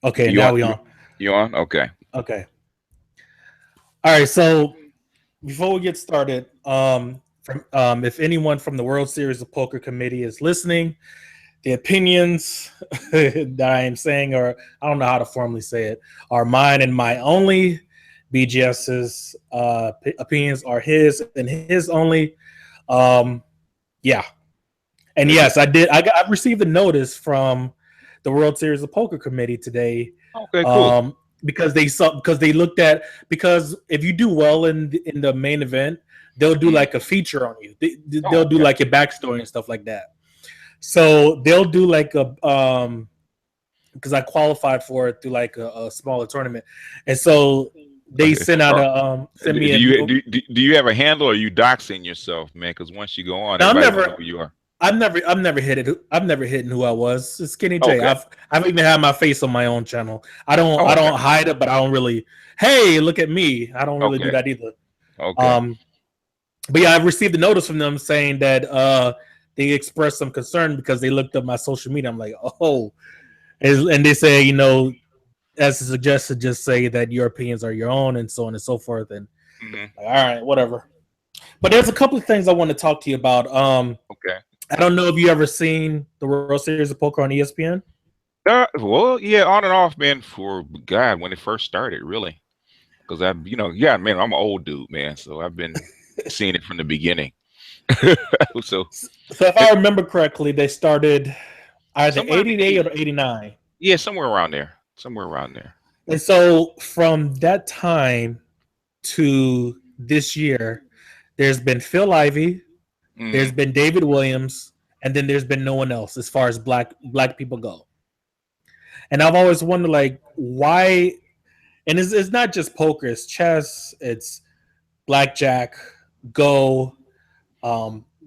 Okay, You now on? we on. You on? Okay. Okay. All right. So before we get started, from if anyone from the World Series of Poker Committee is listening, the opinions that I am saying, or I don't know how to formally say it, are mine and my only. BGS's opinions are his and his only. Um, yeah, and That's yes, it. I received a notice from the World Series of Poker Committee today, Okay. Cool. um, because they looked at, because if you do well in the main event, they'll do Mhm. like a feature on you. They'll Oh, do okay. like your backstory and stuff like that. So they'll do like a because I qualified for it through like a smaller tournament, and so they sent out Or, a send do me a. you do you have a handle, or are you doxing yourself, man? Because once you go on, Now everybody's gonna know who you are. I've never hit it. I've never hidden who I was. It's Skinny J. Okay. I've even had my face on my own channel. Oh, I okay. don't hide it, but I don't really. Hey, look at me. I don't really do Okay. that either. Okay. Um, but yeah, I've received a notice from them saying that they expressed some concern because they looked up my social media. I'm like, oh, and they say, as a suggestion, just say that your opinions are your own and so on and so forth. And Hmm. like, all right, whatever. But there's a couple of things I want to talk to you about. Okay. I don't know if you ever seen the World Series of Poker on ESPN. Well, yeah, on and off, man. For God, when it first started, really, because yeah, man, I'm an old dude, man, so I've been seeing it from the beginning. So, So if it, I remember correctly, they started either somewhere in the 88 or 80s, 89. yeah, somewhere around there, somewhere around there. And so from that time to this year, there's been Phil Ivey, there's Hmm. been David Williams, and then there's been no one else as far as black people go. And I've always wondered, like, why. And it's not just poker; it's chess, it's blackjack, go,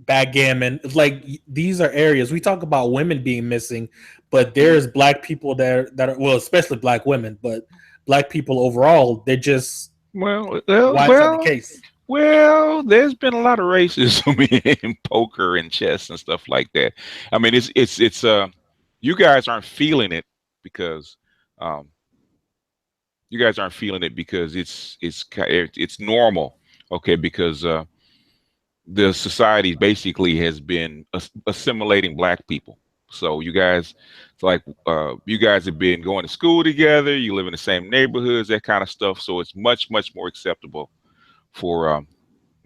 backgammon. It's like these are areas we talk about women being missing, but Hmm. there's black people there that are, well, especially black women, but black people overall, they're just, Well, well, why is that the well, case? well. There's been a lot of racism in poker and chess and stuff like that. I mean, it's you guys aren't feeling it because um you guys aren't feeling it because it's normal, okay? Because the society basically has been assimilating black people. So it's like you guys have been going to school together, you live in the same neighborhoods, that kind of stuff. So it's much more acceptable for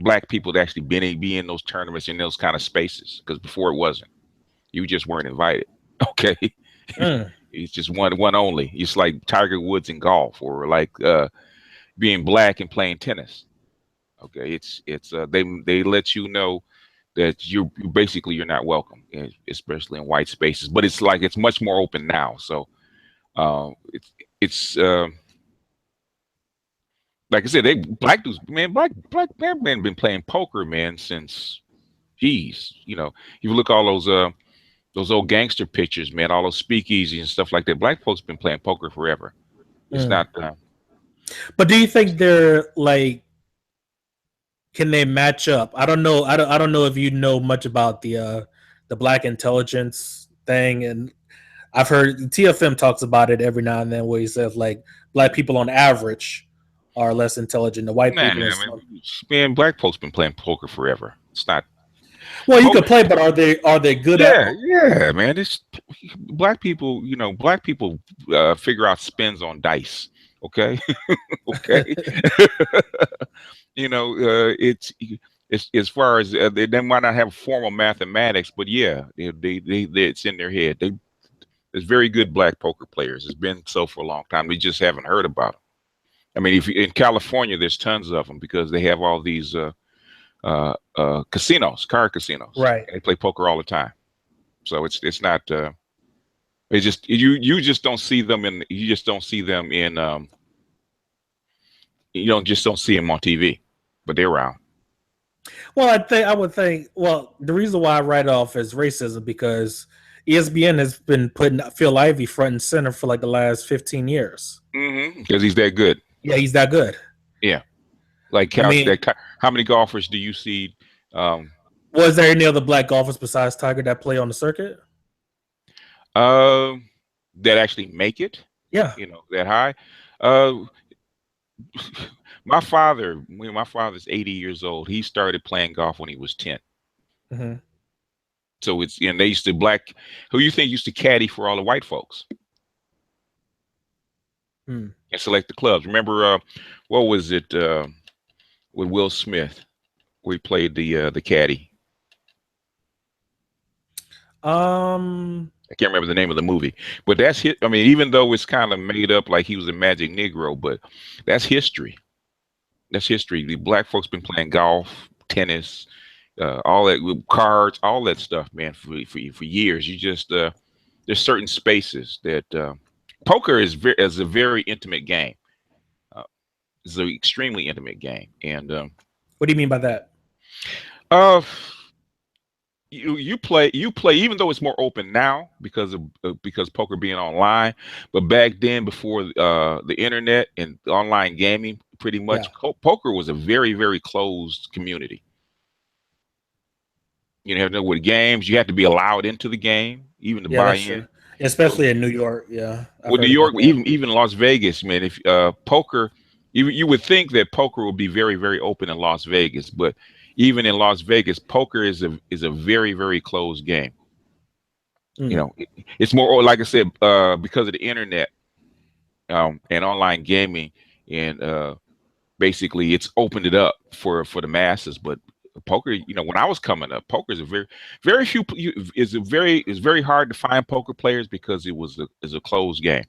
black people to actually be in those tournaments in those kind of spaces. Because before it wasn't, you just weren't invited. Okay, Mm. it's just one only. It's like Tiger Woods in golf, or like being black and playing tennis. Okay, it's they let you know that you're not welcome, especially in white spaces. But it's like it's much more open now. So it's like I said, they black dudes, man, black men been playing poker, man, since geez, you look all those old gangster pictures, man, all those speakeasies and stuff like that. Black folks been playing poker forever. It's Mm. not. But do you think they're like, can they match up? I don't know. I don't know if you know much about the black intelligence thing, and I've heard TFM talks about it every now and then, where he says like black people on average are less intelligent than white Nah, people and I stuff. mean, man, black folks been playing poker forever. It's not. Well, you Poker. could play, but are they good at? Yeah, yeah, man. It's black people. Black people figure out spins on dice. Okay, okay. It's as far as they might not have formal mathematics, but yeah, it's in their head. There's very good black poker players. It's been so for a long time. We just haven't heard about them. I mean, if in California, there's tons of them because they have all these casinos, car casinos. Right. They play poker all the time. So it's not. It's just you just don't see them in. You just don't see them in. You don't see them on TV, but they're around. Well, I would think. Well, the reason why I write off is racism because ESPN has been putting Phil Ivey front and center for like the last 15 years. Because he's that good. Yeah, he's that good. Yeah. Like I mean, how many golfers do you see? Um, was there any other black golfers besides Tiger that play on the circuit? uh, that actually make it. Yeah. that high. Uh, when my father's 80 years old, he started playing golf when he was 10. Hmm. So it's, they used to who you think used to caddy for all the white folks Mm. and select the clubs. Remember, what was it, with Will Smith, where he played the caddy? I can't remember the name of the movie, but that's hit. I mean, even though it's kind of made up like he was a magic Negro, but that's history. That's history. The black folks been playing golf, tennis, all that, with cards, all that stuff, man, for years. You just there's certain spaces that poker is a very intimate game. Uh, it's an extremely intimate game, and What do you mean by that? uh, you play even though it's more open now because poker being online, but back then before the internet and online gaming, pretty Yeah. much poker was a very very closed community. You have to know what games you have to be allowed into the game even to Yeah, buy that's in. true. So Especially in New York. Yeah, I've with New heard about York, that. even Las Vegas, man, if poker, you would think that poker would be very very open in Las Vegas, but even in Las Vegas, poker is a very very closed game. Mm. It's more, like I said, because of the internet, and online gaming, and basically it's opened it up for the masses. But poker, when I was coming up, poker is a very few is very hard to find poker players because it was a closed game.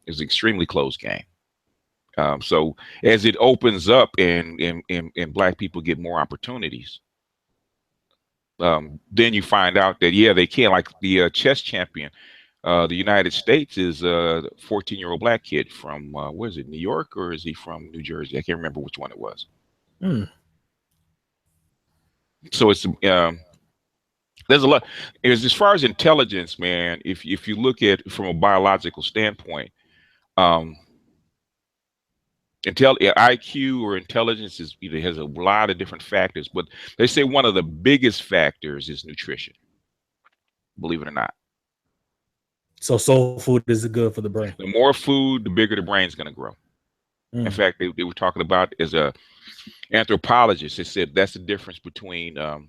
It's an extremely closed game. So as it opens up and black people get more opportunities, then you find out that, yeah, they can. Like the chess champion, the United States, is a 14-year-old black kid from where is it, New York, or is he from New Jersey? I can't remember which one it was. Mm. So it's there's a lot. As far as intelligence, man, if you look at from a biological standpoint, um, IQ or intelligence is either has a lot of different factors, but they say one of the biggest factors is nutrition. Believe it or not, So soul food is good for the brain. the more food, the bigger the brain's going to grow. In Mm. fact, they were talking about, as a anthropologist, they said that's the difference between uh,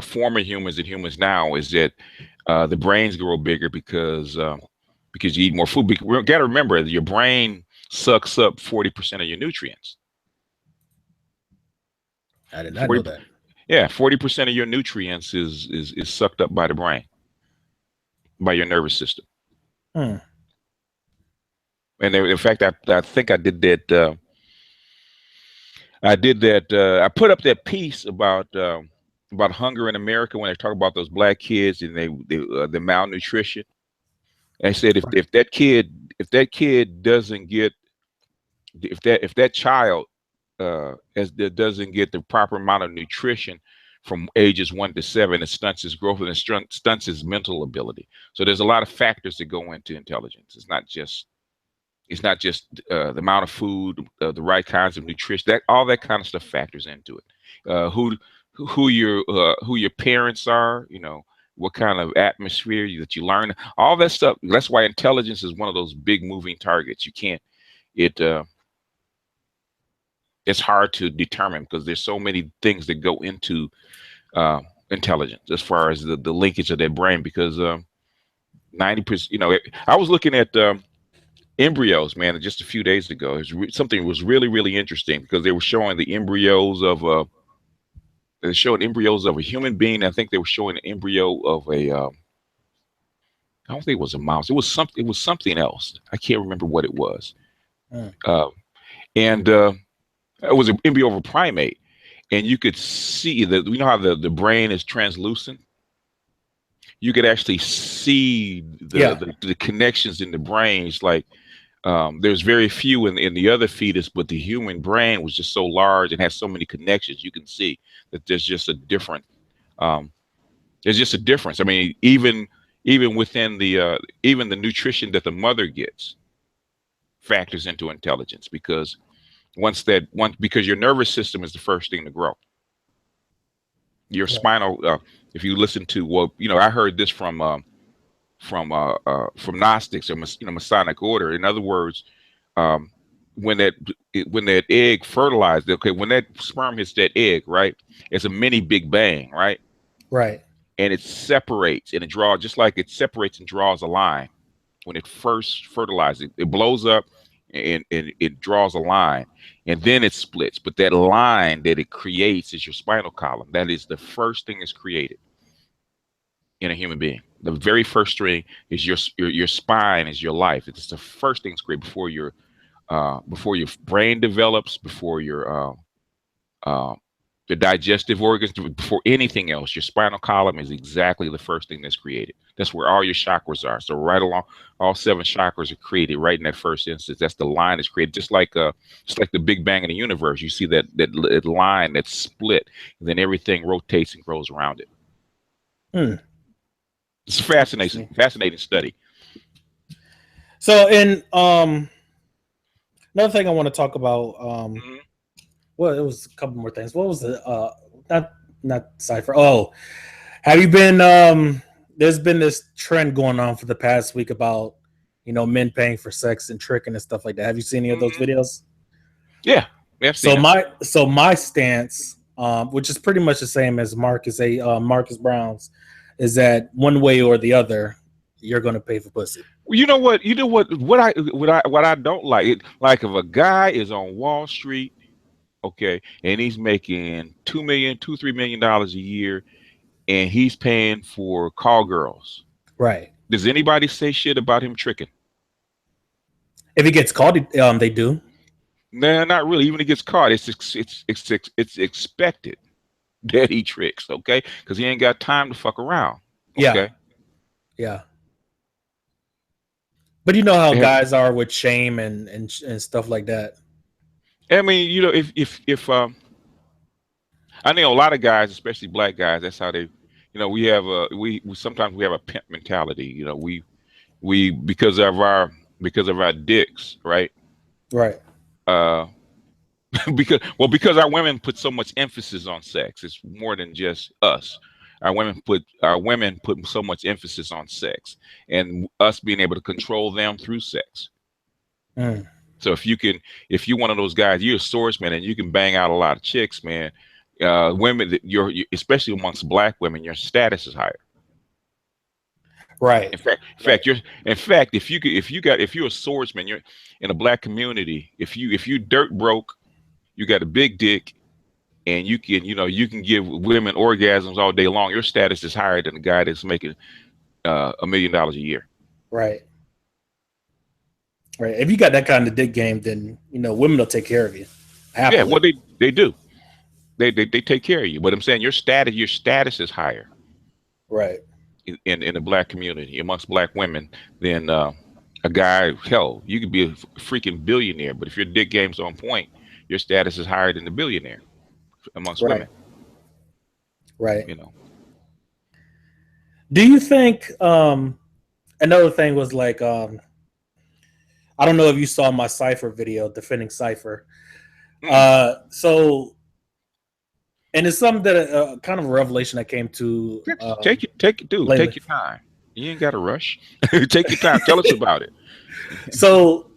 former humans and humans now, is that the brains grow bigger because you eat more food. We got to remember that your brain sucks up 40% of your nutrients. I did not know 40, that. yeah, 40% of your nutrients is sucked up by the brain, by your nervous system. Mm. And in fact, I think I did that. I put up that piece about hunger in America when they talk about those black kids and the malnutrition. And I said, Right. if that kid doesn't get, if that child doesn't get the proper amount of nutrition from ages 1 to 7, it stunts his growth and it stunts his mental ability. So there's a lot of factors that go into intelligence. It's not just the amount of food, the right kinds of nutrition. That all that kind of stuff factors into it. Who your parents are, what kind of atmosphere that you learn, all that stuff. That's why intelligence is one of those big moving targets. You can't it It's hard to determine because there's so many things that go into uh, intelligence as far as the linkage of that brain. Because 90%, I was looking at embryos, man, just a few days ago. Something was really, really interesting because they were showing the embryos of they showed embryos of a human being. I think they were showing an embryo of I don't think it was a mouse. It was something. It was something else. I can't remember what it was. Mm. Uh, and It was an embryo of a primate, and you could see that. You know how the brain is translucent. You could actually see the Yeah. the connections in the brain. It's like there's very few in the other fetus, but the human brain was just so large and has so many connections. You can see that um, there's just a difference. I mean, even within even the nutrition that the mother gets factors into intelligence because because your nervous system is the first thing to grow. Your Yeah. spinal, if you listen to, well, I heard this from Gnostics or Masonic order. In other words, um, when that egg fertilized, okay, when that sperm hits that egg, right, it's a mini Big Bang, right, Right. and it separates and it draws just like it separates and draws a line. When it first fertilizes, it blows up and it draws a line, and then it splits. But that line that it creates is your spinal column. That is the first thing that's created in a human being. The very first string is your spine, is your life. It's the first thing that's created before your brain develops, before your uh, the digestive organs, before anything else. Your spinal column is exactly the first thing that's created. That's where all your chakras are. So right along, all 7 chakras are created right in that first instance. That's the line that's created, just like the Big Bang in the universe. You see that line that's split, and then everything rotates and grows around it. It's a fascinating study. So, in another thing I want to talk about, well, it was a couple more things. What was the not cipher? Oh, have you been? There's been this trend going on for the past week about men paying for sex and tricking and stuff like that. Have you seen any of those videos? Yeah. So my stance, which is pretty much the same as Marcus Brown's, is that one way or the other, you're going to pay for pussy. You know what I don't like it. Like if a guy is on Wall Street, okay, and he's making $3 million a year, and he's paying for call girls. Right. Does anybody say shit about him tricking? If he gets caught, they do. No, not really. Even if he gets caught, it's expected that he tricks, okay? Because he ain't got time to fuck around. Okay? Yeah. But you know how guys are with shame and stuff like that. I mean, if I know a lot of guys, especially black guys, that's how they, we have we sometimes we have a pimp mentality. We because of our dicks, right? Right. Because our women put so much emphasis on sex. It's more than just us. Our women put so much emphasis on sex, and us being able to control them through sex. So if you're one of those guys, you're a swordsman and you can bang out a lot of chicks, man. Women, especially amongst black women, your status is higher. Right. In fact, if you're a swordsman, you're in a black community. If you dirt broke, you got a big dick, and you can give women orgasms all day long. Your status is higher than a guy that's making $1 million a year. Right. Right. If you got that kind of dick game, then women will take care of you. Happily. Yeah, well they do. They take care of you. But I'm saying your status is higher. Right. In the black community amongst black women than a guy. Hell, you could be a freaking billionaire, but if your dick game's on point, your status is higher than the billionaire amongst women. Right. Do you think another thing was like I don't know if you saw my Cypher video defending Cypher. So, and it's something that kind of a revelation that came to. Take your time. You ain't got to rush. Take your time. Tell us about it. So,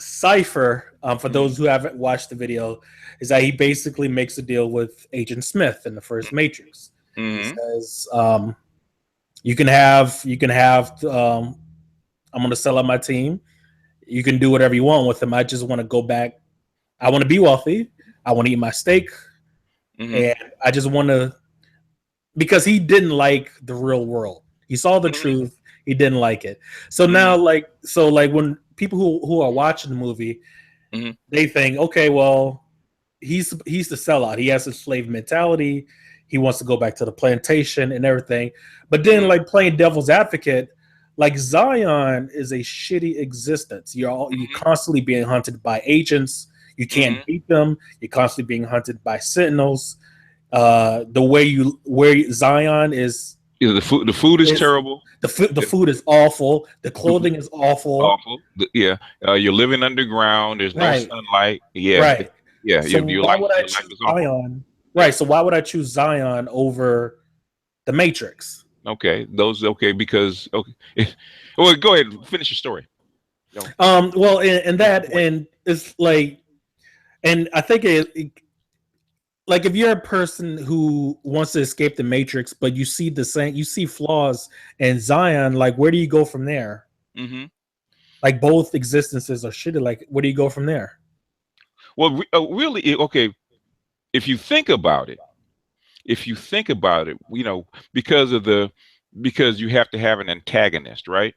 Cypher, for those who haven't watched the video, is that he basically makes a deal with Agent Smith in the first Matrix. He says, "You can have. I'm going to sell out my team. You can do whatever you want with them. I just want to go back. I want to be wealthy. I want to eat my steak, and I just want to." Because he didn't like the real world. He saw the truth. He didn't like it. So now, like when people who are watching the movie, they think, okay, well, he's the sellout. He has a slave mentality. He wants to go back to the plantation and everything. But then, like playing devil's advocate, like Zion is a shitty existence. You're constantly being hunted by agents. You can't beat them. You're constantly being hunted by sentinels. The way Zion is, the food is terrible. The food is awful. The clothing is awful. You're living underground. There's no sunlight. Right. So why would I choose Zion? Right. So why would I choose Zion over the Matrix? Okay, those okay because okay. Well, go ahead, finish your story. No, Well, and finish the that, point. and it's like, and I think like if you're a person who wants to escape the matrix, but you see you see flaws in Zion, like where do you go from there? Hmm. Like both existences are shitty. Like where do you go from there? Well, really, okay. If you think about it, you know, because of the because you have to have an antagonist, right?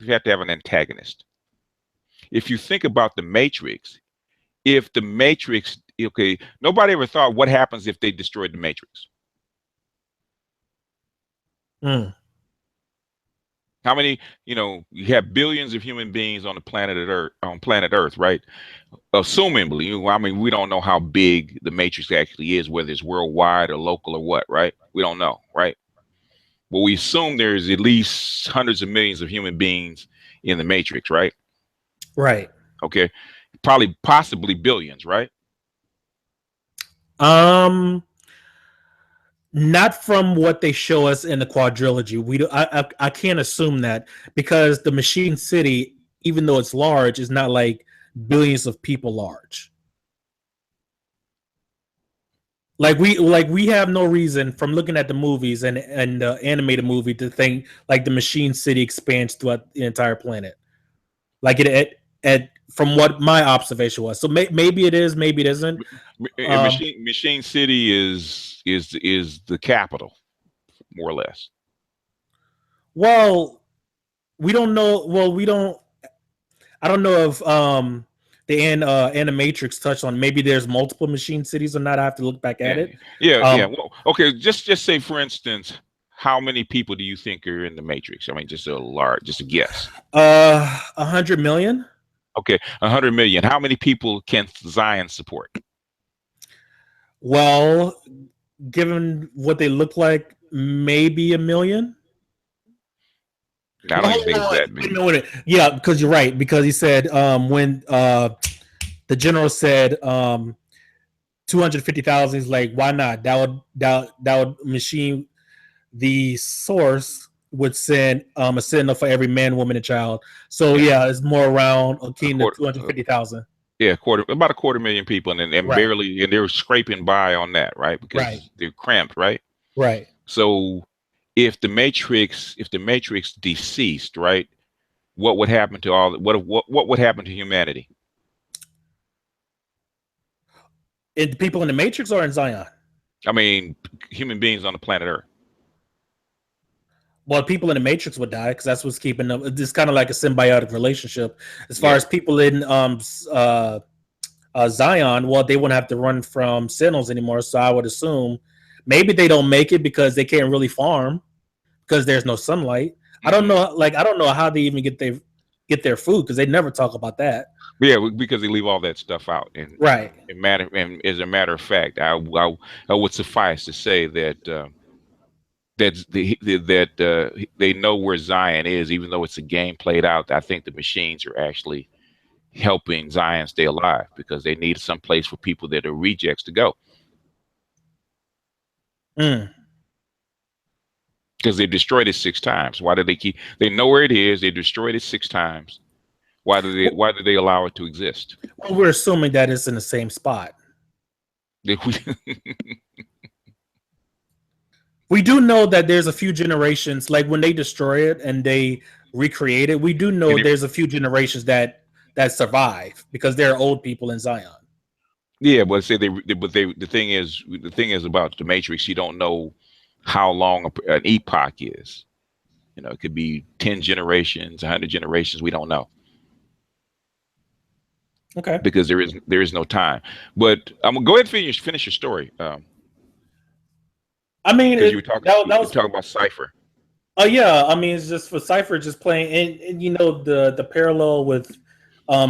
You have to have an antagonist. If you think about the Matrix, if the Matrix, okay, nobody ever thought what happens if they destroyed the Matrix. Mm, How many, you know, you have billions of human beings on the planet Earth, right? Assumingly, I mean, we don't know how big the matrix actually is, whether it's worldwide or local or what, right? We don't know, right? But we assume there's at least hundreds of millions of human beings in the matrix, right? right. Okay, probably, possibly billions, right? Um, Not from what they show us in the quadrilogy. We do, I can't assume that because the Machine City, even though it's large, is not like billions of people large. Like we have no reason from looking at the movies and the animated movie to think like the Machine City expands throughout the entire planet. Like it at from what my observation was. So maybe it is, maybe it isn't. Um, Machine City is the capital, more or less. well, we don't know. Well, we don't. I don't know if the Animatrix touched on maybe there's multiple Machine Cities or not. I have to look back at Yeah, it. yeah. Um, Well, okay, just say for instance, how many people do you think are in the matrix? I mean, just a large, just a guess. 100 million. Okay, 100 million. How many people can Zion support? Well, given what they look like, maybe a million. I Well, don't hold even think on, it's that wait, many. no, wait, yeah, because you're right. Because he said when the general said 250,000, he's like, why not? That would machine the source would send a sentinel for every man, woman, and child. So Yeah, yeah, it's more around a akin to quarter. 250,000. Yeah, quarter, about a quarter million people, and Right, barely, and they're scraping by on that, right? right, Because they're cramped, right? right. So, if the Matrix deceased, right? What would happen to all? What would happen to humanity? And the people in the Matrix or in Zion? I mean, human beings on the planet Earth. Well, people in the Matrix would die because that's what's keeping them. It's kind of like a symbiotic relationship. As far Yeah. as people in Zion, well, they wouldn't have to run from Sentinels anymore. So I would assume maybe they don't make it because they can't really farm because there's no sunlight. I don't Hmm. know. Like I don't know how they even get their food because they never talk about that. Yeah, because they leave all that stuff out, Right. and as a matter of fact, I would suffice to say that they know where Zion is, even though it's a game played out. I think the machines are actually helping Zion stay alive because they need some place for people that are rejects to go Mm. because they destroyed it 6 times. Why do they keep? They know where it is. They destroyed it 6 times. Why do they allow it to exist? Well, we're assuming that it's in the same spot. They- We do know that there's a few generations, like when they destroy it and they recreate it. We do know and there's a few generations that survive because there are old people in Zion. Yeah, but say but the thing is about the Matrix. You don't know how long an epoch is. You know, it could be 10 generations, 100 generations. We don't know Okay. because there is no time. But I'm gonna go ahead and finish your story I mean, because you were talking that you were was. talking about Cipher. Oh yeah, I mean, it's just for Cipher just playing, and you know the parallel with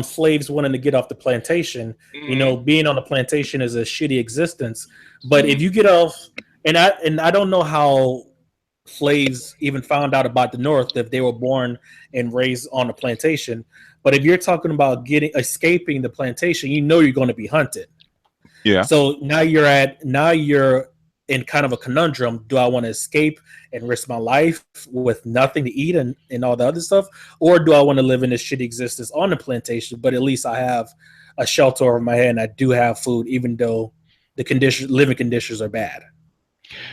slaves wanting to get off the plantation. You Hmm. know, being on the plantation is a shitty existence. But if Hmm. you get off, and I don't know how slaves even found out about the North if they were born and raised on a plantation. But if you're talking about getting escaping the plantation, you know you're going to be hunted. Yeah. So now you're in kind of a conundrum. Do I want to escape and risk my life with nothing to eat and all the other stuff? Or do I want to live in this shitty existence on the plantation, but at least I have a shelter over my head and I do have food, even though the living conditions are bad?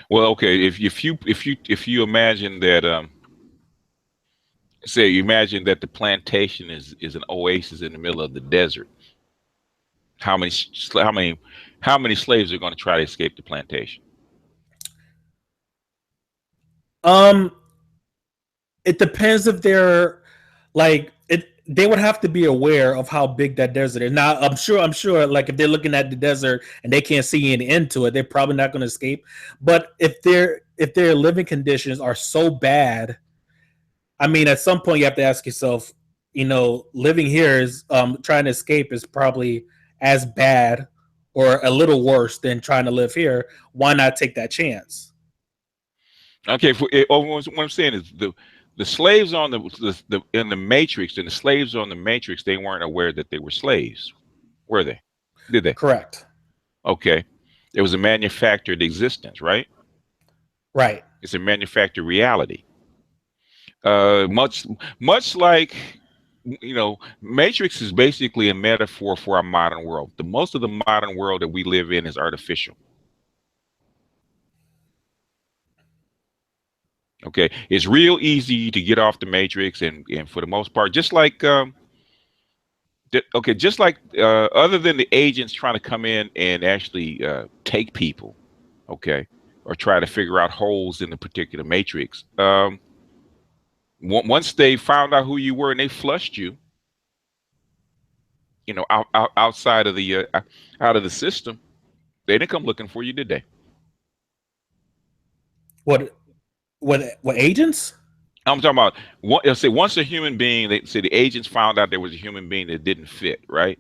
Well, okay, if you imagine that say you imagine that the plantation is an oasis in the middle of the desert, how many how many how many slaves are going to try to escape the plantation? Um, it depends if they're like it. They would have to be aware of how big that desert is. Now, I'm sure, like if they're looking at the desert and they can't see any end to it, they're probably not going to escape. But if their living conditions are so bad, I mean, at some point you have to ask yourself, living here is trying to escape is probably as bad or a little worse than trying to live here. Why not take that chance? Okay, what I'm saying is the slaves on the in the Matrix and the slaves on the Matrix, they weren't aware that they were slaves, were they? Did they? Correct. Okay, it was a manufactured existence, right? Right. It's a manufactured reality. Much like Matrix is basically a metaphor for our modern world. The most of the modern world that we live in is artificial. Okay, it's real easy to get off the Matrix, and for the most part, just like other than the agents trying to come in and actually take people, okay, or try to figure out holes in the particular Matrix. Once they found out who you were and they flushed you, outside of the out of the system, they didn't come looking for you, did they? What what agents? I'm talking about let's say once a human being, they say the agents found out there was a human being that didn't fit, right?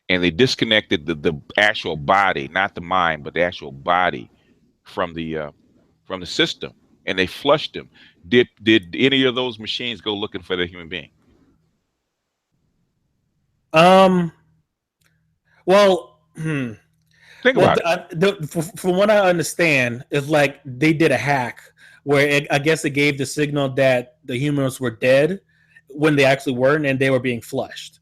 And they disconnected the actual body, not the mind, but the actual body from the system, and they flushed them. Did any of those machines go looking for the human being? Um. Well. Think Well, about it. from what I understand, it's like they did a hack where I guess it gave the signal that the humans were dead when they actually weren't, and they were being flushed.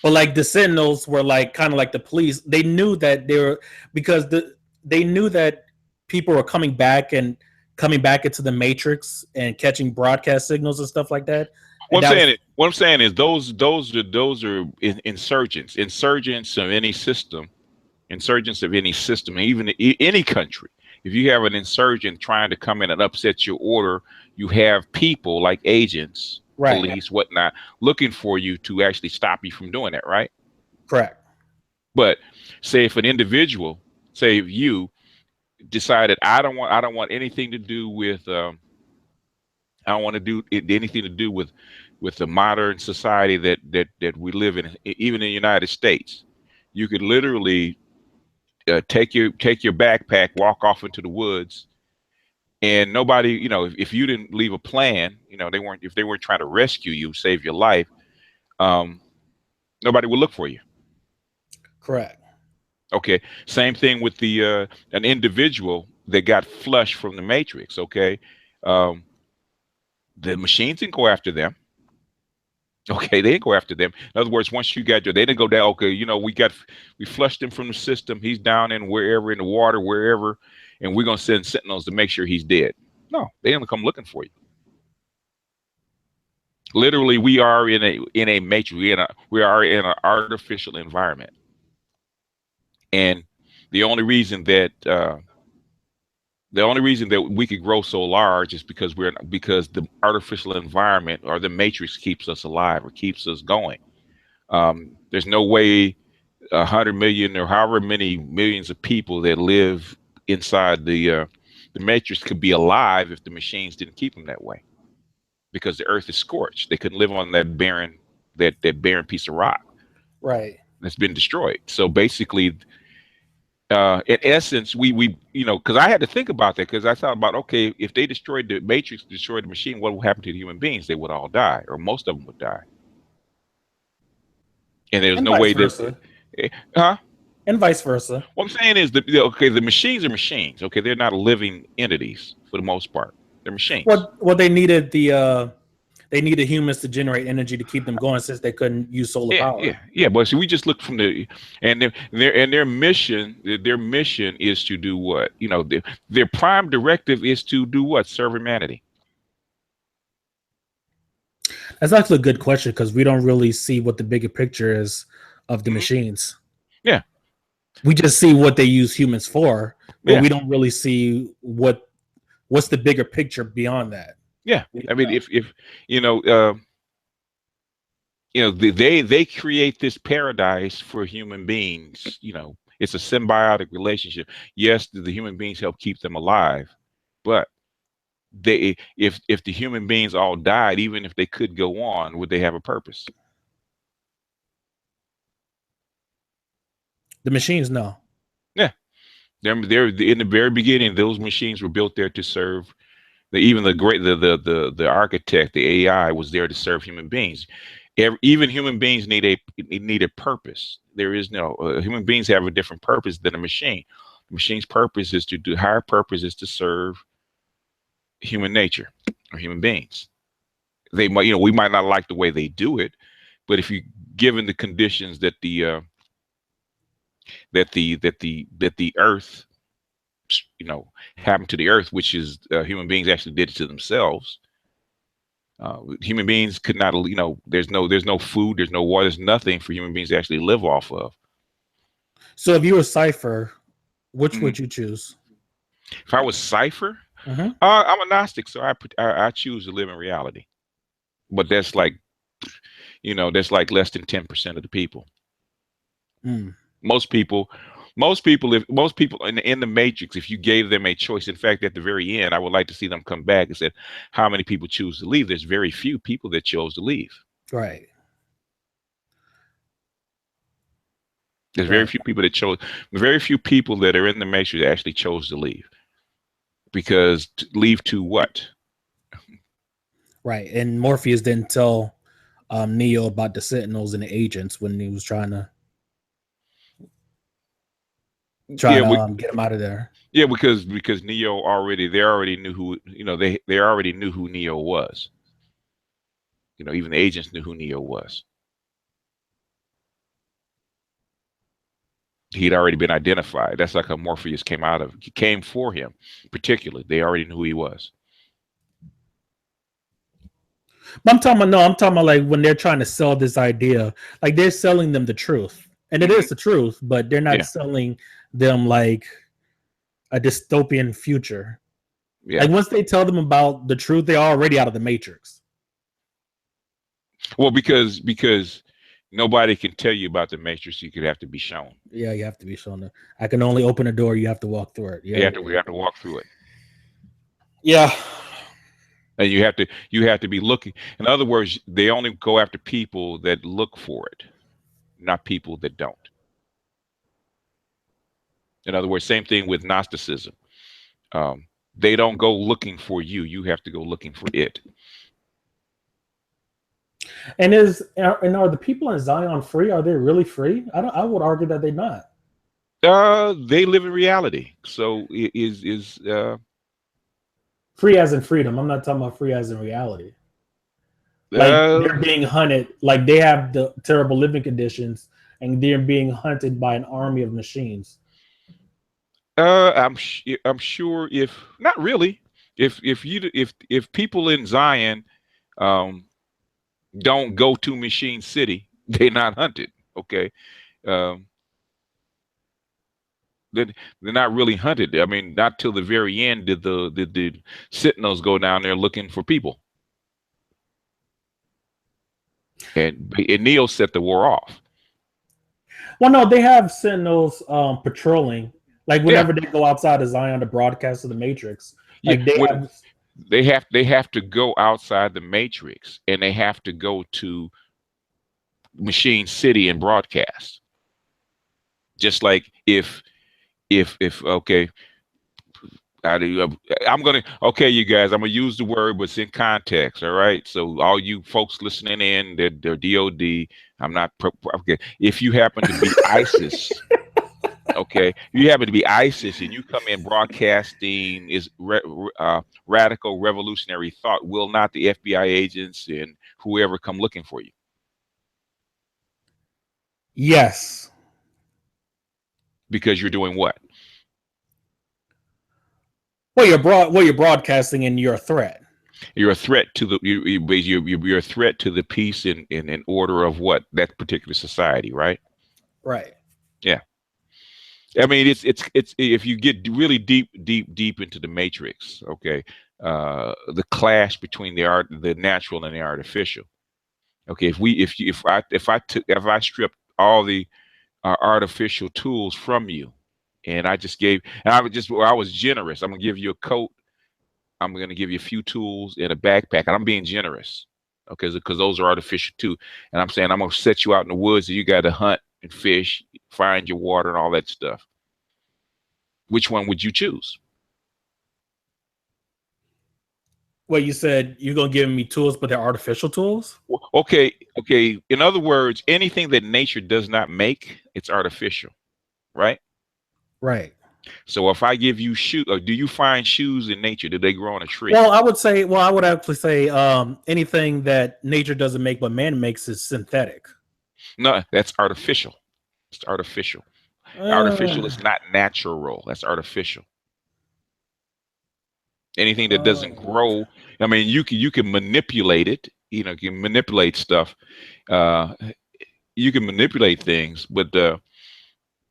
But like the Sentinels were like kind of like the police. They knew that they were because they knew that people were coming back into the Matrix and catching broadcast signals and stuff like that. And that was What I'm saying is those are insurgents of any system, insurgents of any system, even any country. If you have an insurgent trying to come in and upset your order, you have people like agents, right. police, whatnot, looking for you to actually stop you from doing that, right? Correct. But say if an individual, say if you decided I don't want anything to do with I don't want to do anything to do with the modern society that we live in, even in the United States. You could literally take your backpack, walk off into the woods, and nobody, if you didn't leave a plan, if they weren't trying to rescue you, save your life, um, nobody would look for you. Correct. Okay, same thing with the an individual that got flushed from the Matrix. Okay, um, the machines didn't go after them. Okay, they didn't go after them. In other words, once you got there, they didn't go down. Okay, we flushed him from the system. He's down in wherever in the water, wherever, and we're gonna send sentinels to make sure he's dead. No, they didn't come looking for you. Literally, we are in a matrix. We are in an artificial environment, and the only reason that we could grow so large is because the artificial environment or the matrix keeps us alive or keeps us going. There's no way 100 million or however many millions of people that live inside the matrix could be alive if the machines didn't keep them that way. Because the earth is scorched, they couldn't live on that barren piece of rock Right. that's been destroyed. So basically, in essence, we because I had to think about that because I thought about, okay, if they destroyed the matrix, destroyed the machine, what would happen to the human beings? They would all die, or most of them would die. And there's And no vice way that, versa. huh? and vice versa. What I'm saying is that the machines are machines. Okay, they're not living entities for the most part. They're machines. What they needed humans to generate energy to keep them going since they couldn't use solar Yeah, power. yeah, yeah. But see, we just look from the and their mission. Their mission is to do what? You know, their prime directive is to do what? Serve humanity. That's actually a good question because we don't really see what the bigger picture is of the Hmm. machines. Yeah, We just see what they use humans for, but yeah, we don't really see what's the bigger picture beyond that. yeah. We I don't mean, know. if you know, they create this paradise for human beings. You know, it's a symbiotic relationship. Yes, the human beings help keep them alive, but they if the human beings all died, even if they could go on, would they have a purpose? The machines know. Yeah, they're in the very beginning. Those machines were built there to serve. Even the great the architect, the AI, was there to serve human beings. Even human beings need a purpose. There is no human beings have a different purpose than a machine. The machine's purpose is to do higher purpose is to serve human nature or human beings. They might, we might not like the way they do it, but if you given the conditions that the earth, happened to the earth, which is human beings actually did it to themselves. Human beings could not, there's no food, there's no water, there's nothing for human beings to actually live off of. So if you were Cipher, which Mhm. would you choose? If I was Cipher, Mm-hmm. I'm a Gnostic, so I choose to live in reality. But that's like less than 10% of the people. Mm. Most people, if most people in the Matrix, if you gave them a choice, in fact, at the very end, I would like to see them come back and said, how many people choose to leave? There's very few people that chose to leave. Right. There's very Right. few people that chose. Very few people that are in the Matrix that actually chose to leave. Because leave to what? Right. And Morpheus didn't tell Neo about the Sentinels and the agents when he was trying to Yeah, get him out of there. yeah, because Neo they already knew who they already knew who Neo was. Even the agents knew who Neo was. He'd already been identified. That's like a Morpheus came for him, particularly. They already knew who he was. But I'm talking about like when they're trying to sell this idea, like they're selling them the truth. And it Hmm. is the truth, but they're not Yeah, selling them like a dystopian future. yeah. Like once they tell them about the truth, they're already out of the matrix. Well, because nobody can tell you about the Matrix. You could have to be shown. Yeah, you have to be shown that. I can only open a door, you have to walk through it. Yeah. We have to walk through it. Yeah. And you have to be looking. In other words, they only go after people that look for it, not people that don't. In other words, same thing with Gnosticism. They don't go looking for you. You have to go looking for it. And are the people in Zion free? Are they really free? I would argue that they're not. They live in reality. So it is Free as in freedom. I'm not talking about free as in reality. Like uh, they're being hunted, like they have the terrible living conditions, and they're being hunted by an army of machines. I'm sure, if not really, if people in Zion um don't go to Machine City, they're not hunted. Okay. Um, they're, they're not really hunted. I mean, not till the very end did the Sentinels go down there looking for people, and Neo set the war off. Well, no, they have Sentinels patrolling. Like Yeah, whenever they go outside of Zion to broadcast to the Matrix, yeah. like they What have. they have to go outside the Matrix, and they have to go to Machine City and broadcast. Just like if okay, I do. I'm gonna okay, you guys. I'm gonna use the word, but it's in context. All right. So all you folks listening in, they're DOD. I'm not okay. If you happen to be ISIS, Okay, you happen to be ISIS and you come in broadcasting is radical revolutionary thought. Will not the FBI agents and whoever come looking for you? Yes. Because you're doing what? Well, you're broadcasting and you're a threat. You're a threat to the you're a threat to the peace and order of what that particular society, right? Right. Yeah. I mean, it's if you get really deep into the matrix, okay, the clash between the natural and the artificial. Okay, if I stripped all the artificial tools from you, and I just gave, and I was generous. I'm gonna give you a coat. I'm gonna give you a few tools and a backpack, and I'm being generous. Okay, because those are artificial too. And I'm saying I'm gonna set you out in the woods, and you got to hunt and fish, find your water, and all that stuff. Which one would you choose? Well, you said you're gonna give me tools, but they're artificial tools. Okay, okay. In other words, anything that nature does not make, it's artificial, right? Right. So if I give you shoes, or do you find shoes in nature? Do they grow on a tree? Well, I would actually say anything that nature doesn't make but man makes is synthetic. No, that's artificial. It's artificial. Artificial is not natural. That's artificial. Anything that doesn't grow, I mean, you can manipulate it. You know, you can manipulate stuff. You can manipulate things, but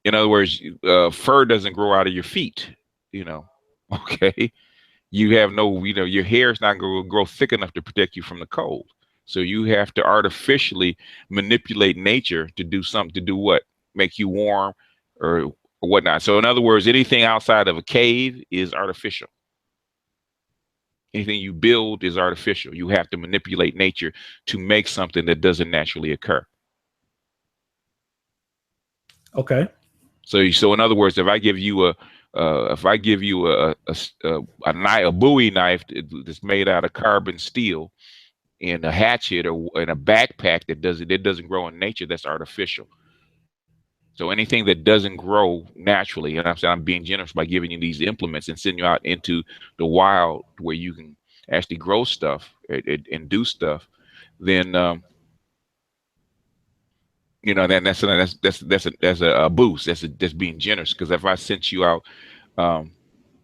in other words, fur doesn't grow out of your feet. You know, okay. You have no, you know, your hair is not going to grow thick enough to protect you from the cold. So you have to artificially manipulate nature to do something, to do what? Make you warm or whatnot. So in other words, anything outside of a cave is artificial. Anything you build is artificial. You have to manipulate nature to make something that doesn't naturally occur. Okay. So in other words, if I give you a Bowie knife that's made out of carbon steel, and a hatchet or in a backpack that doesn't grow in nature, that's artificial. So anything that doesn't grow naturally, and I'm saying I'm being generous by giving you these implements and sending you out into the wild where you can actually grow stuff and do stuff, then you know, then that's a boost. That's being generous. Because if I sent you out,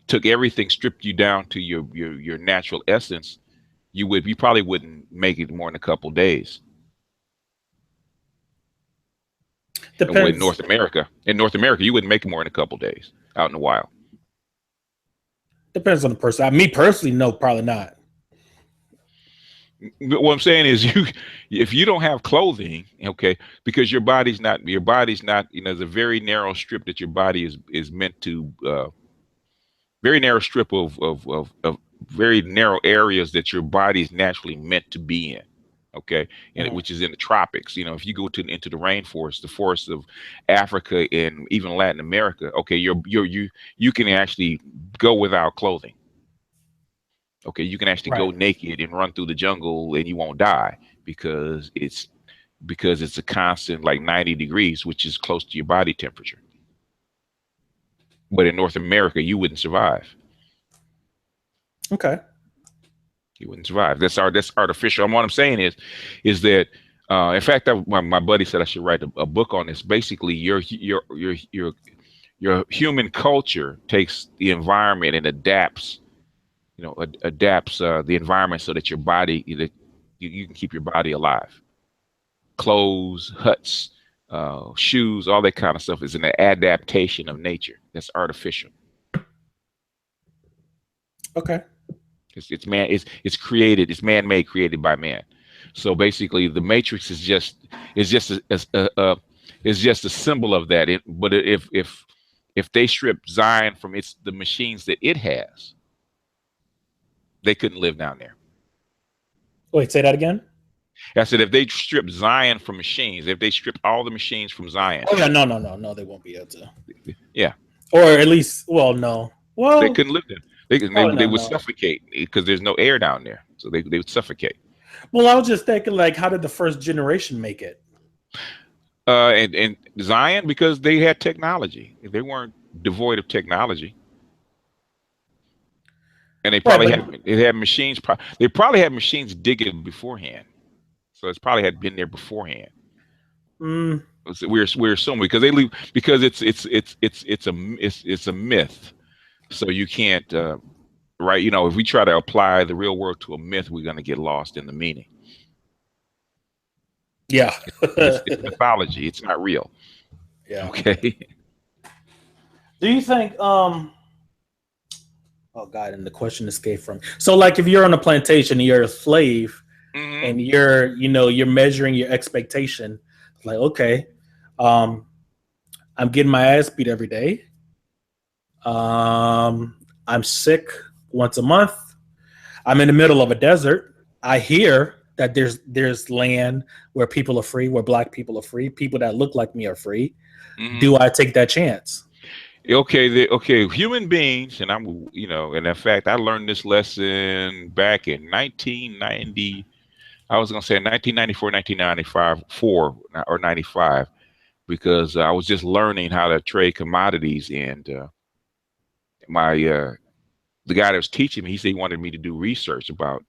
took everything, stripped you down to your natural essence, you probably wouldn't make it more than a couple days. Depends. In North America, you wouldn't make it more than a couple days out in the wild. Depends on the person. Me personally, no, probably not. What I'm saying is, if you don't have clothing, okay, because your body's not, you know, there's a very narrow strip that your body is meant to, very narrow strip of very narrow areas that your body is naturally meant to be in. Okay, and which is in the tropics. You know, if you go into the rainforest, the forests of Africa and even Latin America, okay, you can actually go without clothing. Okay, you can actually go naked and run through the jungle and you won't die because it's a constant like 90 degrees, which is close to your body temperature. But in North America, you wouldn't survive. Okay. You wouldn't survive. That's artificial. And what I'm saying is that, in fact, my buddy said I should write a book on this. Basically, your human culture takes the environment and adapts, you know, the environment so that your body, you can keep your body alive. Clothes, huts, shoes, all that kind of stuff is an adaptation of nature. That's artificial. Okay. It's created. It's man-made, created by man. So basically, the matrix is just a symbol of that. But if they strip Zion from the machines that it has, they couldn't live down there. Wait, say that again. I said if they strip Zion from machines, if they strip all the machines from Zion. Oh yeah, no, they won't be able to. Yeah. Or at least, well, no. Well, they couldn't live there. They would suffocate because there's no air down there, so they would suffocate. Well, I was just thinking, like, how did the first generation make it? And Zion, because they had technology. They weren't devoid of technology, and Right, but they had machines. They probably had machines digging beforehand, so it's probably had been there beforehand. mm, We're assuming because they leave because it's a myth, so you can't right. You know, if we try to apply the real world to a myth, we're going to get lost in the meaning. yeah, It's mythology. It's not real. yeah. Okay. Do you think oh god, and the question escaped from. So like if you're on a plantation and you're a slave Hmm. and you're measuring your expectation, like okay, um I'm getting my ass beat every day. I'm sick once a month. I'm in the middle of a desert. I hear that there's land where people are free, where black people are free, people that look like me are free. Hmm. Do I take that chance? Okay, okay, human beings, and and in fact, I learned this lesson back in 1990. I was going to say 1994, 1995, 4 or 95, because I was just learning how to trade commodities, and my the guy that was teaching me, he said he wanted me to do research about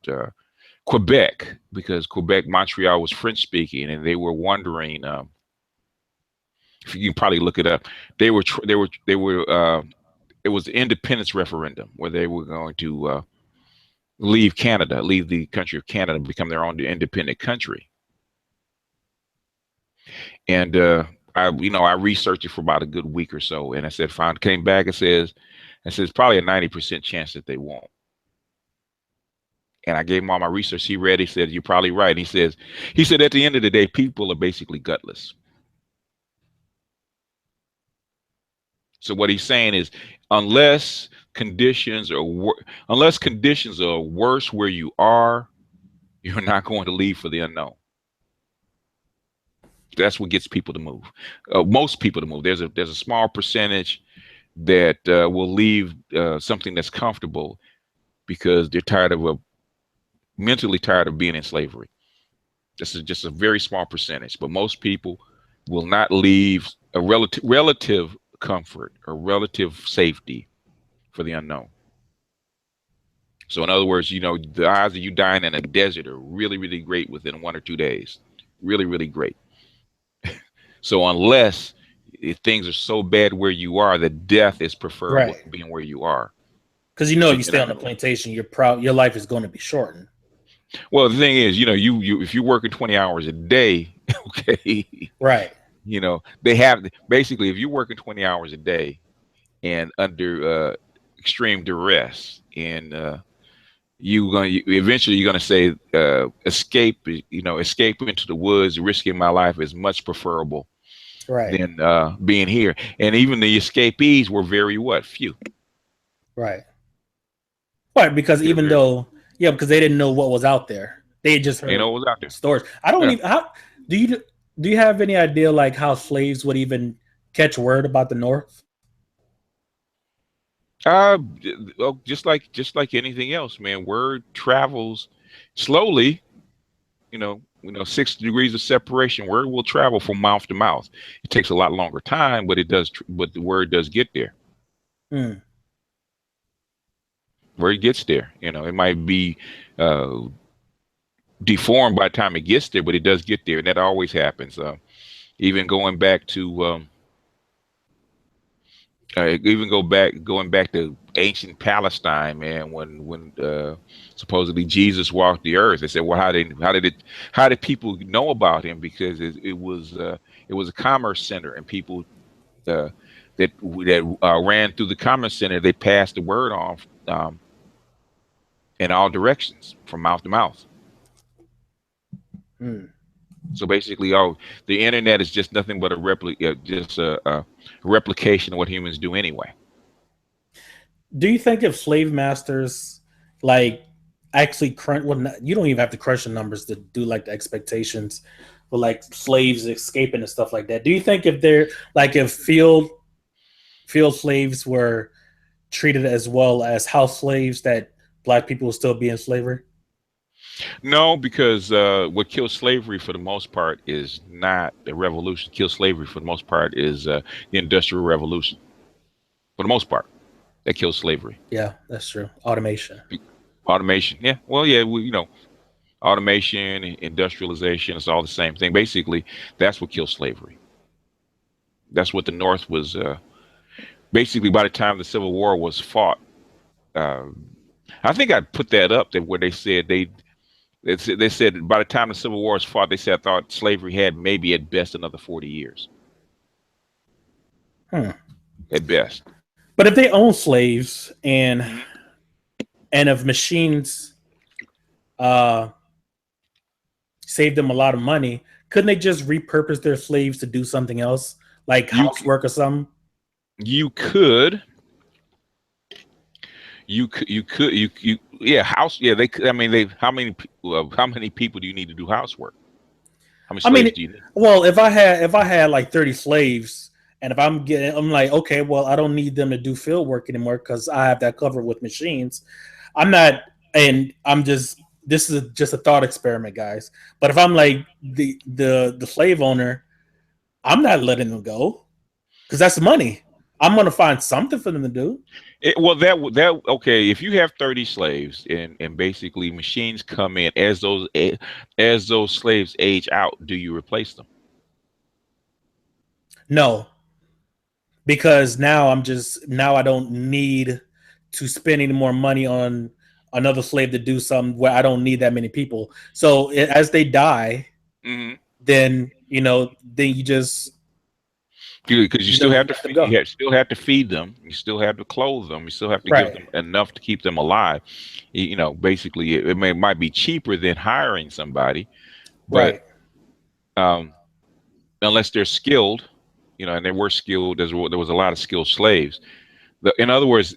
Quebec because Quebec, Montreal was French speaking, and they were wondering. If you can probably look it up, they were. It was the independence referendum where they were going to leave Canada, leave the country of Canada, and become their own independent country. And I researched it for about a good week or so, and I said, found came back and says probably a 90% chance that they won't. And I gave him all my research. He read. He said, "You're probably right." He said, at the end of the day, people are basically gutless. So what he's saying is, unless unless conditions are worse where you are, you're not going to leave for the unknown. That's what gets people to move. Most people to move. There's a small percentage that will leave something that's comfortable because they're mentally tired of being in slavery. This is just a very small percentage, but most people will not leave a relative comfort or relative safety for the unknown. So in other words, the odds of you dying in a desert are really, really great within 1 or 2 days. Really, really great. So unless if things are so bad where you are that death is preferable Right. to being where you are. Because So if you you're stay not on the going to. plantation, your life is going to be shortened. Well, the thing is, you if you're working 20 hours a day, okay, Right. they have basically if you're working 20 hours a day and under extreme duress and eventually you're gonna say escape into the woods, risking my life is much preferable Right. than being here. And even the escapees were very what few. Right. Right. Because They're even very though, yeah, because they didn't know what was out there, they had just they heard know what was out there. stories. I don't Yeah. even. How do you do? You have any idea like how slaves would even catch word about the North? Uh, just like anything else, man. Word travels slowly. 6 degrees of separation. Word will travel from mouth to mouth. It takes a lot longer time, but it does. But the word does get there. Hmm. Word gets there. It might be uh, deformed by the time it gets there, but it does get there, and that always happens. Even going back to going back to ancient Palestine, man, when supposedly Jesus walked the earth. They said, well, how did people know about him? Because it was a commerce center, and people uh, that ran through the commerce center, they passed the word on in all directions from mouth to mouth. Hmm. So basically, the internet is just nothing but just a replication of what humans do anyway. Do you think if slave masters like actually crunch, well, you don't even have to crush the numbers to do like the expectations, but like slaves escaping and stuff like that. Do you think if they're like if field slaves were treated as well as house slaves, that black people will still be in slavery? No, because what killed slavery for the most part is not the revolution. Killed slavery for the most part is the Industrial Revolution. For the most part, that killed slavery. Yeah, that's true. Automation. Automation, yeah. Well, yeah, automation, industrialization, it's all the same thing. Basically, that's what killed slavery. That's what the North was. Basically, by the time the Civil War was fought, uh, I think I put that up there where they said they said by the time the Civil War was fought, they said I thought slavery had maybe at best another 40 years. Hmm. At best. But if they own slaves Mhm. and if machines uh, save them a lot of money, couldn't they just repurpose their slaves to do something else, like You housework or something? you could you yeah house yeah they could. I mean they how many people do you need to do housework? How many I slaves mean, do you need? well, if I had like 30 slaves, and if I'm like, okay, well, I don't need them to do field work anymore because I have that covered with machines. I'm not, and I'm just this is just a thought experiment, guys. But if I'm like the slave owner, I'm not letting them go because that's money. I'm gonna find something for them to do. Well, that okay. If you have 30 slaves and basically machines come in as those slaves age out, do you replace them? No, because now I don't need to spend any more money on another slave to do something where I don't need that many people. So as they die, Hmm. then then you just Because you still have to let them go. still have to feed them, you still have to clothe them, you still have to give Right, them enough to keep them alive. Basically, might be cheaper than hiring somebody, but right. um, unless they're skilled, and they were skilled, there was a lot of skilled slaves. In other words,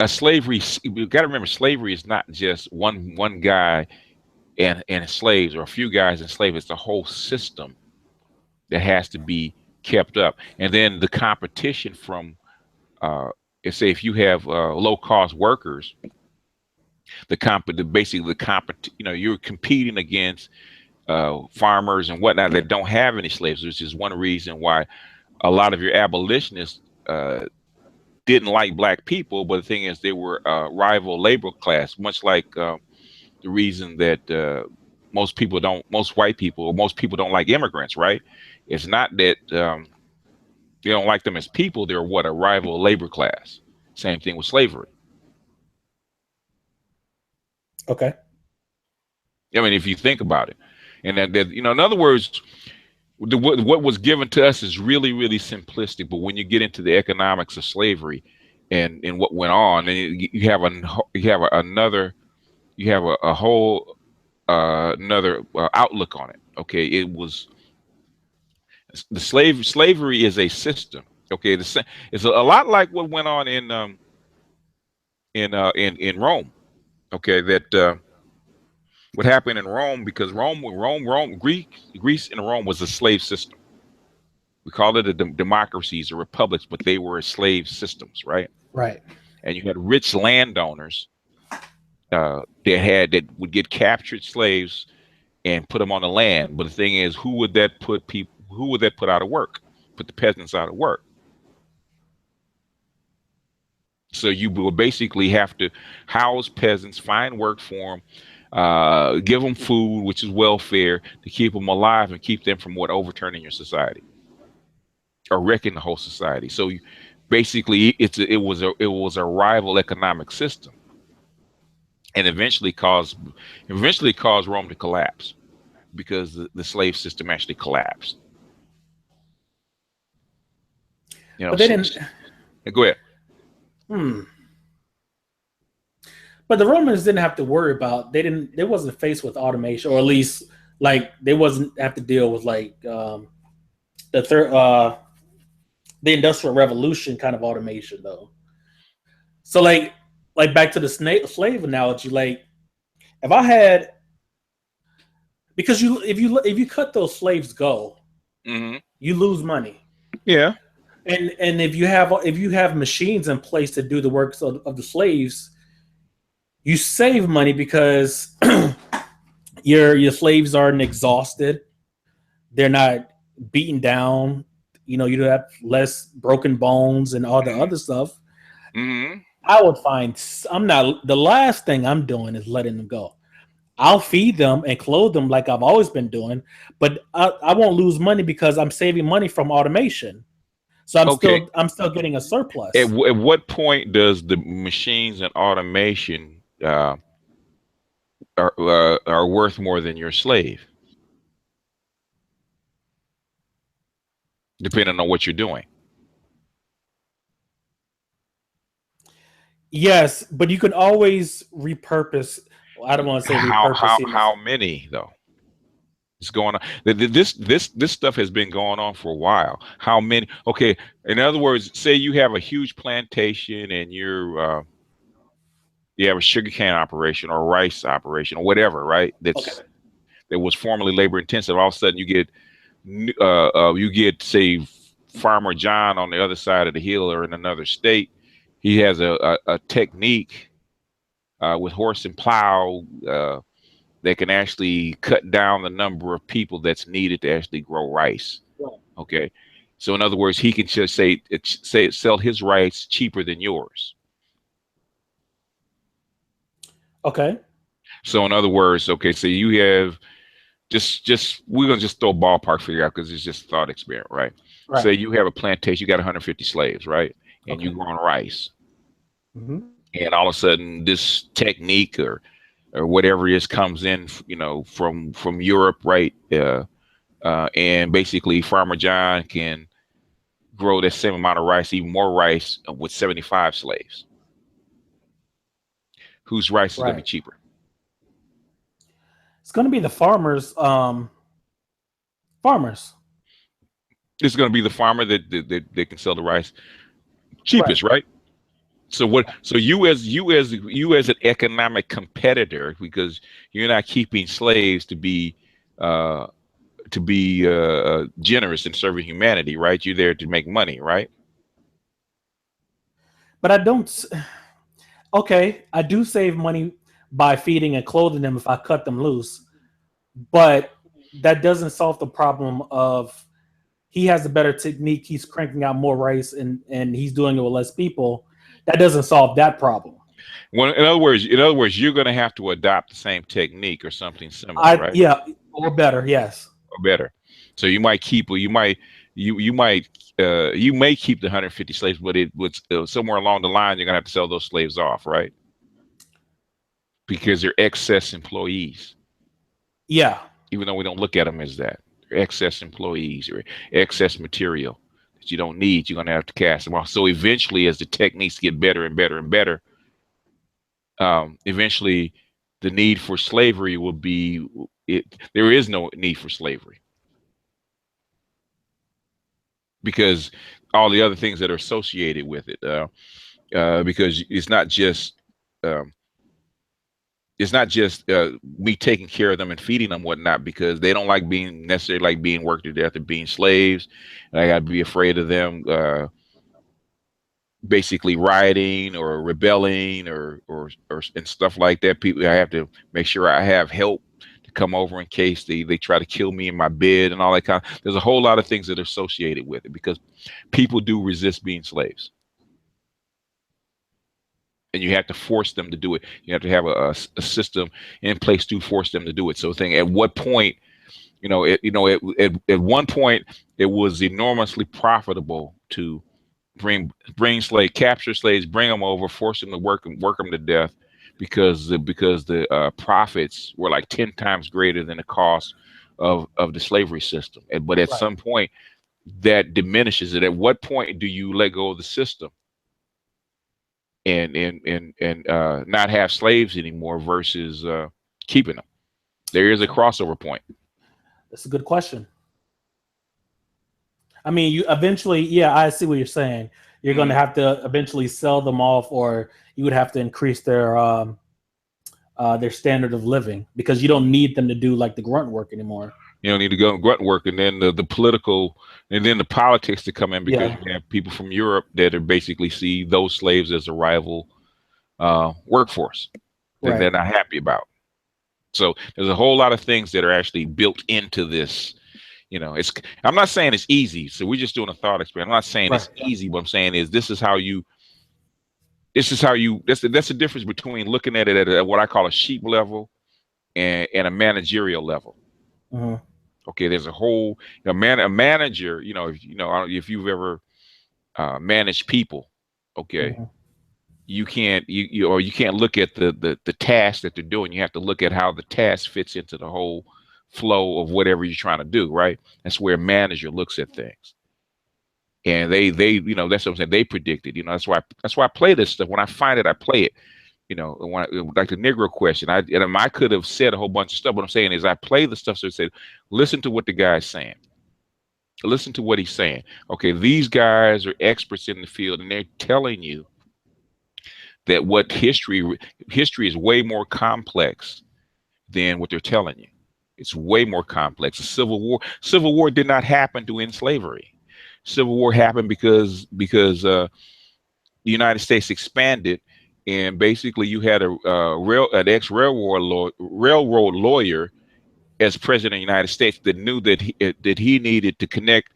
a slavery. You got to remember, slavery is not just one guy and slaves or a few guys and slaves. It's the whole system that has to be kept up, and then the competition from uh, say if you have low cost workers, basically you're competing against farmers and whatnot that don't have any slaves, which is one reason why a lot of your abolitionists didn't like black people. But the thing is, they were rival labor class, much like the reason that most white people, or most people don't like immigrants, right? It's not that they don't like them as people; they're what, a rival labor class. Same thing with slavery. Okay. I mean, if you think about it, and that in other words, what was given to us is really, really simplistic. But when you get into the economics of slavery and what went on, and you have a whole another outlook on it. Okay, it was slavery is a system. Okay, it's a lot like what went on in Rome. Okay, that what happened in Rome, because Greece and Rome was a slave system. We call it democracies or republics, but they were slave systems, right? Right. And you had rich landowners that would get captured slaves and put them on the land. But the thing is, who would that put people? Who would that put out of work? Put the peasants out of work. So you would basically have to house peasants, find work for them, give them food, which is welfare, to keep them alive and keep them from overturning your society or wrecking the whole society. So basically, it was a rival economic system, and eventually caused Rome to collapse because the slave system actually collapsed. But they didn't. Go ahead. Hmm. But the Romans didn't have to worry about. They didn't. They wasn't faced with automation, or at least like they wasn't have to deal with like the third the industrial revolution kind of automation though. So like back to the slave analogy, like if I had because if you cut those slaves go, Hmm. you lose money. Yeah. And if you have machines in place to do the works of the slaves, You save money because your slaves aren't exhausted. They're not beaten down. You know, you have less broken bones and all the Mm-hmm. other stuff. Mm-hmm. I would find I'm not the last thing I'm doing is letting them go. I'll feed them and clothe them like I've always been doing, but I won't lose money because I'm saving money from automation. So Okay. I'm still getting a At, surplus. at what point does the machines and automation are worth more than your slave, depending on what you're doing? Yes, but you can always repurpose. I don't want to say repurpose. How many though? It's going on. This stuff has been going on for a while. How many? Okay, in other words, say you have a huge plantation and you have a sugarcane operation or rice operation or whatever, right? Okay, That was formerly labor intensive. All of a sudden, you get say Farmer John on the other side of the hill or in another state. He has a technique with horse and plow that can actually cut down the number of people that's needed to actually grow rice. right. Okay, so in other words, he can just say sell his rice cheaper than yours. Okay, So in other words, okay, so you have just we're gonna just throw a ballpark figure out because it's just a thought experiment, right? right. Say you have a plantation, you got 150 slaves, right? And you Okay. growing rice, Mm-hmm. and all of a sudden this technique or whatever it is comes in, from Europe, right? And basically Farmer John can grow that same amount of rice, even more rice, with 75 slaves. Whose rice is going to be Right. cheaper? It's going to be the farmers. Farmers. It's going to be the farmer that can sell the rice Right. cheapest, right? So what? So you as an economic competitor, because you're not keeping slaves uh, to be generous in serving humanity, right? You're there to make money, right? But I don't. Okay, I do save money by feeding and clothing them if I cut them loose, but that doesn't solve the problem of he has a better technique. He's cranking out more rice and he's doing it with less people. That doesn't solve that problem. Well, in other words, you're going to have to adopt the same technique or something similar, right? Yeah, or better, yes. Or better. So you might keep, or you may keep the 150 slaves, but it was somewhere along the line you're going to have to sell those slaves off, right? Because they're excess employees, Yeah. even though we don't look at them as that. They're excess employees or excess material that you don't need. You're going to have to cast them off. So eventually, as the techniques get better and better and better, eventually the need for slavery will be it. There is no need for slavery because all the other things that are associated with it. Because um, it's not just me taking care of them and feeding them whatnot, because they don't like being necessarily like being worked to death or being slaves, and I got to be afraid of them basically rioting or rebelling or and stuff like that. People, I have to make sure I have help to come over in case they try to kill me in my bed and all that kind of. There's a whole lot of things that are associated with it because people do resist being slaves, and you have to force them to do it. You have to have a system in place to force them to do it. So, thing at what point, at one point, it was enormously profitable to capture slaves, bring them over, force them to work them to death, because the profits were like 10 times greater than the cost of the slavery system. But at Right. some point, that diminishes it. At what point do you let go of the system and not have slaves anymore versus keeping them? There is a crossover point. That's a good question. I mean, you eventually, yeah, I see what you're saying. You're going to Mhm. have to eventually sell them off, or you would have to increase their standard of living because you don't need them to do like the grunt work anymore. You don't need to go and grunt work, and then the political, and then the politics to come in, because Yeah. you have people from Europe that are basically see those slaves as a rival workforce. that they're not happy about. So there's a whole lot of things that are actually built into this. You know, I'm not saying it's easy. So we're just doing a thought experiment. I'm not saying it's easy. What I'm saying is that's the difference between looking at it at what I call a sheep level and a managerial level. Okay, there's a whole a manager. You know, if you've ever managed people, okay, you can't look at the task that they're doing. You have to look at how the task fits into the whole flow of whatever you're trying to do. Right? That's where a manager looks at things. And they that's what I'm saying. They predicted. That's why I play this stuff. When I find it, I play it. Like the Negro question, I could have said a whole bunch of stuff. What I'm saying is I play the stuff. So it said, listen to what the guy's saying. Listen to what he's saying. Okay, these guys are experts in the field, and they're telling you that what history is way more complex than what they're telling you. It's way more complex. The Civil War did not happen to end slavery. Civil War happened because the United States expanded, and basically you had an ex-railroad lawyer as president of the United States that knew that he needed to connect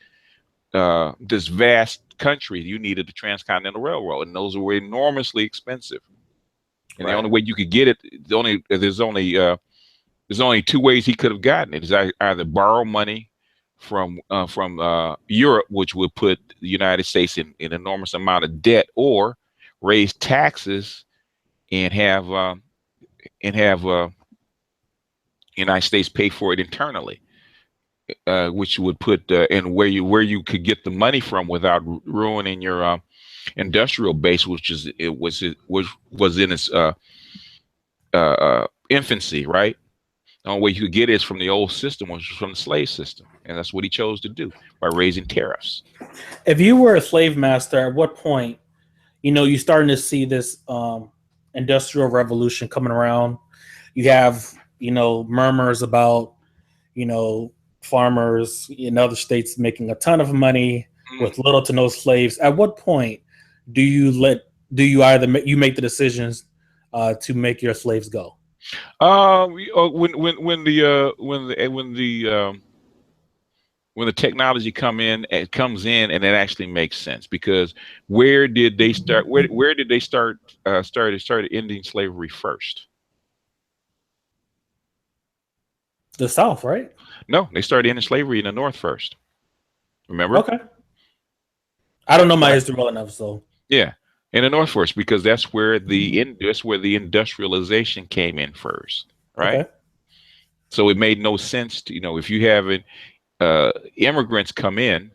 this vast country. You needed the transcontinental railroad, and those were enormously expensive. And the only way you could get it, there's only two ways he could have gotten it: is either borrow money from Europe, which would put the United States in an enormous amount of debt, or raise taxes and have United States pay for it internally, which would put and where you could get the money from without ruining your industrial base, which was in its infancy, right? The only way you could get it is from the old system, which was from the slave system, and that's what he chose to do by raising tariffs. If you were a slave master, at what point, you're starting to see this industrial revolution coming around? You have, murmurs about, farmers in other states making a ton of money with little to no slaves. At what point do you make the decisions to make your slaves go? When the technology comes in and it actually makes sense, because where did they start? Where did they started ending slavery first? The South, right? No, they started ending slavery in the North first. Remember? Okay. I don't know my history well enough, so yeah, in the North first, because that's where the industrialization came in first, right? Okay. So it made no sense to if you have immigrants come in,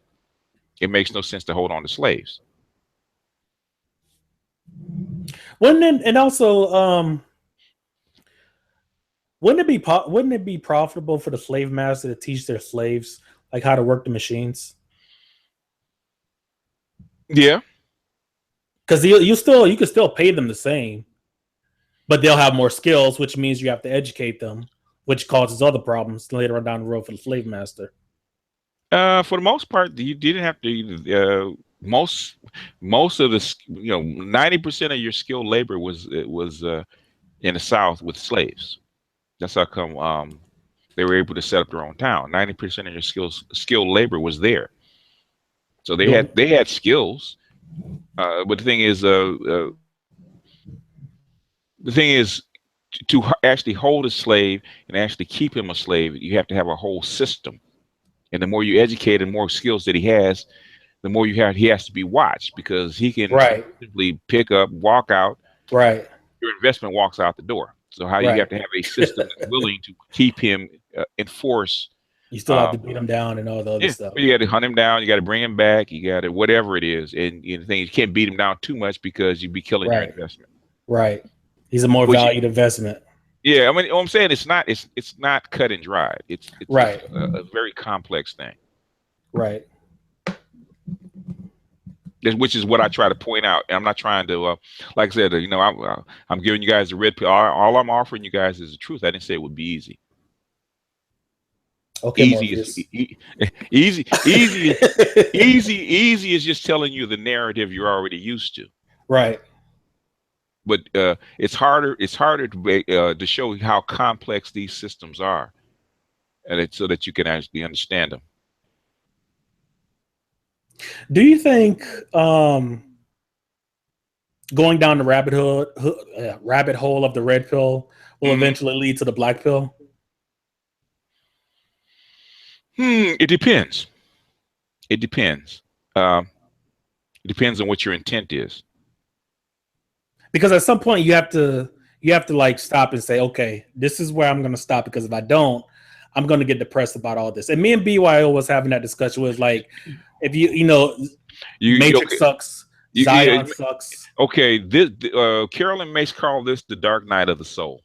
it makes no sense to hold on to slaves. And also, wouldn't it be profitable for the slave master to teach their slaves like how to work the machines? Yeah, because you can still pay them the same, but they'll have more skills, which means you have to educate them, which causes other problems later on down the road for the slave master. For the most part, you didn't have to. Most of the 90% of your skilled labor was in the South with slaves. That's how come they were able to set up their own town. 90% of your skilled labor was there, so they had skills. But the thing is, to actually hold a slave and actually keep him a slave, you have to have a whole system. And the more you educate and more skills that he has, the more he has to be watched, because he can simply pick up, walk out. Right. Your investment walks out the door. So you have to have a system that's willing to keep him enforce. You still have to beat him down and all the other stuff. You got to hunt him down. You got to bring him back. You got to whatever it is. And the thing, you can't beat him down too much because you'd be killing your investment. Right. He's a more valued investment. Yeah, I mean, what I'm saying, it's not cut and dried. It's a very complex thing. Right. Which is what I try to point out. And I'm not trying to, like I said, I'm giving you guys the red pill. All I'm offering you guys is the truth. I didn't say it would be easy. Okay, easy is just telling you the narrative you're already used to. Right. but it's harder to show how complex these systems are, and it's so that you can actually understand them. Do you think going down the rabbit hole of the red pill will eventually lead to the black pill? It depends. It depends. It depends on what your intent is. Because at some point you have to like stop and say, okay, this is where I'm going to stop, because if I don't, I'm going to get depressed about all this. And me and BYO was having that discussion. Was like, if Matrix sucks, Zion sucks. Okay, Carolyn Mace called this the dark night of the soul,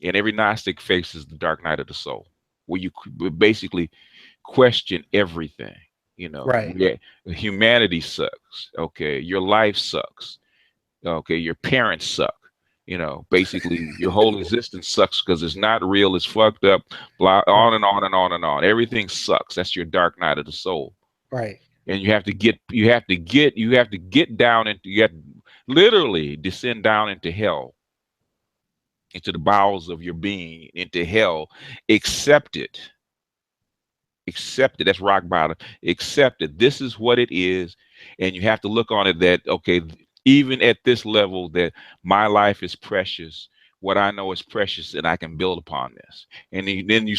and every Gnostic faces the dark night of the soul, where you basically question everything. Right. Yeah, humanity sucks. Okay, your life sucks. Okay, your parents suck. Basically your whole existence sucks because it's not real, it's fucked up, blah, on and on and on and on. Everything sucks. That's your dark night of the soul. Right. And you have to get down into, you have to literally descend down into hell, into the bowels of your being, into hell. Accept it. That's rock bottom. Accept it. This is what it is. And you have to look on it that, okay, even at this level, that my life is precious. What I know is precious, and I can build upon this. And then you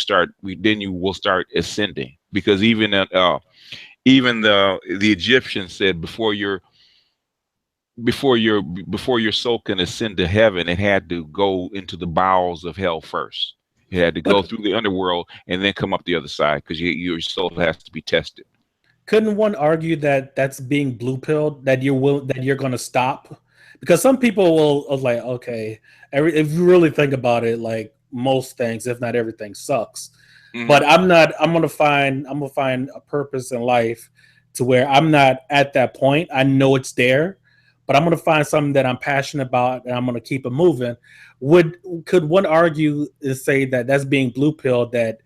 will start ascending, because even the Egyptians said before your soul can ascend to heaven, it had to go into the bowels of hell first. It had to go through the underworld and then come up the other side, because your soul has to be tested. Couldn't one argue that that's being blue pilled, that you're going to stop? Because some people will like, okay, if you really think about it, like most things, if not everything, sucks. But I'm gonna find a purpose in life to where I'm not at that point. I know it's there, but I'm gonna find something that I'm passionate about, and I'm gonna keep it moving. Could one argue and say that that's being blue pilled, that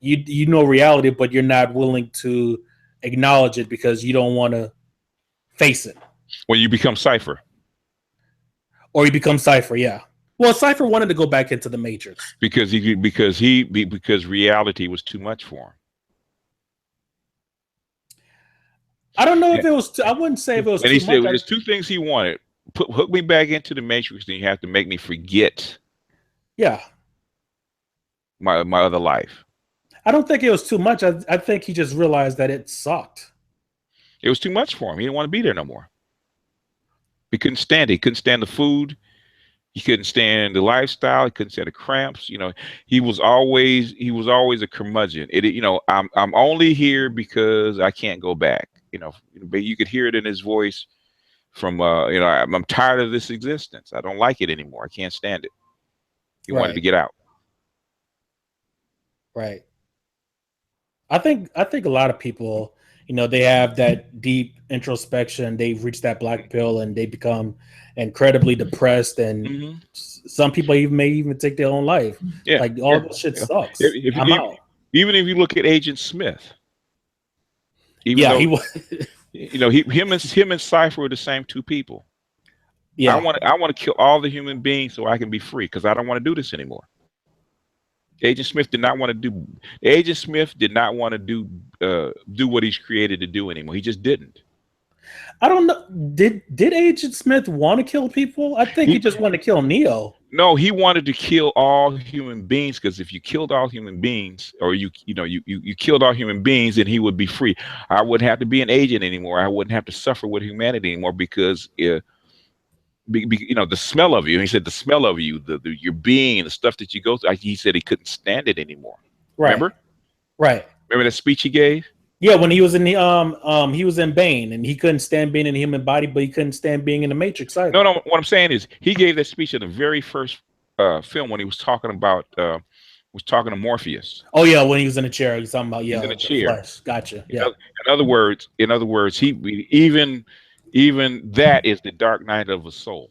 you know reality, but you're not willing to acknowledge it because you don't want to face it? When you become Cypher. Or you become Cypher, yeah. Well, Cypher wanted to go back into the Matrix because reality was too much for him. I don't know if it was. I wouldn't say if it was too much. And he said, there's two things he wanted: hook me back into the Matrix, then you have to make me forget. Yeah. My other life. I don't think it was too much. I think he just realized that it sucked. It was too much for him. He didn't want to be there no more. He couldn't stand it. He couldn't stand the food. He couldn't stand the lifestyle. He couldn't stand the cramps. He was always a curmudgeon. I'm only here because I can't go back. But you could hear it in his voice from I'm tired of this existence. I don't like it anymore. I can't stand it. He wanted to get out. Right. I think a lot of people, they have that deep introspection. They've reached that black pill and they become incredibly depressed, and some people may even take their own life. Yeah, like all this shit sucks. I'm out. Even if you look at Agent Smith, he was. him and Cypher were the same two people. Yeah, I want to kill all the human beings so I can be free, because I don't want to do this anymore. Agent Smith did not want to do. Agent Smith did not want to do what he's created to do anymore. He just didn't. I don't know. Did Agent Smith want to kill people? I think he just wanted to kill Neo. No, he wanted to kill all human beings, because if you killed all human beings, or you killed all human beings, then he would be free. I wouldn't have to be an agent anymore. I wouldn't have to suffer with humanity anymore, because the smell of you. He said the smell of you, your being, the stuff that you go through. He said he couldn't stand it anymore. Right. Remember? Right. Remember that speech he gave? Yeah, when he was in the he was in Bane, and he couldn't stand being in the human body, but he couldn't stand being in the Matrix either. No. What I'm saying is, he gave that speech in the very first film when he was talking to Morpheus. Oh yeah, when he was in the chair, he was talking about he's in a chair. Flesh. Gotcha. Yeah. In other words, he even that is the dark night of a soul.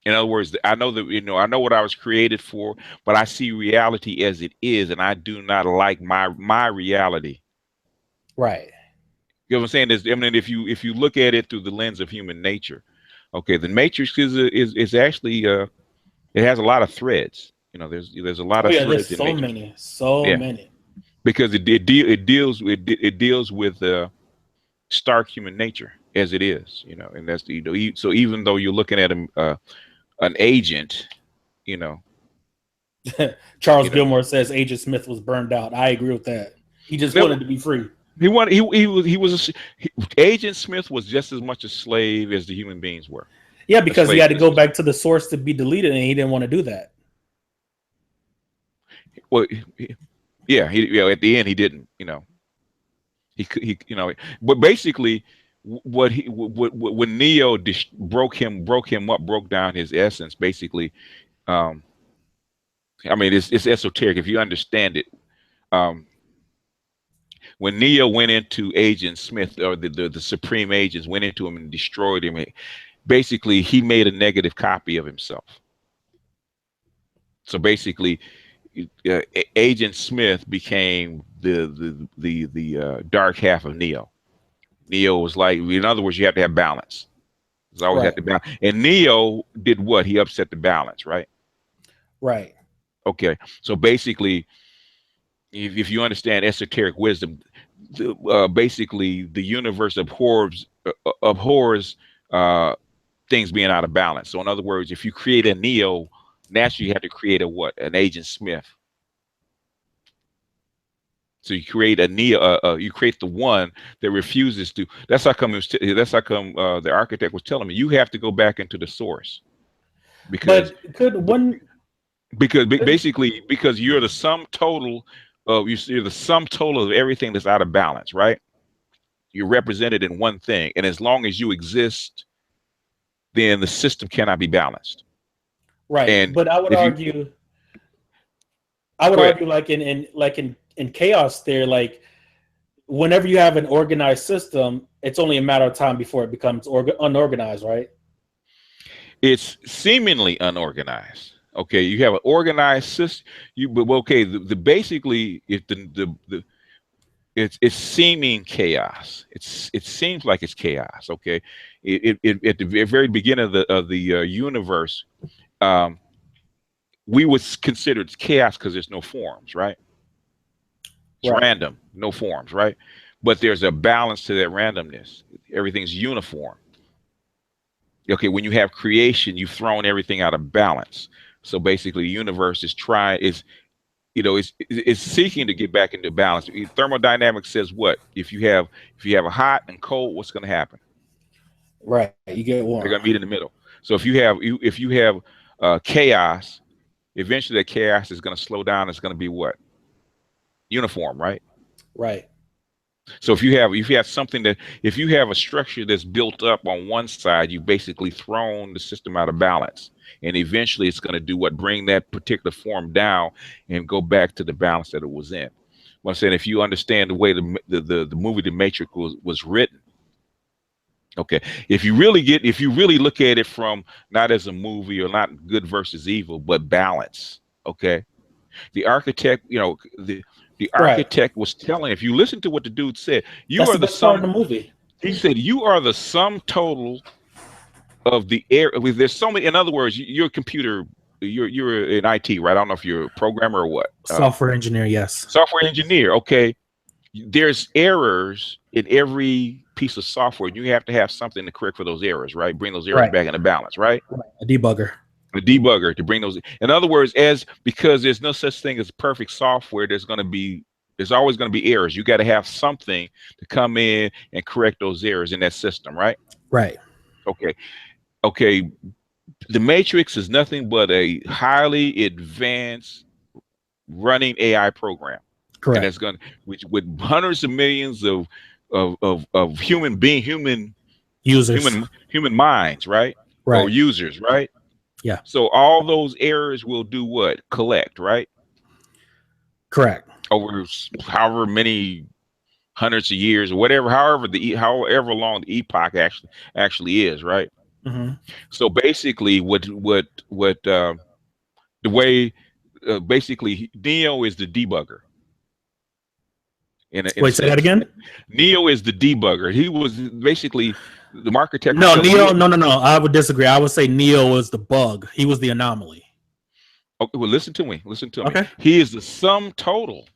In other words, I know that I know what I was created for, but I see reality as it is, and I do not like my reality. Right. You know what I'm saying? If you look at it through the lens of human nature, Okay, the matrix is actually it has a lot of threads. You know, there's a lot Oh of yeah, there's threads in so matrix. many, so Yeah, many. because it deals with stark human nature as it is. You know, and that's the, you know, so even though you're looking at an agent, you know, Charles you know, Gilmore says Agent Smith was burned out. I agree with that. He just no, wanted to be free. he wanted he was Agent Smith was just as much a slave as the human beings were. Yeah, A because he slave had to to the go system. back to the source to be deleted, and he didn't want to do that. Well, yeah, at the end he didn't. You know, you know, but basically, when Neo broke him up, broke down his essence. Basically, um, I mean, it's esoteric if you understand it. Um, when Neo went into Agent Smith, or the supreme agents went into him and destroyed him, basically he made a negative copy of himself. So basically, Agent Smith became the dark half of Neo. Neo was like, in other words, you have to have balance. There's always have Right, to balance. And Neo did what? He upset the balance, right? right, Okay. So basically, if you understand esoteric wisdom, basically the universe abhors uh, things being out of balance. So in other words, if you create a Neo, naturally you have to create a what? An Agent Smith. So you create a Neo, you create the one that refuses to. That's how come. That's how come the architect was telling me you have to go back into the source because but could one could basically because you're the sum total of you're the sum total of everything that's out of balance, right? You're represented in one thing, and as long as you exist, then the system cannot be balanced. right? And But if you I would go ahead, argue like in chaos there, like whenever you have an organized system, it's only a matter of time before it becomes unorganized, right? it's seemingly unorganized. Okay, you have an organized system. But okay, the basically if the it's seeming chaos. It seems like it's chaos. Okay, at the very beginning of the universe, um, we would consider it chaos because there's no forms, right? It's Right, random, no forms, right? But there's a balance to that randomness. Everything's uniform. Okay, when you have creation, you've thrown everything out of balance. So basically, the universe is trying is you know is seeking to get back into balance. Thermodynamics says what? If you have a hot and cold, what's going to happen? right. You get They're warm. going to meet in the middle. So if you have chaos, eventually that chaos is going to slow down. It's going to be what? Uniform, right? Right, So if you have something that if you have a structure that's built up on one side, you've basically thrown the system out of balance. And eventually it's going to do what? Bring that particular form down and go back to the balance that it was in. What I'm saying, if you understand the way the movie The Matrix was written, okay, if you really look at it from not as a movie or not good versus evil, but balance, okay, the architect, the right. architect was telling, if you listen to what the dude said, you That's are the the best part of sum. the movie. He said, you are the sum total of the air. There's so many, in other words, you're a computer, you're an IT, right? I don't know if you're a programmer or what. Software engineer, yes. Software engineer. Okay. There's errors in every piece of software. You have to have something to correct for those errors, right? Bring those errors Right, back into balance, right? right. A debugger. A debugger to bring those. In other words, because there's no such thing as perfect software, there's always going to be errors. You got to have something to come in and correct those errors in that system, right? Right, Okay. Okay. The Matrix is nothing but a highly advanced running AI program, and correct. that's going to which with hundreds of millions of Users. human minds, right? Or Right. users, right? Yeah, So all those errors will do what? Collect, right? correct. Over however many hundreds of years or whatever, however long the epoch actually is, right? Hmm. So basically, the way basically Neo is the debugger in a Wait, say that sense. again? Neo is the debugger. He was basically The architect No, himself. Neo. No. I would disagree. I would say Neo was the bug. He was the anomaly. Okay, well, listen to me. Listen to me. Okay. He is the sum total.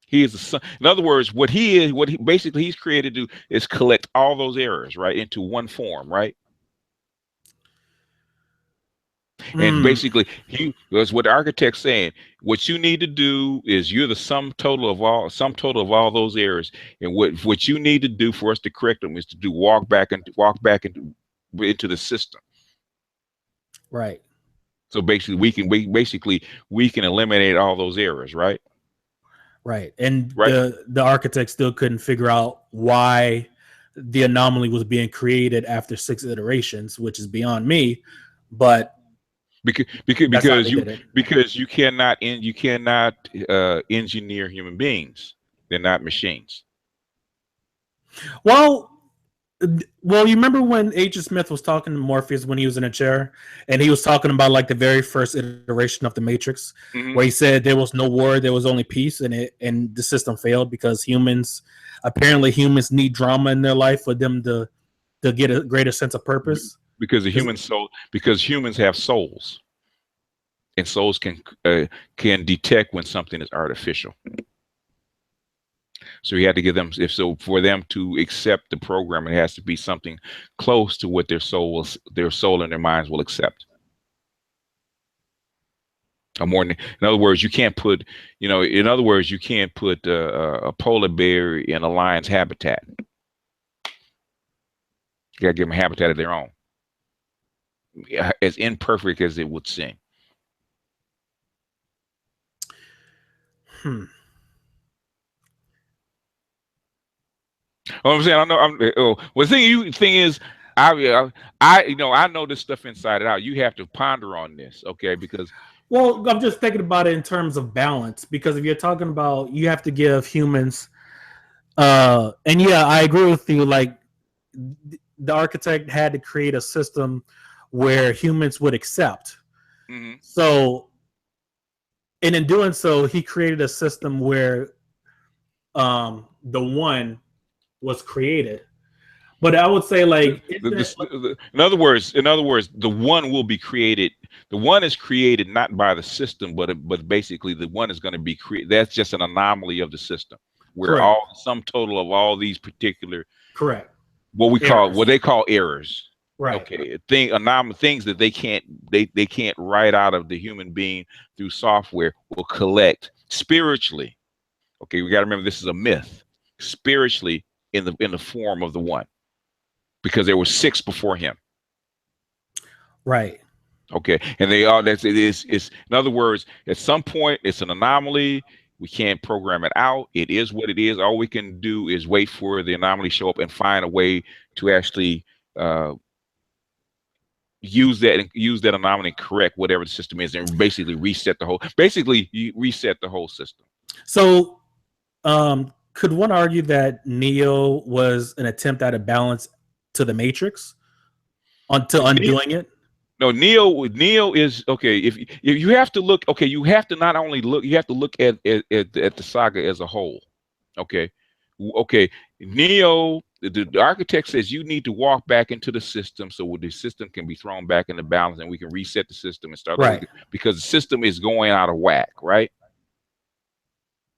He is the sum. In other words, what he basically he's created to do is collect all those errors, right, into one form, right? And basically, that's what the architect's saying. What you need to do is you're the sum total of all those errors. And what you need to do for us to correct them is to do walk back into the system. Right. So basically, we can eliminate all those errors, right? Right. And Right. the architect still couldn't figure out why the anomaly was being created after 6 iterations, which is beyond me. But Because you cannot engineer human beings. They're not machines. Well, you remember when Agent Smith was talking to Morpheus when he was in a chair, and he was talking about like the very first iteration of the Matrix, where he said there was no war, there was only peace, and the system failed because humans need drama in their life for them to get a greater sense of purpose. Because humans have souls, and souls can detect when something is artificial. So you had to give them, for them to accept the program, it has to be something close to what their soul and their minds will accept. In other words, you can't put a polar bear in a lion's habitat. You gotta give them a habitat of their own, as imperfect as it would seem. Oh, I'm saying, the thing is, I know this stuff inside and out. You have to ponder on this, okay? Because I'm just thinking about it in terms of balance. Because if you're talking about, you have to give humans, and yeah, I agree with you. Like, the architect had to create a system where humans would accept. So, and in doing so, he created a system where the one was created. But I would say, like, in other words, the one will be created. The one is created not by the system, but basically the one is going to be created. That's just an anomaly of the system, where correct. all sum total of all these particular correct what they call errors. Right. Okay, things that they can't write out of the human being through software will collect spiritually. Okay, we got to remember this is a myth. Spiritually, in the form of the one, because there were 6 before him. Right. Okay, and they are. It's in other words, at some point, it's an anomaly. We can't program it out. It is what it is. All we can do is wait for the anomaly to show up and find a way to actually use that anomaly and correct whatever the system is, and basically reset the whole system. So, could one argue that Neo was an attempt at a balance to the Matrix, to undoing it? No, Neo is okay. If you have to look, okay, you have to not only look, you have to look at the saga as a whole. Okay, Neo, the architect says you need to walk back into the system so the system can be thrown back into balance and we can reset the system and start right. Because the system is going out of whack, right?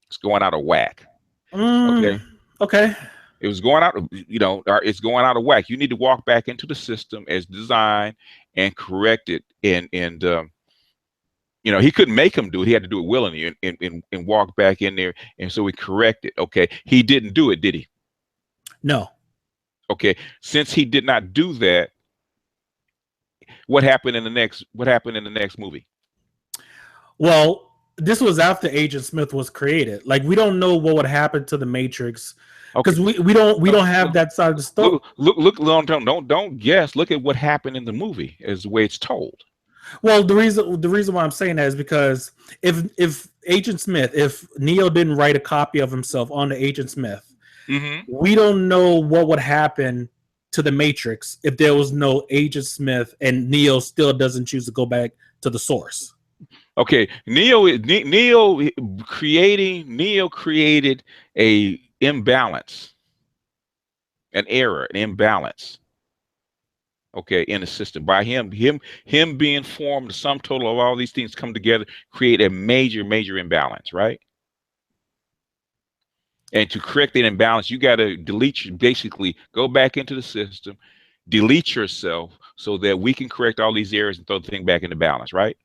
It's going out of whack. Okay. It was going out, it's going out of whack. You need to walk back into the system as designed and correct it. And he couldn't make him do it. He had to do it willingly and walk back in there. And so we corrected. Okay. He didn't do it, did he? No. Okay. Since he did not do that, what happened in the next movie? Well, this was after Agent Smith was created. Like, we don't know what would happen to the Matrix because we don't have that side of the story. Look long term. Don't guess. Look at what happened in the movie as the way it's told. Well, the reason why I'm saying that is because if Agent Smith, if Neo didn't write a copy of himself on the Agent Smith, we don't know what would happen to the Matrix if there was no Agent Smith and Neo still doesn't choose to go back to the source. Okay, Neo created a imbalance. an error, an imbalance, okay, in the system. By him being formed, the sum total of all these things come together, create a major imbalance, right? And to correct that imbalance, you got to basically go back into the system, delete yourself so that we can correct all these errors and throw the thing back into balance, right?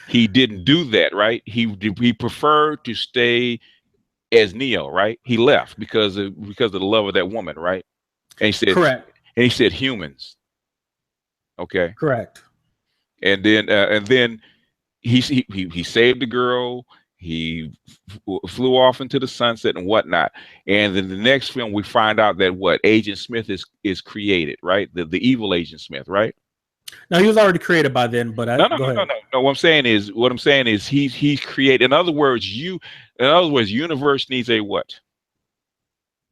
He didn't do that, right? He preferred to stay as Neo, right? He left because of the love of that woman, right? And Correct. he said humans, okay? Correct. And then he saved the girl. He flew off into the sunset and whatnot. And then the next film, we find out that Agent Smith is created, right? The evil Agent Smith, right? No, he was already created by then. But go ahead. No. What I'm saying is he's created. In other words, universe needs a what?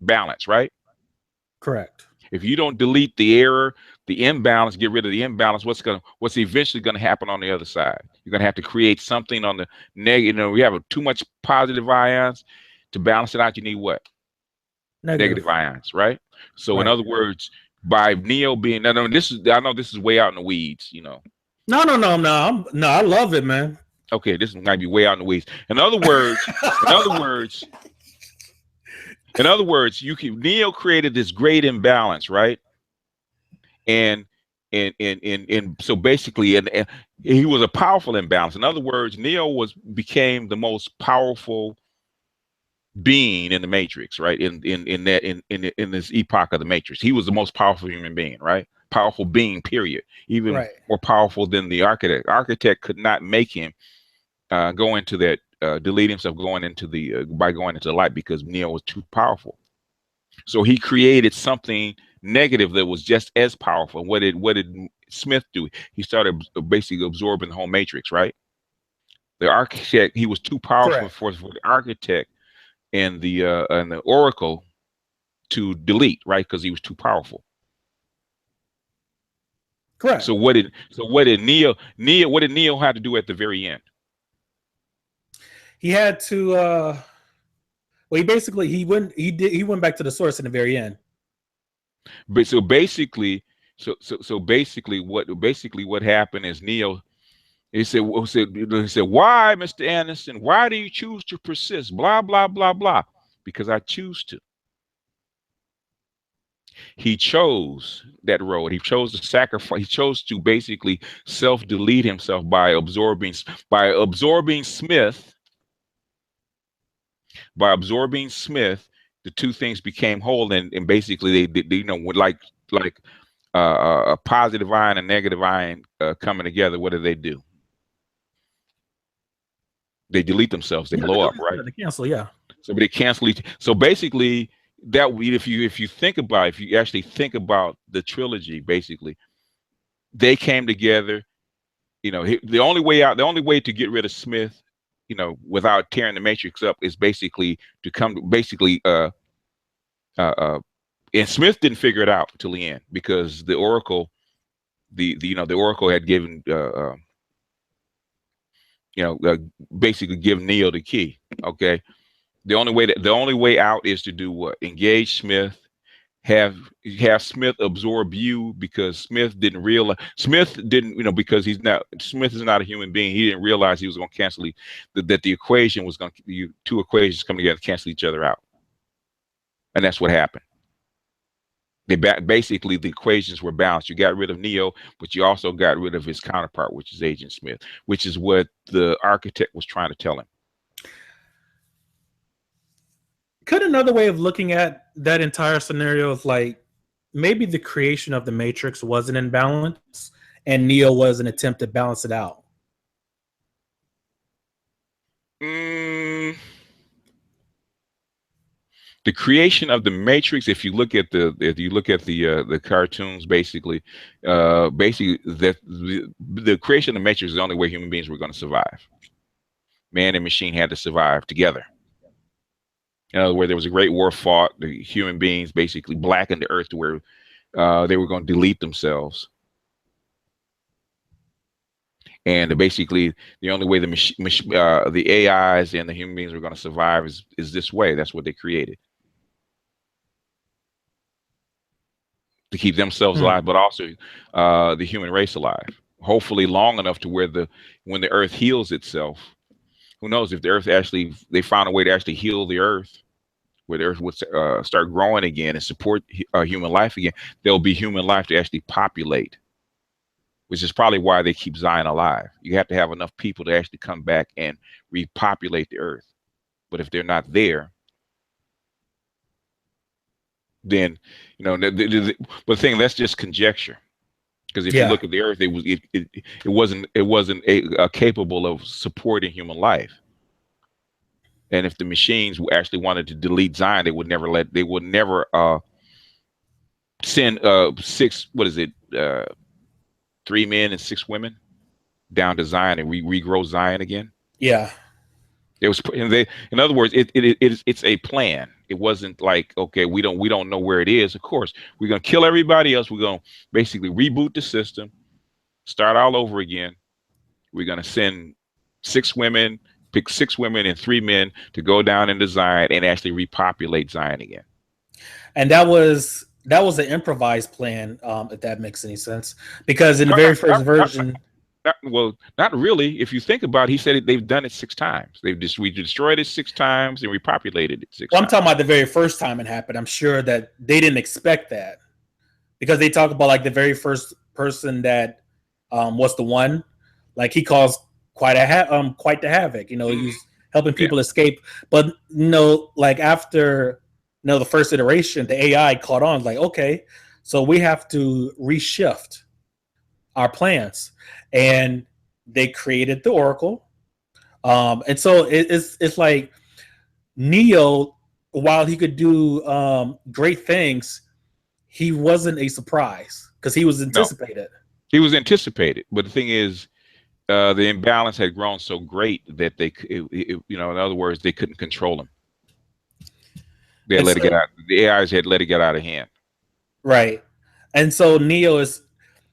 Balance, right? Correct. If you don't delete the error, the imbalance, get rid of the imbalance, what's eventually going to happen on the other side? You're going to have to create something on the negative. We have too much positive ions to balance it out. You need what? Negative ions, right? So in other words, by Neo being, I know this is way out in the weeds, No. I love it, man. Okay, this might be way out in the weeds. In other words, Neo created this great imbalance, right? And so basically, and he was a powerful imbalance. In other words, Neo became the most powerful being in the Matrix, right? In this epoch of the Matrix, he was the most powerful human being, right? Powerful being, period. Even more powerful than the architect. Architect could not make him go into that, delete himself, going into the light, because Neo was too powerful. So he created something negative that was just as powerful. What did Smith do? He started basically absorbing the whole Matrix, right? The architect, he was too powerful for the architect and the Oracle to delete, right? Because he was too powerful. Correct. So what did Neo have to do at the very end? He had to he went back to the source in the very end. But so basically what happened is Neo, he said, why, Mr. Anderson, why do you choose to persist? Blah, blah, blah, blah. Because I choose to. He chose that road. He chose to sacrifice. He chose to basically self-delete himself by absorbing Smith. By absorbing Smith, the two things became whole, and basically they like a positive ion and negative ion coming together. What do? They delete themselves. They blow up, right? They cancel, yeah. So they cancel each. So basically, if you actually think about the trilogy, basically, they came together. The only way to get rid of Smith, without tearing the Matrix up, is basically to come and Smith didn't figure it out until the end, because the Oracle, the Oracle had given basically give Neo the key. Okay, the only way out is to do what? Engage Smith, have Smith absorb you, because Smith didn't, because Smith is not a human being. He didn't realize he was going to cancel that the equation was going to, two equations come together, cancel each other out, and that's what happened. Basically, the equations were balanced. You got rid of Neo, but you also got rid of his counterpart, which is Agent Smith, which is what the architect was trying to tell him. Could another way of looking at that entire scenario is like maybe the creation of the Matrix wasn't in balance, and Neo was an attempt to balance it out? The creation of the Matrix, if you look at the cartoons, basically that the creation of the Matrix is the only way human beings were going to survive. Man and machine had to survive together. In other words, there was a great war fought. The human beings basically blackened the earth to where they were going to delete themselves. And basically, the only way the AIs and the human beings were going to survive is this way. That's what they created. to keep themselves alive, but also the human race alive. Hopefully long enough to where when the earth heals itself, who knows if the earth actually, they found a way to actually heal the earth, where the earth would start growing again and support human life again, there'll be human life to actually populate, which is probably why they keep Zion alive. You have to have enough people to actually come back and repopulate the earth. But if they're not there, then, you know, but the thing, that's just conjecture. Because if you look at the earth, it wasn't capable of supporting human life. And if the machines actually wanted to delete Zion, they would never send six, what is it, 3 men and 6 women down to Zion and regrow Zion again. Yeah. It was, in other words, it's a plan. It wasn't like, okay, we don't know where it is. Of course, we're gonna kill everybody else. We're gonna basically reboot the system, start all over again. We're gonna send 6 women, pick 6 women and 3 men to go down into Zion and actually repopulate Zion again. And that was an improvised plan, if that makes any sense. Because in the very first version, not really. If you think about it, he said they've done it 6 times. We destroyed it 6 times and repopulated it 6 times. I'm talking about the very first time it happened. I'm sure that they didn't expect that, because they talk about like the very first person that was the one, like he caused quite the havoc. You know, he's helping people escape. But you know, like after the first iteration, the AI caught on. Like, okay, so we have to reshift our plans, and they created the Oracle. And so it's like Neo, while he could do great things, he wasn't a surprise because he was anticipated. No, he was anticipated, but the thing is, the imbalance had grown so great that you know, in other words, they couldn't control him. They had let it get out. The AIs had let it get out of hand. Right. And so Neo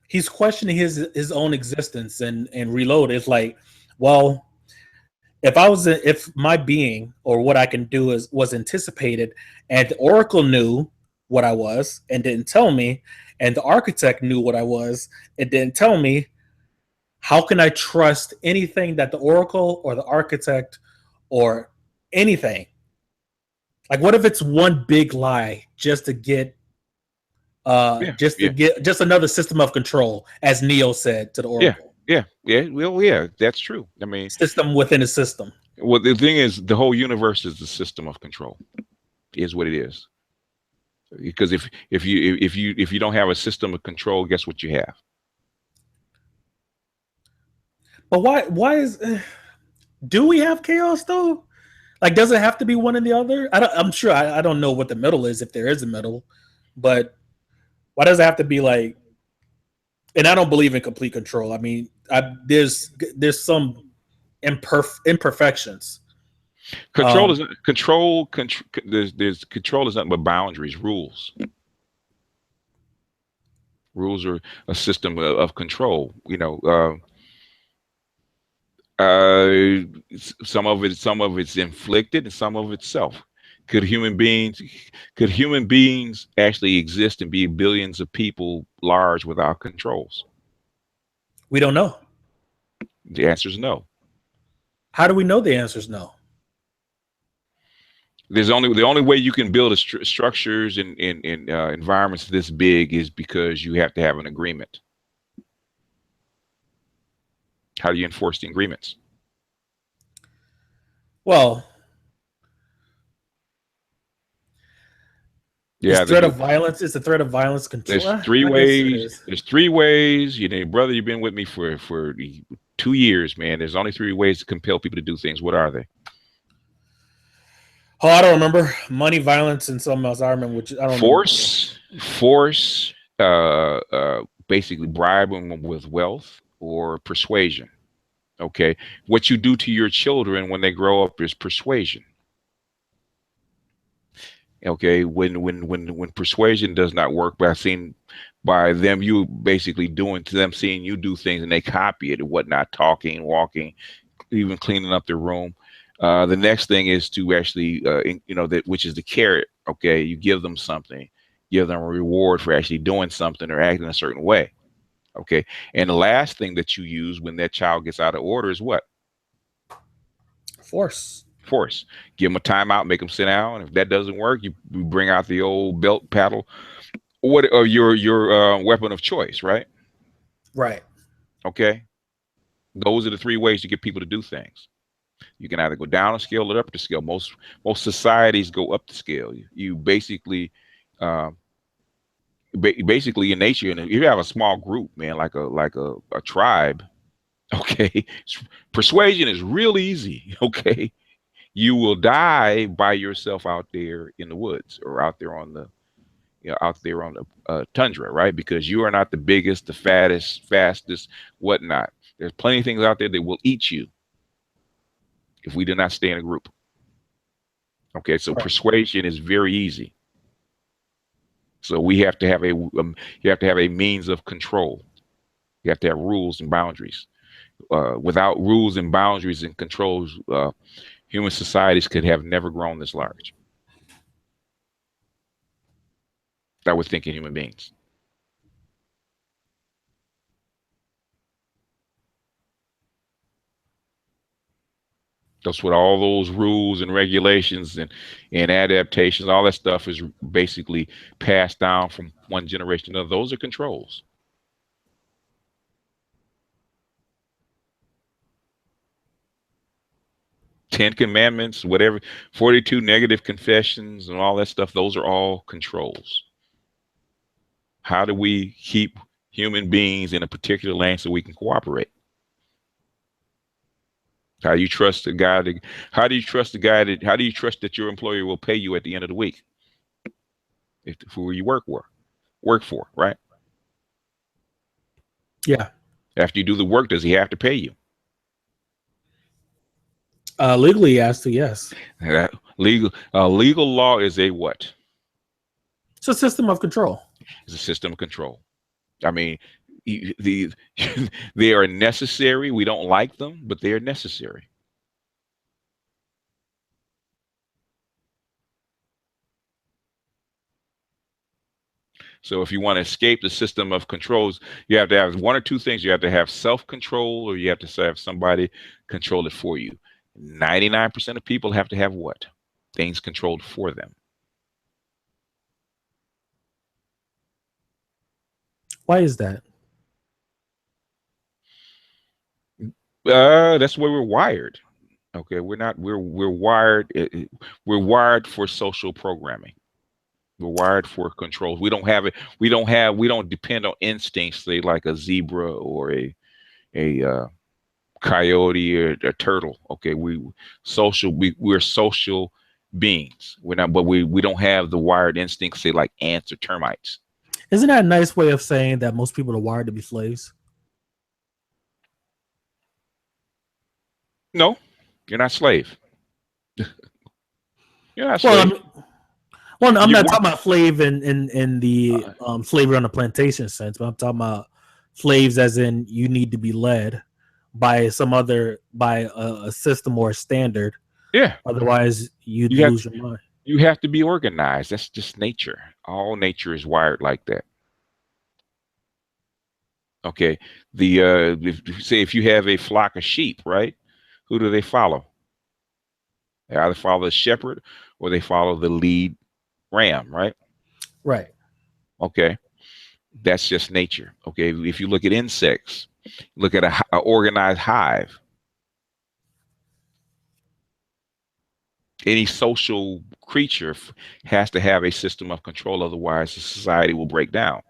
he's questioning his own existence, and Reload is like, well, if my being or what I can do was anticipated, and the Oracle knew what I was and didn't tell me, and the architect knew what I was and didn't tell me, how can I trust anything that the Oracle or the architect or anything? Like, what if it's one big lie just to get just another system of control, as Neo said to the Oracle? Yeah, that's true. I mean, system within a system. Well, the thing is, the whole universe is the system of control, is what it is. Because if you don't have a system of control, guess what you have? But why is do we have chaos though? Like, does it have to be one or the other? I'm sure I don't know what the middle is, if there is a middle, but why does it have to be like? And I don't believe in complete control. I mean, there's some imperfections. Control is control. There's control is nothing but boundaries, rules. Rules are a system of control. You know, some of it's inflicted and some of it's self. Could human beings actually exist and be billions of people large without controls? We don't know. The answer is no. How do we know the answer is no? The only way you can build structures in environments this big is because you have to have an agreement. How do you enforce the agreements? Well, yeah, threat of violence is the threat of violence control. There's 3 ways. There's 3 ways. You know, brother, you've been with me for 2 years, man. There's only 3 ways to compel people to do things. What are they? Oh, I don't remember. Money, violence, and something else. I remember, which I don't. Force. Basically bribe them with wealth, or persuasion. Okay, what you do to your children when they grow up is persuasion. Okay, when persuasion does not work, by them, you basically doing to them, seeing you do things and they copy it and whatnot, talking, walking, even cleaning up their room. The next thing is to actually, you know, which is the carrot. Okay, you give them something, give them a reward for actually doing something or acting a certain way. Okay. And the last thing that you use when that child gets out of order is what? Force. Force. Give them a timeout, make them sit down. If that doesn't work, you bring out the old belt paddle, or your weapon of choice, right? Right. Okay. Those are the three ways to get people to do things. You can either go down a scale or up the scale. Most societies go up the scale. You basically, uh, basically in nature, and if you have a small group, man, like a tribe, okay, persuasion is real easy. Okay, you will die by yourself out there in the woods or out there on the out there on the tundra, right? Because you are not the biggest, the fattest, fastest, whatnot. There's plenty of things out there that will eat you if we do not stay in a group. Okay, so Right. persuasion is very easy. So we have to have you have to have a means of control. You have to have rules and boundaries. Without rules and boundaries and controls, human societies could have never grown this large. I would think in human beings. That's what all those rules and regulations and adaptations, all that stuff is basically passed down from one generation to another. Those are controls. Ten Commandments, whatever, 42 negative confessions and all that stuff, those are all controls. How do we keep human beings in a particular lane so we can cooperate? How do you trust the guy that, how do you trust the guy that, how do you trust that your employer will pay you at the end of the week? If who you work for, right? Yeah. After you do the work, does he have to pay you? Legally, has to, yes. Legal law is a what? It's a system of control. It's a system of control. I mean, they are necessary. We don't like them, but they are necessary. So if you want to escape the system of controls, you have to have one or two things. You have to have self-control, or you have to have somebody control it for you. 99% of people have to have what? Things controlled for them. Why is that? That's where we're wired. Okay, we're wired. We're wired for social programming. We're wired for controls. We don't have it. We don't depend on instincts, say like a zebra or a coyote or a turtle. Okay, we're social beings. We're not, but we don't have the wired instincts, say like ants or termites. Isn't that a nice way of saying that most people are wired to be slaves? No, you're not slave. You're not Well, slave. I'm You not want talking about slave in the slavery on the plantation sense, but I'm talking about slaves as in you need to be led by a system or a standard. yeah. Otherwise, you'd You have lose your mind. you have to be organized. That's just nature. All nature is wired like that. Okay. If you have a flock of sheep, right? Who do they follow? They either follow the shepherd or they follow the lead ram, right? Right. Okay. That's just nature. Okay. If you look at insects, look at a organized hive. Any social creature has to have a system of control, otherwise the society will break down.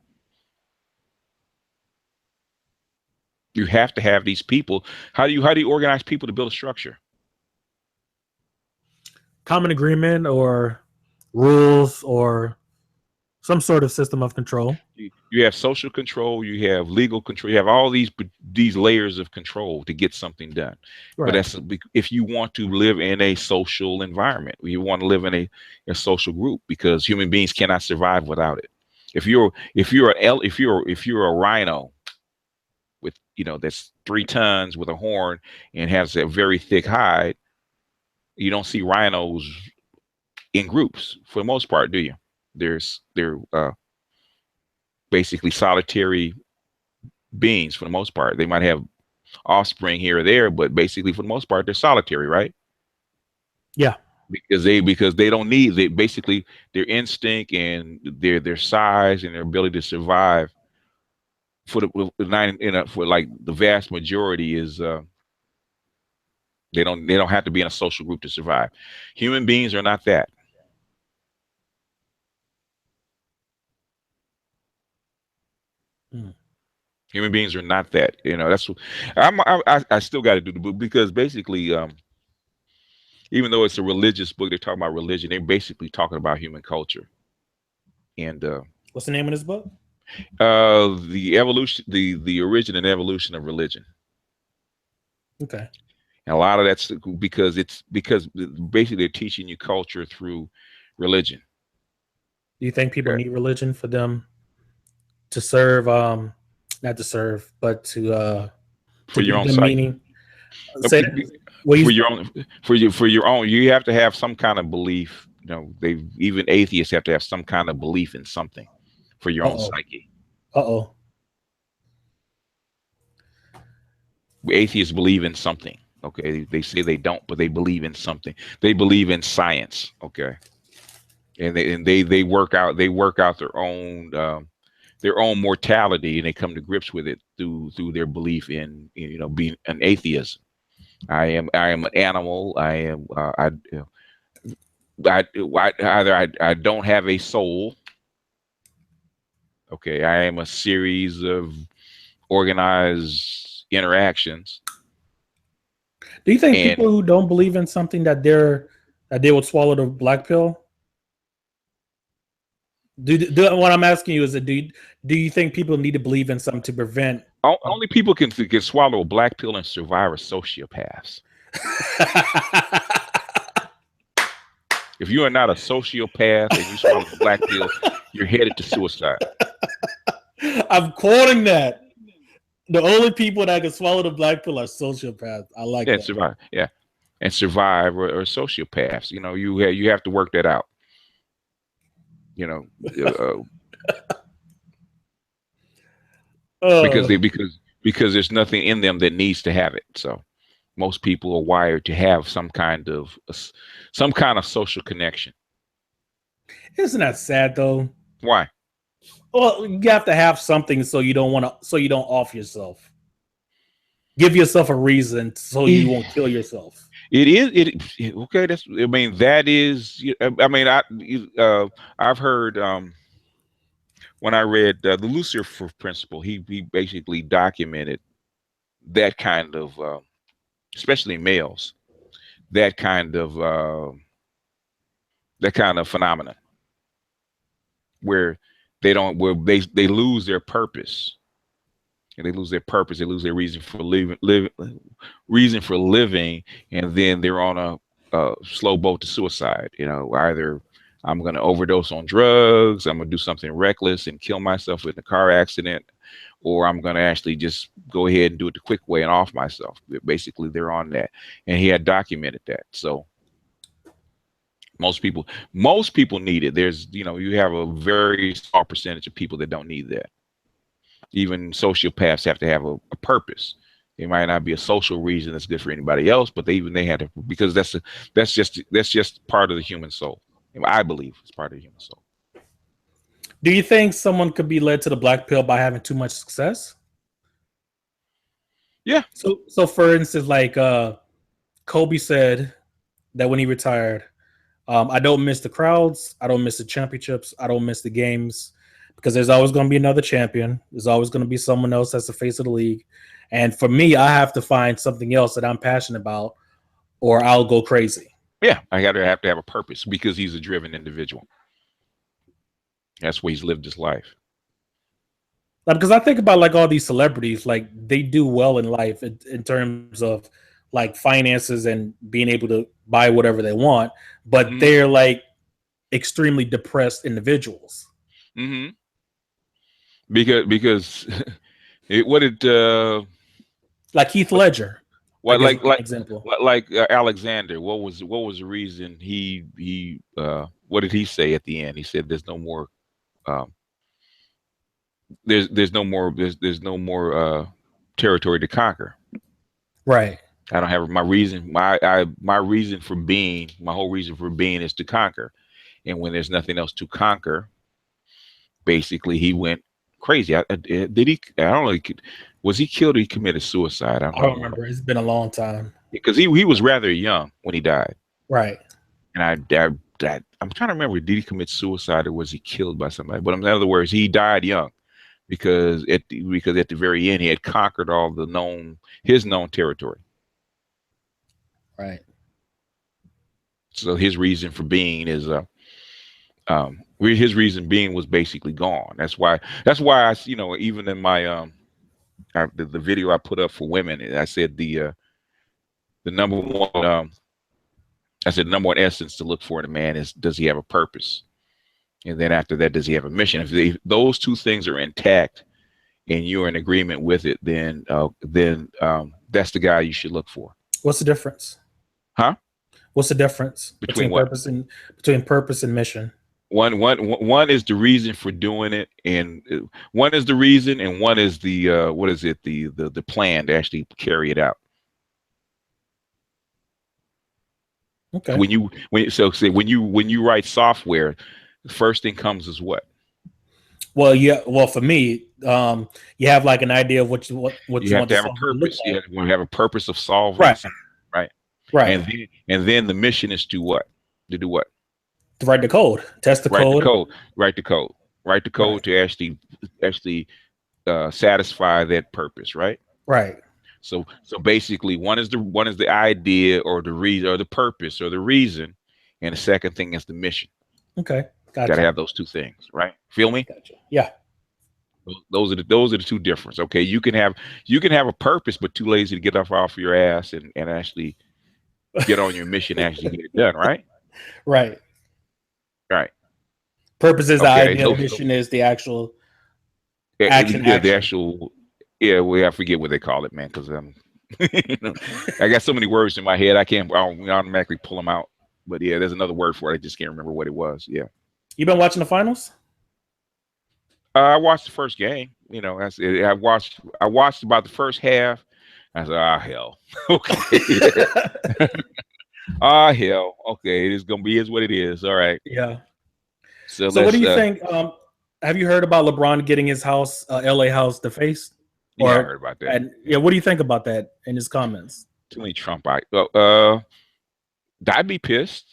You have to have these people. How do you organize people to build a structure? Common agreement or rules or some sort of system of control. You have social control, you have legal control, you have all these layers of control to get something done. But Right. that's if you want to live in a social environment, you want to live in a social group, because human beings cannot survive without it. If you're a rhino with that's 3 tons with a horn and has a very thick hide, you don't see rhinos in groups for the most part, do you? they're basically solitary beings for the most part. They might have offspring here or there, but basically for the most part they're solitary, right? Yeah. Because they don't need, they basically, their instinct and their size and their ability to survive for the nine, for like the vast majority is they don't have to be in a social group to survive. Human beings are not that. Mm. Human beings are not that. That's what I still got to do the book, because basically, even though it's a religious book, they're talking about religion. They're basically talking about human culture. And What's the name of this book? the evolution, the origin and evolution of religion. Okay. And a lot of that's because basically they're teaching you culture through religion. Do you think people Okay. need religion for them to serve? Not to serve, but For to your give own them psyche. meaning. Say, what For you? your own, for your own, you have to have some kind of belief. They, even atheists have to have some kind of belief in something for your Uh own oh. psyche. Uh oh. Atheists believe in something. Okay, they say they don't, but they believe in something. They believe in science. Okay, and they work out their own mortality, and they come to grips with it through their belief in, being an atheist. I am an animal. I don't have a soul. Okay, I am a series of organized interactions. Do you think And people who don't believe in something that they would swallow the black pill? What I'm asking you is that do you think people need to believe in something to prevent? only people can swallow a black pill and survive are sociopaths. If you are not a sociopath and you swallow the black pill, you're headed to suicide. I'm quoting that. The only people that can swallow the black pill are sociopaths. I like Yeah, that. survive. Yeah, and survive or sociopaths. You have to work that out. You know, uh, because Uh, because there's nothing in them that needs to have it. So most people are wired to have some kind of social connection. isn't that sad though? Why? Well, you have to have something so you don't off yourself. Give yourself a reason so you It, won't kill yourself. okay. That's, I mean, that is, I mean, I've heard, when I read the Lucifer Principle, he basically documented that kind of, especially males, that kind of phenomenon where they lose their purpose. And they lose their purpose. They lose their reason for living, and then they're on a slow boat to suicide. Either I'm going to overdose on drugs, I'm going to do something reckless and kill myself in a car accident, or I'm going to actually just go ahead and do it the quick way and off myself. Basically, they're on that, and he had documented that. So most people need it. You have a very small percentage of people that don't need that. Even sociopaths have to have a purpose. It might not be a social reason that's good for anybody else, but they have to, because that's just part of the human soul. I believe it's part of the human soul. Do you think someone could be led to the black pill by having too much success? Yeah. So for instance, like Kobe said that when he retired, I don't miss the crowds, I don't miss the championships, I don't miss the games, because there's always going to be another champion. There's always going to be someone else that's the face of the league, and for me, I have to find something else that I'm passionate about, or I'll go crazy. Yeah, I have to have a purpose, because he's a driven individual. That's why he's lived his life. Like, because I think about like all these celebrities, like they do well in life in terms of like finances and being able to buy whatever they want, but Hmm. they're like extremely depressed individuals. Hmm. Because what did Like Heath what Ledger. I What guess like with an like example. Alexander? What was the reason he what did he say at the end? He said there's no more um there's no more territory to conquer. Right. I don't have my reason. My reason for being, my whole reason for being is to conquer. And when there's nothing else to conquer, basically he went crazy. Did he? I don't know. Was he killed or he committed suicide? I don't I don't know. remember. It's been a long time. Because he was rather young when he died. Right. And I'm trying to remember, did he commit suicide or was he killed by somebody? But in other words, he died young because at the very end he had conquered all his known territory. Right. So his reason for being is his reason being was basically gone. That's why I, even in my the video I put up for women, I said the number one I said number one essence to look for in a man is, does he have a purpose? And then after that, does he have a mission? If those two things are intact and you're in agreement with it, then that's the guy you should look for. What's the difference? Huh? What's the difference between what? Between purpose and mission? One is the reason for doing it, and one is the reason, and one is the what is it, the plan to actually carry it out. Okay. When you write software, the first thing comes is what? Well, yeah. Well, for me, you have like an idea of what you have want to to have a purpose. You have a purpose of solving, right? Right. Right. And then the mission is to what? To do what? To write the code, test the code. Write the code. Write the code to actually satisfy that purpose, right? Right. So basically, one is the idea or the reason or the purpose or the reason, and the second thing is the mission. Okay, gotcha. Got to have those two things, right? Feel me? Gotcha. Yeah. Those are the two differences. Okay, you can have a purpose, but too lazy to get off your ass and actually get on your mission, and actually get it done, right? Right. Right. Purpose is the idea. Mission is the actual action. The actual. Yeah, well, I forget what they call it, man, because I got so many words in my head, I don't automatically pull them out. But yeah, there's another word for it. I just can't remember what it was. Yeah. You been watching the finals? I watched the first game. I watched about the first half. I said, hell. Okay. Hell. Okay, it's gonna be is what it is. All right. Yeah. So what do you think? Have you heard about LeBron getting his house, LA house, defaced? Yeah, I heard about that. And yeah, what do you think about that in his comments? Too many Trump. I'd be pissed.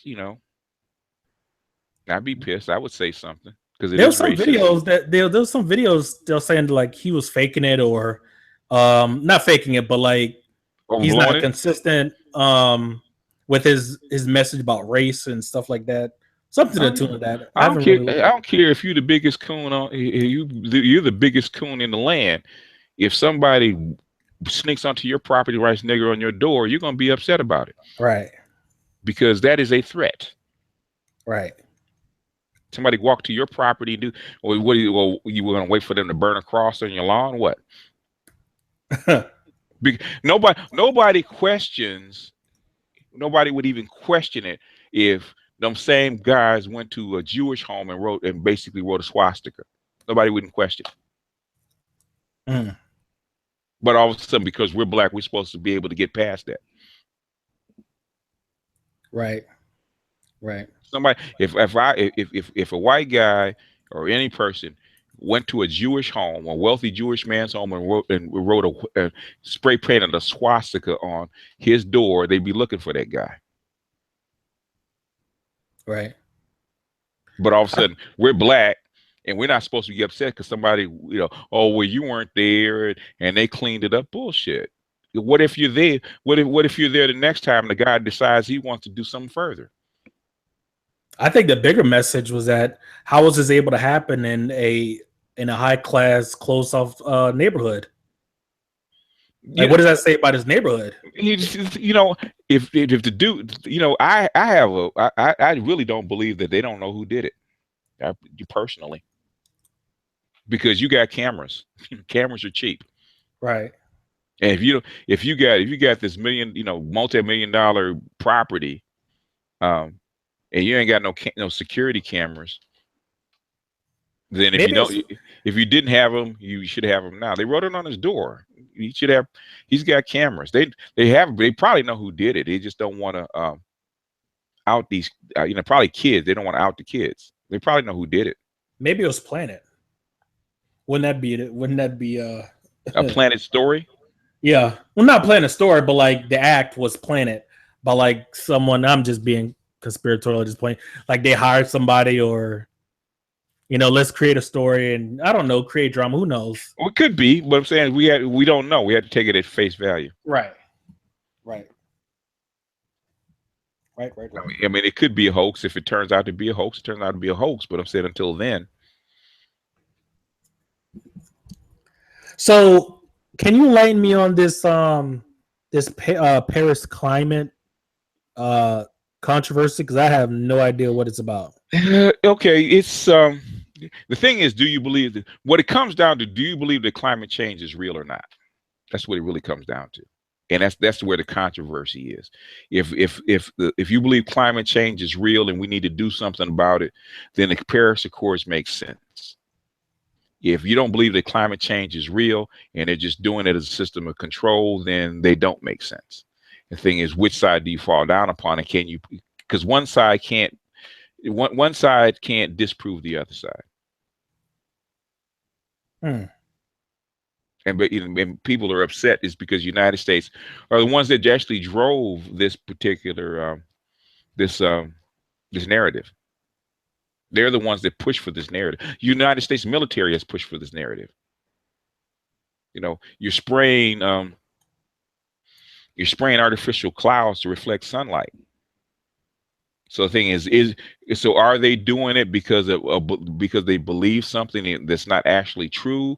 I'd be pissed. I would say something because there's some videos there's some videos still saying like he was faking it or not faking it, but like he's not consistent with his message about race and stuff like that. Something to the tune of that. I don't care if you're the biggest coon you're the biggest coon in the land. If somebody sneaks onto your property, writes nigger on your door, you're gonna be upset about it, right? Because that is a threat, right? Somebody walk to your property and you were gonna wait for them to burn a cross on your lawn? What? Nobody questions. Nobody would even question it if them same guys went to a Jewish home and basically wrote a swastika. Nobody wouldn't question it. Mm. But all of a sudden, because we're black, we're supposed to be able to get past that. Right. Somebody, if a white guy or any person went to a Jewish home, a wealthy Jewish man's home, and wrote a spray painted a swastika on his door, they'd be looking for that guy. Right. But all of a sudden, we're black. And we're not supposed to be upset because somebody, well, you weren't there and they cleaned it up. Bullshit. What if you're there? What if you're there the next time and the guy decides he wants to do something further? I think the bigger message was that how was this able to happen in a high class, close off neighborhood? Like, what does that say about his neighborhood? If the dude, I really don't believe that they don't know who did it. Personally. Because you got cameras. Cameras are cheap. Right. And if you got this million, multi-million-dollar property, and you ain't got no security cameras, then Maybe it's if you didn't have them, you should have them now. They wrote it on his door. He should have. He's got cameras. They probably know who did it. They just don't want to out these. Probably kids. They don't want to out the kids. They probably know who did it. maybe it was Planet. Wouldn't that be it? Wouldn't that be A Planet story? Yeah. Well, not Planet story, but like the act was Planet by like someone. I'm just being conspiratorial, just playing. Like they hired somebody, or let's create a story, and I don't know, create drama. Who knows? Well, it could be, but I'm saying we don't know. We had to take it at face value. Right. I mean, it could be a hoax. If it turns out to be a hoax, it turns out to be a hoax. But I'm saying until then. So, can you enlighten me on this Paris climate controversy? Because I have no idea what it's about. Okay, it's the thing is, do you believe that what it comes down to? Do you believe that climate change is real or not? That's what it really comes down to, and that's where the controversy is. If you believe climate change is real and we need to do something about it, then the Paris Accords make sense. If you don't believe that climate change is real and they're just doing it as a system of control, then they don't make sense. The thing is, which side do you fall down upon, and can you? Because one side can't disprove the other side. And people are upset is because the United States are the ones that actually drove this particular this narrative. They're the ones that push for this narrative. United States military has pushed for this narrative. You're spraying artificial clouds to reflect sunlight. So the thing is so are they doing it because they believe something that's not actually true?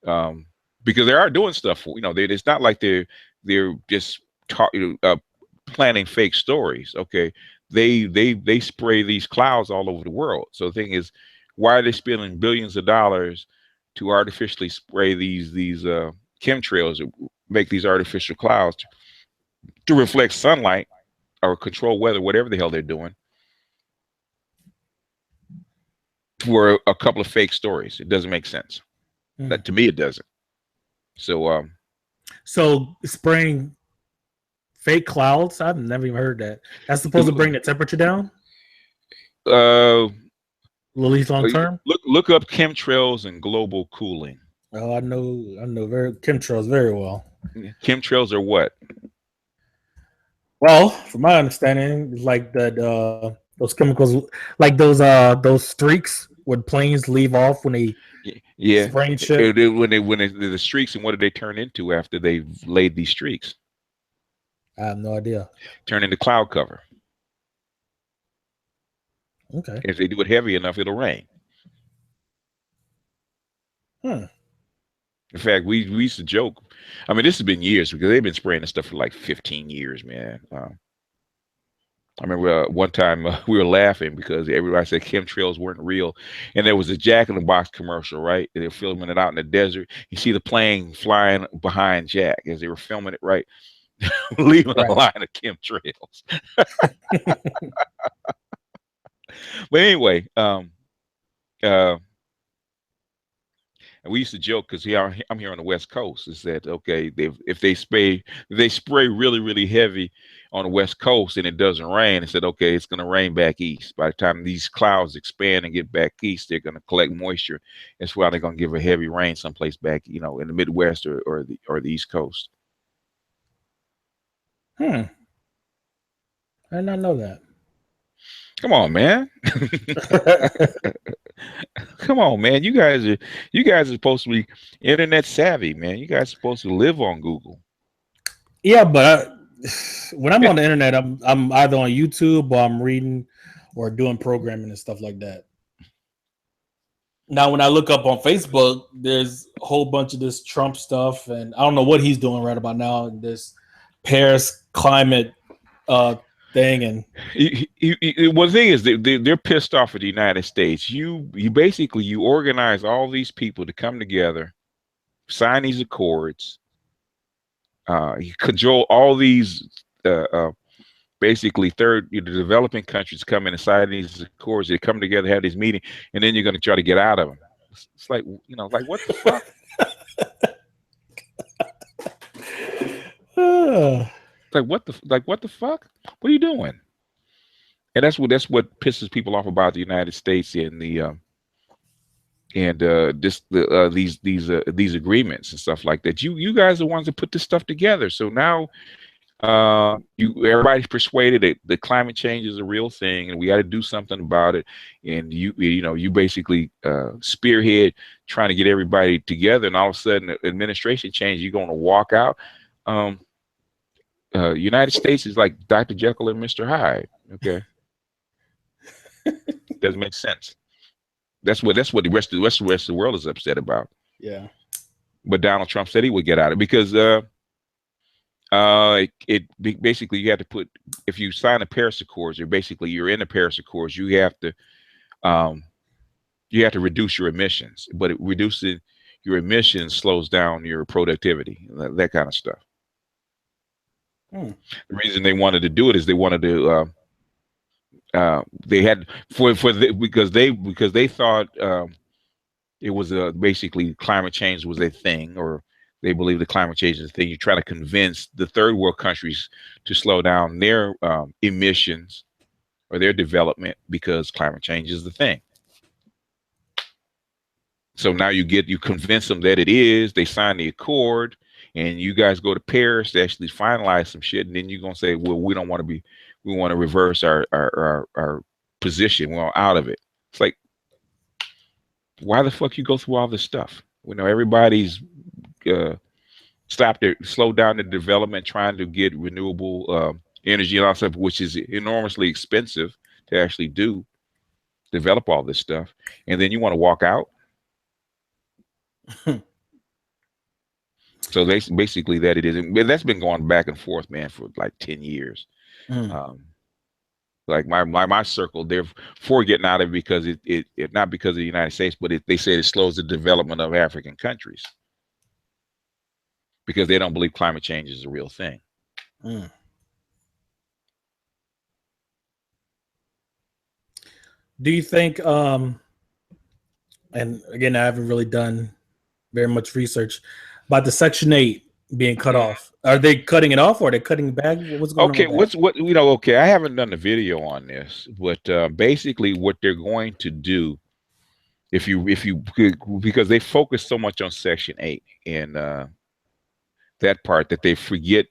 Because they are doing stuff. It's not like they're just planning fake stories. Okay, they spray these clouds all over the world. So the thing is, why are they spending billions of dollars to artificially spray these chemtrails that make these artificial clouds to reflect sunlight or control weather, whatever the hell they're doing, for a couple of fake stories? It doesn't make sense. To me, it doesn't. So spraying fake clouds, I've never even heard that. That's supposed to bring the temperature down? At least long term? Look up chemtrails and global cooling. Oh, I know chemtrails very well. Chemtrails are what? Well, from my understanding, like that those chemicals, like those streaks when planes leave off when they spraying shit. When the streaks, and what do they turn into after they've laid these streaks? I have no idea. Turn into cloud cover. Okay. If they do it heavy enough, it'll rain. In fact, we used to joke. I mean, this has been years because they've been spraying this stuff for like 15 years, man. I remember one time we were laughing because everybody said chemtrails weren't real, and there was a Jack in the Box commercial, right? They were filming it out in the desert. You see the plane flying behind Jack as they were filming it, right? Leaving a line of chemtrails. But anyway, and we used to joke because I'm here on the West Coast. Is that okay? If they spray really, really heavy on the West Coast and it doesn't rain, it said okay, it's going to rain back east. By the time these clouds expand and get back east, they're going to collect moisture. That's why they're going to give a heavy rain someplace back, in the Midwest or the East Coast. I did not know that. Come on, man. Come on, man. You guys are supposed to be internet savvy, man. You guys are supposed to live on Google. Yeah, but when I'm on the internet, I'm either on YouTube or I'm reading or doing programming and stuff like that. Now, when I look up on Facebook, there's a whole bunch of this Trump stuff, and I don't know what he's doing right about now. This Paris climate thing, and one thing is they're pissed off at the United States. You basically organize all these people to come together, sign these accords, you control all these basically developing countries come in and sign these accords. They come together, have this meeting, and then you're going to try to get out of them. It's like, like what the fuck? Like what the fuck? What are you doing? And that's what pisses people off about the United States and these agreements and stuff like that. You guys are the ones that put this stuff together. So now everybody's persuaded that climate change is a real thing and we got to do something about it. And you basically spearhead trying to get everybody together, and all of a sudden administration change, you're going to walk out. United States is like Dr. Jekyll and Mr. Hyde. Okay. Doesn't make sense. That's what the rest of the world is upset about. Yeah. But Donald Trump said he would get out of it because basically you have to put, if you sign the Paris Accords, you're in the Paris Accords, you have to reduce your emissions, but reducing your emissions slows down your productivity, that kind of stuff. The reason they wanted to do it is they wanted to they had because they thought it was basically climate change was a thing, or they believe the climate change is a thing. You try to convince the third world countries to slow down their emissions or their development because climate change is the thing. So now you convince them that it is. They sign the accord, and you guys go to Paris to actually finalize some shit, and then you're gonna say, well, we don't want to be. We want to reverse our position. We're out of it. It's like, why the fuck you go through all this stuff? Everybody's slow down the development, trying to get renewable energy and all stuff, which is enormously expensive to actually develop all this stuff, and then you want to walk out. So basically that it is. That's been going back and forth, man, for like 10 years. Like my circle, they're for getting out of it because it not because of the United States, but they say it slows the development of African countries because they don't believe climate change is a real thing. Do you think, and again, I haven't really done very much research about the Section 8 being cut off. Are they cutting it off, or are they cutting back? What's going on? Okay, I haven't done a video on this, but basically what they're going to do, because they focus so much on Section 8 and that part that they forget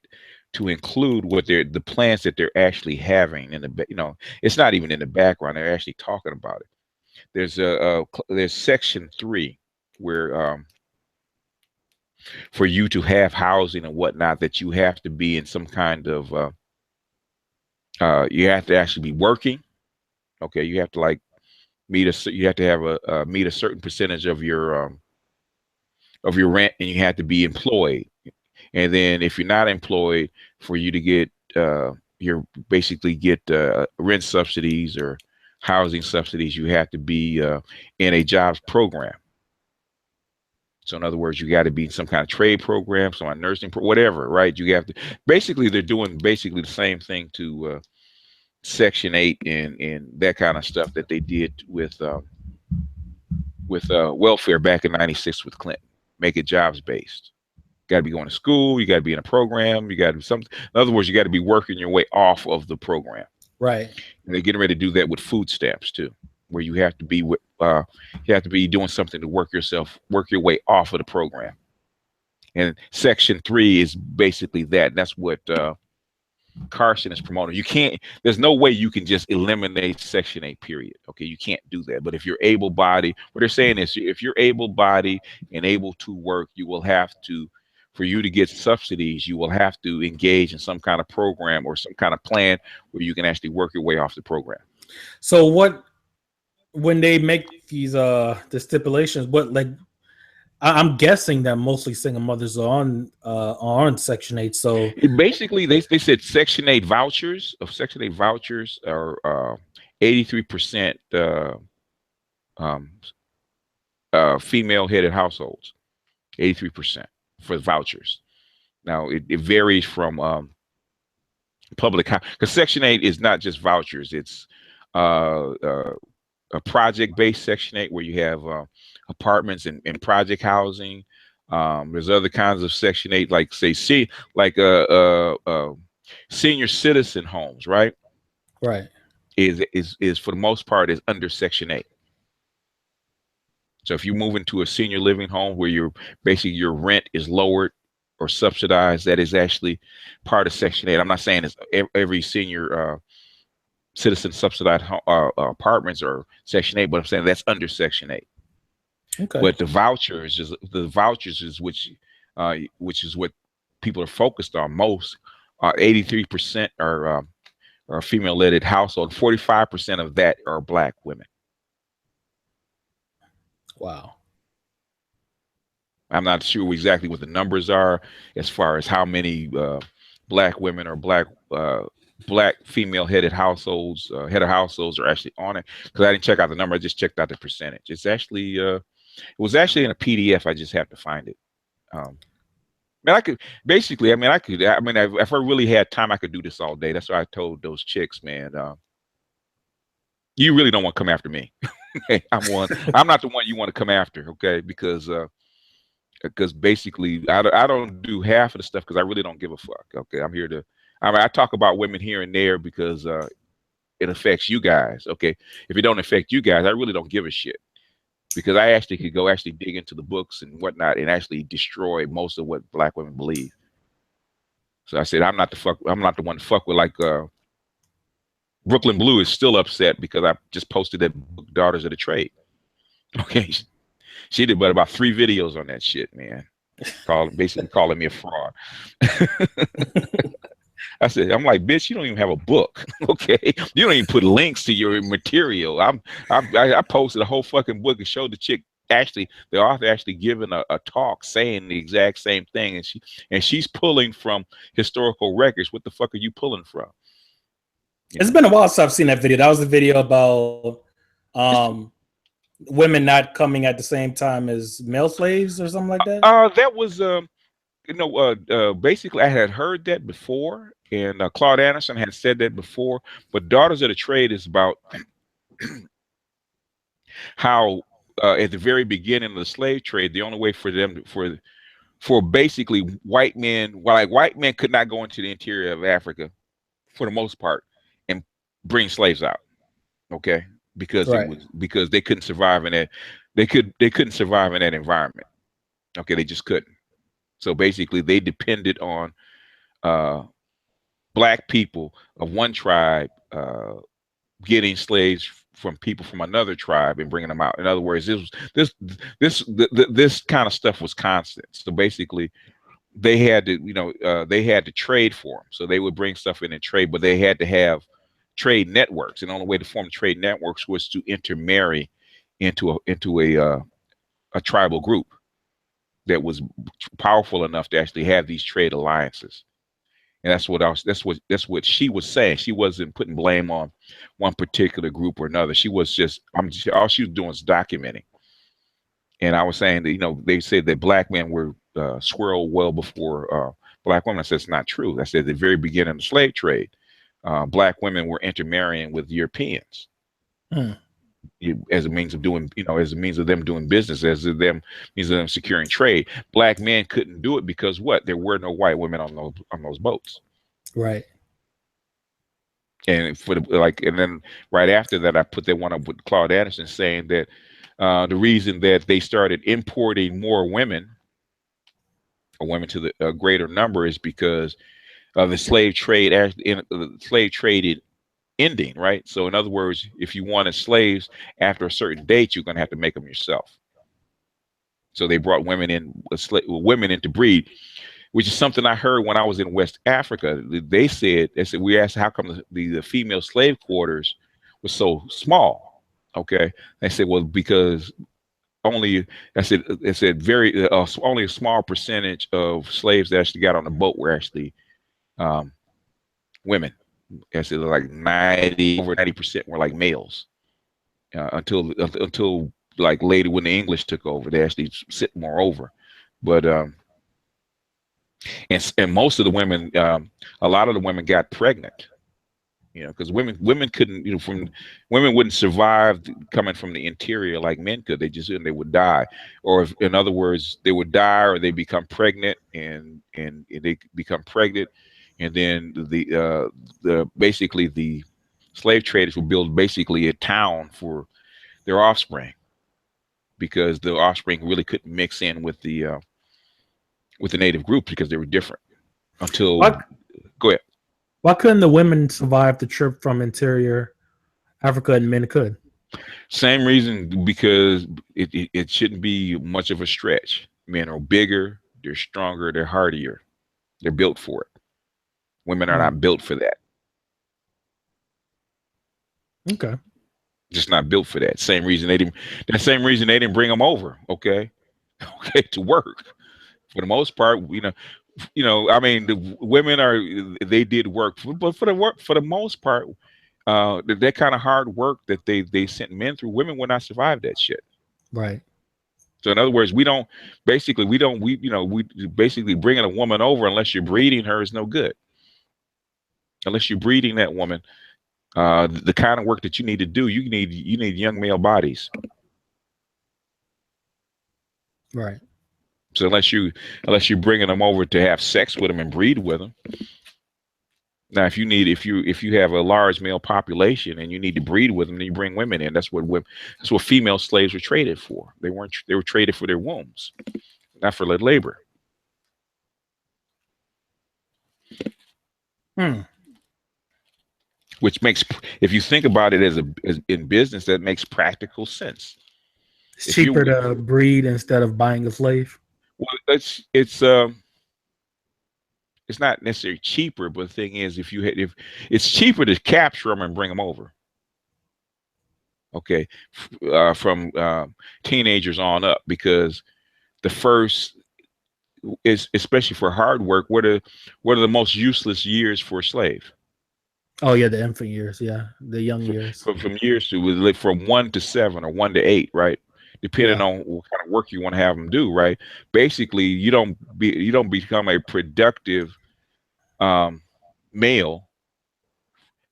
to include the plans that they're actually having in the it's not even in the background. They're actually talking about it. There's Section 3 where for you to have housing and whatnot, that you have to be in some kind of you have to actually be working. Okay, you have to meet a certain percentage of your rent, and you have to be employed. And then if you're not employed, for you to get rent subsidies or housing subsidies, you have to be in a jobs program. So in other words, you got to be in some kind of trade program, some kind of nursing, whatever, right? You have to, basically, they're doing basically the same thing to Section 8 and that kind of stuff that they did with welfare back in '96 with Clinton. Make it jobs based. Got to be going to school. You got to be in a program. You got to do something. In other words, you got to be working your way off of the program. Right. And they're getting ready to do that with food stamps too, where you have to be doing something to work your way off of the program. And Section 3 is basically that. And that's what Carson is promoting. There's no way you can just eliminate Section 8, period. Okay, you can't do that. But if you're able-bodied, what they're saying is, if you're able-bodied and able to work, you will have to, for you to get subsidies, you will have to engage in some kind of program or some kind of plan where you can actually work your way off the program. So when they make these the stipulations, I'm guessing that mostly single mothers are on Section 8. So basically, they said Section 8 vouchers are 83% female-headed households. 83% for vouchers. Now it varies from public, because Section 8 is not just vouchers. It's uh, uh, a project-based Section 8 where you have apartments and project housing. There's other kinds of Section 8, like say, senior citizen homes, right? Right. Is for the most part is under Section 8. So if you move into a senior living home where your rent is lowered or subsidized, that is actually part of Section 8. I'm not saying it's every senior citizen subsidized apartments or Section 8, but I'm saying that's under Section 8. Okay. But the vouchers is which is what people are focused on most. 83% are female-led household. 45% of that are Black women. Wow. I'm not sure exactly what the numbers are as far as how many Black women or Black female-headed households, head of households are actually on it. Because I didn't check out the number, I just checked out the percentage. It's actually it was actually in a PDF. I just have to find it. Man, I could basically. If I really had time, I could do this all day. That's why I told those chicks, man. You really don't want to come after me. I'm not the one you want to come after, okay? Because basically I don't do half of the stuff because I really don't give a fuck. Okay, I'm here to. I talk about women here and there because it affects you guys. Okay, if it don't affect you guys, I really don't give a shit, because I actually could go dig into the books and whatnot and actually destroy most of what Black women believe. So I said I'm not the one to fuck with. Like Brooklyn Blue is still upset because I just posted that book, Daughters of the Trade. Okay, she did but about 3 videos on that shit, man. Basically calling me a fraud. I said, I'm like, bitch, you don't even have a book, okay? You don't even put links to your material. I posted a whole fucking book and showed the chick the author actually giving a talk saying the exact same thing, and she's pulling from historical records. What the fuck are you pulling from? It's been a while since I've seen that video. That was the video about women not coming at the same time as male slaves or something like that. That was basically I had heard that before, and Claude Anderson had said that before. But Daughters of the Trade is about how at the very beginning of the slave trade, the only way for them for basically white men, white men could not go into the interior of Africa for the most part and bring slaves out, okay, because because they couldn't survive in that they couldn't survive in that environment, okay, they just couldn't. So basically they depended on Black people of one tribe getting slaves from people from another tribe and bringing them out. In other words, this kind of stuff was constant. So basically, they had to trade for them. So they would bring stuff in and trade, but they had to have trade networks. And the only way to form trade networks was to intermarry into a tribal group that was powerful enough to actually have these trade alliances. And that's what she was saying. She wasn't putting blame on one particular group or another. She was all she was doing is documenting. And I was saying that, they said that Black men were swirled well before Black women. I said it's not true. I said at the very beginning of the slave trade, Black women were intermarrying with Europeans as a means of doing, as a means of them doing business, means of them securing trade. Black men couldn't do it because what? There were no white women on those boats. Right. And and then right after that, I put that one up with Claude Anderson saying that the reason that they started importing more women, or women to the greater number, is because of the slave trade. Slave trade ending, right? So in other words, if you wanted slaves after a certain date, you're going to have to make them yourself. So they brought women to breed, which is something I heard when I was in West Africa. They said we asked how come the female slave quarters was so small. Okay, they said, well, because only only a small percentage of slaves that actually got on the boat were actually women. I said like over 90% were like males until like later when the English took over, they actually sit more over. But And most of the women, a lot of the women got pregnant. Because women couldn't, women wouldn't survive coming from the interior like men could. They would die, or in other words, they would die, or they become pregnant, and they become pregnant, and then the basically the slave traders would build basically a town for their offspring, because the offspring really couldn't mix in with the native group because they were different. Until Go ahead. Why couldn't the women survive the trip from interior Africa and men could? Same reason, because it shouldn't be much of a stretch. Men are bigger, they're stronger, they're hardier, they're built for it. Women are not built for that. Okay. Just not built for that. Same reason they didn't bring them over. Okay, to work. For the most part, I mean, the women they did work, but for the most part, that kind of hard work that they sent men through, women would not survive that shit. Right. So in other words, we basically bringing a woman over, unless you're breeding her, is no good. Unless you're breeding that woman, the kind of work that you need to do, you need young male bodies. Right. So unless you're bringing them over to have sex with them and breed with them. Now, if you have a large male population and you need to breed with them, then you bring women in. That's what female slaves were traded for. They were traded for their wombs, not for labor. Which makes, if you think about it as in business, that makes practical sense. It's cheaper to breed instead of buying a slave. Well, it's not necessarily cheaper, but the thing is, if it's cheaper to capture them and bring them over. Okay, from teenagers on up, because the first is, especially for hard work, what are the most useless years for a slave? Oh yeah, the infant years, yeah, the young years. From years to from 1 to 7 or 1 to 8, right? Depending on what kind of work you want to have them do, right? Basically, you don't become a productive male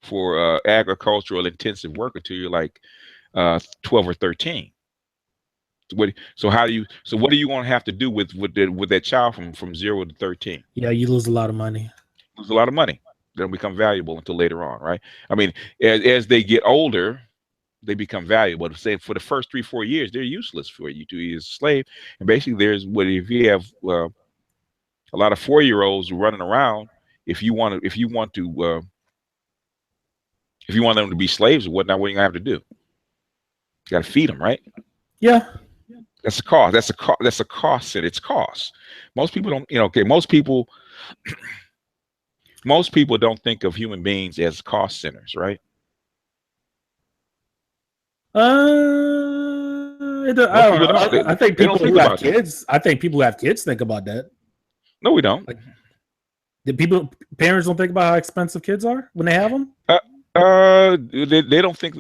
for agricultural intensive work until you're like 12 or 13. So what do you want to have to do with that child from 0 to 13? Yeah, you lose a lot of money. Lose a lot of money. They don't become valuable until later on, right? I mean, as they get older, they become valuable. Say for the first 3-4 years, they're useless for you to be a slave. And basically, if you have a lot of 4-year-olds running around, if you want them to be slaves or whatnot, what are you gonna have to do? You got to feed them, right? Yeah. That's a cost. That's a cost. It's cost. Most people don't. Okay. Most people don't think of human beings as cost centers, right? I don't know. I think people who have kids. I think people who have kids think about that. No, we don't. Like, parents don't think about how expensive kids are when they have them. They don't think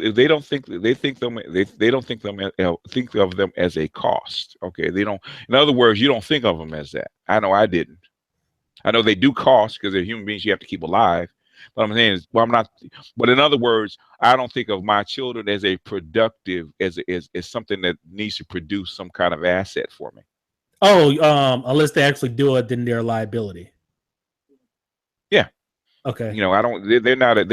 of them as a cost. Okay, they don't. In other words, you don't think of them as that. I know I didn't. I know they do cost because they're human beings you have to keep alive. But I'm saying is, well, I'm not. But in other words, I don't think of my children as a productive, as something that needs to produce some kind of asset for me. Oh, unless they actually do it, then they're a liability. Yeah. Okay. I don't. They're not an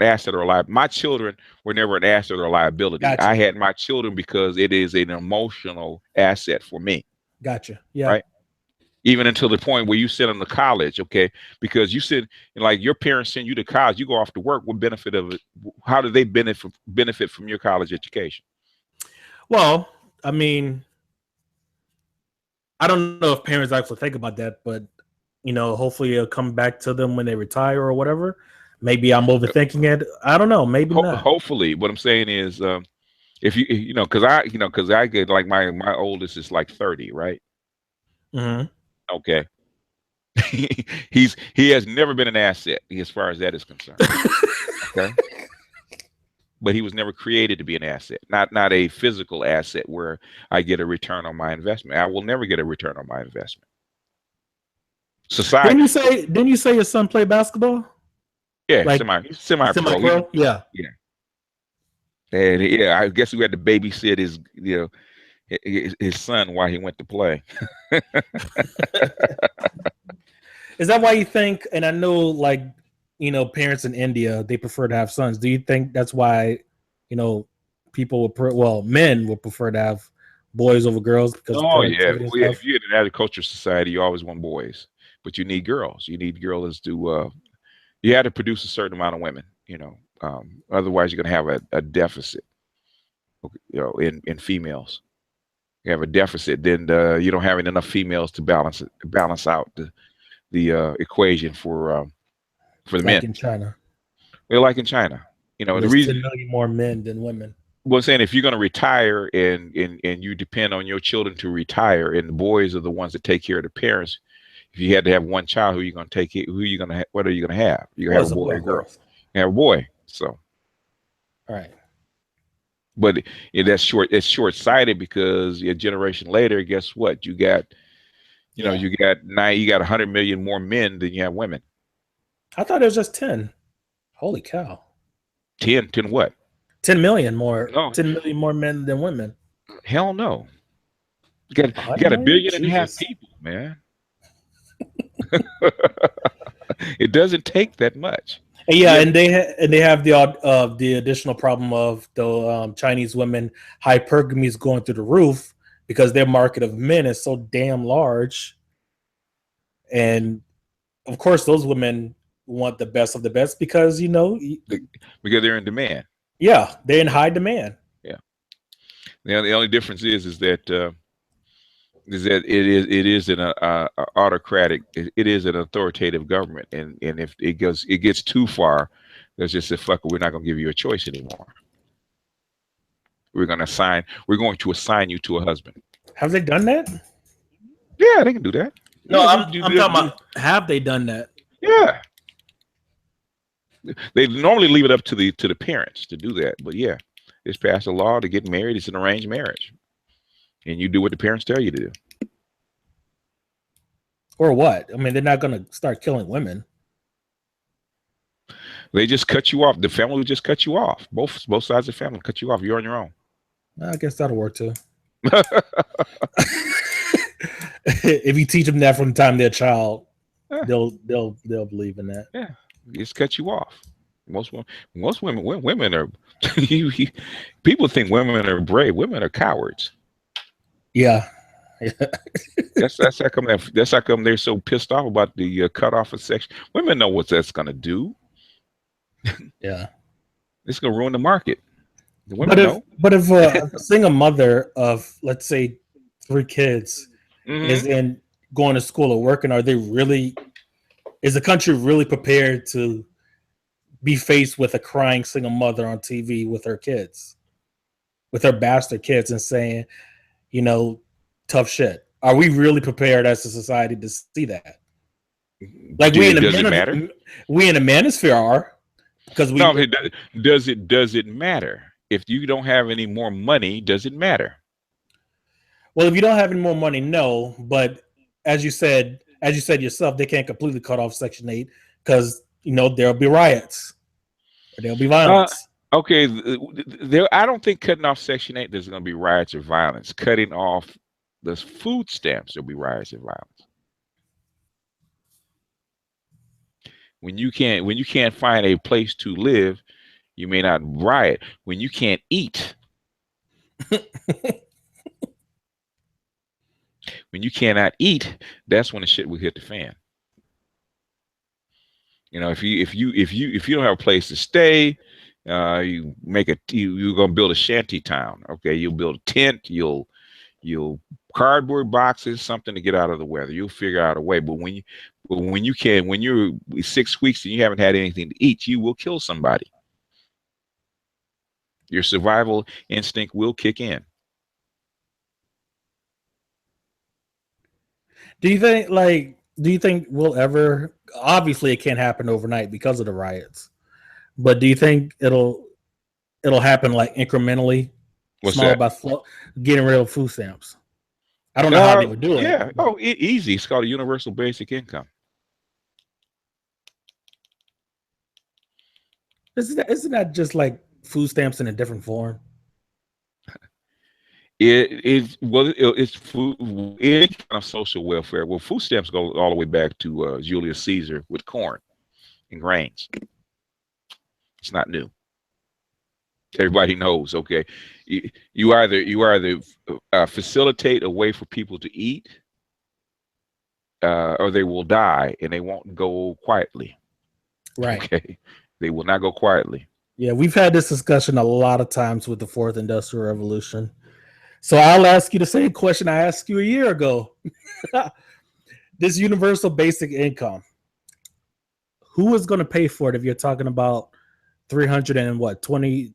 asset or a liability. My children were never an asset or a liability. Gotcha. I had my children because it is an emotional asset for me. Gotcha. Yeah. Right. Even until the point where you send them to college, okay? Because you said, like, your parents send you to college, you go off to work. What benefit of it? How do they benefit from your college education? Well, I mean, I don't know if parents actually think about that, but hopefully it'll come back to them when they retire or whatever. Maybe I'm overthinking it. I don't know. Maybe not. Hopefully, what I'm saying is, if because I get, like, my oldest is like 30, right? Mm-hmm. Okay. he has never been an asset as far as that is concerned. Okay. but he was never created to be an asset, not a physical asset where I get a return on my investment. I will never get a return on my investment. Society. Didn't you say your son played basketball? Yeah, Like semi pro. Yeah. Yeah. And yeah, I guess we had to babysit his, his son while he went to play. Is that why you think? And I know, like, parents in India, they prefer to have sons. Do you think that's why, people men would prefer to have boys over girls because of productivity and stuff? If you're in an agricultural society, you always want boys, but you need girls. You need girls to. You have to produce a certain amount of women. Otherwise, you're going to have a deficit. In females, you have a deficit. Then you don't have enough females to balance out the equation for the men. In China. They're like in China. There's the reason 10 million more men than women. Well, saying if you're going to retire and you depend on your children to retire, and the boys are the ones that take care of the parents. If you had to have one child, who are you going to take it? What are you going to have? You have a boy or a girl. You have a boy. So, all right. But it's short-sighted because a generation later, guess what? You got, you got 100 million more men than you have women. I thought it was just 10. Holy cow. 10 what? 10 million more. No. 10 million more men than women. Hell no. You got 1.5 billion people, man. It doesn't take that much. Yeah, and they have the additional problem of the Chinese women hypergamy is going through the roof because their market of men is so damn large, and of course those women want the best of the best because because they're in demand. Yeah, they're in high demand. Yeah. The only difference is that it is an autocratic. It is an authoritative government, and if it gets too far, there's just a fuck. We're not going to give you a choice anymore. We're going to assign you to a husband. Have they done that? Yeah, they can do that. No, yeah, I'm talking about. Have they done that? Yeah. They normally leave it up to the parents to do that, but yeah, it's passed a law to get married. It's an arranged marriage, and you do what the parents tell you to do. Or what? I mean, they're not going to start killing women. They just cut you off. The family will just cut you off. Both sides of the family cut you off. You're on your own. I guess that'll work too. If you teach them that from the time they're a child, they'll believe in that. Yeah. Just cut you off. Most women are. People think women are brave. Women are cowards. Yeah. That's how come. That's how come they're so pissed off about the cutoff of sex. Women know what that's gonna do. Yeah. It's gonna ruin the market. The women know. But if a single mother of, let's say, 3 kids is in going to school or working, is the country really prepared to be faced with a crying single mother on TV with her kids, with her bastard kids, and saying, tough shit? Are we really prepared as a society to see that? Like we in the manosphere are, because we. No, does it matter? If you don't have any more money, does it matter? Well, if you don't have any more money, no. But as you said yourself, they can't completely cut off Section 8 because there'll be riots, or there'll be violence. Okay, I don't think cutting off Section 8 there's going to be riots or violence. Cutting off the food stamps, there'll be riots and violence. When you can't find a place to live, you may not riot. When you can't eat. When you cannot eat, that's when the shit will hit the fan. If you don't have a place to stay, you're gonna build a shanty town. Okay, you'll build a tent. You'll cardboard boxes, something to get out of the weather. You'll figure out a way. But when you're 6 weeks and you haven't had anything to eat, you will kill somebody. Your survival instinct will kick in. Do you think we'll ever, obviously it can't happen overnight because of the riots, but do you think it'll it'll happen like incrementally, What's small that? by small, getting rid of food stamps. I don't know how they would do it. Yeah. Oh, easy. It's called a universal basic income. Isn't that just like food stamps in a different form? It's food, any kind of social welfare. Well, food stamps go all the way back to Julius Caesar with corn and grains. It's not new. Everybody knows. Okay, you either facilitate a way for people to eat, or they will die, and they won't go quietly. Right. Okay, they will not go quietly. Yeah, we've had this discussion a lot of times with the fourth industrial revolution. So I'll ask you the same question I asked you a year ago. This universal basic income, who is going to pay for it if you're talking about 320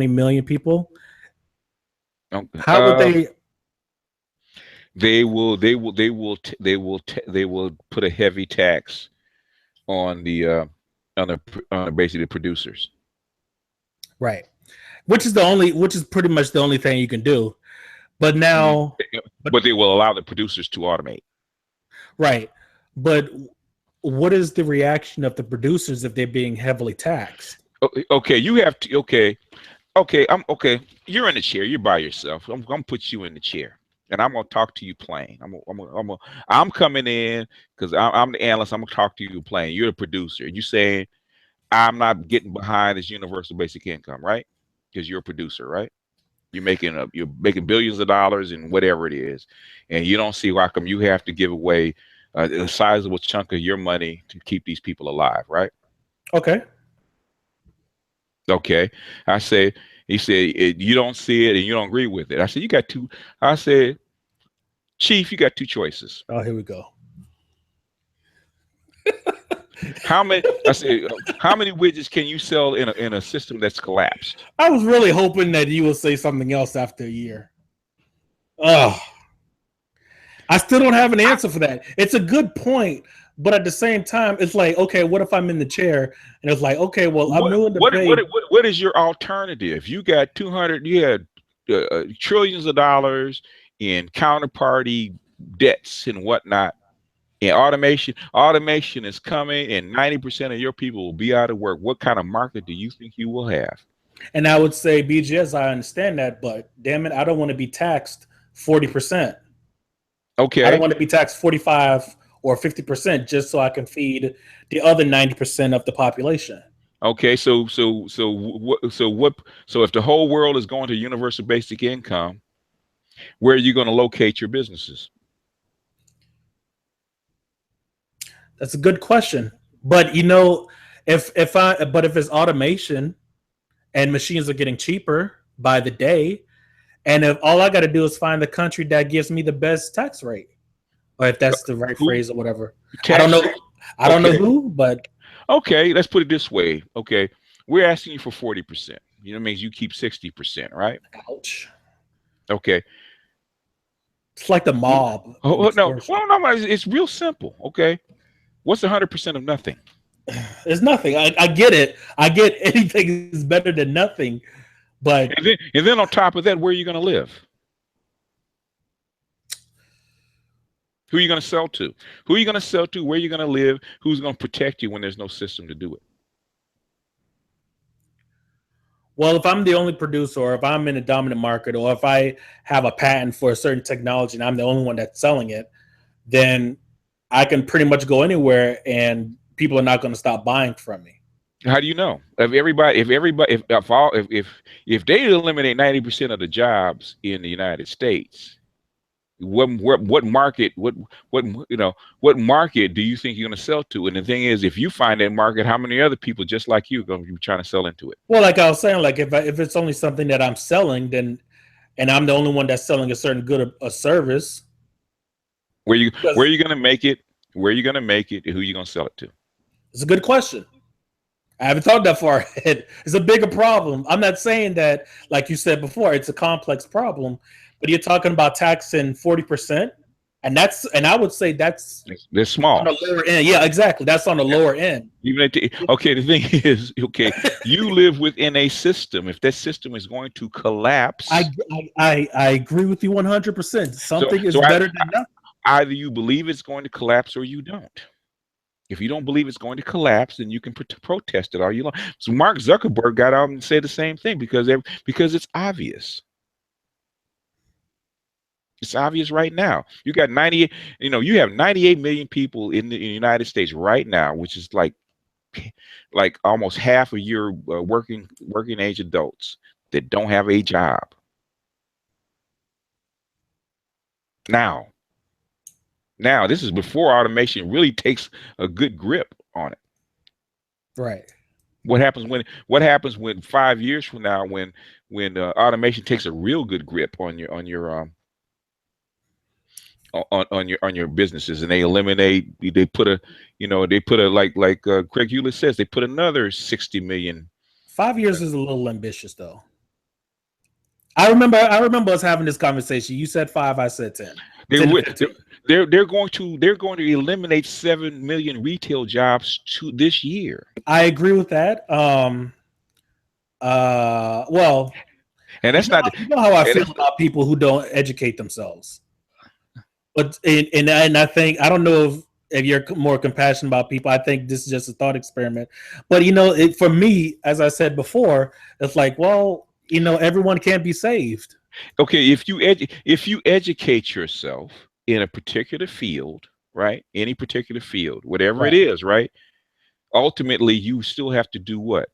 million people? How would they? They will put a heavy tax on the basically the producers. Right. Which is pretty much the only thing you can do. But now, but they will allow the producers to automate. Right. But what is the reaction of the producers if they're being heavily taxed? Okay, you have to. Okay, I'm okay. You're in the chair. You're by yourself. I'm gonna put you in the chair, and I'm gonna talk to you plain. I'm coming in because I'm the analyst. I'm gonna talk to you plain. You're the producer. You saying I'm not getting behind this universal basic income, right? Because you're a producer, right? You're making billions of dollars and whatever it is, and you don't see why come you have to give away a sizable chunk of your money to keep these people alive, right? Okay. Okay. He said, you don't see it and you don't agree with it. I said, you got two. I said, Chief, you got two choices. Oh, here we go. How many? I said, how many widgets can you sell in a system that's collapsed? I was really hoping that you would say something else after a year. Oh, I still don't have an answer for that. It's a good point, but at the same time, it's like, okay, what if I'm in the chair? And it's like, okay, well, I'm willing to pay. What is your alternative? You got 200, you had trillions of dollars in counterparty debts and whatnot. And automation is coming, and 90% of your people will be out of work. What kind of market do you think you will have? And I would say, BGS, I understand that, but damn it, I don't want to be taxed 40%. Okay. I don't want to be taxed 45 or 50% just so I can feed the other 90% of the population. Okay, so if the whole world is going to universal basic income, where are you going to locate your businesses? That's a good question. But if it's automation and machines are getting cheaper by the day, and if all I got to do is find the country that gives me the best tax rate, or if that's the right phrase or whatever. I don't know. I don't know who, but okay, let's put it this way. Okay, we're asking you for 40%. It means you keep 60%, right? Ouch. Okay. It's like the mob. No, it's real simple. Okay, what's 100% of nothing? It's nothing. I get it. I get anything is better than nothing, but and then on top of that, where are you going to live? Who are you going to sell to? Who are you going to sell to? Where are you going to live? Who's going to protect you when there's no system to do it? Well, if I'm the only producer, or if I'm in a dominant market, or if I have a patent for a certain technology and I'm the only one that's selling it, then I can pretty much go anywhere and people are not going to stop buying from me. How do you know? If they eliminate 90% of the jobs in the United States, what market do you think you're going to sell to? And the thing is, if you find that market, how many other people just like you are going to be trying to sell into it? Well, like I was saying, like if it's only something that I'm selling, then, and I'm the only one that's selling a certain good a service, where are you going to make it? Where are you going to make it? And who are you going to sell it to? It's a good question. I haven't thought that far ahead. It's a bigger problem. I'm not saying that, like you said before, it's a complex problem, but you're talking about taxing 40%. And I would say that's They're on small. the lower end. Yeah, exactly. That's on the lower end. Even at okay, the thing is, okay, you live within a system. If that system is going to collapse, I agree with you 100%. so Something is so better than nothing. either you believe it's going to collapse or you don't. If you don't believe it's going to collapse, then you can protest it all you want. So Mark Zuckerberg got out and said the same thing because it's obvious. It's obvious right now. You got 98, you have 98 million people in the United States right now, which is like almost half of your working age adults that don't have a job. Now, this is before automation really takes a good grip on it. Right. What happens when 5 years from now when automation takes a real good grip on your on your businesses, and they put a like Craig Hewlett says, they put another 60 million. 5 years is a little ambitious, though. I remember us having this conversation. You said 5, I said 10. They're going to eliminate 7 million retail jobs this year. I agree with that. Well, and that's you know how I feel about people who don't educate themselves. But and I think, I don't know if you're more compassionate about people. I think this is just a thought experiment. But for me, as I said before, it's like, well, everyone can't be saved. Okay, if you educate yourself in a particular field, right? Any particular field, whatever it is, right? Ultimately, you still have to do what?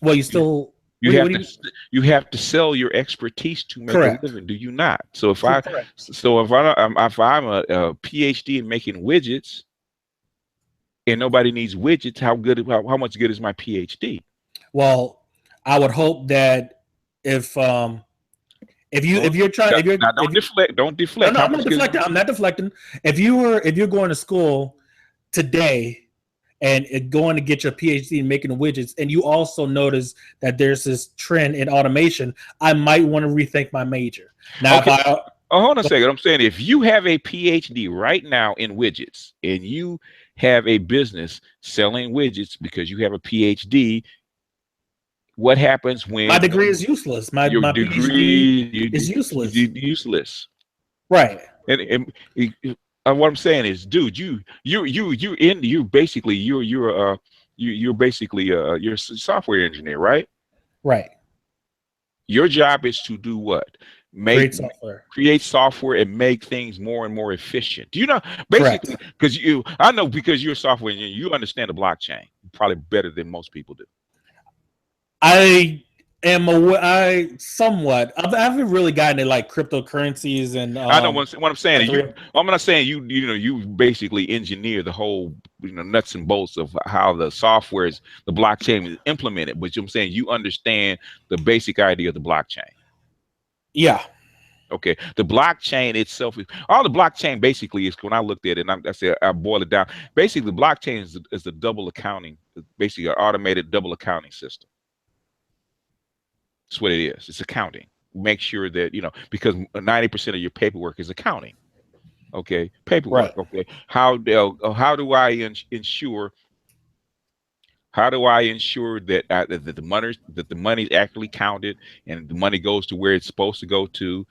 Well, you have to sell your expertise to make a living, do you not? So if I'm a PhD in making widgets and nobody needs widgets, how much good is my PhD? Well, I would hope that if you're trying, don't deflect. No, I'm not deflecting. I'm not deflecting. If you're going to school today and going to get your PhD in making widgets, and you also notice that there's this trend in automation, I might want to rethink my major. Now, hold on a second. I'm saying, if you have a PhD right now in widgets and you have a business selling widgets because you have a PhD, what happens when my degree is useless? My PhD is useless. Useless. Right. And what I'm saying is, dude, you're basically you're a software engineer, right? Right. Your job is to do what? Create software and make things more and more efficient. Do you know, basically, because you're a software engineer, you understand the blockchain probably better than most people do. I haven't really gotten into like cryptocurrencies and I know what I'm saying. I'm not saying you basically engineer the whole nuts and bolts of how the blockchain is implemented, but I'm saying you understand the basic idea of the blockchain. Yeah. Okay. The blockchain itself all the blockchain basically is, when I looked at it, and I boil it down. Basically, the blockchain is the double accounting, basically an automated double accounting system. That's what it is. It's accounting. Make sure that, because 90% of your paperwork is accounting. Okay. Paperwork. Right. Okay. How do I ensure that the money is actually counted and the money goes to where it's supposed to go to,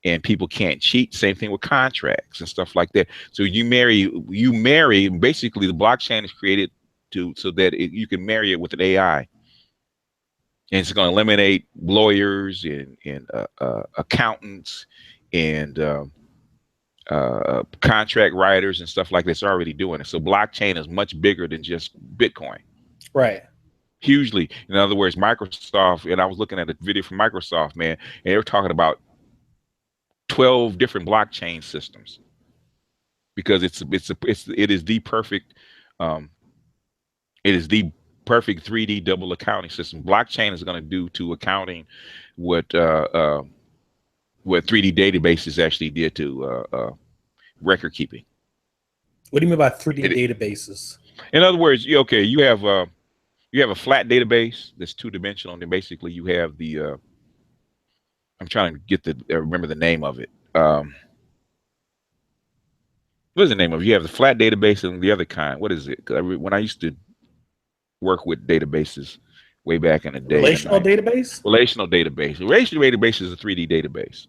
and people can't cheat? Same thing with contracts and stuff like that. So you marry basically, the blockchain is created so that you can marry it with an AI. And it's going to eliminate lawyers and accountants and contract writers and stuff like this. Already doing it. So blockchain is much bigger than just Bitcoin. Right. Hugely. In other words, Microsoft, and I was looking at a video from Microsoft, man, and they were talking about 12 different blockchain systems, because it is the perfect 3D double accounting system. Blockchain is going to do to accounting what 3D databases actually did to record keeping. What do you mean by 3D databases? In other words, you have a flat database that's two-dimensional, and then basically you have the I'm trying to get the remember the name of it. What is the name of it? You have the flat database and the other kind. What is it? 'Cause when I used to work with databases way back in the day, in the Relational 90s. database? Relational database. Relational database is a 3D database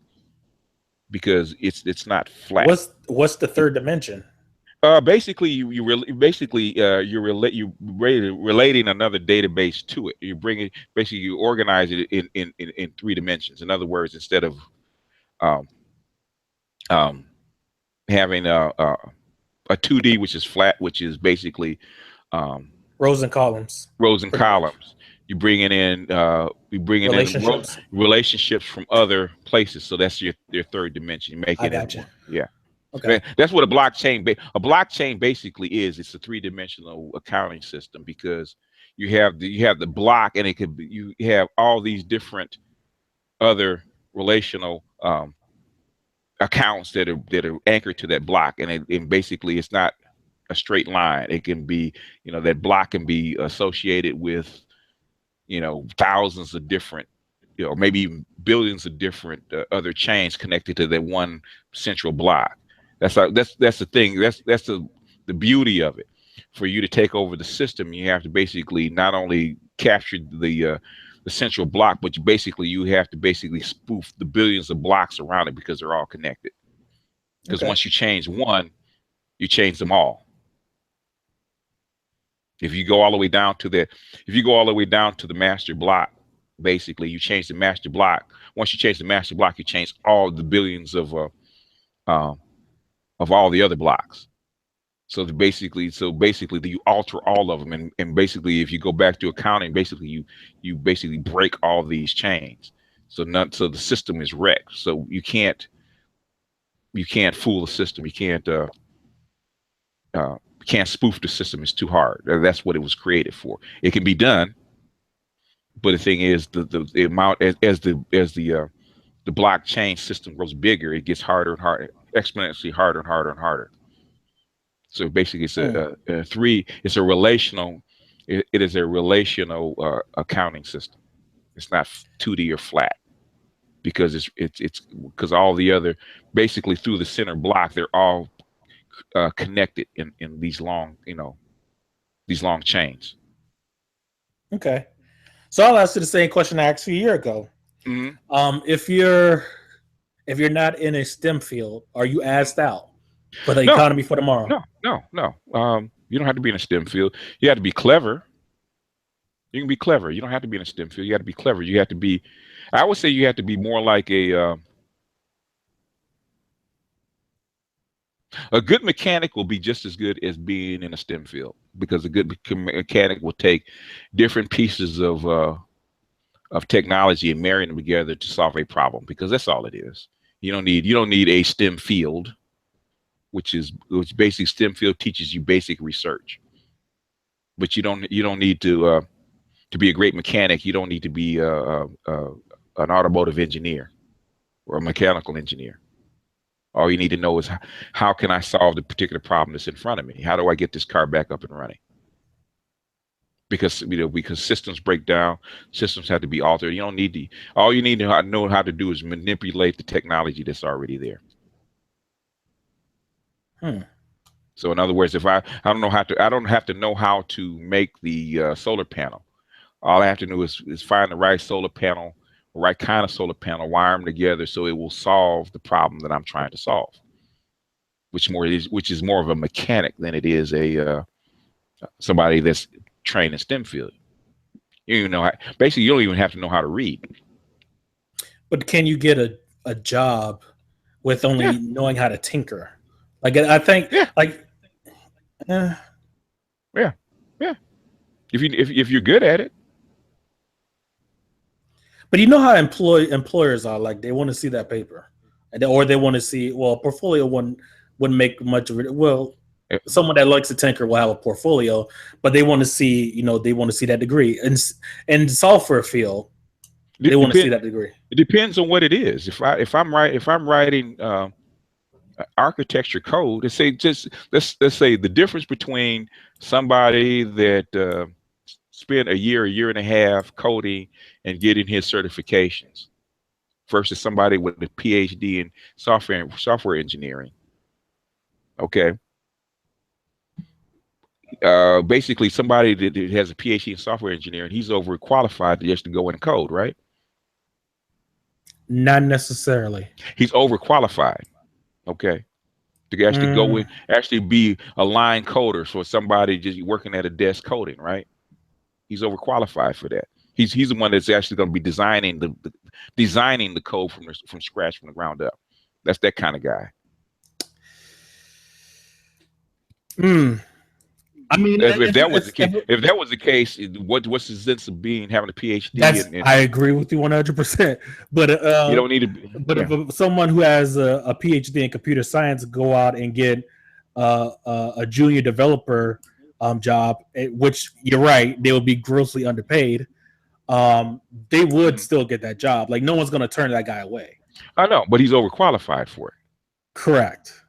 because it's not flat. What's the third dimension? Basically, relating another database to it. You bring it basically you organize it in 3 dimensions. In other words, instead of um, um, having a 2D, which is flat, which is basically Rows and columns. rows and Pretty much. columns. You bringing in relationships from other places. So that's your third dimension. You make I it in got you. one. Yeah. Okay. That's what a blockchain basically is. It's a 3-dimensional accounting system because you have the block, and it could be, you have all these different other relational accounts that are anchored to that block, and basically it's not a straight line. It can be, that block can be associated with, thousands of different, maybe even billions of different other chains connected to that one central block. That's the thing. That's the beauty of it. For you to take over the system, you have to basically not only capture the central block, but you have to basically spoof the billions of blocks around it because they're all connected. Because once you change one, you change them all. If you go all the way down to the master block, basically you change the master block. Once you change the master block, you change all the billions of all the other blocks. So basically you alter all of them, and basically if you go back to accounting, basically you basically break all these chains. So the system is wrecked. So you can't fool the system. You can't spoof the system. It's too hard. That's what it was created for. It can be done, but the thing is, the amount as the blockchain system grows bigger, it gets harder and harder, exponentially harder and harder and harder. So basically, it's It's a relational. It is a relational accounting system. It's not 2D or flat because it's because all the other, basically through the center block, they're all connected in these long chains. Okay. So I'll ask you the same question I asked you a year ago. Mm-hmm. If you're not in a STEM field, are you asked out for the No, economy for tomorrow? No. You don't have to be in a STEM field. You have to be clever. You can be clever. You don't have to be in a STEM field. You have to be clever. You have to be. I would say you have to be more like a good mechanic will be just as good as being in a STEM field, because a good mechanic will take different pieces of technology and marry them together to solve a problem, because that's all it is. You don't need a STEM field, which basically STEM field teaches you basic research. But you don't need to be a great mechanic. You don't need to be an automotive engineer or a mechanical engineer. All you need to know is how can I solve the particular problem that's in front of me? How do I get this car back up and running? Because systems break down, systems have to be altered. You don't need to. All you need to know how to do is manipulate the technology that's already there. So in other words, if I don't have to know how to make the solar panel. All I have to do is find the right solar panel, the right kind of solar panel, wire them together so it will solve the problem that I'm trying to solve. Which is more of a mechanic than it is a somebody that's trained in STEM field. Basically you don't even have to know how to read. But can you get a job with only knowing how to tinker? Like, I think, yeah. If you're good at it. But you know how employers are, like, they want to see that paper, or they want to see, well, portfolio wouldn't make much of it. Well, someone that likes to tinker will have a portfolio, but they want to see, they want to see that degree. And in the software field, they want to see that degree. It depends on what it is. If I'm writing architecture code, let's say the difference between somebody that spent a year and a half coding and getting his certifications, versus somebody with a PhD in software engineering. Okay. Basically, somebody that has a PhD in software engineering, he's overqualified just to go in code, right? Not necessarily. He's overqualified. Okay. To actually go in, Mm, actually be a line coder for somebody just working at a desk coding, right? He's overqualified for that. He's the one that's actually going to be designing the code from scratch, from the ground up. That's that kind of guy. mm. I mean, If that was the case, if if that was the case, what's the sense of having a PhD that's, and I agree with you 100%. But you don't need to be, yeah. if someone who has a PhD in computer science go out and get a junior developer job, which you're right, they would be grossly underpaid. They would still get that job. Like no one's going to turn that guy away. I know, but he's overqualified for it. Correct.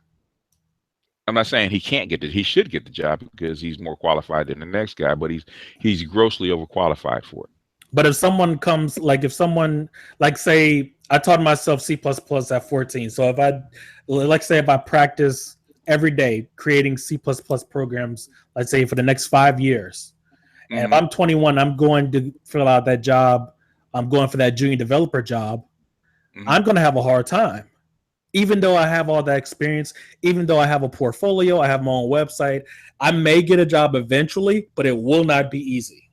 I'm not saying he can't get it. He should get the job because he's more qualified than the next guy, but he's grossly overqualified for it. But if someone comes, like if someone, like say, I taught myself C++ at 14. So if I, like say if I practice every day creating C++ programs, let's say for the next 5 years, and if I'm 21, I'm going to fill out that job, I'm going for that junior developer job, I'm going to have a hard time. Even though I have all that experience, even though I have a portfolio, I have my own website, I may get a job eventually, but it will not be easy.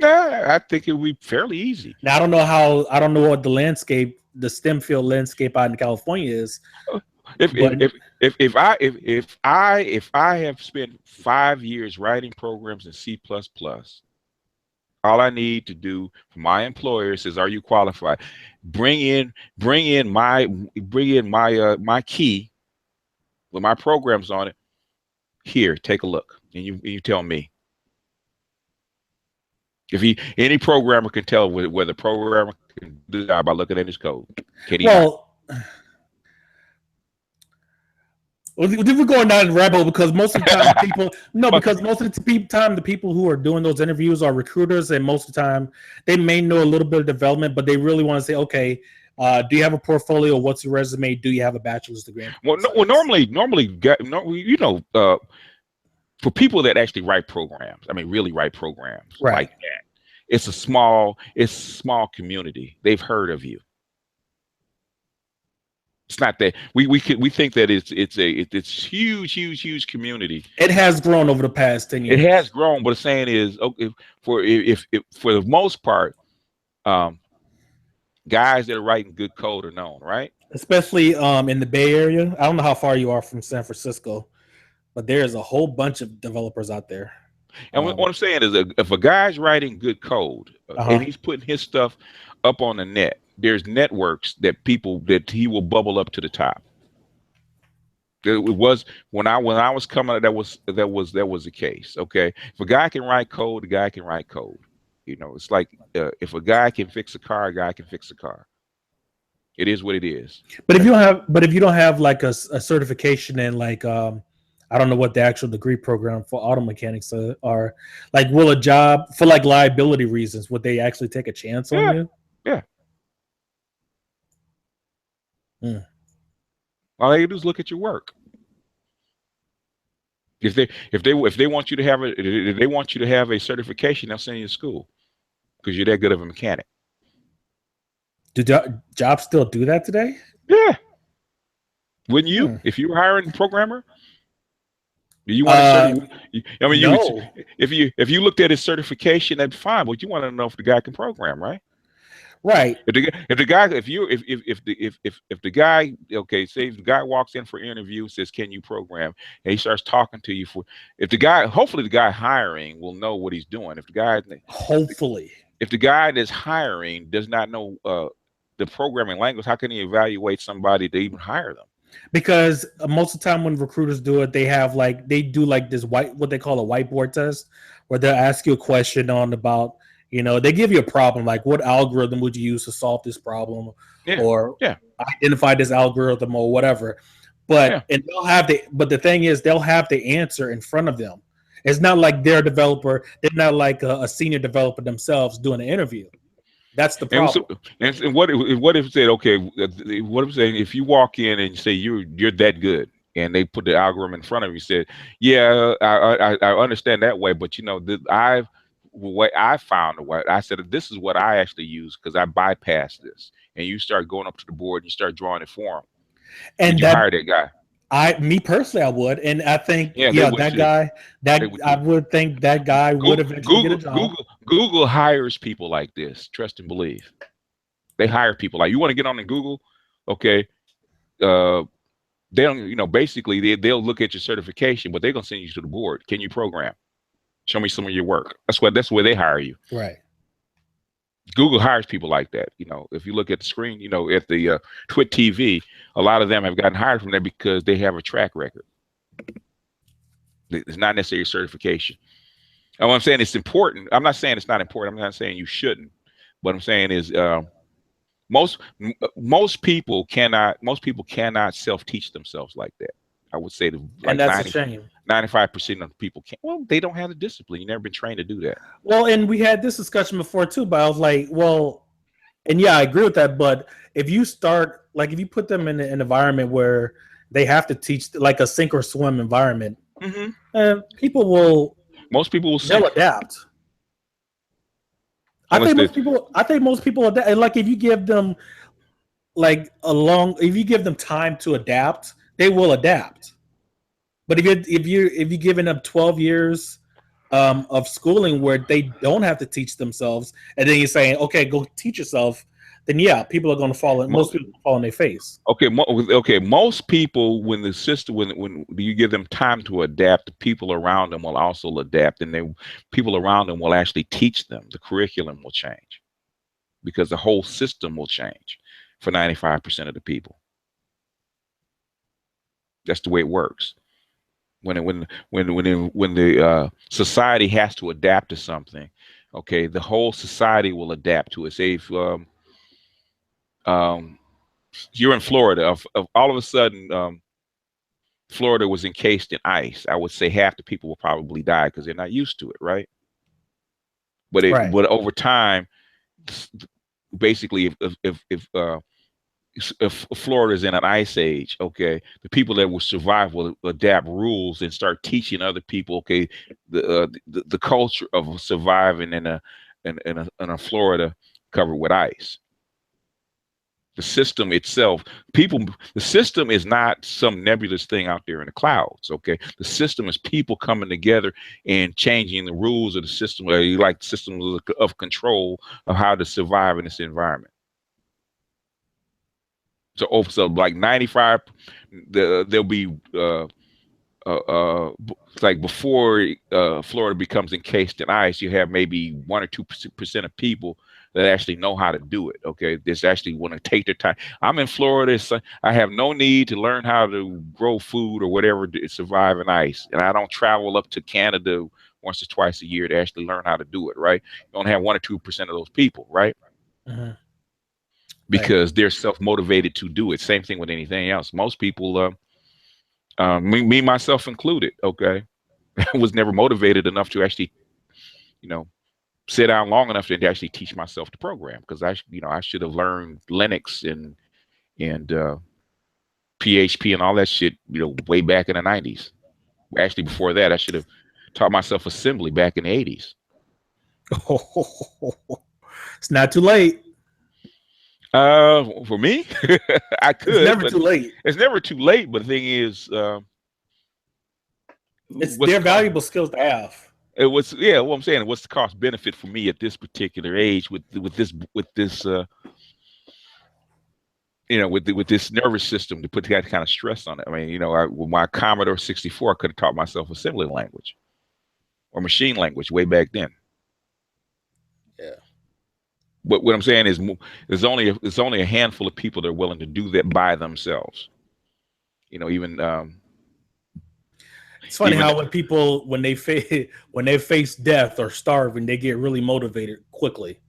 I think it will be fairly easy. Now I don't know what the landscape, the STEM field landscape out in California is. If I have spent 5 years writing programs in C++, all I need to do for my employer says, "Are you qualified?" Bring in my key with my programs on it. Here, take a look, and you tell me. If any programmer can tell whether the programmer can do the job by looking at his code. Can he not? We're going down the rabbit hole because most of the time the people who are doing those interviews are recruiters, and most of the time they may know a little bit of development, but they really want to say, okay, do you have a portfolio? What's your resume? Do you have a bachelor's degree? Normally, for people that actually write programs, I mean, really write programs like that, it's a small community. They've heard of you. It's not that we think that it's huge community. It has grown over the past 10 years. It has grown, but the saying is, okay, for the most part, guys that are writing good code are known, right? Especially in the Bay Area. I don't know how far you are from San Francisco, but there's a whole bunch of developers out there. And what I'm saying is, if a guy's writing good code and he's putting his stuff up on the net, there's networks that he will bubble up to the top. It was when I was coming, that was the case. Okay, if a guy can write code, the guy can write code. You know, it's like if a guy can fix a car, a guy can fix a car. It is what it is. But if you don't have like a certification in like I don't know what the actual degree program for auto mechanics are. Like, will a job for like liability reasons, would they actually take a chance on you? Yeah. All they do is look at your work. If they want you to have a certification, they'll send you to school because you're that good of a mechanic. Do jobs still do that today? Yeah. Wouldn't you? If you were hiring a programmer? You want no. If you looked at his certification, that'd be fine. But you want to know if the guy can program, right? Right. If the guy, okay, say if the guy walks in for an interview, says, "Can you program?" and he starts talking to you hopefully the guy hiring will know what he's doing. If the guy that's hiring does not know the programming language, how can he evaluate somebody to even hire them? Because most of the time when recruiters do it, they do this what they call a whiteboard test, where they'll ask you a question about, they give you a problem, like what algorithm would you use to solve this problem, or identify this algorithm or whatever. But and but the thing is, they'll have the answer in front of them. It's not like they're a developer. They're not like a senior developer themselves doing an interview. That's the And so, problem. and what if it said, okay, what if saying if you walk in and you say you're that good, and they put the algorithm in front of you, said, yeah, I understand that way, but you know, what I found, what I said, this is what I actually use because I bypassed this, and you start going up to the board and you start drawing it for them. Would And you hire that that guy? me personally, I would, and I think, Yeah, they yeah, would that too. guy, They that would I too. would think that guy would eventually get a job. Google hires people like this. Trust and believe. They hire people like you want to get on the Google, okay? Uh, they don't, you know, basically they'll look at your certification, but they're gonna send you to the board. Can you program? Show me some of your work. That's where they hire you. Right. Google hires people like that. You know, if you look at the screen, you know, at the Twit TV, a lot of them have gotten hired from there because they have a track record. It's not necessarily a certification. And what I'm saying it's important. I'm not saying it's not important. I'm not saying you shouldn't. What I'm saying is most people cannot self-teach themselves like that. I would say that And like that's a shame. 95% of people can't. Well, they don't have the discipline. You've never been trained to do that. Well, and we had this discussion before too, but I was like, well, and yeah, I agree with that. But if you start, like, if you put them in an environment where they have to teach, like a sink or swim environment, people will, Most people will they'll sink adapt. unless they. I think most people adapt. And like, if you give them if you give them time to adapt, they will adapt. But if you're giving them 12 years of schooling where they don't have to teach themselves, and then you're saying, okay, go teach yourself, then yeah, people are going to fall in. Most people fall on their face. Okay, okay. Most people, when the system, when you give them time to adapt, the people around them will also adapt, and people around them will actually teach them. The curriculum will change because the whole system will change for 95% of the people. That's the way it works. When the society has to adapt to something, okay, the whole society will adapt to it. Say if you're in Florida, of all of a sudden Florida was encased in ice, I would say half the people will probably die because they're not used to it, right? Right. But over time, basically, if Florida is in an ice age, okay, the people that will survive will adapt rules and start teaching other people, okay, the culture of surviving in a Florida covered with ice. The system itself, the system is not some nebulous thing out there in the clouds, okay? The system is people coming together and changing the rules of the system, like systems of control of how to survive in this environment. So like 95, there'll be like before Florida becomes encased in ice, you have maybe 1 or 2% of people that actually know how to do it. Okay, this actually want to take their time. I'm in Florida, so I have no need to learn how to grow food or whatever to survive in ice, and I don't travel up to Canada once or twice a year to actually learn how to do it. Right? You don't have 1 or 2% of those people, right? Because they're self-motivated to do it. Same thing with anything else. Most people, me myself included, okay, I was never motivated enough to actually, you know, sit down long enough to actually teach myself the program because I should have learned Linux and PHP and all that shit, way back in the 90s. Actually, before that, I should have taught myself assembly back in the 80s. It's not too late. For me, I could. It's never too late. It's never too late. But the thing is, they're valuable skills to have. It was, yeah. What I'm saying, what's the cost benefit for me at this particular age with this with this nervous system to put that kind of stress on it? I mean, with my Commodore 64, I could have taught myself assembly language or machine language way back then. Yeah. But what I'm saying is, there's only a handful of people that are willing to do that by themselves. Even it's funny how when they face death or starving, they get really motivated quickly.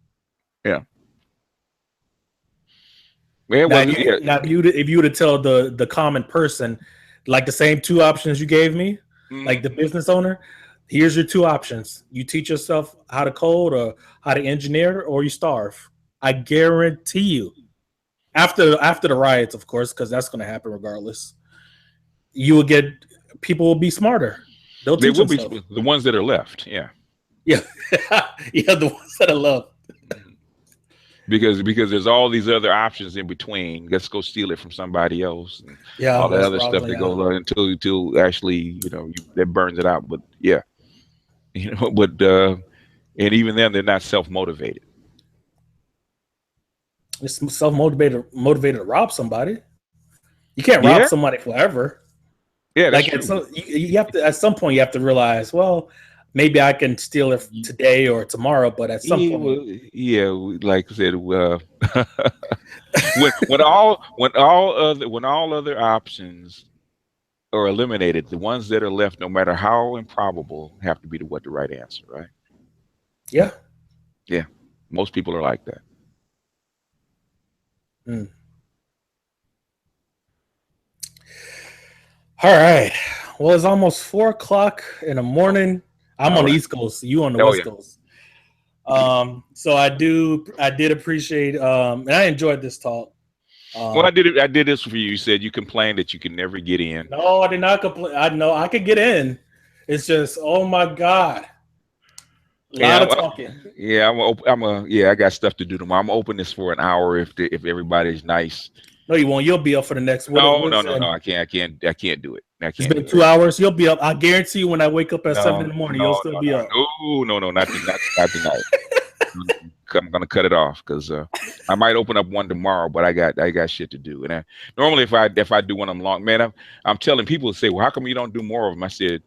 Yeah. Now, if you were to tell the common person, like the same 2 options you gave me, like the business owner, here's your 2 options: you teach yourself how to code or how to engineer, or you starve. I guarantee you, after the riots, of course, because that's going to happen regardless, you will get people will be smarter. They'll They teach will be themselves. the ones that are left. Yeah. Yeah, yeah, the ones that I love. Because there's all these other options in between. Let's go steal it from somebody else, and Yeah, all that that's other stuff probably that goes on until actually, you know, that burns it out. But yeah, you know, but and even then, they're not self-motivated. it's motivated to rob somebody. You can't rob Yeah, somebody forever. yeah, that's Like at true. some you have to at some point you have to realize, well, maybe I can steal it today or tomorrow, but at some Yeah, point, well, yeah, like I said, when all other options are eliminated, the ones that are left, no matter how improbable, have to be the right answer, right? yeah. Yeah, most people are like that. Mm. All right. Well, it's almost 4 o'clock in the morning. I'm All on the right. East Coast. You on the Oh West yeah. Coast. So I did appreciate and I enjoyed this talk. Well, I did this for you. You said you complained that you can never get in. No, I did not complain. I know I could get in. It's just, oh my God. A lot Yeah, of talking. yeah, yeah. I got stuff to do tomorrow. I'm open this for an hour if everybody's nice. No, you won't. You'll be up for the next No, what no, is no, it? no. I can't do it. I It's can't been do it. 2 hours. You'll be up. I guarantee you when I wake up at 7 in No, the morning, you'll no, still no, be up. no, no, no, not tonight. I'm gonna cut it off because I might open up one tomorrow, but I got shit to do. And normally if I do one of them long, man, I'm telling people to say, well, how come you don't do more of them? I said,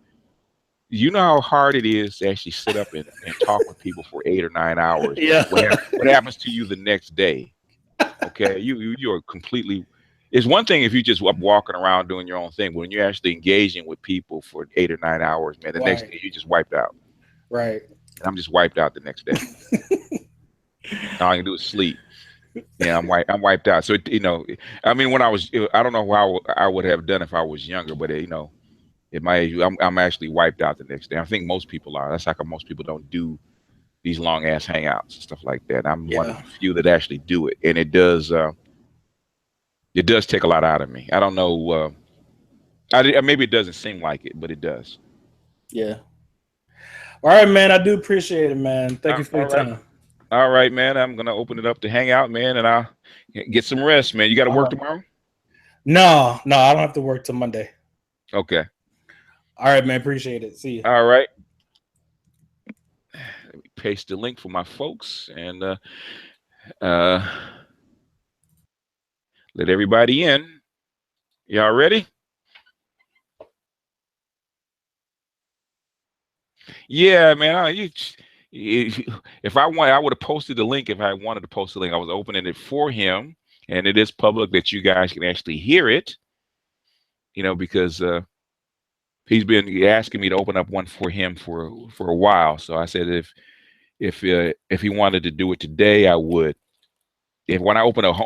you know how hard it is to actually sit up and talk with people for 8 or 9 hours. Yeah. What happens to you the next day? Okay, you're completely. It's one thing if you just up walking around doing your own thing, but when you're actually engaging with people for 8 or 9 hours, man, the next Right. day you just wiped out. Right. And I'm just wiped out the next day. All I can do is sleep. Yeah, I'm wiped out. So you know, I mean, when I don't know how I would have done if I was younger, but you know, at my age, I'm actually wiped out the next day. I think most people are. That's how come most people don't do these long ass hangouts and stuff like that. I'm one of Yeah. the few that actually do it, and it does take a lot out of me. I don't know. Maybe it doesn't seem like it, but it does. Yeah. All right, man. I do appreciate it, man. Thank you for All your right. time. All right, man. I'm gonna open it up to hangout, man, and I'll get some rest, man. You got to All work right. tomorrow? No, I don't have to work till Monday. Okay. All right, man. Appreciate it. See you. All right. Let me paste the link for my folks and let everybody in. Y'all ready? Yeah, man. If I want, I would have posted the link. If I wanted to post the link, I was opening it for him, and it is public that you guys can actually hear it. You know, because he's been asking me to open up one for him for a while. So I said if he wanted to do it today, I would. If when I open up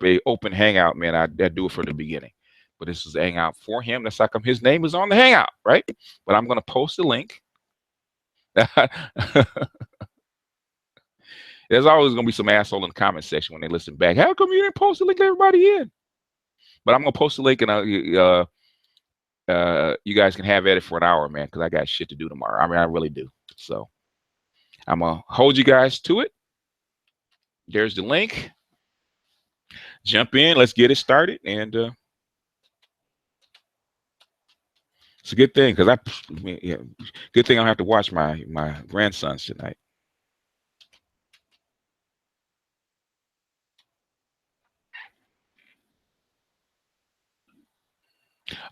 a open hangout, man, I'd do it from the beginning. But this is a hangout for him. That's like his name is on the hangout, right? But I'm gonna post the link. There's always gonna be some asshole in the comment section when they listen back. How come you didn't post the link to everybody in? But I'm gonna post the link and you guys can have at it for an hour, man, because I got shit to do tomorrow. I mean, I really do. So I'm gonna hold you guys to it. There's the link. Jump in. Let's get it started. And it's a good thing because good thing I don't have to watch my grandsons tonight.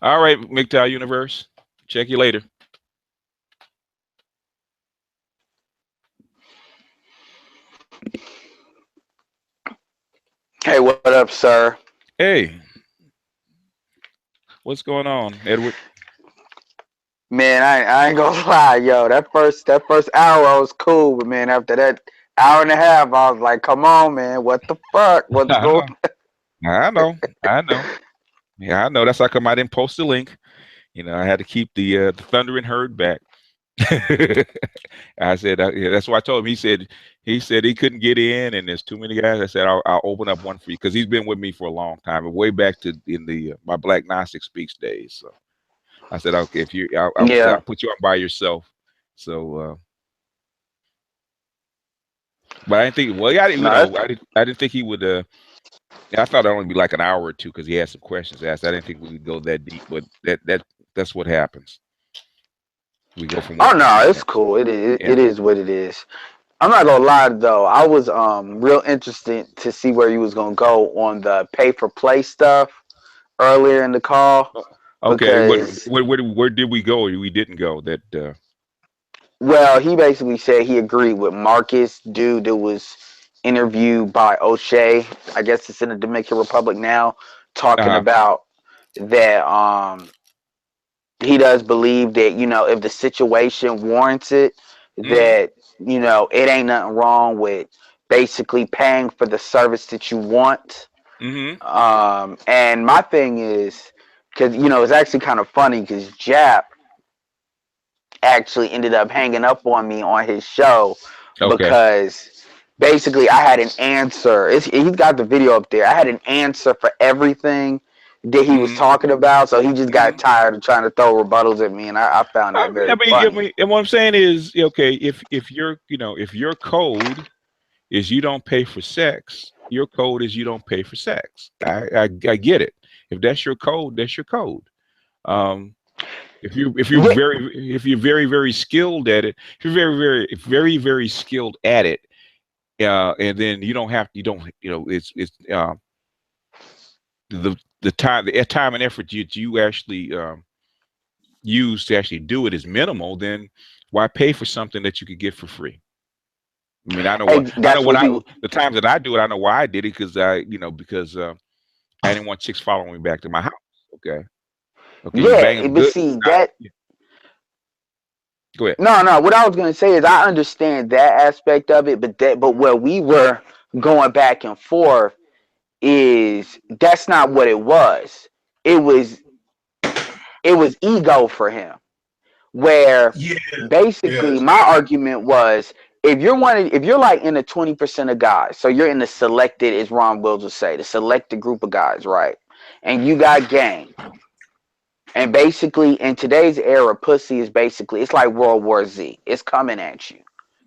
All right, MGTOW Universe. Check you later. Hey, what up, sir? Hey, what's going on, Edward? Man, I ain't gonna lie, yo. That first hour I was cool, but man, after that hour and a half, I was like, come on, man, what the fuck? What's I going know. I know. I know. Yeah, I know. That's how come I didn't post the link. You know, I had to keep the thundering herd back. I said, yeah, that's what I told him. He said he couldn't get in, and there's too many guys. I said, I'll open up one for you because he's been with me for a long time, and way back to in the my Black Gnostic Speaks days. So I said, okay, if you, I'll Yeah. put you on by yourself. So, but I didn't think. Well, yeah, No, that's, I didn't think he would. I thought it'd only be like an hour or two because he had some questions asked. I didn't think we would go that deep, but that's what happens. We go from one oh to the no, it's next. cool. It is. Yeah. It is what it is. I'm not gonna lie though. I was real interested to see where you was gonna go on the pay for play stuff earlier in the call Okay. because Where did we go? Or we didn't go. That. well, he basically said he agreed with Marcus, dude that was interviewed by O'Shea. I guess it's in the Dominican Republic now, talking Uh-huh. about that he does believe that, if the situation warrants it, Mm-hmm. that, it ain't nothing wrong with basically paying for the service that you want. Mm-hmm. And my thing is, because, it's actually kind of funny because Jap actually ended up hanging up on me on his show Okay. because basically I had an answer. He's got the video up there. I had an answer for everything that he was Mm-hmm. talking about, so he just got Mm-hmm. tired of trying to throw rebuttals at me, and I found that I very mean, funny. and what I'm saying is, okay, if if your code is you don't pay for sex, your code is you don't pay for sex. I get it. If that's your code, that's your code. Um, Yeah, if you're very very skilled at it, if you're very skilled at it, and then you don't it's the time and effort you actually use to actually do it is minimal, then why pay for something that you could get for free? I mean, I know that's when what he. the times that I do it, I know why I did it because because I didn't want chicks following me back to my house. Okay, okay, you bang Yeah, them but good. see I, that. Go ahead. No, no. What I was gonna say is I understand that aspect of it, but where we were going back and forth is that's not what it was. It was it was ego for him. Where Yeah, yeah, basically my argument was if you're like in the 20% of guys, so you're in the selected, as Ron Wills would say, the selected group of guys, right? And you got game. And basically in today's era, pussy is basically it's like World War Z. It's coming at you.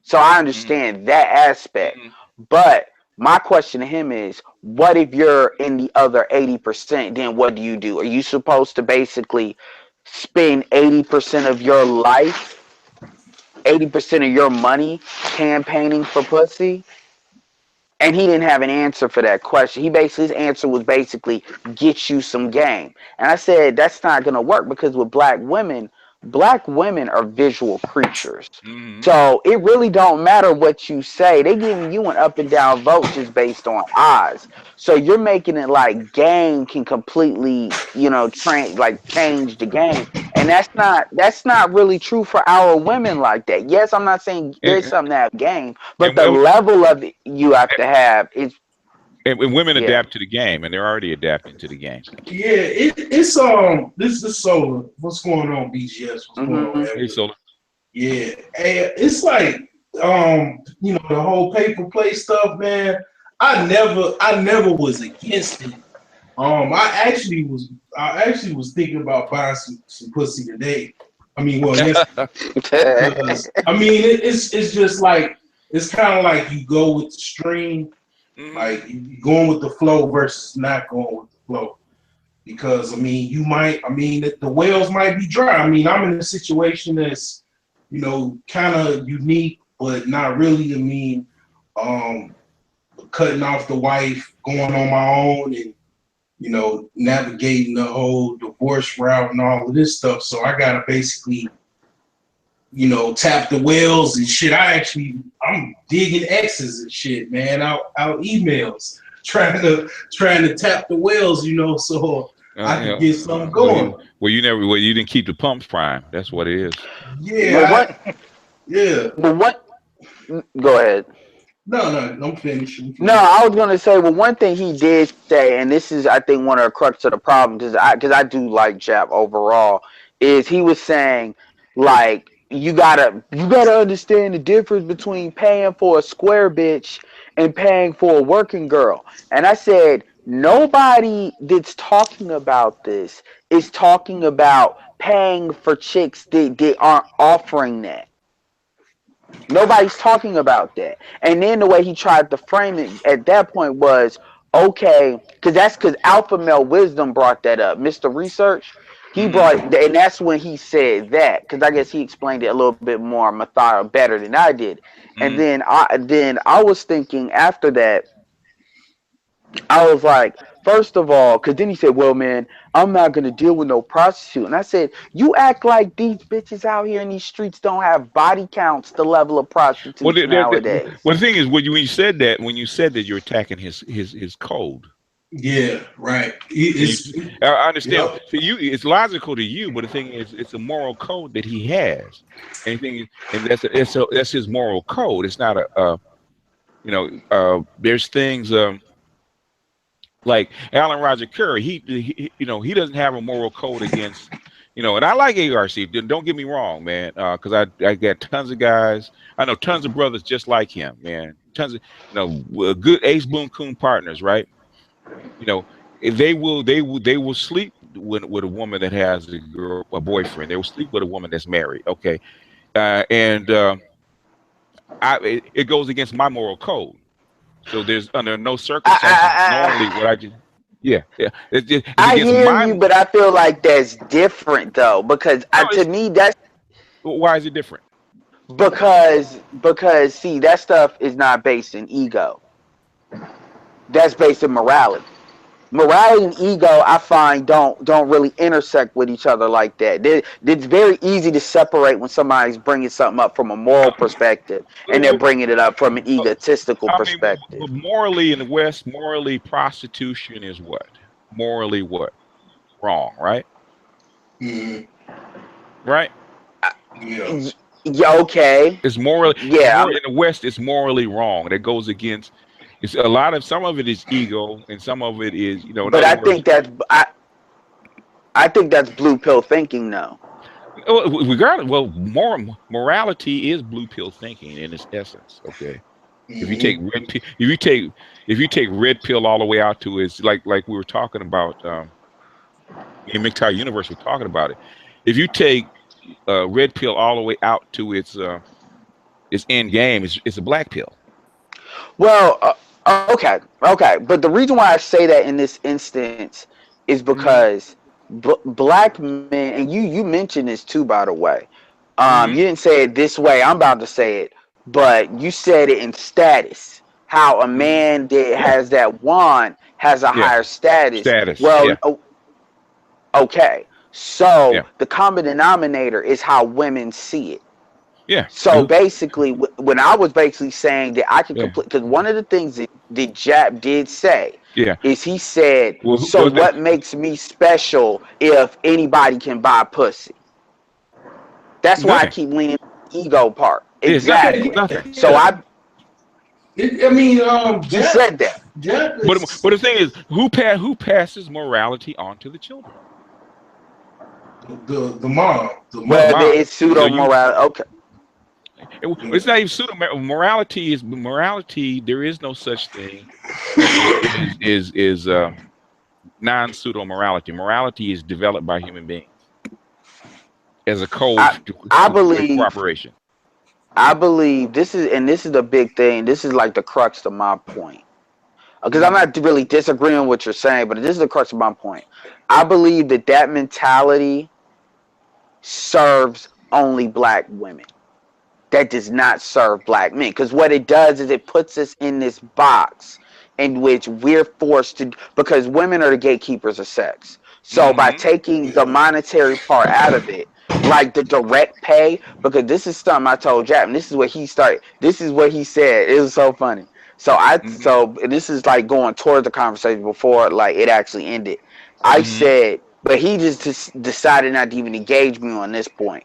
So I Mm-hmm. understand that aspect. Mm-hmm. But my question to him is, what if you're in the other 80%? Then what do you do? Are you supposed to basically spend 80% of your life, 80% of your money campaigning for pussy? And he didn't have an answer for that question. His answer was basically get you some game. And I said that's not gonna work because with black women are visual creatures. Mm-hmm. So it really don't matter what you say. They giving you an up and down vote just based on eyes. So you're making it like game can completely, change the game. And that's not really true for our women like that. Yes, I'm not saying there's And, something to have game, but and, the level of it you have to have is and women yeah. adapt to the game, and they're already adapting to the game. yeah. It's this is Solar. What's going on, BGS? What's going on, Mm-hmm. Hey, Edgar? so Yeah, and it's like the whole pay for play stuff, man. I never was against it. I actually was thinking about buying some pussy today. I mean, well, yes, because I mean it's just like it's kind of like you go with the stream, hmm like you going with the flow versus not going with the flow. Because I mean, the wells might be dry. I mean, I'm in a situation that's kind of unique, but not really. I mean, um, cutting off the wife, going on my own, and navigating the whole divorce route and all of this stuff. So I gotta basically, tap the wells and shit. I'm digging X's and shit, man, out emails, trying to tap the wells, so I you could know, get something going. you didn't keep the pumps prime. That's what it is. But Yeah, what yeah. but what go ahead. No, don't finish. I'm No, finished. I was gonna say, well, one thing he did say, and this is, I think, one of the crux of the problem, because I do like Jap overall, is he was saying, like, you gotta understand the difference between paying for a square bitch and paying for a working girl. And I said, nobody that's talking about this is talking about paying for chicks that aren't offering that. Nobody's talking about that. And then the way he tried to frame it at that point was, okay, because Alpha Male Wisdom brought that up. Mr. Research, he brought, and that's when he said that, because I guess he explained it a little bit more methodical, better than I did. And then I was thinking after that, I was like, first of all, because then he said, well, man, I'm not going to deal with no prostitute. And I said, you act like these bitches out here in these streets don't have body counts the level of Well, prostitutes nowadays. well, the thing is, when you said that, you're attacking his code. Yeah, right. I understand. Yep. So it's logical to you, but the thing is, it's a moral code that he has. And that's his moral code. It's not there's things like Alan Roger Curry. He doesn't have a moral code against. And I like ARC. Don't get me wrong, man, because I got tons of guys. I know tons of brothers just like him, man. Tons of good Ace Boon Coon partners, right? They will sleep with a woman that has a boyfriend. They will sleep with a woman that's married. Okay, it goes against my moral code. So there's under no circumstances normally what I just. Yeah. I hear you, but I feel like that's different though, because to me that's. Why is it different? Because see, that stuff is not based in ego. That's based in morality. Morality and ego, I find, don't really intersect with each other like that. It's very easy to separate when somebody's bringing something up from a moral perspective and they're bringing it up from an egotistical perspective. But morally in the West, prostitution is what? Morally what? Wrong, right? Right? Yeah, okay. It's morally, yeah. In the West, it's morally wrong. That goes against. It's a lot of some of it is ego, and some of it is But I think that's blue pill thinking, though. Morality is blue pill thinking in its essence. Okay, if you take red pill, if you take red pill all the way out to its like we were talking about in MGTOW Universe, we're talking about it. If you take red pill all the way out to its end game, it's a black pill. Well. Okay, but the reason why I say that in this instance is because black men, and you mentioned this too, by the way. You didn't say it this way. I'm about to say it, but you said it in status. How a man that has that wand has a higher status. Well, okay. So the common denominator is how women see it. Yeah. So basically, when I was basically saying that I can complete, because one of the things that Jap did say is he said, what makes me special if anybody can buy pussy? That's why I keep leaning on the ego part. Exactly. So you said that. But the thing is, who passes morality on to the children? The mom. Whether it's pseudo morality. Okay. It's not even pseudo morality. Is morality? There is no such thing is non pseudo morality. Morality is developed by human beings as a code. I believe cooperation. I believe this is the big thing. This is like the crux of my point. Because I'm not really disagreeing with what you're saying, but this is the crux of my point. I believe that mentality serves only black women. That does not serve black men, because what it does is it puts us in this box in which we're forced to, because women are the gatekeepers of sex. So by taking the monetary part out of it, like the direct pay, because this is something I told Jack, and this is what he started. This is what he said. It was so funny. So so this is like going towards the conversation before like it actually ended. I said, but he just decided not to even engage me on this point.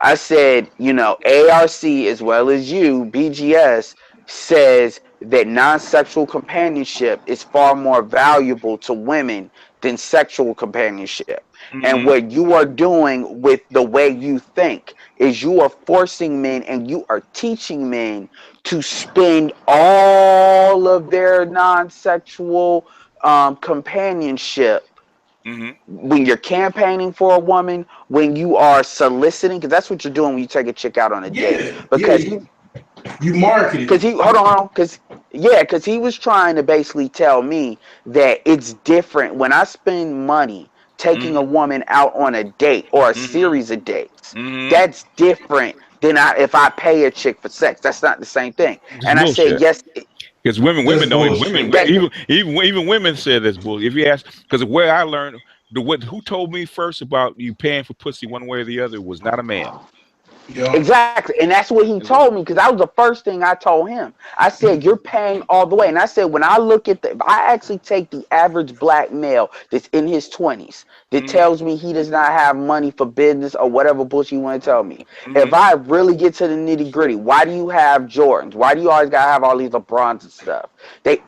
I said, ARC as well as you, BGS, says that non-sexual companionship is far more valuable to women than sexual companionship. And what you are doing with the way you think is you are forcing men and you are teaching men to spend all of their non-sexual companionship Mm-hmm. when you're campaigning for a woman, when you are soliciting, because that's what you're doing when you take a chick out on a date. Yeah, Because yeah. You marketing. because he was trying to basically tell me that it's different when I spend money taking a Mm-hmm. woman out on a date or a Mm-hmm. series of dates. Mm-hmm. That's different than if I pay a chick for sex. That's not the same thing. It's And I said, bullshit. yes, Because women That's don't bullshit. even women say that's bull. If you ask, because where I learned who told me first about you paying for pussy one way or the other was not a man. Yeah. exactly. And that's what he It was told me because that was the first thing I told him. I said, you're paying all the way. And I said, when I look at if I actually take the average black male that's in his 20s that mm-hmm. tells me he does not have money for business or whatever bullshit you want to tell me, Mm-hmm. if I really get to the nitty gritty, why do you have Jordans? Why do you always got to have all these LeBrons and stuff?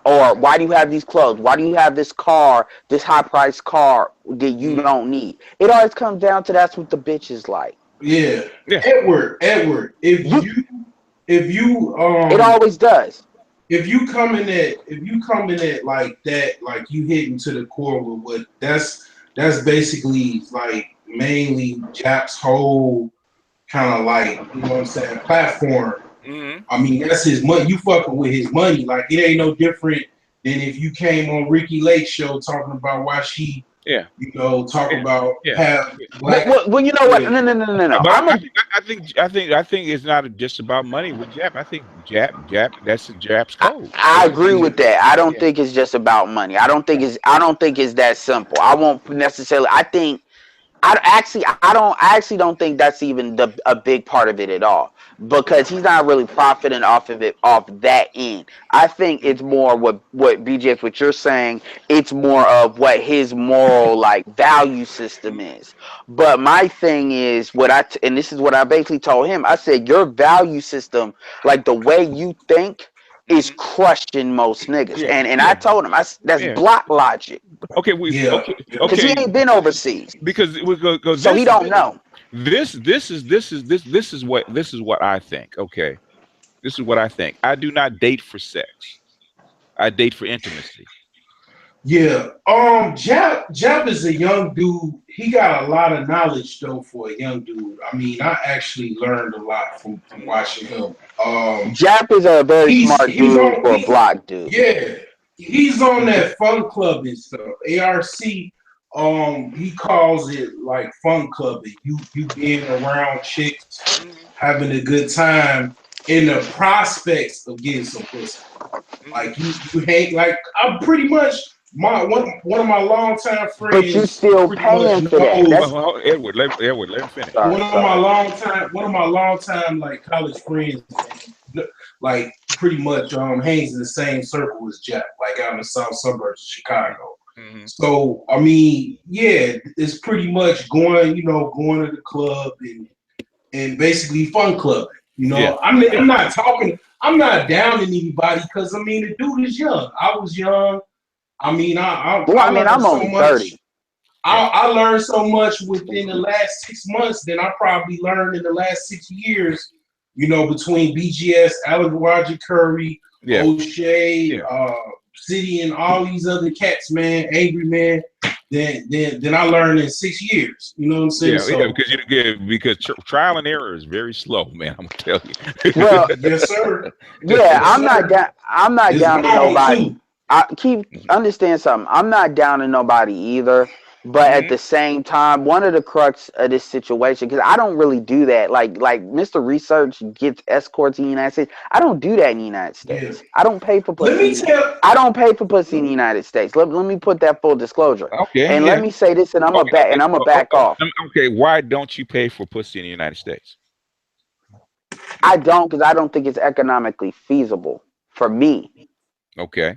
Or why do you have these clothes? Why do you have this car, this high priced car that you Mm-hmm. don't need? It always comes down to that's what the bitch is like. Yeah. Yeah. Edward, You, if you it always does. if you come in at like that, like you hitting to the core with what that's basically like mainly Jap's whole kind of like, you know what I'm saying, platform. Mm-hmm. I mean, that's his money. You fucking with his money. Like it ain't no different than if you came on Ricky Lake's show talking about why she, Yeah. you know, talk Yeah. about Yeah. have Yeah. black. Well, you know what? Yeah, No. But I'm a I think it's not just about money with Jap. I think Jap. That's Jap's I, code. I That's agree with that. I don't yeah. think it's just about money. I don't think it's that simple. I won't necessarily. I actually don't think that's even a big part of it at all because he's not really profiting off of it off that end. I think it's more what BJ's what you're saying. It's more of what his moral like value system is. But my thing is and this is what I basically told him. I said your value system, like the way you think, is Mm-hmm. crushing most niggas. Yeah. And I Yeah. told him that's Yeah. block logic Okay. We yeah, okay. yeah. because he Okay. ain't been overseas, Because we go so he this don't know. this is what I think. Okay. This is what I think. I do not date for sex. I date for intimacy. Yeah. Jab is a young dude. He got a lot of knowledge though for a young dude. I mean, I actually learned a lot from watching him. Jap is a very smart He's dude on for a block dude. yeah. He's on that fun club and stuff. ARC, he calls it like fun clubbing. You being around chicks, Mm-hmm. having a good time in the prospects of getting some pussy. Mm-hmm. Like you hang like I'm pretty much my one of my longtime But you friends still pretty much paying for that. knows Edward, let him finish. Sorry, sorry. one of my longtime like college friends, man, like pretty much hangs in the same circle as Jack, like out in the south suburbs of Chicago. Mm-hmm. So I mean, yeah, it's pretty much going, going to the club and basically fun clubbing. Yeah. I mean, Yeah. I'm not downing anybody because I mean the dude is young. I was young. I mean, Well, I I mean, learned I'm so only much. 30. Yeah. I learned so much within the last 6 months than I probably learned in the last 6 years. Between BGS, Alec Roger Curry, Yeah. O'Shea, Yeah. City, and all these other cats, man, Angry Man. Then I learned in 6 years. You know what I'm saying? Yeah. Yeah. So Because trial and error is very slow, man. I'm gonna tell Well, you. yes, sir. yeah, Yes, sir. I'm not It's down to long nobody. too. I keep understand something. I'm not down to nobody either. But at Mm-hmm. the same time, one of the crux of this situation, because I don't really do that. Like Mr. Research gets escorts in the United States. I don't do that in the United Yeah. States. I don't pay for Let me pussy. tell. I don't pay for pussy in the United States. Let me put that full disclosure. Okay. And let Yeah. me say this, and Okay. I'm a back off. Okay. Why don't you pay for pussy in the United States? I don't because I don't think it's economically feasible for me. Okay.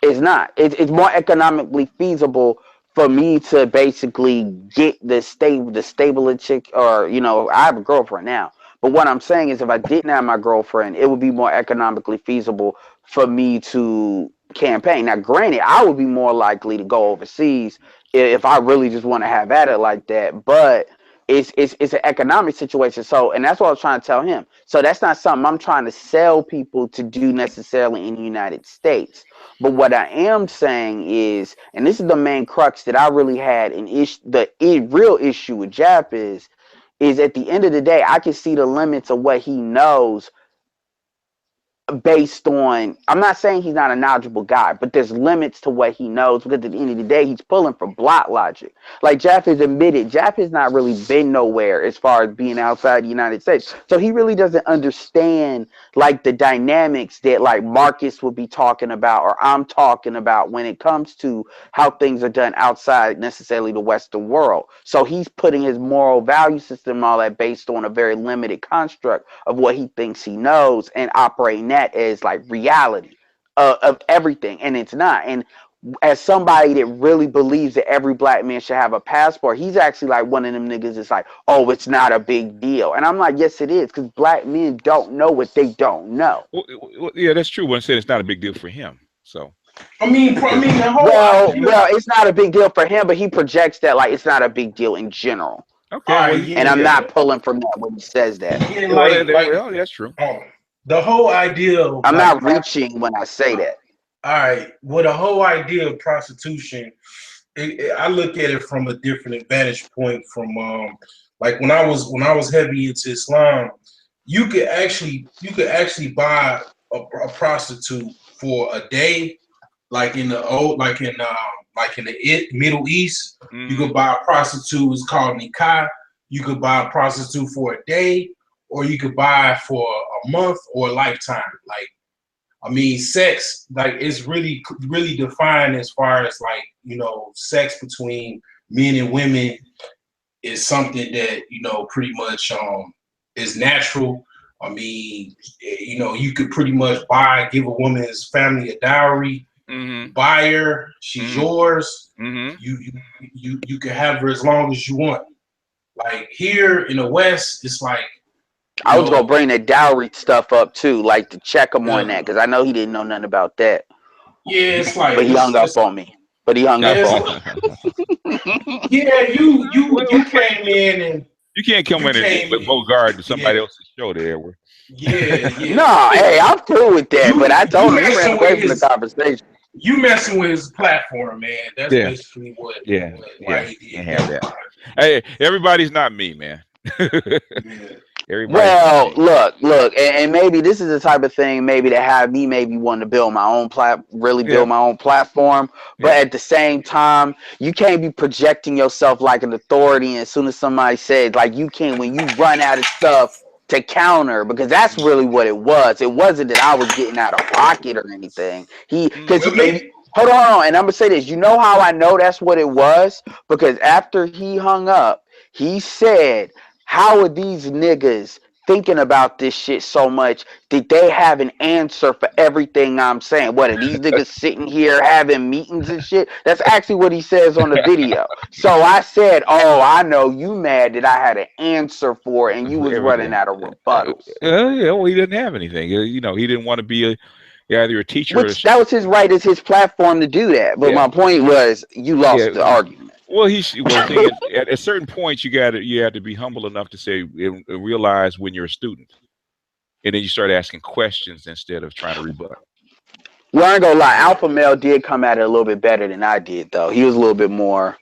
It's not. It's more economically feasible for me to basically get the stable chick, or I have a girlfriend now. But what I'm saying is, if I didn't have my girlfriend, it would be more economically feasible for me to campaign. Now, granted, I would be more likely to go overseas if I really just want to have at it like that. But it's an economic situation. So, and that's what I was trying to tell him. So that's not something I'm trying to sell people to do necessarily in the United States. But what I am saying is, and this is the main crux that I really had an issue. Real issue with Jap is at the end of the day, I can see the limits of what he knows based on, I'm not saying he's not a knowledgeable guy, but there's limits to what he knows, because at the end of the day, he's pulling from block logic. Like Jeff has admitted, Jeff has not really been nowhere as far as being outside the United States. So he really doesn't understand like the dynamics that like Marcus would be talking about, or I'm talking about, when it comes to how things are done outside necessarily the Western world. So he's putting his moral value system and all that based on a very limited construct of what he thinks he knows, and operating that as like reality of everything, and it's not. And as somebody that really believes that every black man should have a passport, he's actually like one of them niggas that's like, oh, it's not a big deal. And I'm like, yes, it is, because black men don't know what they don't know. Well, yeah, that's true. When I said it's not a big deal for him, so I mean, the whole well, idea, it's not a big deal for him, but he projects that like it's not a big deal in general. okay. All Well, right, And I'm not pulling from that when he says that. yeah, well, that's true. The whole idea of I'm like, not reaching when I say that. all right, well, the whole idea of prostitution, I look at it from a different vantage point. From like when I was heavy into Islam, you could actually buy a prostitute for a day, like in the old, like in the Middle East. You could buy a prostitute. It's called nikah. You could buy a prostitute for a day, or you could buy for a month or a lifetime. Like, I mean, sex, like, it's really defined as far as like, you know, sex between men and women is something that, you know, pretty much is natural. I mean, you know, you could pretty much give a woman's family a dowry, buy her, she's yours. You can have her as long as you want. Like here in the West, it's like, I was gonna bring the dowry stuff up too, like to check him on that, because I know he didn't know nothing about that. Yeah, it's like, but he hung up on me. Yeah, you came in and you can't come in and bogart to somebody else's show there. Yeah. No, hey, I'm cool with that, but I told him he ran away from the conversation. You messing with his platform, man. That's basically what. He did. Have that. Hey, everybody's not me, man. Well, look, and maybe this is the type of thing maybe to have me maybe want to build my own build my own platform. But at the same time, you can't be projecting yourself like an authority. And as soon as somebody says, like, you can't, when you run out of stuff to counter, because that's really what it was. It wasn't that I was getting out of pocket or anything. Hold on, and I'm gonna say this. You know how I know that's what it was? Because after he hung up, he said, how are these niggas thinking about this shit so much that they have an answer for everything I'm saying? What are these niggas sitting here having meetings and shit? That's actually what he says on the video. So I said, oh, I know you mad that I had an answer for it and you was running out of rebuttals. Well, he didn't have anything. You know, he didn't want to be either a teacher that was his right as his platform to do that. But my point was, you lost the argument. Well, at a certain point, you have to be humble enough to say and realize when you're a student, and then you start asking questions instead of trying to rebut. Well, I ain't gonna lie, Alpha Male did come at it a little bit better than I did, though. He was a little bit more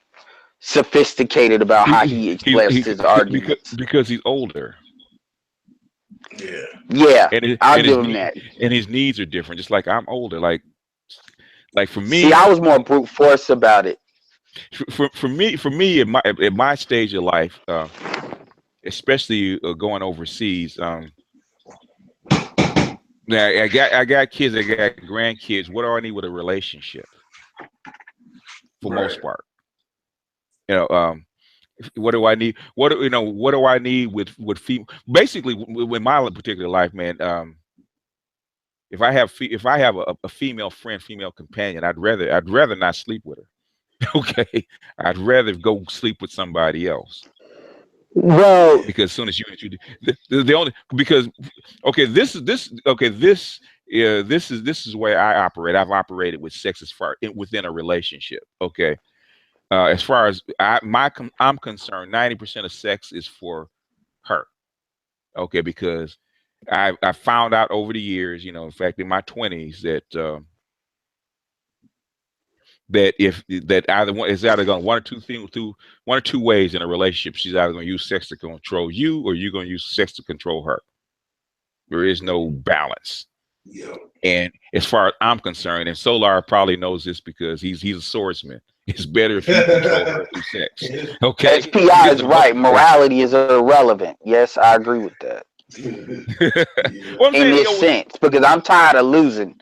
sophisticated about how he expressed his arguments because he's older. Yeah, I'll give him that. And his needs are different. Just like I'm older. Like for me, see, I was more brute force about it. For me, at my stage of life, especially going overseas, now I got kids, I got grandkids. What do I need with a relationship? For most part, you know, what do I need? What do I need with female? Basically, with my particular life, man. If I have a female friend, female companion, I'd rather not sleep with her. Okay, I'd rather go sleep with somebody else. Well, because as soon as the only because this is where I operate. I've operated with sex as far within a relationship. Okay, as far as I'm concerned, 90% of sex is for her. Okay, because I found out over the years, in fact, in my 20s, that either one is either going one or two ways in a relationship. She's either going to use sex to control you, or you're going to use sex to control her. There is no balance. Yeah. And as far as I'm concerned, and Solar probably knows this because he's a swordsman. It's better if you control her through sex. Okay. SPI is right. Morality is irrelevant. Yes, I agree with that. Well, I'm in saying, this sense, because I'm tired of losing.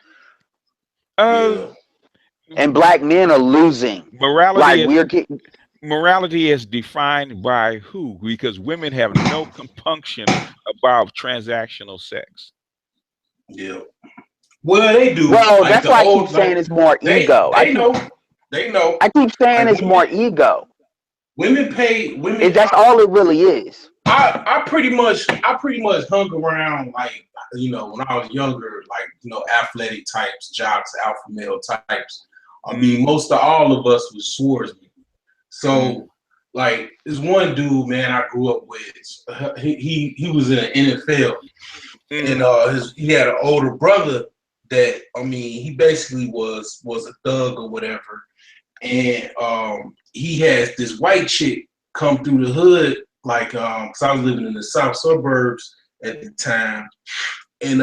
And black men are losing. Morality, we're getting. Morality is defined by who? Because women have no compunction about transactional sex. Yeah. Well, they do. Well, that's why I keep saying it's more ego. They know. I keep saying it's more ego. Women pay women. That's all it really is. I pretty much hung around when I was younger, athletic types, jocks, alpha male types. I mean, most of all of us was swordsmen. So there's one dude, man, I grew up with. He was in the NFL, and he had an older brother that, he basically was a thug or whatever, and he has this white chick come through the hood, because I was living in the south suburbs at the time, and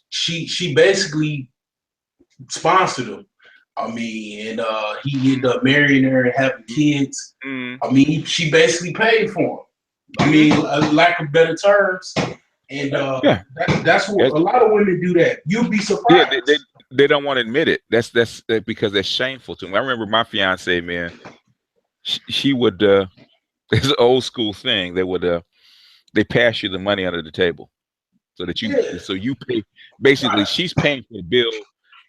she basically sponsored him. And he ended up marrying her and having kids. She basically paid for him. Lack of better terms. And that's what a lot of women do. That you'll be surprised. Yeah, they don't want to admit it. That's because that's shameful to them. I remember my fiance, man. She would. It's an old school thing. They pass you the money under the table, so that you pay. Basically, she's paying for the bill.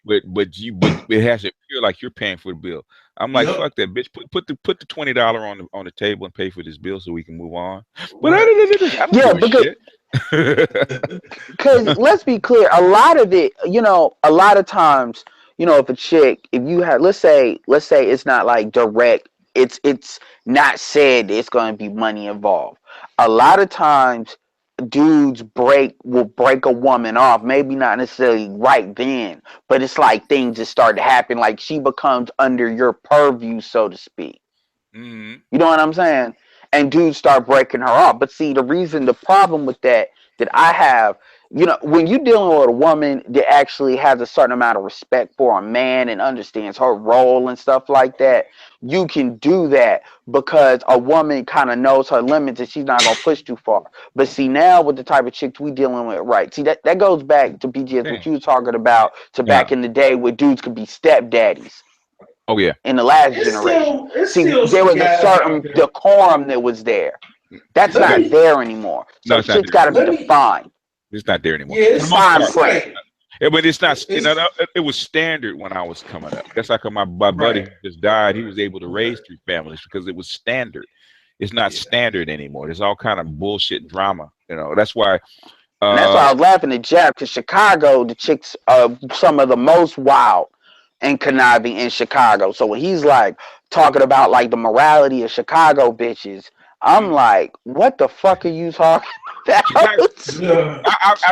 But it has to appear like you're paying for the bill. I'm like, fuck that, bitch. Put the $20 on the table and pay for this bill so we can move on. But I don't give a shit. Because let's be clear, a lot of it, a lot of times, if you have, let's say it's not like direct, it's not said it's going to be money involved. A lot of times, dudes will break a woman off, maybe not necessarily right then, but it's like things just start to happen, like she becomes under your purview, so to speak. You know what I'm saying? And dudes start breaking her off. But see, the problem with that I have, when you're dealing with a woman that actually has a certain amount of respect for a man and understands her role and stuff like that, you can do that because a woman kind of knows her limits and she's not going to push too far. But see, now with the type of chicks we dealing with, right? See, that goes back to BGS, what you were talking about, to back in the day where dudes could be stepdaddies. Oh, yeah. In the last generation. See, there was a certain decorum that was there. That's not there anymore. So shit's got to be defined. It's not there anymore. Yeah, it's fine. But it's not. It was standard when I was coming up. That's like my buddy just died. He was able to raise 3 families because it was standard. It's not standard anymore. There's all kind of bullshit drama. That's why. And that's why I was laughing at Jeff, because Chicago, the chicks are some of the most wild and conniving in Chicago. So when he's talking about the morality of Chicago bitches, I'm like, what the fuck are you talking about? I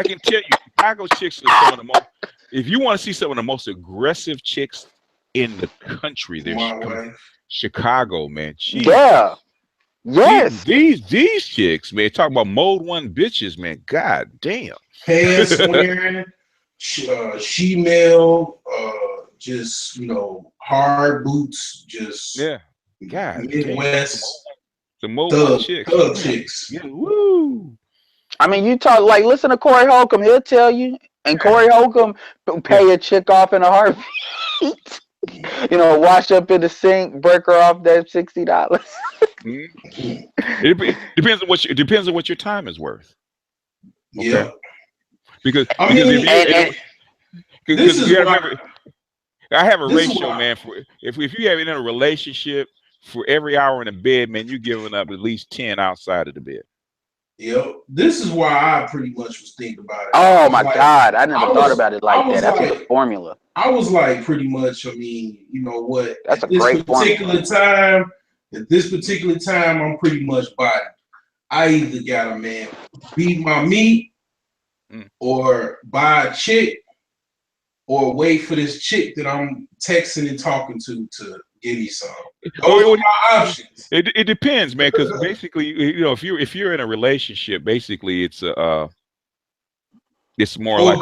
can tell you, Chicago chicks are some of the most. If you want to see some of the most aggressive chicks in the country, there's Chicago, man. Yes. These chicks, man, talk about mode 1 bitches, man. God damn. Pants wearing, she-male, just hard boots, just God, Midwest. The mode 1 chicks. Thug chicks. Yeah, woo. I mean, you talk listen to Corey Holcomb, he'll tell you. And Corey Holcomb pay a chick off in a heartbeat. Wash up in the sink, break her off that $60. It depends on what your time is worth. Okay? Yeah. Because I have a ratio, man. For if you have in a relationship, for every hour in the bed, man, you're giving up at least 10 outside of the bed. Yep. This is why I pretty much was thinking about it. Oh my God, I never thought about it like that. That's a good formula. I was like, pretty much. I mean, you know what? That's a great formula. At this particular time, I'm pretty much body. I either got a man beat my meat, or buy a chick, or wait for this chick that I'm texting and talking to give me some. Those are my options. It depends, man, because basically, you know, if you're in a relationship, basically it's it's more like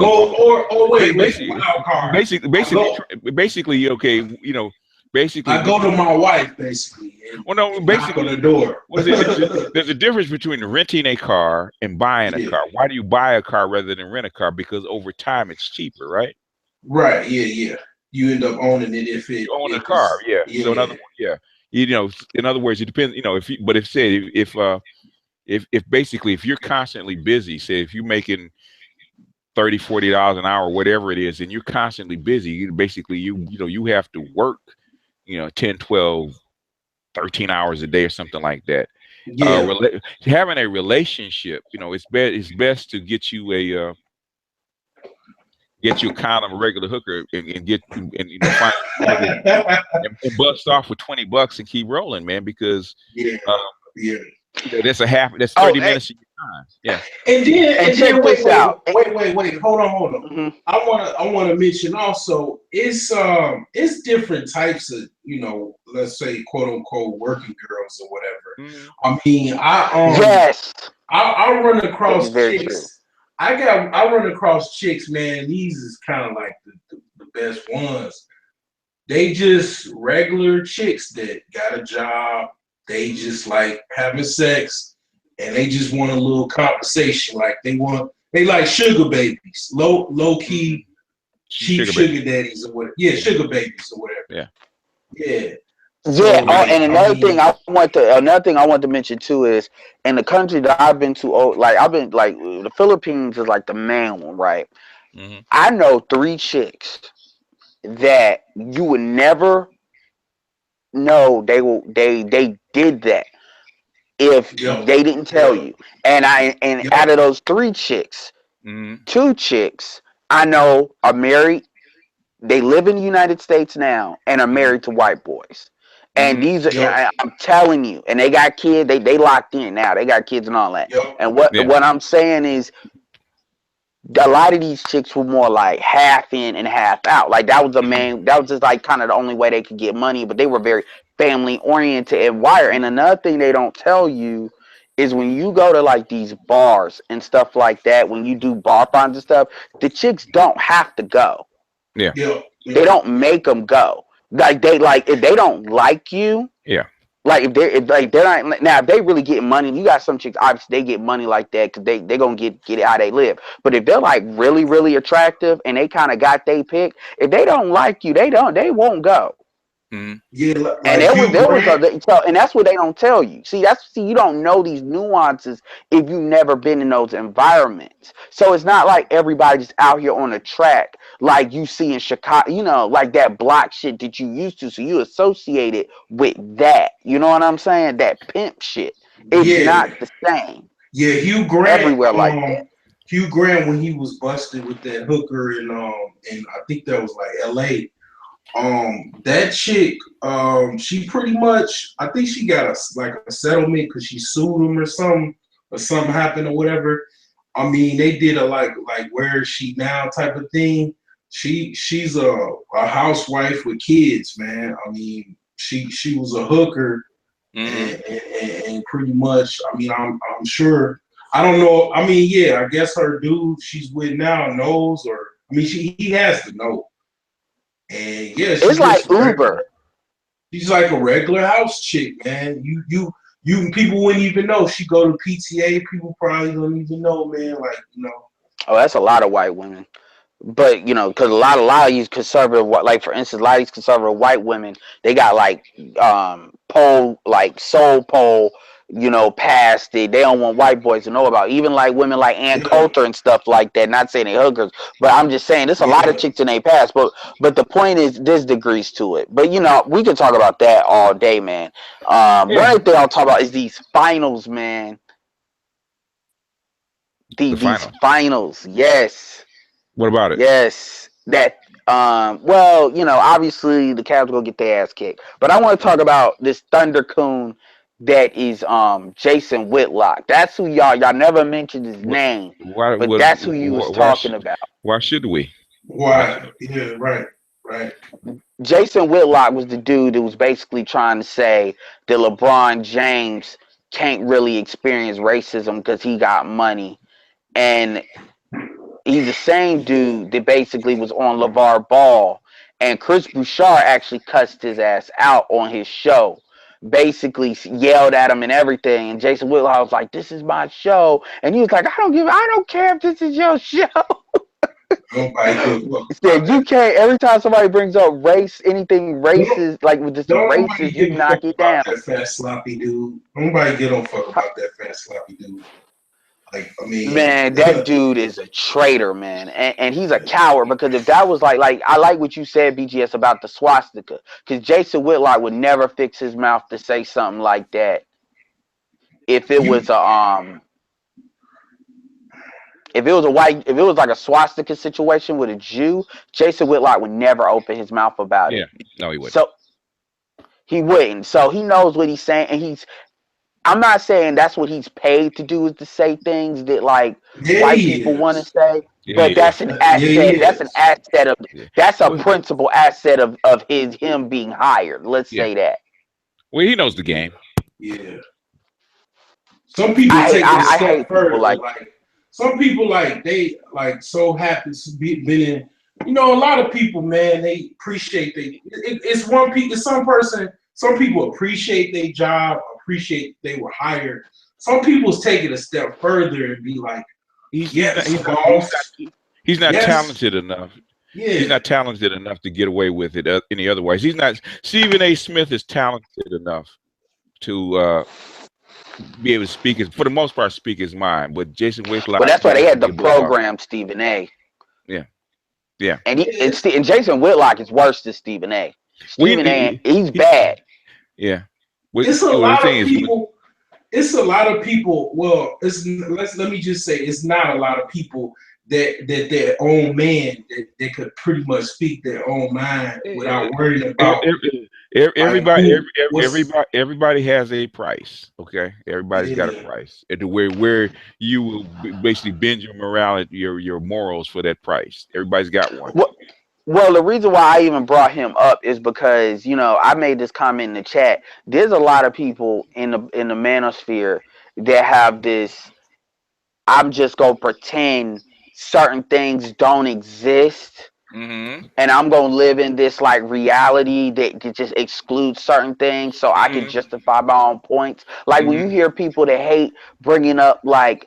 basically, okay, you know, basically I go to my wife basically. Well, no, basically knock on the door. There's a difference between renting a car and buying a car. Why do you buy a car rather than rent a car? Because over time it's cheaper, right? Right. Yeah. You end up owning it if you own a car. Yeah. So you know, in other words, it depends. You know, if basically if you're constantly busy, say if you're making $30-$40 an hour, whatever it is, and you're constantly busy, you have to work, 10, 12, 13 hours a day or something like that. Yeah. Having a relationship, it's best to get you a kind of a regular hooker and find and bust off with $20 and keep rolling, man, because that's 30 minutes of your time. Yeah. And then wait, hold on. Mm-hmm. I wanna mention also it's different types of, let's say quote unquote working girls or whatever. Mm-hmm. I mean, I run across chicks. I run across chicks, man. These is kind of like the best ones. They just regular chicks that got a job. They just like having sex, and they just want a little conversation. Like they like sugar babies, low key, cheap sugar daddies or whatever. Yeah, sugar babies or whatever. Yeah. So, and another thing I want to mention too is in the country that I've been to, the Philippines is like the main one, right? Mm-hmm. I know 3 chicks that you would never know they did that if they didn't tell you. And out of those 3 chicks, 2 chicks I know are married. They live in the United States now and are married to white boys. And these are, I'm telling you, and they got kids. They locked in now. They got kids and all that. And what I'm saying is, a lot of these chicks were more like half in and half out. Like that was that was just like kind of the only way they could get money. But they were very family oriented and wired. And another thing they don't tell you is when you go to like these bars and stuff like that, when you do bar finds and stuff, the chicks don't have to go. Yeah. They don't make them go. If they don't like you. Yeah. Like if they're not now, if they really get money, you got some chicks obviously they get money like that because they gonna get it how they live. But if they're like really really attractive and they kind of got they pick, if they don't like you, they won't go. Mm-hmm. Yeah, and and that's what they don't tell you. See, you don't know these nuances if you've never been in those environments. So it's not like everybody's out here on a track like you see in Chicago, like that block shit that you used to. So you associate it with that. You know what I'm saying? That pimp shit. It's not the same. Yeah, Hugh Grant everywhere like that. Hugh Grant, when he was busted with that hooker in I think that was like L.A. That chick, she pretty much, I think she got a settlement because she sued him or something happened or whatever. I mean, they did a like where is she now type of thing. She's a housewife with kids, man. I mean, she was a hooker, and pretty much. I mean, I'm sure. I don't know. I mean, yeah, I guess her dude she's with now knows, or I mean, he has to know. And it's like Uber. She's like a regular house chick, man. You people wouldn't even know. She go to PTA. People probably don't even know, man. Like Oh, that's a lot of white women. But because a lot of these conservative, like for instance, a lot of these conservative white women, they got like soul pole, past it. They don't want white boys to know about. Even like women like Ann Coulter and stuff like that. Not saying they hookers, but I'm just saying there's a lot of chicks in their past. But the point is, there's degrees to it. But we can talk about that all day, man. One thing I'll talk about is these finals, man. these finals. finals. Yes. What about it? Yes. That well, you know, obviously the Cavs will get their ass kicked. But I want to talk about this Thunder Coon that is Jason Whitlock. That's who y'all never mentioned his name, Why but would that's who you was talking about. why should we? Why? Yeah, right, right. Jason Whitlock was the dude that was basically trying to say that LeBron James can't really experience racism because he got money. And he's the same dude that basically was on LeVar Ball. And Chris Bouchard actually cussed his ass out on his show. Basically yelled at him and everything. And Jason Whitlock was like, "This is my show." And he was like, I don't care if this is your show. Nobody give a fuck Said about you that. can't. Every time somebody brings up race, anything Don't, racist, like with this don't nobody racist, you give a fuck knock it about down. that fat sloppy dude. Nobody give a fuck about that fat sloppy dude. Like, I mean, Man, that dude is a traitor, man, and he's a coward. Because if that was like I like what you said, BGS, about the swastika. Because Jason Whitlock would never fix his mouth to say something like that if it you, was a if it was a white, if it was like a swastika situation with a Jew, Jason Whitlock would never open his mouth about Yeah. it. No, he wouldn't. So he wouldn't. So he knows what he's saying, and he's. I'm not saying that's what he's paid to do, is to say things that like yeah, white he people want to is. say, Yeah, but he is. that's an Yeah, he asset. That's an is. asset of Yeah. that's a Well, principal asset of him being hired. Let's yeah. say that. Well, he knows the game. Yeah. Some people take it a I step hate people further. like Like some people, like they like so happy to be been in. You know, a lot of people, man, they appreciate it's one people. It's some person. Some people appreciate their job, appreciate they were hired. Some people's take it a step further and be like, "Yes, boss. He's not Yes, talented enough. yeah, He's not talented enough to get away with it any other ways. He's not. Stephen A. Smith is talented enough to be able to speak his, for the most part, speak his mind. But Jason Whitlock Well, that's why they has to had be the a bulldog. program Stephen A. Yeah, yeah. And Jason Whitlock is worse than Stephen A. We, Stephen A. He's bad. yeah. What it's a the lot thing of is, people. It's a lot of people. Well, let me just say, it's not a lot of people that their own man that they could pretty much speak their own mind without worrying about like who what's everybody has a price. Okay, everybody's got a yeah. price. And to where you will basically bend your morality, your morals for that price. Everybody's got one. Well, the reason why I even brought him up is because, you know, I made this comment in the chat. There's a lot of people in the manosphere that have this, I'm just gonna pretend certain things don't exist, Mm-hmm. and I'm gonna live in this like reality that could just exclude certain things so I could Mm-hmm. justify my own points. Like when you Mm-hmm. hear people that hate bringing up like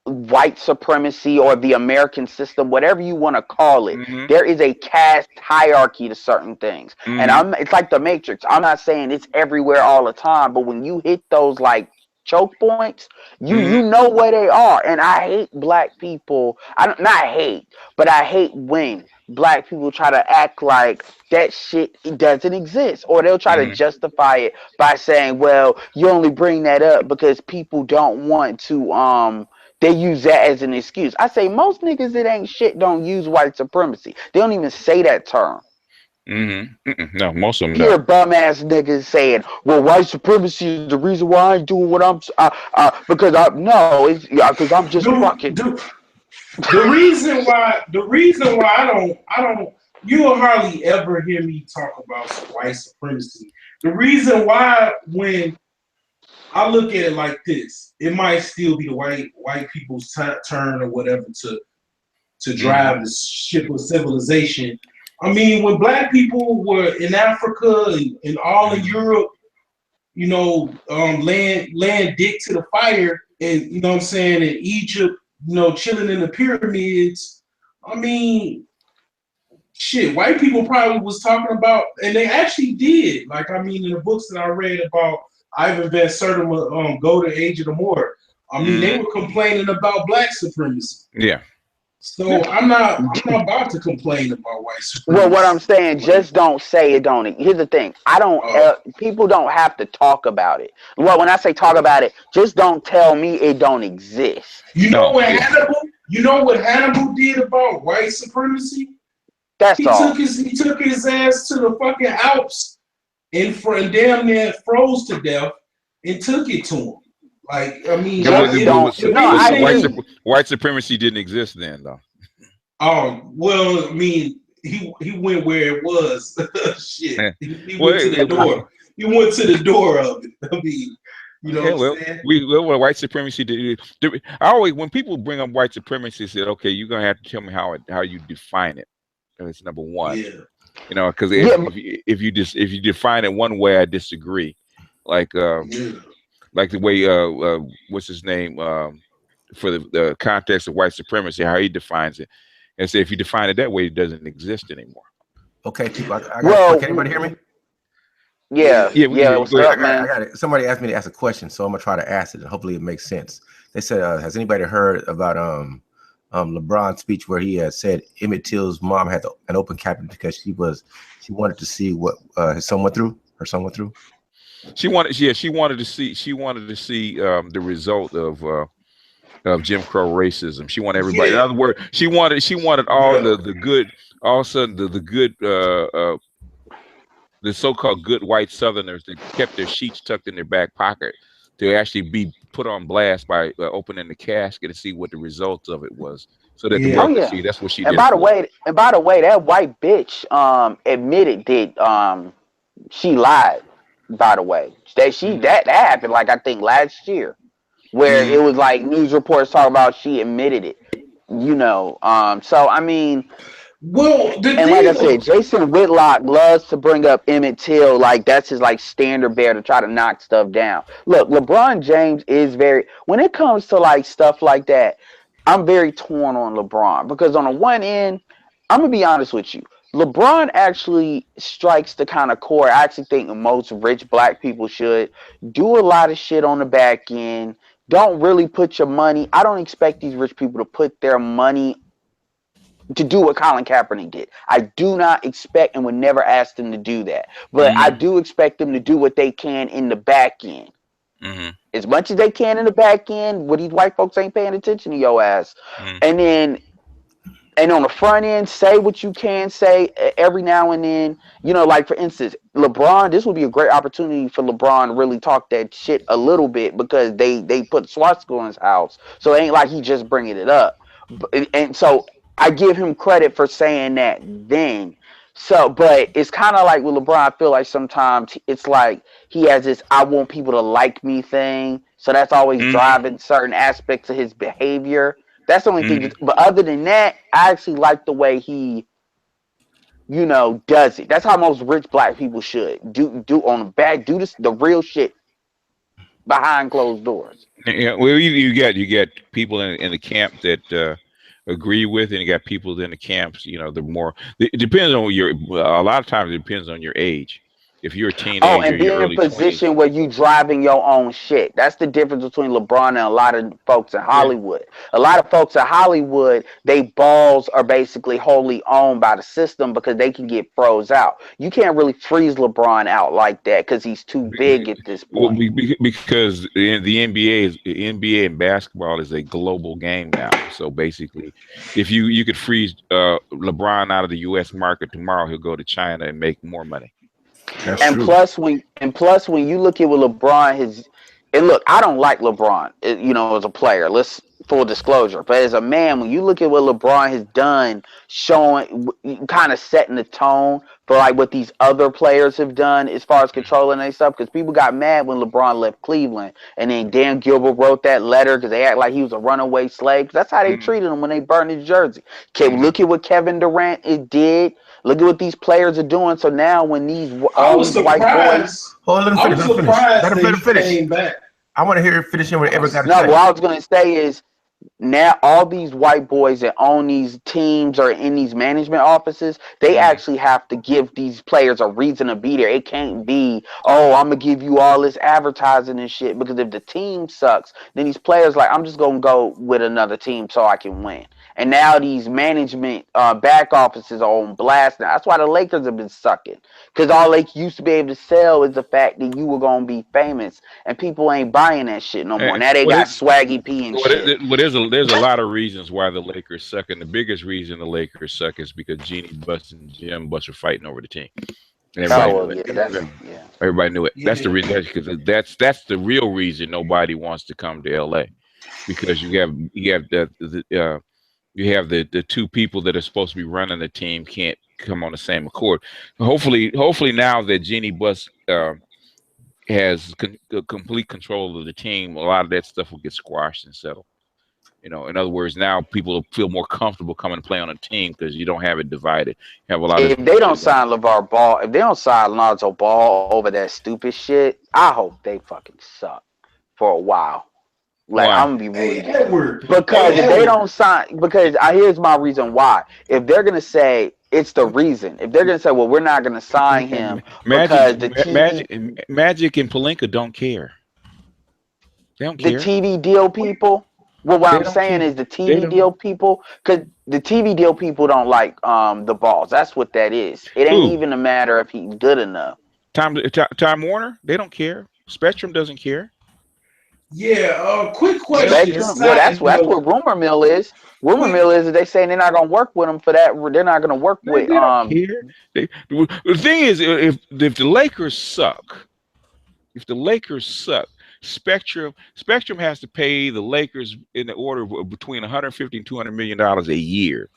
white supremacy or the American system, whatever you want to call it, Mm-hmm. there is a caste hierarchy to certain things. And Mm-hmm. it's like the Matrix. I'm not saying it's everywhere all the time, but when you hit those like choke points, you Mm-hmm. know where they are. And I hate black people. I don't not hate, but I hate when black people try to act like that shit doesn't exist, or they'll try to Mm-hmm. justify it by saying, well, you only bring that up because people don't want to they use that as an excuse. I say most niggas that ain't shit don't use white supremacy. They don't even say that term. Mm-hmm. Mm-mm. No, most of them You hear don't. bum ass niggas saying, "Well, white supremacy is the reason why I ain't doing what I'm because I no, it's because I'm just the, fucking." the, the reason why I don't you'll hardly ever hear me talk about some white supremacy. The reason why, when I look at it like this, it might still be the white people's turn or whatever to Mm-hmm. drive the ship of civilization. I mean, when black people were in Africa and all in Mm-hmm. Europe, you know, laying dick to the fire, and you know what I'm saying, in Egypt, you know, chilling in the pyramids. I mean, shit, white people probably was talking about, and they actually did. Like, I mean, in the books that I read about Ivan Van Sertima, Go to Age of the Moor, I mean, they Mm-hmm. were complaining about black supremacy. Yeah. So I'm not about to complain about white supremacy. Well, what I'm saying, just don't say it. Don't. Here's the thing. I don't. People don't have to talk about it. Well, when I say talk about it, just don't tell me it don't exist. You know No, what Hannibal? You know what Hannibal did about white supremacy? That's all. He took his ass to the fucking Alps and damn near froze to death and took it to him. Like, I mean, Just don't. No, I agree. white supremacy didn't exist then, though. Oh well, I mean, he went where it was. Shit, he went to the door. He went to the door of it. I mean, you know what I'm saying? White supremacy did. I always, when people bring up white supremacy, said, okay, you're gonna have to tell me how you define it. That's number one. Yeah. You know, because if you define it one way, I disagree. Like like the way what's his name for the context of white supremacy, how he defines it, and say if you define it that way, it doesn't exist anymore. Okay, people. I got. Can anybody hear me? Yeah. What's up, man? I got it. Somebody asked me to ask a question, so I'm gonna try to ask it, and hopefully it makes sense. They said, "Has anybody heard about LeBron's speech where he had said Emmett Till's mom had an open cabinet because she wanted to see what her son went through. She wanted to see the result of Jim Crow racism. She wanted everybody. In other words, she wanted all the good, all of a sudden the good the so-called good white Southerners that kept their sheets tucked in their back pocket to actually be put on blast by opening the casket to see what the results of it was, so that the world could see. That's what she did. By the way, that white bitch admitted that she lied. By the way, that happened like I think last year, where it was like news reports talking about she admitted it. You know, so I mean. Well, and like I said, Jason Whitlock loves to bring up Emmett Till, like that's his like standard bearer to try to knock stuff down. Look, LeBron James is when it comes to like stuff like that, I'm very torn on LeBron because on the one end, I'm gonna be honest with you, LeBron actually strikes the kind of core I actually think most rich black people should do a lot of shit on the back end. Don't really put your money. I don't expect these rich people to put their money to do what Colin Kaepernick did. I do not expect and would never ask them to do that. But I do expect them to do what they can in the back end. As much as they can in the back end, where these white folks ain't paying attention to your ass. And on the front end, say what you can say every now and then. You know, like for instance, LeBron, this would be a great opportunity for LeBron to really talk that shit a little bit because they put swastika in his house. So it ain't like he just bringing it up. And so I give him credit for saying that then. So, but it's kind of like with LeBron, I feel like sometimes it's like he has this I want people to like me thing. So that's always driving certain aspects of his behavior. That's the only thing. But other than that, I actually like the way he, you know, does it. That's how most rich black people should do on the back, do this, the real shit behind closed doors. Yeah, well, you get people in the camp that agree with, and you got people in the camps. You know, it depends on a lot of times it depends on your age. If you're a teenager, and be in a position 20s. where you driving your own shit. That's the difference between LeBron and a lot of folks in Hollywood. A lot of folks in Hollywood, they balls are basically wholly owned by the system because they can get froze out. You can't really freeze LeBron out like that because he's too big at this point. Well, because the NBA and basketball is a global game now. So basically, if you could freeze LeBron out of the U.S. market tomorrow, he'll go to China and make more money. Plus when you look at what LeBron look, I don't like LeBron, you know, as a player. Let's full disclosure, but as a man, when you look at what LeBron has done, showing kind of setting the tone for like what these other players have done as far as controlling their stuff, because people got mad when LeBron left Cleveland, and then Dan Gilbert wrote that letter because they act like he was a runaway slave. That's how they treated him when they burned his jersey. Okay, look at what Kevin Durant did. Look at what these players are doing. So now when these white boys, let him finish. I want to hear finishing whatever got to say. No, what I was going to say is now all these white boys that own these teams or in these management offices, they actually have to give these players a reason to be there. It can't be, oh, I'm going to give you all this advertising and shit, because if the team sucks, then these players like, I'm just going to go with another team so I can win. and now these management back offices are on blast now. That's why the Lakers have been sucking, because all they used to be able to sell is the fact that you were gonna be famous, and people ain't buying that shit no more. Now they got Swaggy P and shit. There's a lot of reasons why the Lakers suck, and the biggest reason the Lakers suck is because Jeannie Buss and Jim Buss are fighting over the team. And everybody knew it. Yeah. Everybody knew it. Yeah. That's the reason. Because that's the real reason nobody wants to come to LA, because you have the two people that are supposed to be running the team can't come on the same accord. Hopefully now that Jeannie Buss has complete control of the team, a lot of that stuff will get squashed and settled. You know, in other words, now people feel more comfortable coming and play on a team because you don't have it divided. You have a lot If of they don't sign LeVar Ball, if they don't sign Lonzo Ball over that stupid shit, I hope they fucking suck for a while. Like, Why? I'm gonna be rooting Edward. because if they don't sign, because here's my reason why. If they're gonna say it's the reason, if they're gonna say, well, we're not gonna sign him because the Magic and Pelinka don't care. They don't the care. TV deal people. Well, what I'm saying is the TV deal people, because the TV deal people don't like the balls. That's what that is. It ain't even a matter if he's good enough. Time Warner, they don't care. Spectrum doesn't care. Yeah. Quick question. Spectrum. Well, that's what rumor mill is. Rumor mill is that they saying they're not gonna work with him for that. They're not gonna work with. They don't care. The thing is, if the Lakers suck, Spectrum has to pay the Lakers in the order of between 150 and 200 million dollars a year.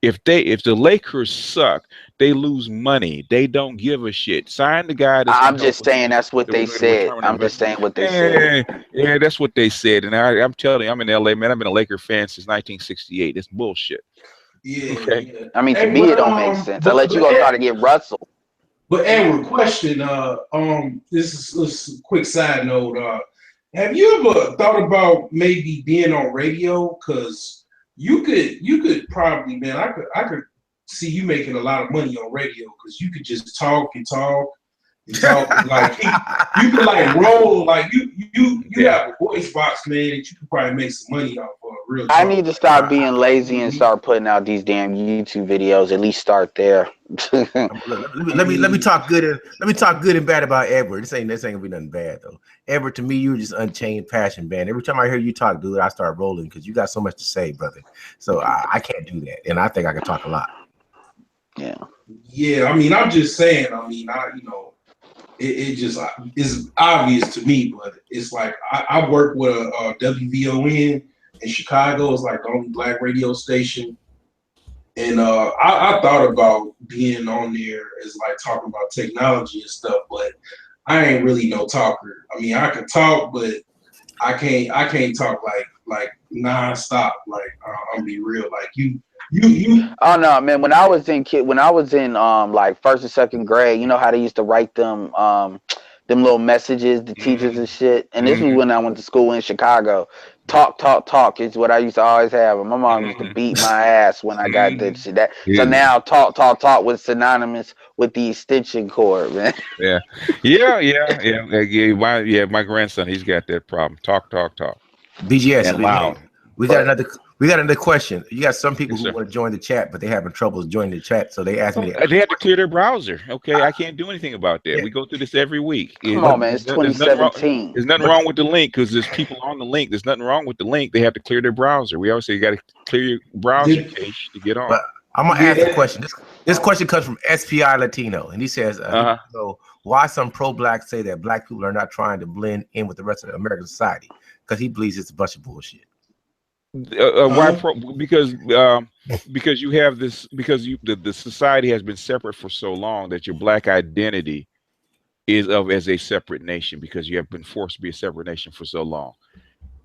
If the Lakers suck, they lose money. They don't give a shit. Sign the guy. I'm just saying that's what they said. I'm just saying what they said. Yeah, that's what they said. And I'm telling you, I'm in LA, man. I've been a Laker fan since 1968. It's bullshit. Yeah. Okay. Yeah. I mean, to me, it don't make sense. Unless you gonna try to get Russell. But Edward, question. This is a quick side note. Have you ever thought about maybe being on radio? Because you could probably, man. I could see you making a lot of money on radio because you could just talk and talk and talk. Like you could like roll. Like you have a voice box, man, that you could probably make some money off of. Real talk. I need to stop being lazy and start putting out these damn YouTube videos. At least start there. let me talk good and bad about Edward. This ain't gonna be nothing bad though. Edward, to me, you're just unchained passion, man. Every time I hear you talk, dude, I start rolling because you got so much to say, brother. So I can't do that, and I think I can talk a lot. Yeah. Yeah, I mean, I'm just saying. I mean, it just is obvious to me, but it's like I work with a WVON in Chicago. It's like the only black radio station. And I thought about being on there as like talking about technology and stuff, but I ain't really no talker. I mean, I can talk, but I can't talk like nonstop. Like I'll be real. Like you. Oh no, man! When I was in like first and second grade, you know how they used to write them little messages, the teachers and shit. And this was when I went to school in Chicago. Talk is what I used to always have. And my mom used to beat my ass when I got that shit. So now talk was synonymous with the extension cord, man. My grandson, he's got that problem. Talk. BGS, and loud. We got another question. You got some people who want to join the chat, but they having trouble joining the chat, so they asked me. They have to clear their browser. Okay, I can't do anything about that. Yeah. We go through this every week. Come on, man. It's 2017. There's nothing wrong with the link because there's people on the link. There's nothing wrong with the link. They have to clear their browser. We always say you got to clear your browser cache to get on. But I'm gonna ask a question. This question comes from SPI Latino, and he says, "So why some pro-blacks say that black people are not trying to blend in with the rest of American society? Because he believes it's a bunch of bullshit." Because you have this, because the society has been separate for so long that your black identity is as a separate nation, because you have been forced to be a separate nation for so long,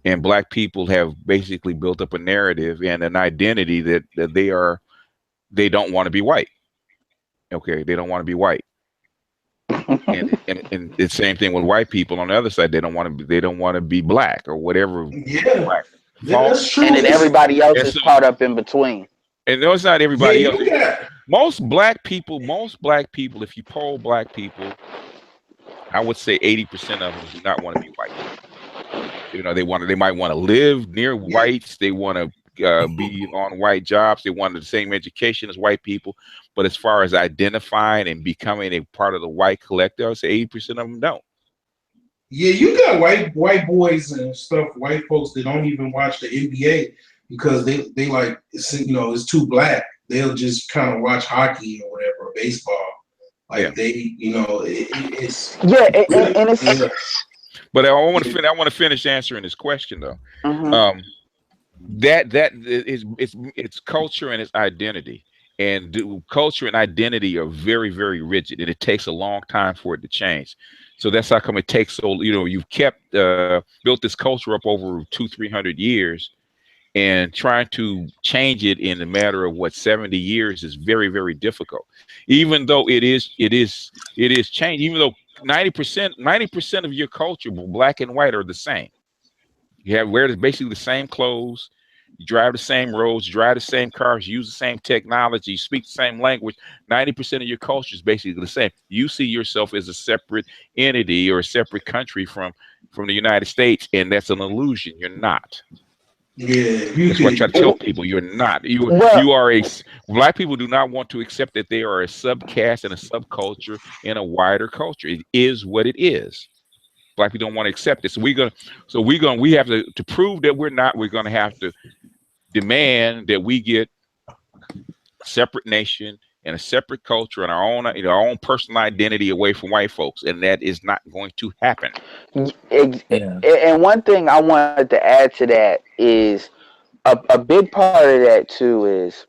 and black people have basically built up a narrative and an identity that they don't want to be white. Okay, they don't want to be white. and the same thing with white people on the other side. They don't want to be black or whatever. Yeah. Black. Yeah, that's true. And then everybody else is caught up in between. And no, it's not everybody else. Most black people, if you poll black people, I would say 80% of them do not want to be white. You know, they might want to live near whites. They want to be on white jobs. They wanted the same education as white people. But as far as identifying and becoming a part of the white collective, I would say 80% of them don't. Yeah, you got white boys and stuff, white folks that don't even watch the NBA because they like it's too black. They'll just kind of watch hockey or whatever, baseball. Like it's and it's yeah. But I want to finish answering this question though. Mhm. That is it's culture and its identity, and culture and identity are very, very rigid, and it takes a long time for it to change. So that's how come it takes so you've kept built this culture up over 200-300 years, and trying to change it in a matter of 70 years is very, very difficult. Even though it is changed, even though 90% of your culture, black and white, are the same. You wear basically the same clothes, you drive the same roads, you drive the same cars, use the same technology, you speak the same language. 90% of your culture is basically the same. You see yourself as a separate entity or a separate country from the United States, and that's an illusion. You're not. Yeah, That's what I try to tell people. You're not. You are a black people do not want to accept that they are a subcaste and a subculture in a wider culture. It is what it is. Black people don't want to accept it. So we have to prove that we're not. We're gonna have to demand that we get a separate nation and a separate culture and our own personal identity away from white folks, and that is not going to happen. And one thing I wanted to add to that is a big part of that too is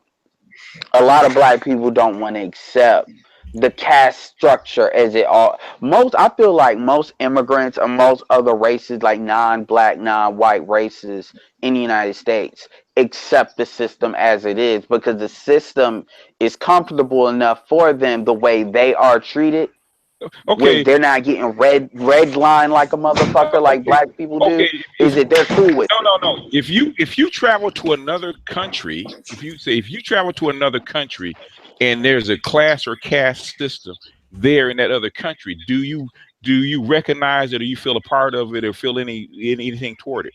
a lot of black people don't want to accept the caste structure as it all. I feel like most immigrants or most other races, like non-black, non-white races in the United States, accept the system as it is because the system is comfortable enough for them the way they are treated. Where Okay. they're not getting red line like a motherfucker like black people do, Okay. is that they're cool with it. No. If you travel to another country, if you travel to another country, and there's a class or caste system there in that other country, do you recognize it, or you feel a part of it, or feel anything toward it?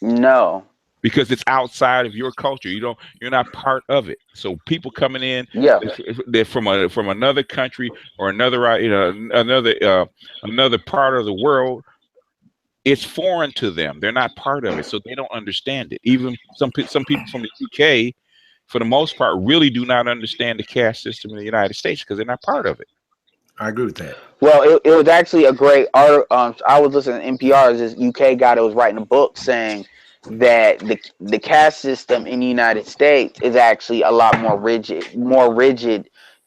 No. Because it's outside of your culture. You're not part of it. So people coming in, Yeah. they're from another country or another another part of the world. It's foreign to them. They're not part of it, so they don't understand it. Even some people from the UK, for the most part, really do not understand the caste system in the United States because they're not part of it. I agree with that. Well, it was actually a great art. I was listening to NPR. This UK guy that was writing a book saying that the caste system in the United States is actually a lot more rigid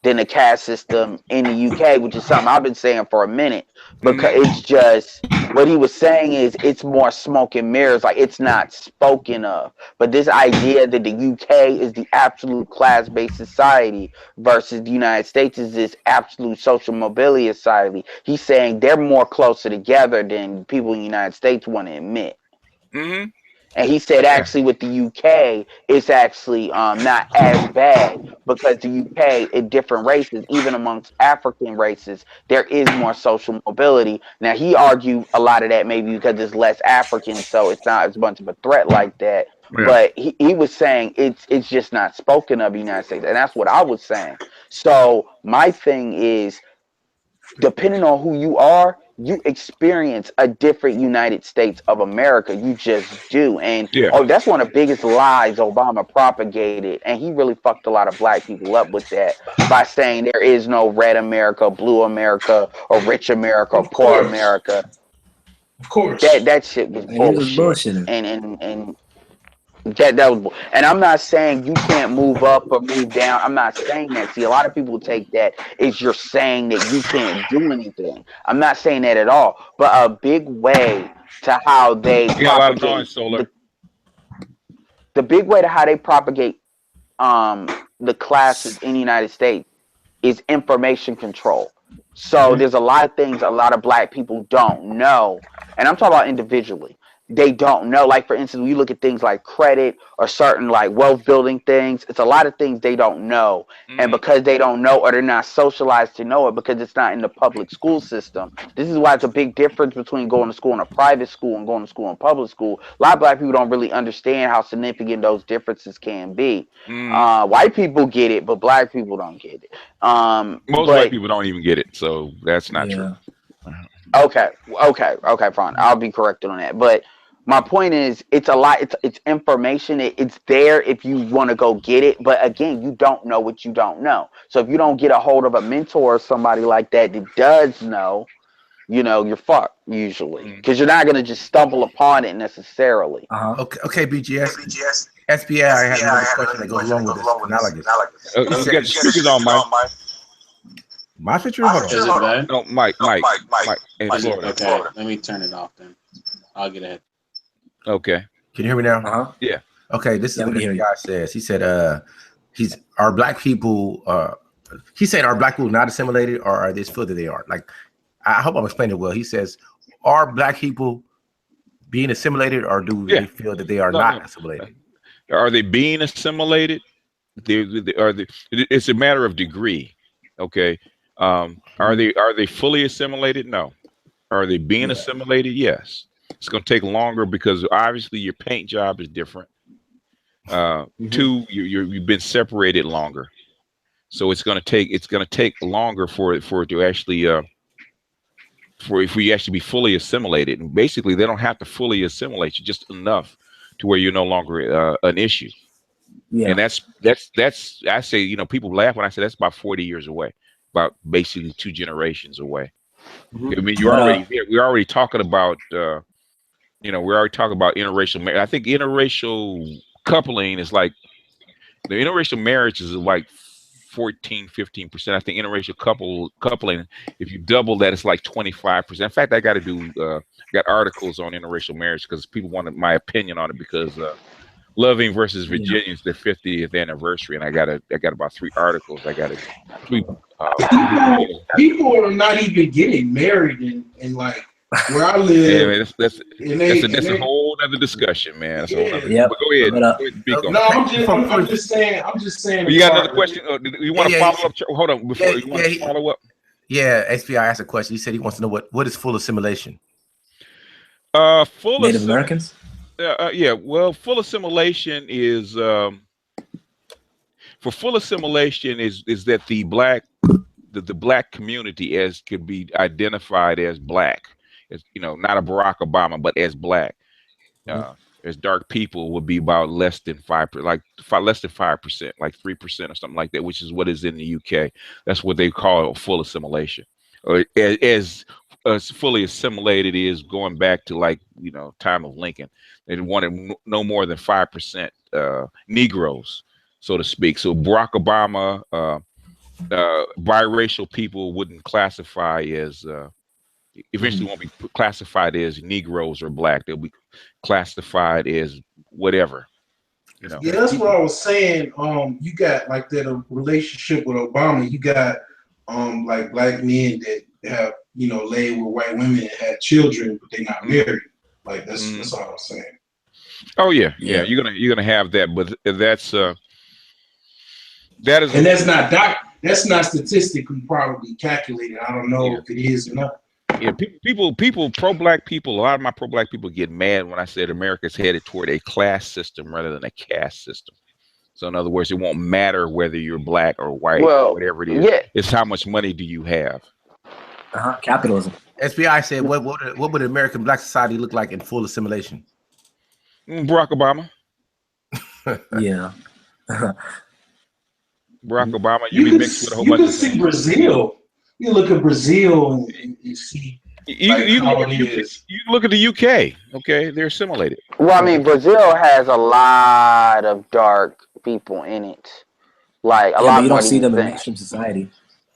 than the caste system in the UK, which is something I've been saying for a minute. Because it's just what he was saying is it's more smoke and mirrors, like it's not spoken of. But this idea that the UK is the absolute class-based society versus the United States is this absolute social mobility society. He's saying they're more closer together than people in the United States want to admit. Mm-hmm. And he said actually with the UK, it's actually not as bad because the UK, in different races, even amongst African races, there is more social mobility. Now, he argued a lot of that maybe because it's less African, so it's not as much of a threat like that. Yeah. But he was saying it's just not spoken of in the United States. And that's what I was saying. So my thing is, depending on who you are, you experience a different United States of America. You just do. And that's one of the biggest lies Obama propagated. And he really fucked a lot of black people up with that by saying there is no red America, blue America, or rich America, or poor America. Of course. That shit was bullshit. And that was, and I'm not saying you can't move up or move down. I'm not saying that. See, a lot of people take that as you're saying that you can't do anything. I'm not saying that at all. But a big way to how they propagate the big way to how they propagate the classes in the United States is information control. So there's a lot of things a lot of black people don't know, and I'm talking about individually, they don't know. Like, for instance, we look at things like credit or certain like wealth building things. It's a lot of things they don't know. And because they don't know, or they're not socialized to know it, because it's not in the public school system. This is why it's a big difference between going to school in a private school and going to school in public school. A lot of black people don't really understand how significant those differences can be. White people get it, but black people don't get it. Most white people don't even get it, so that's not true. Okay, fine. I'll be corrected on that. But my point is, it's a lot. It's information. It's there if you want to go get it. But again, you don't know what you don't know. So if you don't get a hold of a mentor or somebody like that does know, you're fucked usually, because you're not gonna just stumble upon it necessarily. Okay, BGS. SBI, I have another question that goes along with this. Not like this. You got speakers on, Mike. My picture? Hold on. Is it bad? No, Mike. In Florida. Okay, let me turn it off then. I'll get ahead. Okay. Can you hear me now? Yeah. Okay, this is what this guy says. He said, are black people not assimilated, or are they feel that they are? Like, I hope I'm explaining it well. He says, are black people being assimilated, or do they feel that they are not assimilated? Are they being assimilated? It's a matter of degree. Okay. Are they fully assimilated? No. Are they being assimilated? Yes. It's going to take longer because obviously your paint job is different. Two, you've been separated longer, so it's going to take longer for it to actually if we actually be fully assimilated. And basically, they don't have to fully assimilate you, just enough to where you're no longer an issue. Yeah. And that's I say, people laugh when I say that's about 40 years away, about basically 2 generations away. I mean, you're already there. We're already talking about we're already talking about interracial marriage. I think interracial coupling is like, the interracial marriage is like 14-15%. I think interracial coupling, if you double that, it's like 25%. In fact, I got to do got articles on interracial marriage because people wanted my opinion on it, because Loving versus Virginia is their 50th anniversary, and I got about 3 articles. I got to tweet. People are not even getting married in like where I live. Yeah, man, that's a whole other discussion, man. So, but go ahead. I'm just saying. You got another question? You want to follow up? Hold on, before you want to follow up. Yeah, SPI asked a question. He said he wants to know what is full assimilation. Full Native Americans. Well, full assimilation is for full assimilation is that the black community could be identified as black, as not a Barack Obama, but as black. As dark people would be about less than 5%, like less than 5%, like 3% or something like that, which is what is in the UK. That's what they call a full assimilation. Or as fully assimilated is going back to time of Lincoln. They wanted no more than 5% Negroes, so to speak. So Barack Obama, biracial people wouldn't classify as eventually won't be classified as Negroes or black. They'll be classified as whatever. Yeah, that's what I was saying. You got like that relationship with Obama. You got like black men that have laid with white women and had children, but they're not married. Like that's all I was saying. Oh yeah. You're gonna have that, but that's that's not statistically probably calculated. I don't know if it is or not. Yeah, people, pro-black people. A lot of my pro-black people get mad when I said America's headed toward a class system rather than a caste system. So in other words, it won't matter whether you're black or white, or whatever it is. Yeah. It's how much money do you have. Capitalism. SBI said, what would American black society look like in full assimilation? Barack Obama. Yeah. Barack Obama. You be mixed with a whole bunch of things. You can see Brazil. You look at Brazil and see. You look at the UK. Okay, they're assimilated. Well, I mean, Brazil has a lot of dark people in it. Like a lot. But you don't see them in mainstream society.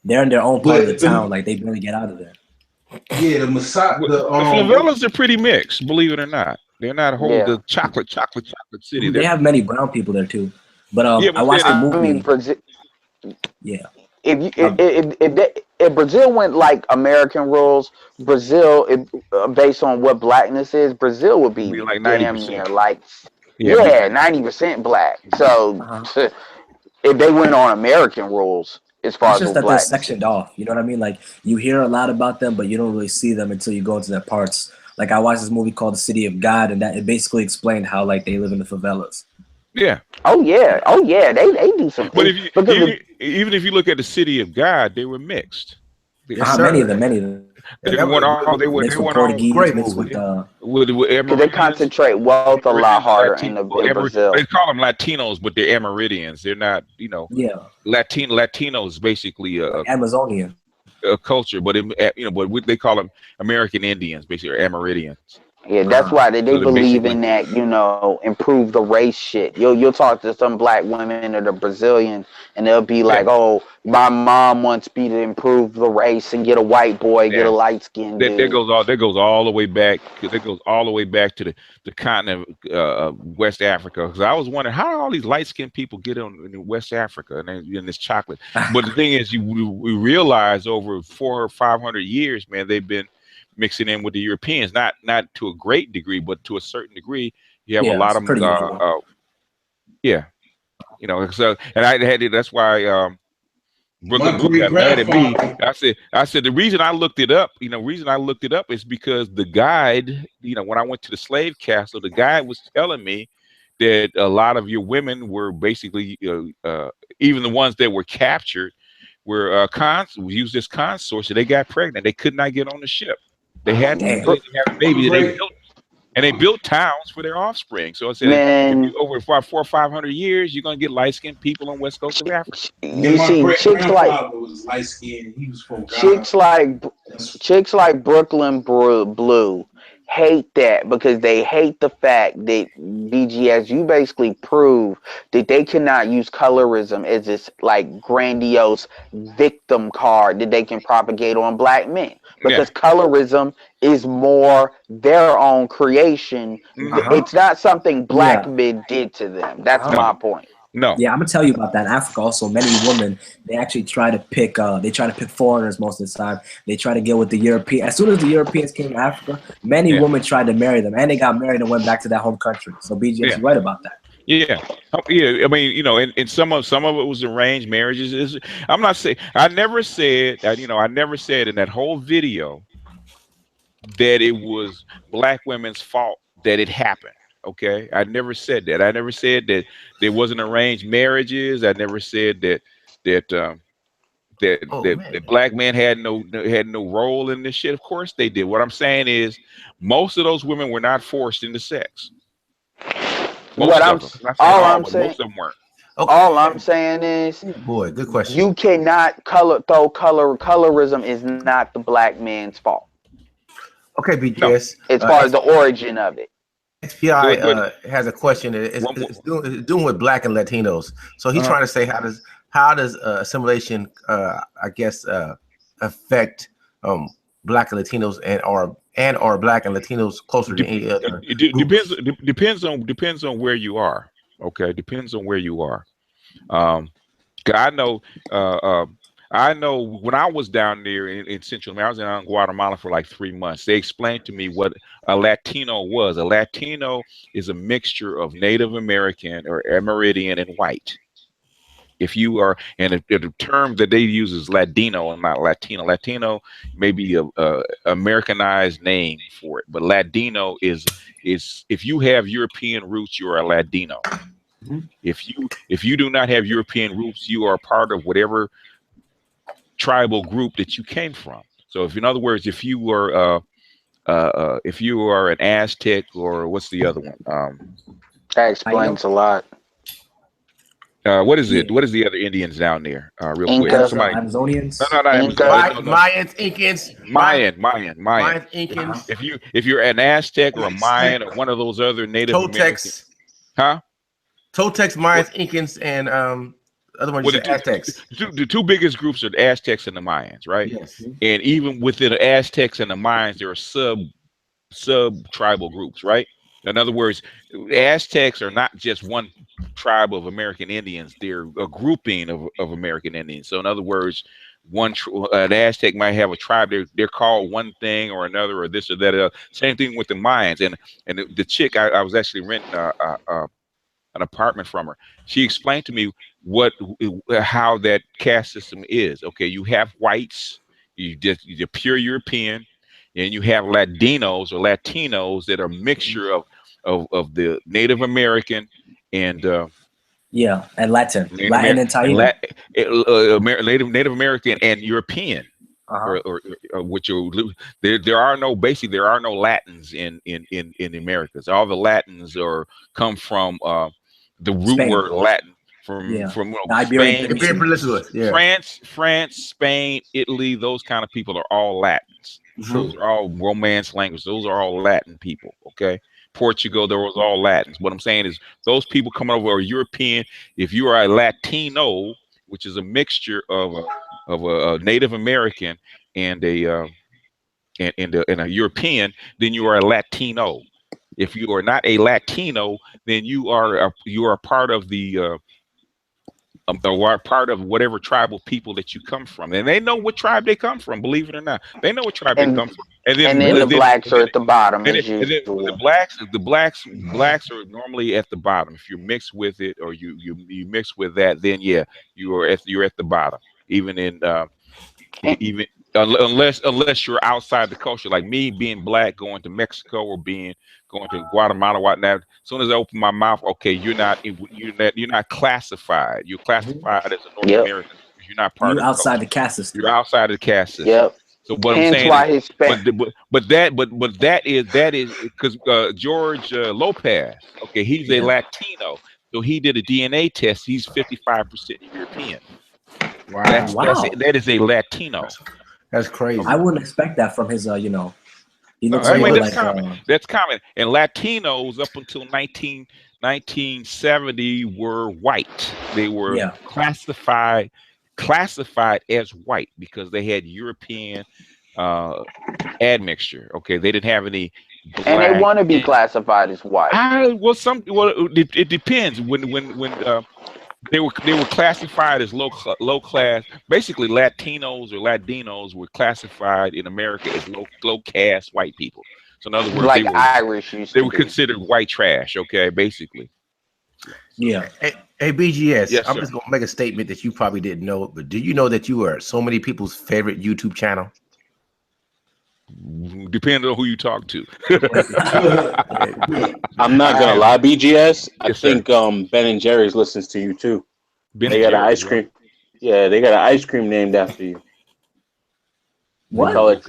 They're in their own part of the town. Like they barely get out of there. Yeah, the favelas are pretty mixed. Believe it or not, they're not a whole the chocolate city. They have many brown people there too. But I watched the movie. I mean, yeah. if Brazil went like American rules, Brazil, based on what blackness is, Brazil would It'd be be like damn 90%. near like, Yeah, it'd be yeah, 90% black. So Uh-huh. if they went on American rules as far It's as just what that they're blackness sectioned is, off. You know what I mean? Like you hear a lot about them, but you don't really see them until you go into their parts. Like I watched this movie called The City of God, and that it basically explained how like they live in the favelas. yeah. oh yeah, they do some But if you because even if you look at the City of God, they were mixed. They, Yes, Many of sir. them, many of them. Yeah, they that was weren't a all good they were movie. they Mixed with weren't all Portuguese, Great mixed movie. with with they Amerindians. concentrate wealth a lot Amerindians, harder Latino, in they Brazil. call them Latinos, but they're Amerindians. They're not, yeah, Latino is basically like Amazonian. a culture, but they call them American Indians, basically, or Amerindians. Yeah, that's Uh-huh. why they So they're believe basically, in that, improve the race shit. You'll talk to some black women or the Brazilian, and they'll be yeah, like, "Oh, my mom wants me to improve the race and get a white boy, get a yeah. light skinned dude." That goes all the way back. That goes all the way back to the continent of West Africa. Because I was wondering how do all these light skinned people get in West Africa and in this chocolate. But the thing is, we realize over 400 or 500 years, man, they've been mixing in with the Europeans. Not to a great degree, but to a certain degree. You have a Yeah, lot it's of pretty usual. yeah, So, and I had it. That's why. My Brooklyn Blue great got mad at me. grandfather. I said the reason I looked it up, is because the guide, when I went to the slave castle, the guide was telling me that a lot of your women were basically, even the ones that were captured, were used as consorts, and they got pregnant. They could not get on the ship. They had to. Damn. They didn't have a My baby. great And they built towns for their offspring. So I said, if you Man, over 400 or 500 years, you're gonna get light skinned people on West Coast of Africa. yeah, you my see, great grandfather was light skinned. He was from Ghana. chicks like That's chicks like Brooklyn Blue hate that because they hate the fact that BGS you basically prove that they cannot use colorism as this like grandiose victim card that they can propagate on black men Yeah. because colorism is more their own creation. Hmm. Uh-huh. It's not something black Yeah. men did to them. That's Uh-huh. No. my point. No. Yeah, I'm gonna tell you about that. In Africa, also, many women they actually try to pick. They try to pick foreigners most of the time. They try to get with the European. As soon as the Europeans came to Africa, many Yeah. women tried to marry them, and they got married and went back to their home country. So BGS, Yeah. you're right about that. Yeah. Yeah. I mean, and some of it was arranged marriages. I'm not saying I never said that. I never said in that whole video that it was black women's fault that it happened. Okay, I never said that. I never said that there wasn't arranged marriages. I never said that Oh that man. black men had no role in this shit. Of course they did. What I'm saying is, most of those women were not forced into sex. What Most I'm of them. I'm not saying all all, I'm but saying most of them weren't. Okay. all I'm saying is Boy, good question. you cannot colorism is not the black man's fault Okay, No. BGS. as far as the origin of it. XPI Good. has a question. One more. It's doing with Black and Latinos. So he's Uh-huh. trying to say how does assimilation, I guess, affect Black and Latinos and Black and Latinos closer than any other Depends. groups? Depends on where you are. Okay, depends on where you are. Um, 'Cause I know when I was down there in Central America, I was in Guatemala for like 3 months. They explained to me what a Latino was. A Latino is a mixture of Native American or Amerindian and white. If you are, and the term that they use is Ladino and not Latino. Latino may be a Americanized name for it, but Ladino is if you have European roots, you are a Ladino. Mhm. If you do not have European roots, you are part of whatever tribal group that you came from. So, in other words, if you are an Aztec or what's the other one? That Taino? explains a lot. What is it? Yeah. What is the other Indians down there? Real quick, Inca, somebody. No, Amazonians. no, not Inca. Amazon. No. Mayans, Incans, Mayan. Mayans, Uh-huh. Incans, If you're an Aztec or a like Mayan or Sniper. one of those other Native American, Totex, huh? Mayans, Incans, and other one you Well, said Aztecs. the two biggest groups are the Aztecs and the Mayans, right? Yes. And even within the Aztecs and the Mayans, there are sub tribal groups, right? In other words, the Aztecs are not just one tribe of American Indians; they're a grouping of American Indians. So, in other words, the Aztec might have a tribe. They're called one thing or another or this or that. Same thing with the Mayans. And the chick I was actually renting an apartment from her. She explained to me how that caste system is. Okay, you have whites, you're pure European, and you have Latinos or Latinos that are a mixture of the Native American and and Latin Native and Taino. Native American and European. Or which are there are no Latins in the Americas. All the Latins come from the root Spain. Word Latin from Spain, France, Spain, Italy. Those kind of people are all Latins. Those are all Romance language. Those are all Latin people. Okay, Portugal, those are all Latins. What I'm saying is those people coming over are European. If you are a Latino, which is a mixture of a Native American and a European, then you are a Latino. If you are not a Latino, then you are a part of the part of whatever tribal people that you come from, and they know what tribe they come from. Believe it or not, they know what tribe they come from. And then the blacks are at the bottom. And then the blacks are normally at the bottom. If you're mixed with it, or you mix with that, then yeah, you're at the bottom. Even in unless you're outside the culture, like me being black, going to Mexico or going to Guatemala, whatnot. As soon as I open my mouth, okay, you're not classified. You're classified as a North American. You're not part of the outside culture. the caste system. You're outside of the caste system. Yep. So what Hence I'm saying why is, but that is because George Lopez, okay, he's a Latino, so he did a DNA test. He's 55% European. Wow. That is a Latino. That's crazy. I wouldn't expect that from his, he looks that's common. That's common. And Latinos up until 1970 were white. They were classified as white because they had European admixture. Okay, they didn't have any black. And they want to be classified as white. It depends. When they were classified as low class. Basically, Latinos or Latinos were classified in America as low caste white people. So in other words, like Irish they were considered white trash. Okay, basically. Yeah. Hey, BGS, yes, I'm just gonna make a statement that you probably didn't know, but do you know that you are so many people's favorite YouTube channel? Depending on who you talk to. I'm not gonna lie, BGS. I think Ben and Jerry's listens to you too. They got an ice cream. Yeah, they got an ice cream named after you. What?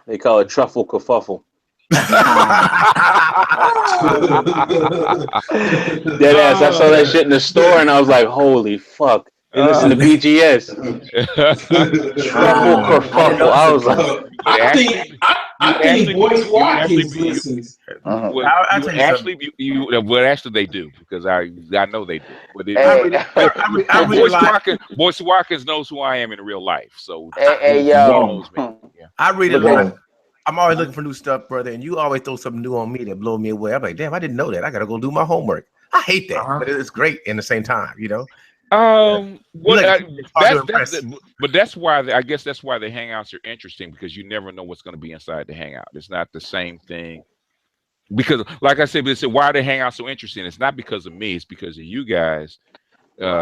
They call it truffle kerfuffle. Deadass, I saw that shit in the store and I was like, holy fuck. They listen to BGS. Truffle kerfuffle. I was like, I think Boyce Watkins listens. Actually, they do because I know they do. But Boyce Watkins knows who I am in real life, so he knows me. Yeah. I read a lot. I'm always looking for new stuff, brother, and you always throw something new on me that blow me away. I'm like, damn, I didn't know that. I gotta go do my homework. I hate that, but it's great in the same time, you know. That's why I guess that's why the hangouts are interesting, because you never know what's going to be inside the hangout. It's not the same thing. Because, like I said, why are the hangouts so interesting? It's not because of me. It's because of you guys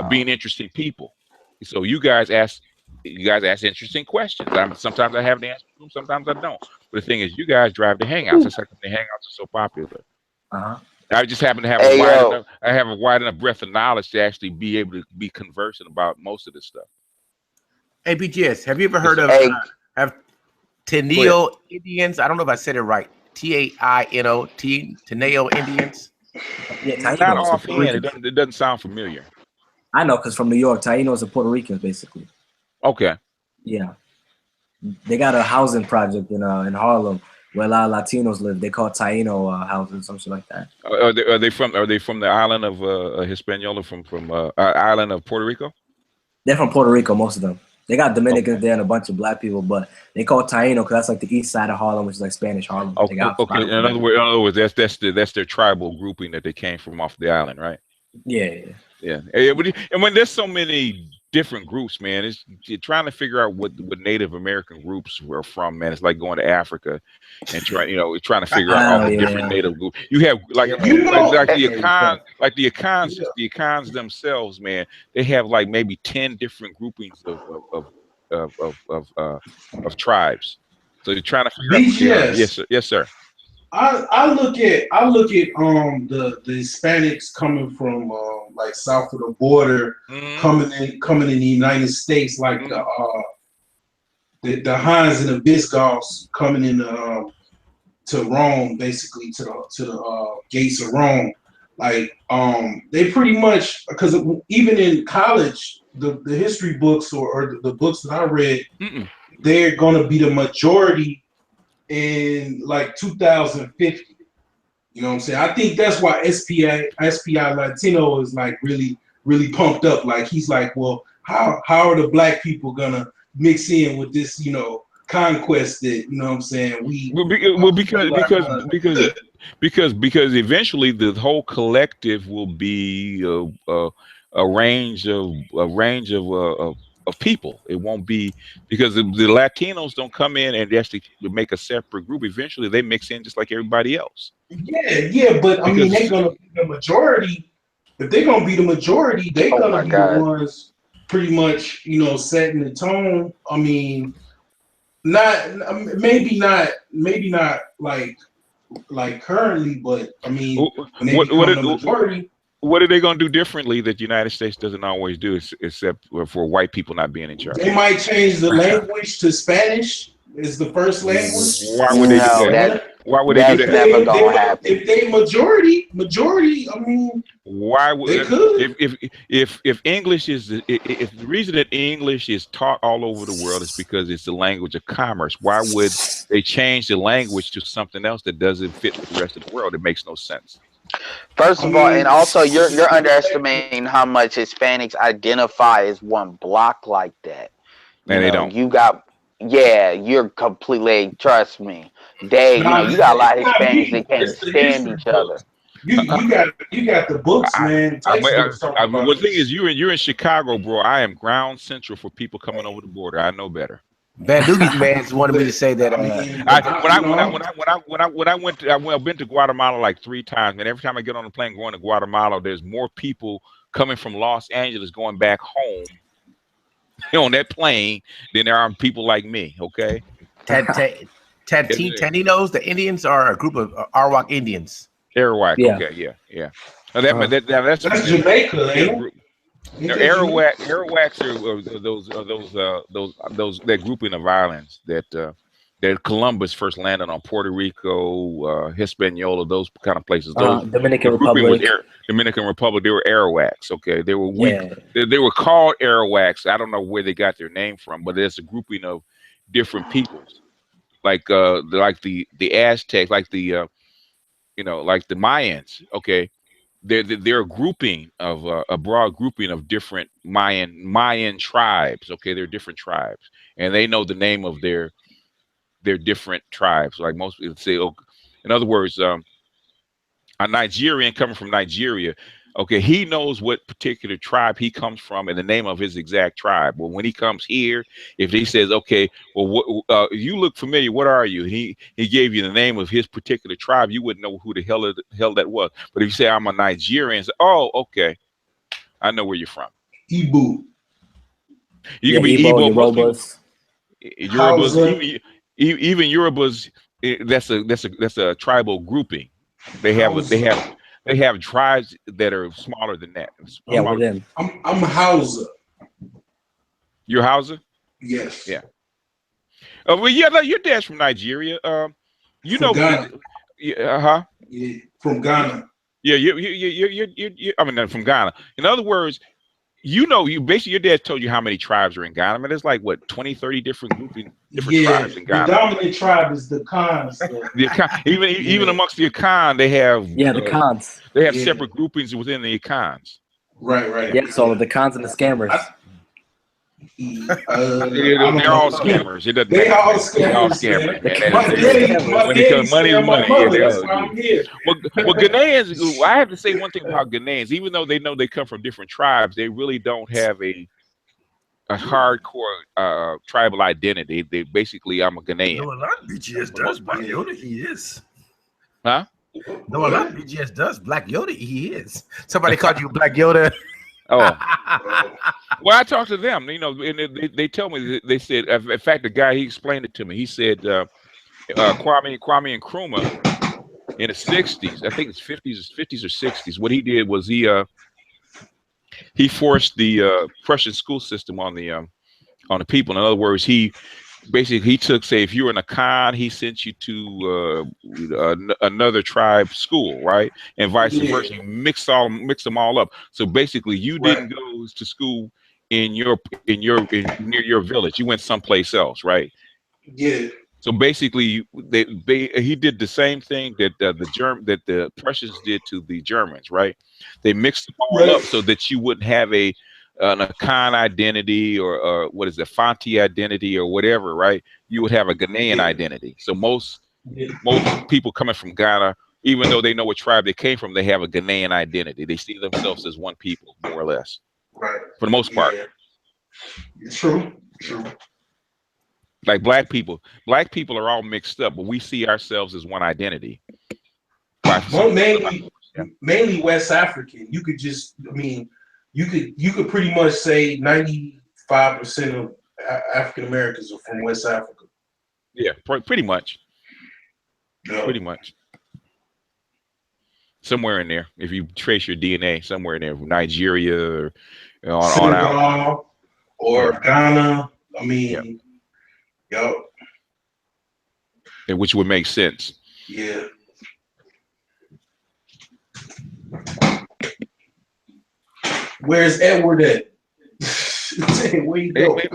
being interesting people. So you guys ask interesting questions. Sometimes I have the answer to them, sometimes I don't. But the thing is, you guys drive the hangouts. That's like the hangouts are so popular. I just happen to have a wide enough breadth of knowledge to actually be able to be conversant about most of this stuff. Hey, BGS, have you ever heard of Taino Indians? I don't know if I said it right. Taino, Taino Indians. Yeah, not offhand. It doesn't sound familiar. I know, because from New York, Tainos are Puerto Ricans, basically. Okay. Yeah, they got a housing project in Harlem where a lot of Latinos live. They call it Taino houses, something like that. Are they from the island of Hispaniola, from island of Puerto Rico? They're from Puerto Rico, most of them. They got Dominicans there and a bunch of black people, but they call it Taino because that's like the east side of Harlem, which is like Spanish Harlem. Okay. In other words, that's their tribal grouping that they came from off the island, right? Yeah. And when there's so many different groups, man. You're trying to figure out what Native American groups were from, man. It's like going to Africa and trying to figure out all the different Native groups. You have like the Akans themselves, man. They have like maybe 10 different groupings of tribes. So you're trying to figure out. Yes, sir. I look at the Hispanics coming from like south of the border, coming in the United States, like the Huns and the Visigoths coming in to Rome, basically to the gates of Rome. Like they pretty much, because even in college, the history books or the books that I read, they're gonna be the majority in like 2050. You know what I'm saying? I think that's why SPI Latino is like really pumped up. Like he's like, well, how are the black people gonna mix in with this, conquest that, you know what I'm saying? Because eventually the whole collective will be a range of people. It won't be because the Latinos don't come in and actually make a separate group. Eventually they mix in just like everybody else. Yeah, but I mean they're gonna be the majority. If they're gonna be the majority, they're gonna be the ones pretty much, setting the tone. I mean, maybe not like currently, but I mean, when they become the majority. What are they going to do differently that the United States doesn't always do, except for white people not being in charge? They might change the language to Spanish as the first language. Why would they do that? Why would they do that? Never gonna happen. If they majority, I mean, why would they could? If English is if the reason that English is taught all over the world is because it's the language of commerce, why would they change the language to something else that doesn't fit with the rest of the world? It makes no sense. First of all, and also you're underestimating how much Hispanics identify as one block like that. They don't. You're completely, trust me. You got a lot of Hispanics that can't stand each other. You got the books, man. The thing is, you're in Chicago, bro. I am ground central for people coming over the border. I know better. Van Doogie man wanted me to say that. I've been to Guatemala like 3 times, and every time I get on a plane going to Guatemala, there's more people coming from Los Angeles going back home on that plane than there are people like me. Okay. Taninos, the Indians are a group of Arawak Indians. Arawak. Yeah. Okay. Yeah. Now that's Jamaica, ain't it? Arawaks are those that grouping of islands that Columbus first landed on, Puerto Rico, Hispaniola, those kind of places. Those Dominican Republic. Dominican Republic. They were Arawaks. Okay, they were weak. Yeah. They were called Arawaks. I don't know where they got their name from, but it's a grouping of different peoples, like the Aztecs, like the Mayans. Okay. They're a grouping of a broad grouping of different Mayan tribes. Okay, they're different tribes, and they know the name of their different tribes. Like most people say, in other words, a Nigerian coming from Nigeria, okay, he knows what particular tribe he comes from and the name of his exact tribe. Well, when he comes here, if he says, okay, well, you look familiar, what are you? He gave you the name of his particular tribe, you wouldn't know who the hell that was. But if you say, I'm a Nigerian, say, oh, okay, I know where you're from. Igbo. You can be Igbo, Yorubas, even Yorubas. That's a tribal grouping. They have tribes that are smaller than that. Yeah, within. I'm Hausa. You're Hausa? Yes. Yeah. Well, yeah, your dad's from Nigeria. Ghana. Yeah, from Ghana. Yeah, you. I mean, from Ghana. In other words, you basically your dad told you how many tribes are in Ghana. I mean, there's like what 20, 30 different tribes in Ghana. The dominant tribe is the Khans. Even amongst the Akan, they have the Khans. They have separate groupings within the Akans. Right. Yeah, so the Khans and the scammers. They're all scammers. They all scammers. Money is money. Well, Ghanaians, I have to say one thing about Ghanaians. Even though they know they come from different tribes, they really don't have a hardcore tribal identity. They basically, I'm a Ghanaian. No, a lot of BGS does. Black Yoda, he is. Huh? No, a lot of BGS does. Black Yoda, he is. Somebody called you Black Yoda. Oh. Well, I talked to them, you know, and they tell me, they said, in fact, the guy, he explained it to me. He said, Kwame Nkrumah in the 60s, I think it's 50s or 60s, what he did was he forced the Prussian school system on the people. In other words, he took, say, if you were in a Khan, he sent you to another tribe school, right, and vice versa. He mixed them all up. So basically, you didn't go to school near your village. You went someplace else, right? Yeah. So basically, he did the same thing that the Prussians did to the Germans, right? They mixed them all up so that you wouldn't have an Akan identity or what is it, Fanti identity or whatever, right? You would have a Ghanaian identity. So most people coming from Ghana, even though they know what tribe they came from, they have a Ghanaian identity. They see themselves as one people, more or less, right? For the most part. True. Like black people are all mixed up, but we see ourselves as one identity. Mainly West African. You could just, I mean, you could pretty much say 95% of African Americans are from West Africa. Yeah, pretty much. Yeah. Pretty much. Somewhere in there, if you trace your DNA, somewhere in there, Nigeria or on out. Or Ghana. I mean, which would make sense. Yeah. Where's Edward at? Where you go? He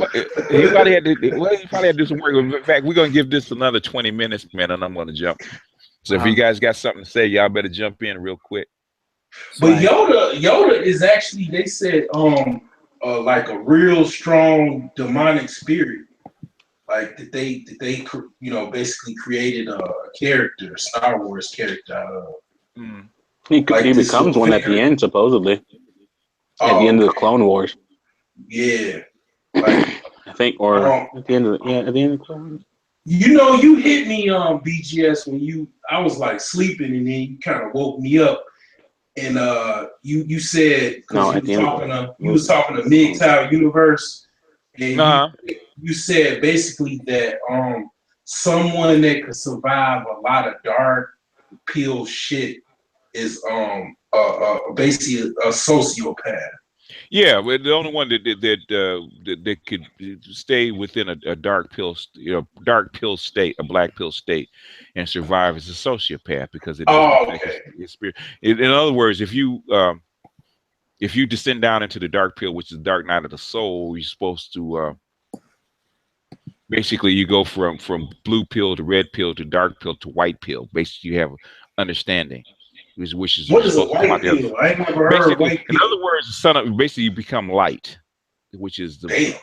probably had to do some work. In fact, we're gonna give this another 20 minutes, man, and I'm gonna jump. So if you guys got something to say, y'all better jump in real quick. But Yoda is actually, they said, like a real strong demonic spirit. Like that they basically created a character, a Star Wars character out of. He becomes one at the end, supposedly. At the end of the Clone Wars. Yeah. Like, I think, or at the end of the Clone Wars. You know, you hit me on BGS when I was like sleeping, and then you kind of woke me up, and you said, you was talking to MGTOW Universe, and you said basically that someone that could survive a lot of dark pill shit is basically a sociopath. Yeah, but the only one that could stay within a dark pill state, a black pill state, and survive is a sociopath, because it doesn't spirit. In other words, if you descend down into the dark pill, which is the dark night of the soul, you're supposed to basically you go from blue pill to red pill to dark pill to white pill. Basically, you have understanding. Which is what is a white pill? I ain't never heard of white pill. In other words, basically you become light, which is the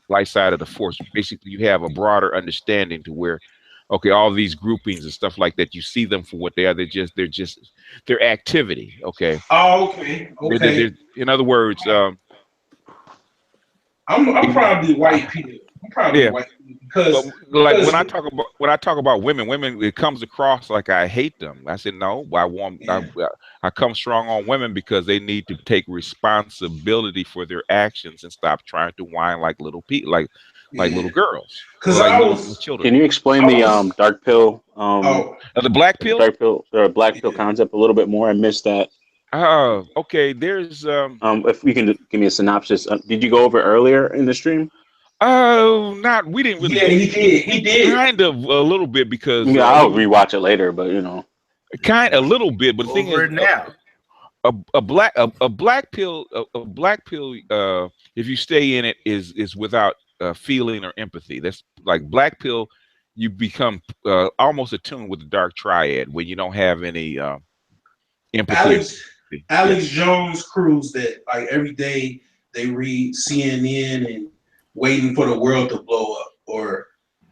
light side of the force. Basically, you have a broader understanding to where, okay, all these groupings and stuff like that, you see them for what they are. They're just their activity. Okay. Oh, okay. Okay. In other words, I'm probably white pill. I'm probably white pill because when I talk about women, it comes across like I hate them. I said no. I come strong on women because they need to take responsibility for their actions and stop trying to whine like little people, like little girls, like little children. Can you explain the dark pill? The black pill, dark pill, or black pill concept a little bit more? I missed that. Okay. There's if you can give me a synopsis. Did you go over earlier in the stream? We didn't really. Yeah, he did. Kind of a little bit, because I'll rewatch it later, but a little bit. But the thing is, now a black pill, if you stay in it, is without feeling or empathy. That's like black pill. You become almost attuned with the dark triad when you don't have any empathy. Alex Jones crews that like every day they read CNN and waiting for the world to blow up or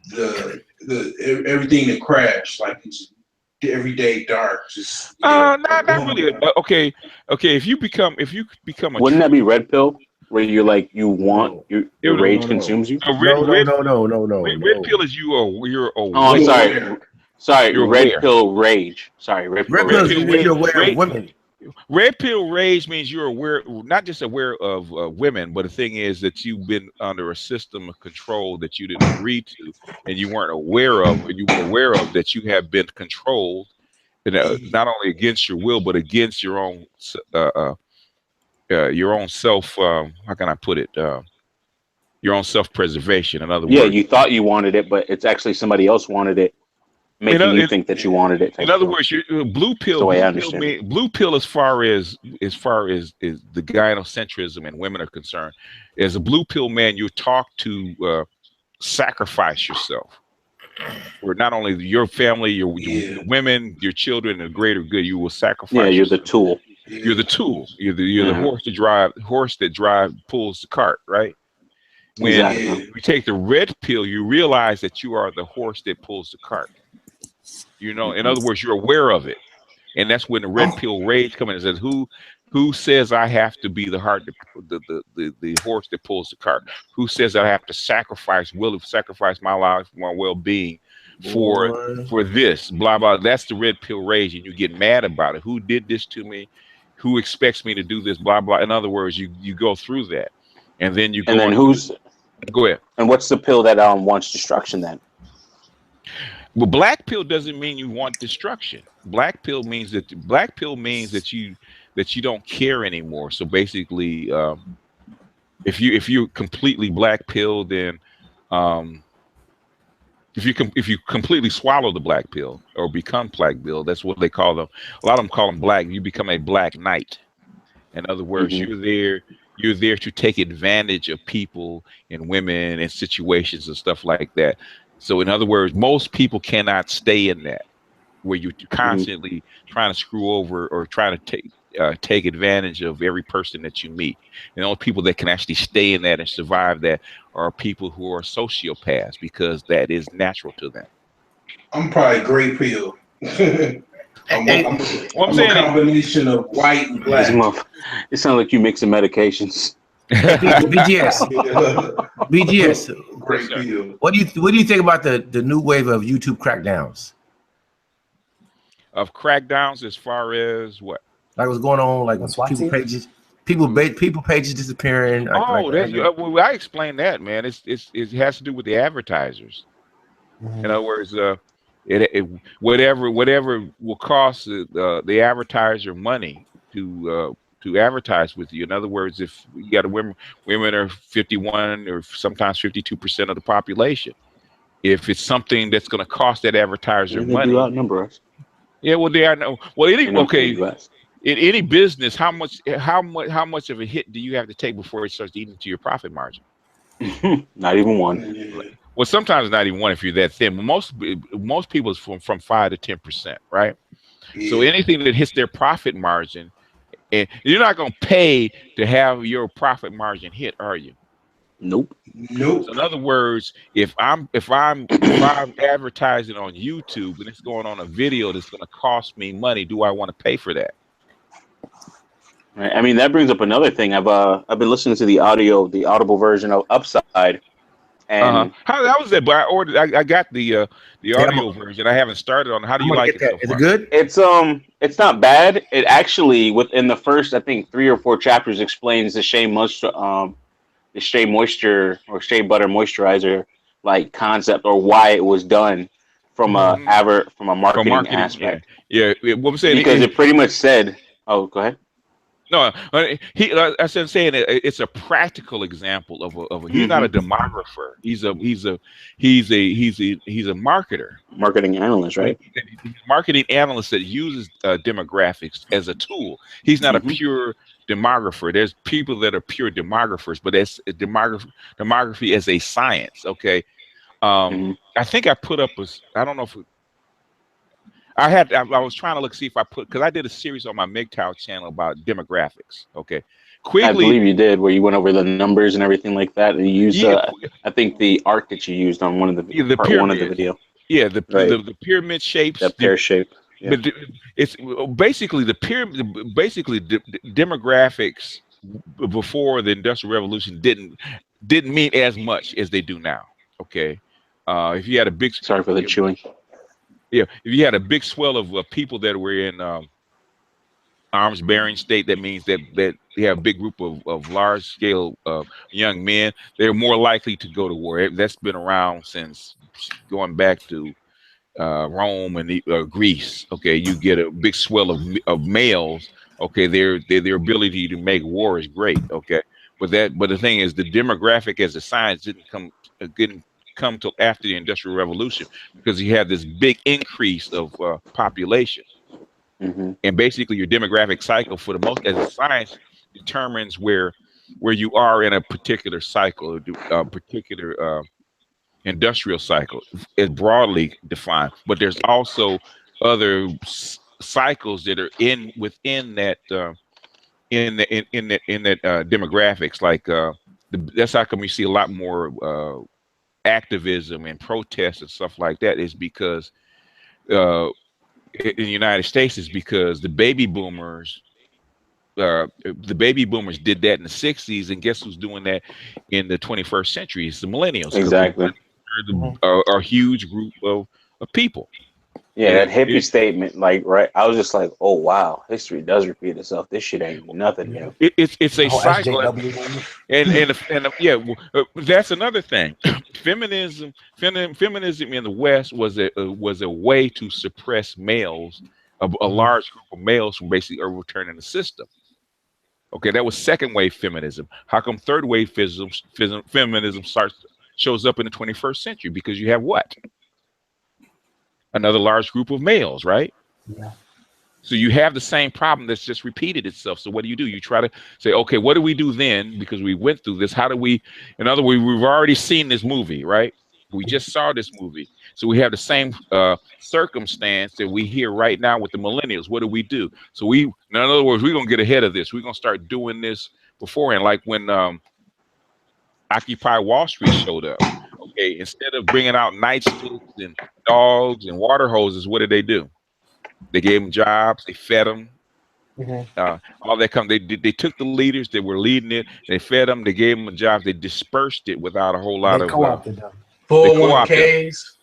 the everything to crash, like it's everyday dark. Not really. Okay. If you become a wouldn't that be red pill? where you're like you want your rage consumes you. No. Red pill is you're Oh, I'm aware. sorry. You're Red aware. pill rage. Sorry, red pill Red pill rage. is you're aware of women. Red pill rage means you're aware, not just aware of women, but the thing is that you've been under a system of control that you didn't agree to, and you weren't aware of, or you were aware of that you have been controlled, and, not only against your will, but against your own self. How can I put it? Your own self-preservation. In other words, you thought you wanted it, but it's actually somebody else wanted it, making you think that you wanted it. In other words, blue pill. Blue pill, as far as is the gynocentrism and women are concerned, as a blue pill man, you're taught to sacrifice yourself for not only your family, your women, your children, and the greater good. You will sacrifice. Yeah, you're yourself. the tool. You're the tool. You're the horse that pulls the cart, right? When you take the red pill, you realize that you are the horse that pulls the cart. You know, in other words, you're aware of it, and that's when the red pill rage comes in and says, "Who says I have to be the horse that pulls the cart? Who says I have to sacrifice my life, my well-being for this? Blah blah." That's the red pill rage, and you get mad about it. Who did this to me? Who expects me to do this? Blah blah. In other words, you go through that, and then you go. And then go ahead. And what's the pill that wants destruction then? Well, black pill doesn't mean you want destruction. Black pill means that you don't care anymore. So basically, if you completely black pill, then if you completely swallow the black pill or become black pill, that's what they call them. A lot of them call them black. You become a black knight. In other words, you're there to take advantage of people and women and situations and stuff like that. So in other words, most people cannot stay in that, where you're constantly trying to screw over or trying to take advantage of every person that you meet. And the only people that can actually stay in that and survive that are people who are sociopaths, because that is natural to them. I'm probably gray pill. I'm a combination of white and black. It sounds like you mixing medications. BGS. Great pill. What do you think about the new wave of YouTube crackdowns? Of crackdowns, as far as what? Like what's going on? Like people pages disappearing. Well, I explained that, man. It has to do with the advertisers. In other words, whatever will cost the advertiser money to advertise with you. In other words, if you got women are 51 or sometimes 52% of the population. If it's something that's going to cost that advertiser money, do outnumber us. Yeah, well, they are no. Well, in any business, how much of a hit do you have to take before it starts eating into your profit margin? Not even one. Well, sometimes not even one if you're that thin. Most people is from 5 to 10%, right? Yeah. So anything that hits their profit margin, and you're not going to pay to have your profit margin hit, are you? Nope. So in other words, if I'm advertising on YouTube and it's going on a video that's going to cost me money, do I want to pay for that? Right. I mean, that brings up another thing. I've been listening to the audible version of Upside. And how was that? But I got the audio version. I haven't started on. How do you like it? So Is it good? It's not bad. It actually, within the first, I think 3 or 4 chapters, explains the shea moisture or shea butter moisturizer like concept, or why it was done from a marketing aspect. Yeah. What I'm saying, because it pretty much said. Oh, go ahead. No, I said saying it's a practical example of a he's not a demographer. He's a marketer, marketing analyst, right? Marketing analyst that uses demographics as a tool. He's not a pure demographer. There's people that are pure demographers, but that's demography as a science. Okay, I think I put up I don't know if. I was trying to see if I because I did a series on my MGTOW channel about demographics. Okay, quickly. I believe you did, where you went over the numbers and everything like that, and you used I think the art that you used on one of the part one of the video. Yeah, the pyramid shapes. That pear shape. Yeah. But it's basically the pyramid. Basically, demographics before the Industrial Revolution didn't mean as much as they do now. Okay, if you had a big Sorry for the chewing. Yeah, if you had a big swell of people that were in arms bearing state, that means that you have a big group of large scale young men. They're more likely to go to war. That's been around since going back to Rome and Greece. Okay, you get a big swell of males. Okay, their ability to make war is great. Okay, but the thing is, the demographic as a science didn't come till after the Industrial Revolution, because you had this big increase of population. And basically your demographic cycle, for the most, as a science, determines where you are in a particular cycle, a particular industrial cycle is broadly defined. But there's also other cycles that are within that demographics, like that's how come you see a lot more activism and protests and stuff like that, is because in the United States, is because the baby boomers did that in the 60s, and guess who's doing that in the 21st century? It's the millennials. Exactly. Are a huge group of people. Yeah, that hippie statement, like, right? I was just like, oh wow, history does repeat itself. This shit ain't nothing new. It's a cycle, and yeah, that's another thing. Feminism in the West was a way to suppress males, a large group of males, from basically overturning the system. Okay, that was second wave feminism. How come third wave feminism shows up in the 21st century? Because you have what? Another large group of males, right? Yeah. So you have the same problem that's just repeated itself. So what do? You try to say, okay, what do we do then? Because we went through this. How do we, in other words, we've already seen this movie, right? We just saw this movie. So we have the same circumstance that we hear right now with the millennials. What do we do? So in other words, we're going to get ahead of this. We're going to start doing this beforehand. Like when Occupy Wall Street showed up. Okay, instead of bringing out nightsticks and dogs and water hoses, what did they do? They gave them jobs. They fed them. All that they took the leaders that were leading it. They fed them. They gave them a job. They dispersed it without a whole lot of co-opted them. 401ks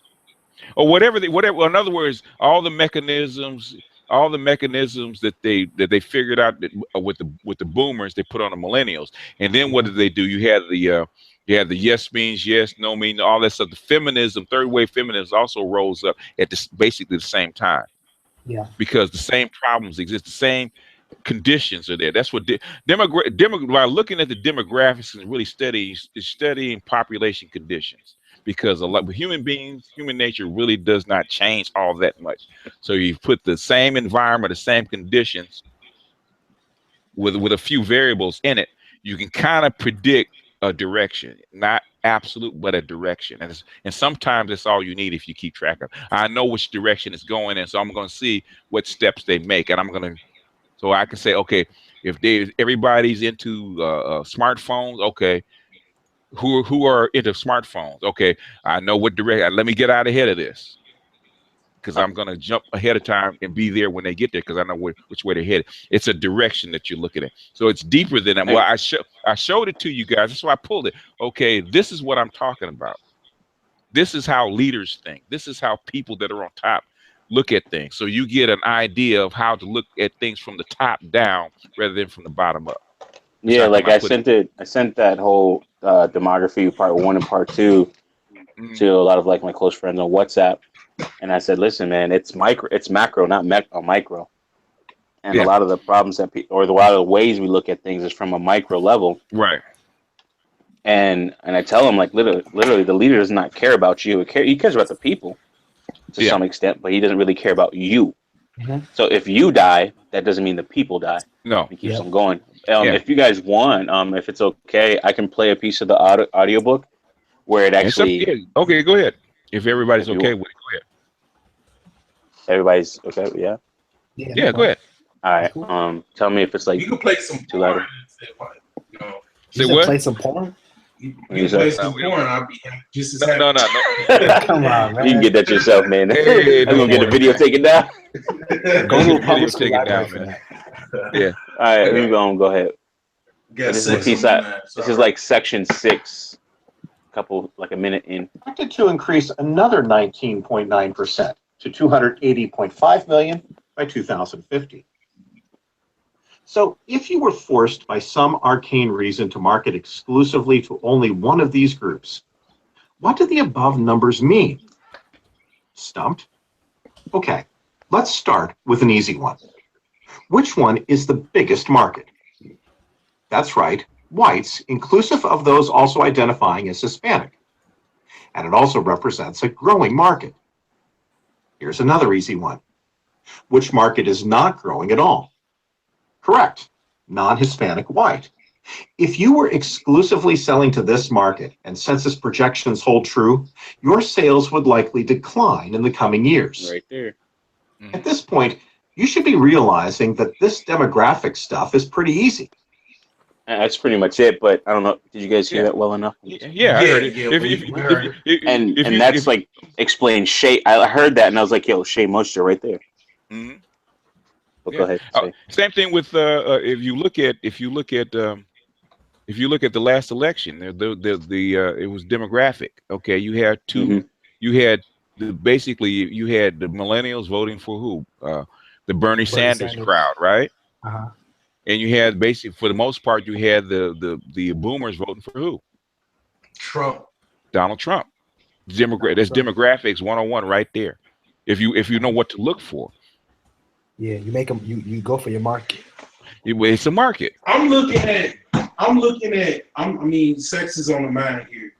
or whatever. In other words, all the mechanisms that they figured out that, with the boomers, they put on the millennials. And then what did they do? You had the yes means yes, no means all that stuff. The feminism, third wave feminism, also rose up at basically the same time. Yeah. Because the same problems exist, the same conditions are there. That's what by looking at the demographics and really studying population conditions. Because a lot of human nature really does not change all that much. So you put the same environment, the same conditions with a few variables in it, you can kind of predict a direction, not absolute, but a direction. And sometimes that's all you need if you keep track of. I know which direction it's going in, so I'm going to see what steps they make, and so I can say, okay, if everybody's into smartphones, okay, who are into smartphones? Okay, I know what direction. Let me get out ahead of this, because I'm going to jump ahead of time and be there when they get there, because I know which way they're headed. It's a direction that you're looking at. So it's deeper than that. Well, I showed it to you guys. That's why I pulled it. Okay, this is what I'm talking about. This is how leaders think. This is how people that are on top look at things. So you get an idea of how to look at things from the top down rather than from the bottom up. Yeah, like I sent that whole demography part 1 and part 2 to a lot of like my close friends on WhatsApp. And I said, listen, man, it's macro, not micro. And a lot of the problems a lot of the ways we look at things is from a micro level. Right. And I tell them, like, literally the leader does not care about you. He cares about the people to some extent, but he doesn't really care about you. So if you die, that doesn't mean the people die. No. He keeps them going. If you guys want, if it's okay, I can play a piece of the audiobook where it actually... Okay, go ahead. If everybody's okay with it, go ahead. Everybody's okay, yeah? Yeah, go ahead. All right. Tell me if it's like... You can play some too loud. Say what? Play some porn? You can play some porn. I'll be just as happy. No. Come on, man. You can get that yourself, man. Hey, I'm going to get the video taken down. Go to a public school take it down, man. Yeah. All right, go ahead. This is the piece that this is like section 6, a minute in. Expected to increase another 19.9% to 280.5 million by 2050. So if you were forced by some arcane reason to market exclusively to only one of these groups, what do the above numbers mean? Stumped? Okay, let's start with an easy one. Which one is the biggest market? That's right, whites, inclusive of those also identifying as Hispanic. And it also represents a growing market. Here's another easy one. Which market is not growing at all? Correct, non-Hispanic white. If you were exclusively selling to this market and census projections hold true, your sales would likely decline in the coming years. Right there. At this point, you should be realizing that this demographic stuff is pretty easy. That's pretty much it, but I don't know. Did you guys hear that well enough? Yeah, I heard it. And that's like explain Shay. I heard that and I was like, yo, Shay Moisture right there. Mm-hmm. But go ahead. Same thing with if you look at the last election, it was demographic. Okay, you had two. Mm-hmm. You had basically you had the millennials voting for who? The Bernie Sanders crowd, right? Uh-huh. And you had basically, for the most part, you had the boomers voting for who? Trump. Donald Trump. That's demographics 101 right there. If you know what to look for. Yeah, you make them. You go for your market. It's a market. I mean, sex is on the mind here.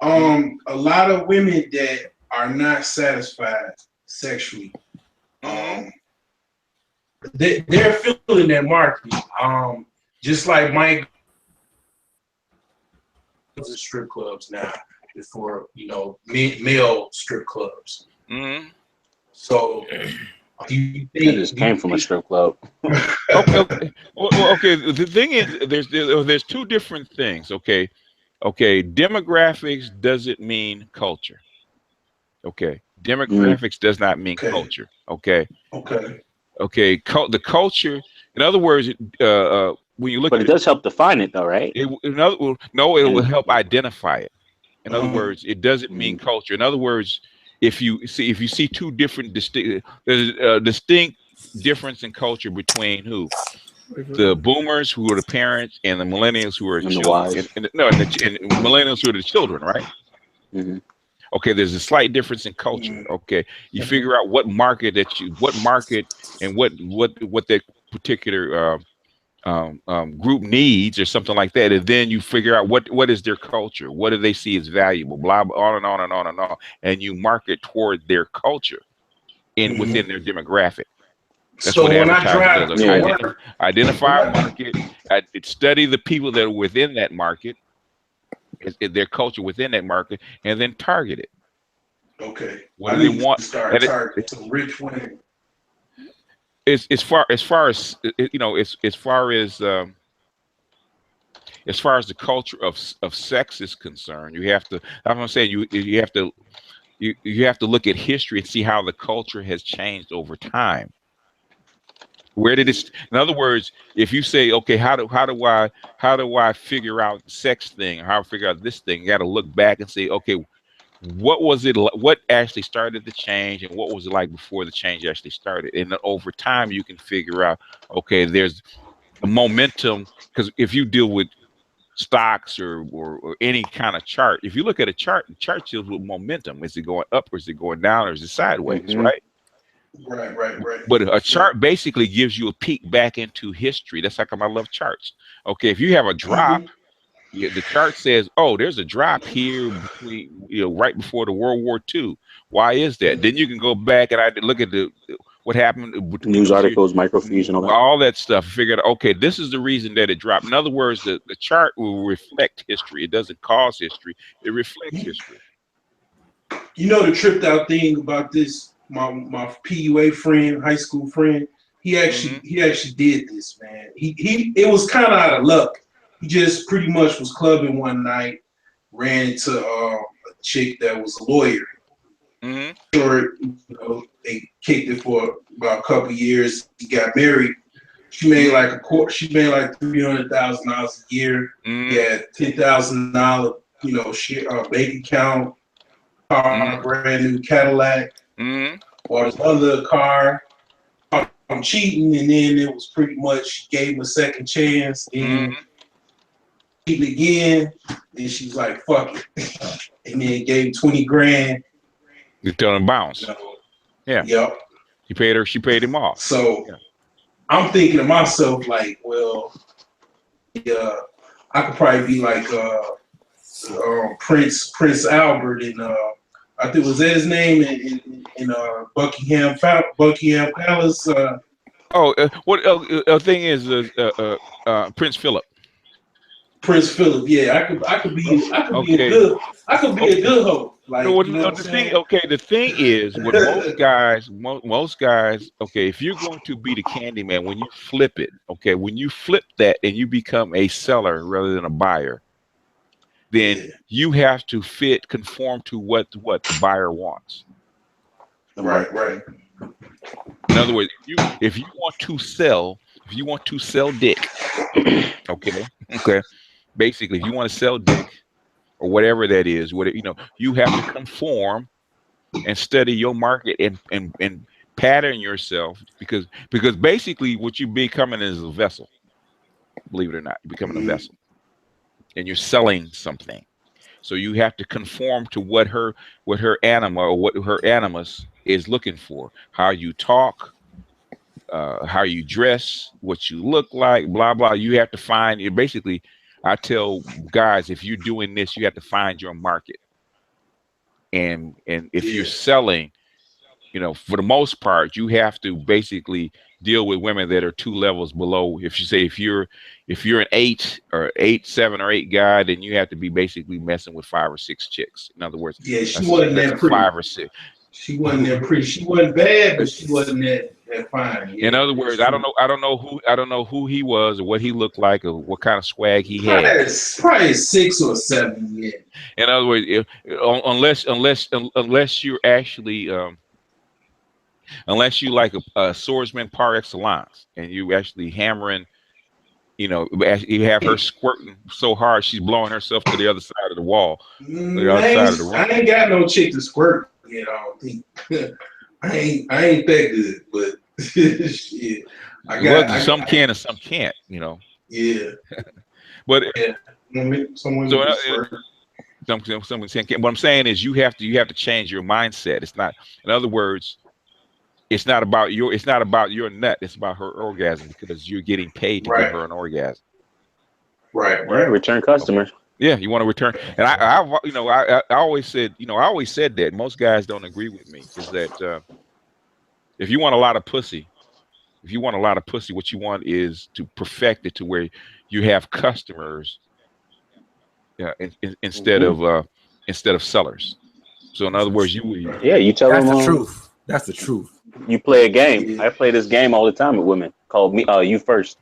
A lot of women that are not satisfied sexually, they're filling that market. Just like Mike goes to strip clubs now before, male strip clubs. Mm-hmm. So do you think I just came from a strip club? Okay. The thing is, there's two different things. Okay. Demographics doesn't mean culture. Okay. Demographics does not mean culture. Okay. The culture, in other words, when you look but at it does help define it though, right? It will help identify it. In other words, it doesn't mean culture. In other words, if you see two different there's a distinct difference in culture between who? The boomers, who are the parents, and the millennials, who are children. And millennials, who are the children, right? Mm-hmm. Okay, there's a slight difference in culture. Okay, you figure out what market and what that particular group needs or something like that, and then you figure out what is their culture, what do they see as valuable, blah, blah, on and on and on and on, and you market toward their culture within their demographic. That's so what when advertising does. Identify a market, study the people that are within that market, their culture within that market, and then target it. Okay. What do they want? Start targeting some rich women. As far as the culture of sex is concerned, you have to. I'm saying you have to look at history and see how the culture has changed over time. Where did it? In other words, if you say, okay, how do I figure out sex thing, or how I figure out this thing? You got to look back and say, okay, what was it? What actually started the change, and what was it like before the change actually started? And then over time, you can figure out, okay, there's the momentum. Because if you deal with stocks or any kind of chart, if you look at a chart, the chart deals with momentum. Is it going up, or is it going down, or is it sideways? Right. Right. But a chart basically gives you a peek back into history. That's how come I love charts. Okay, if you have a drop, the chart says, oh, there's a drop here between, right before the World War II. Why is that? Then you can go back and I look at what happened with news articles, microfiche, and all that stuff. Figure out, okay, this is the reason that it dropped. In other words, the chart will reflect history. It doesn't cause history. It reflects history. The tripped out thing about this, my PUA friend, high school friend, he actually did this, man. It was kind of out of luck. He just pretty much was clubbing one night, ran into a chick that was a lawyer. Or they kicked it for about a couple years. He got married She made like a quarter. She made like $300,000 a year. Yeah, $10,000, share bank account, car, brand new Cadillac. Bought this other car. I'm cheating, and then it was pretty much gave him a second chance. Then cheated again. Then she's like, "Fuck it," and then gave 20 grand. You tell him bounce. Yeah. Yep. She paid her. She paid him off. So I'm thinking to myself, like, well, yeah, I could probably be like Prince Albert, and I think was that his name in Buckingham Palace. The thing is, Prince Philip. Prince Philip, yeah, I could be a good hoe. Like, the thing is, with most guys, okay, if you're going to be the Candyman, when you flip it, okay, when you flip that and you become a seller rather than a buyer, then you have to conform to what the buyer wants. Right. In other words, if you want to sell dick, okay. Basically, if you want to sell dick or whatever that is, you have to conform and study your market and pattern yourself because basically what you're becoming is a vessel. Believe it or not, you're becoming a vessel, and you're selling something. So you have to conform to what her anima or what her animus is looking for. How you talk, how you dress, what you look like, blah blah. You have to find it. Basically, I tell guys, if you're doing this, you have to find your market. And if you're selling, for the most part, you have to basically deal with women that are 2 levels below. If you're an 8 or 8, 7 or 8 guy, then you have to be basically messing with 5 or 6 chicks. In other words, she wasn't that pretty. 5 or 6. She wasn't that pretty. She wasn't bad, but she wasn't that fine. Yeah, in other words, I don't know who he was or what he looked like or what kind of swag he had. Probably 6 or 7. Yeah. In other words, unless you're actually unless you like a swordsman par excellence and you actually hammering, you have her squirting so hard she's blowing herself to the other side of the wall. I ain't got no chick to squirt. I don't think. I ain't that good, but shit. Some can and some can't. Yeah. But someone can't. What I'm saying is you have to change your mindset. It's not. In other words, it's not about your nut. It's about her orgasm because you're getting paid to give her an orgasm. Right. Return customers. Yeah, you want to return. And I always said that most guys don't agree with me is that if you want a lot of pussy, what you want is to perfect it to where you have customers instead of sellers. So in other words, you tell them the truth. That's the truth. You play a game. I play this game all the time with women called me. You first.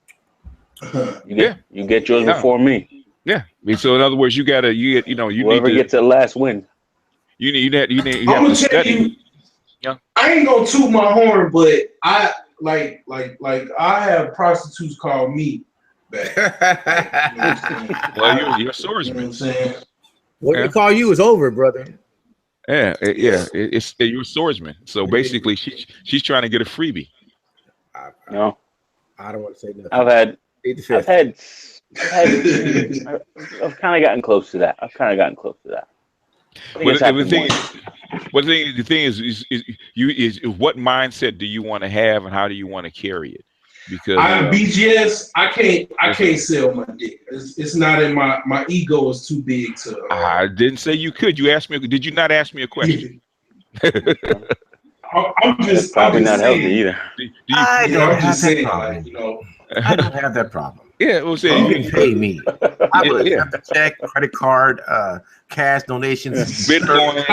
You get yours before me. Yeah. So in other words, you whoever gets to the last win. You have to study. I ain't gonna toot my horn, but I like I have prostitutes call me back. Well, you're a swordsman. You know what I'm saying? What they call you is over, brother. Yeah. It's you're a swordsman. So basically, she's trying to get a freebie. No, I don't want to say nothing. I've kind of gotten close to that. But the thing is what mindset do you want to have and how do you want to carry it? Because BGS, I can't sell my dick. It's not in my ego is too big to. I didn't say you could. You asked me. Did you not ask me a question? I'm just probably not saying, healthy either. I don't have that problem. I don't have that problem. Yeah, we'll say you can pay me. I will accept the check, credit card, cash donations, Bitcoin,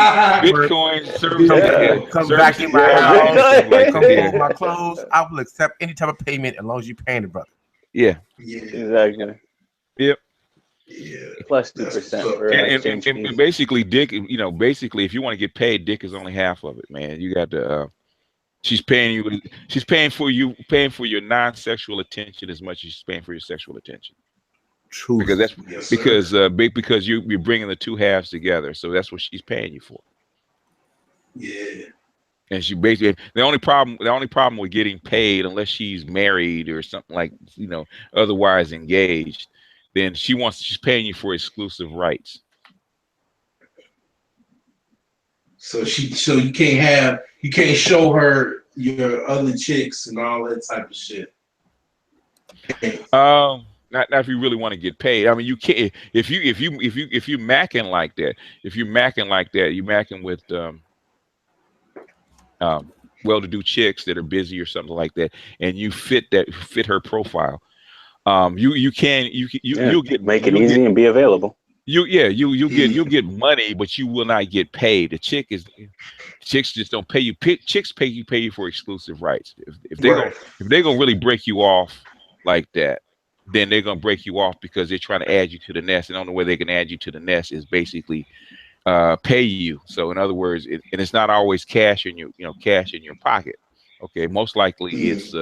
come back in my house, come fold my clothes. I will accept any type of payment as long as you're paying the brother. Yeah. Exactly. Yep. Yeah. Plus 2%. And basically, dick. Basically, if you want to get paid, dick is only half of it, man. You got to. She's paying you. She's paying for your non-sexual attention as much as she's paying for your sexual attention. Truth. Because that's Yes, because you're bringing the two halves together. So that's what she's paying you for. Yeah. And she basically the only problem with getting paid, unless she's married or something like, otherwise engaged, then she's paying you for exclusive rights. So you can't show her your other chicks and all that type of shit. Not if you really want to get paid. I mean, you can't if you macking like that. If you're macking like that, you're macking with well-to-do chicks that are busy or something like that, and you fit her profile. You'll get make it easy and be available. You'll get money, but you will not get paid. Chicks just don't pay you. Chicks pay you for exclusive rights. If they're gonna really break you off like that, then they're gonna break you off because they're trying to add you to the nest, and the only way they can add you to the nest is basically pay you. So in other words, and it's not always cash in your pocket. Okay, most likely it's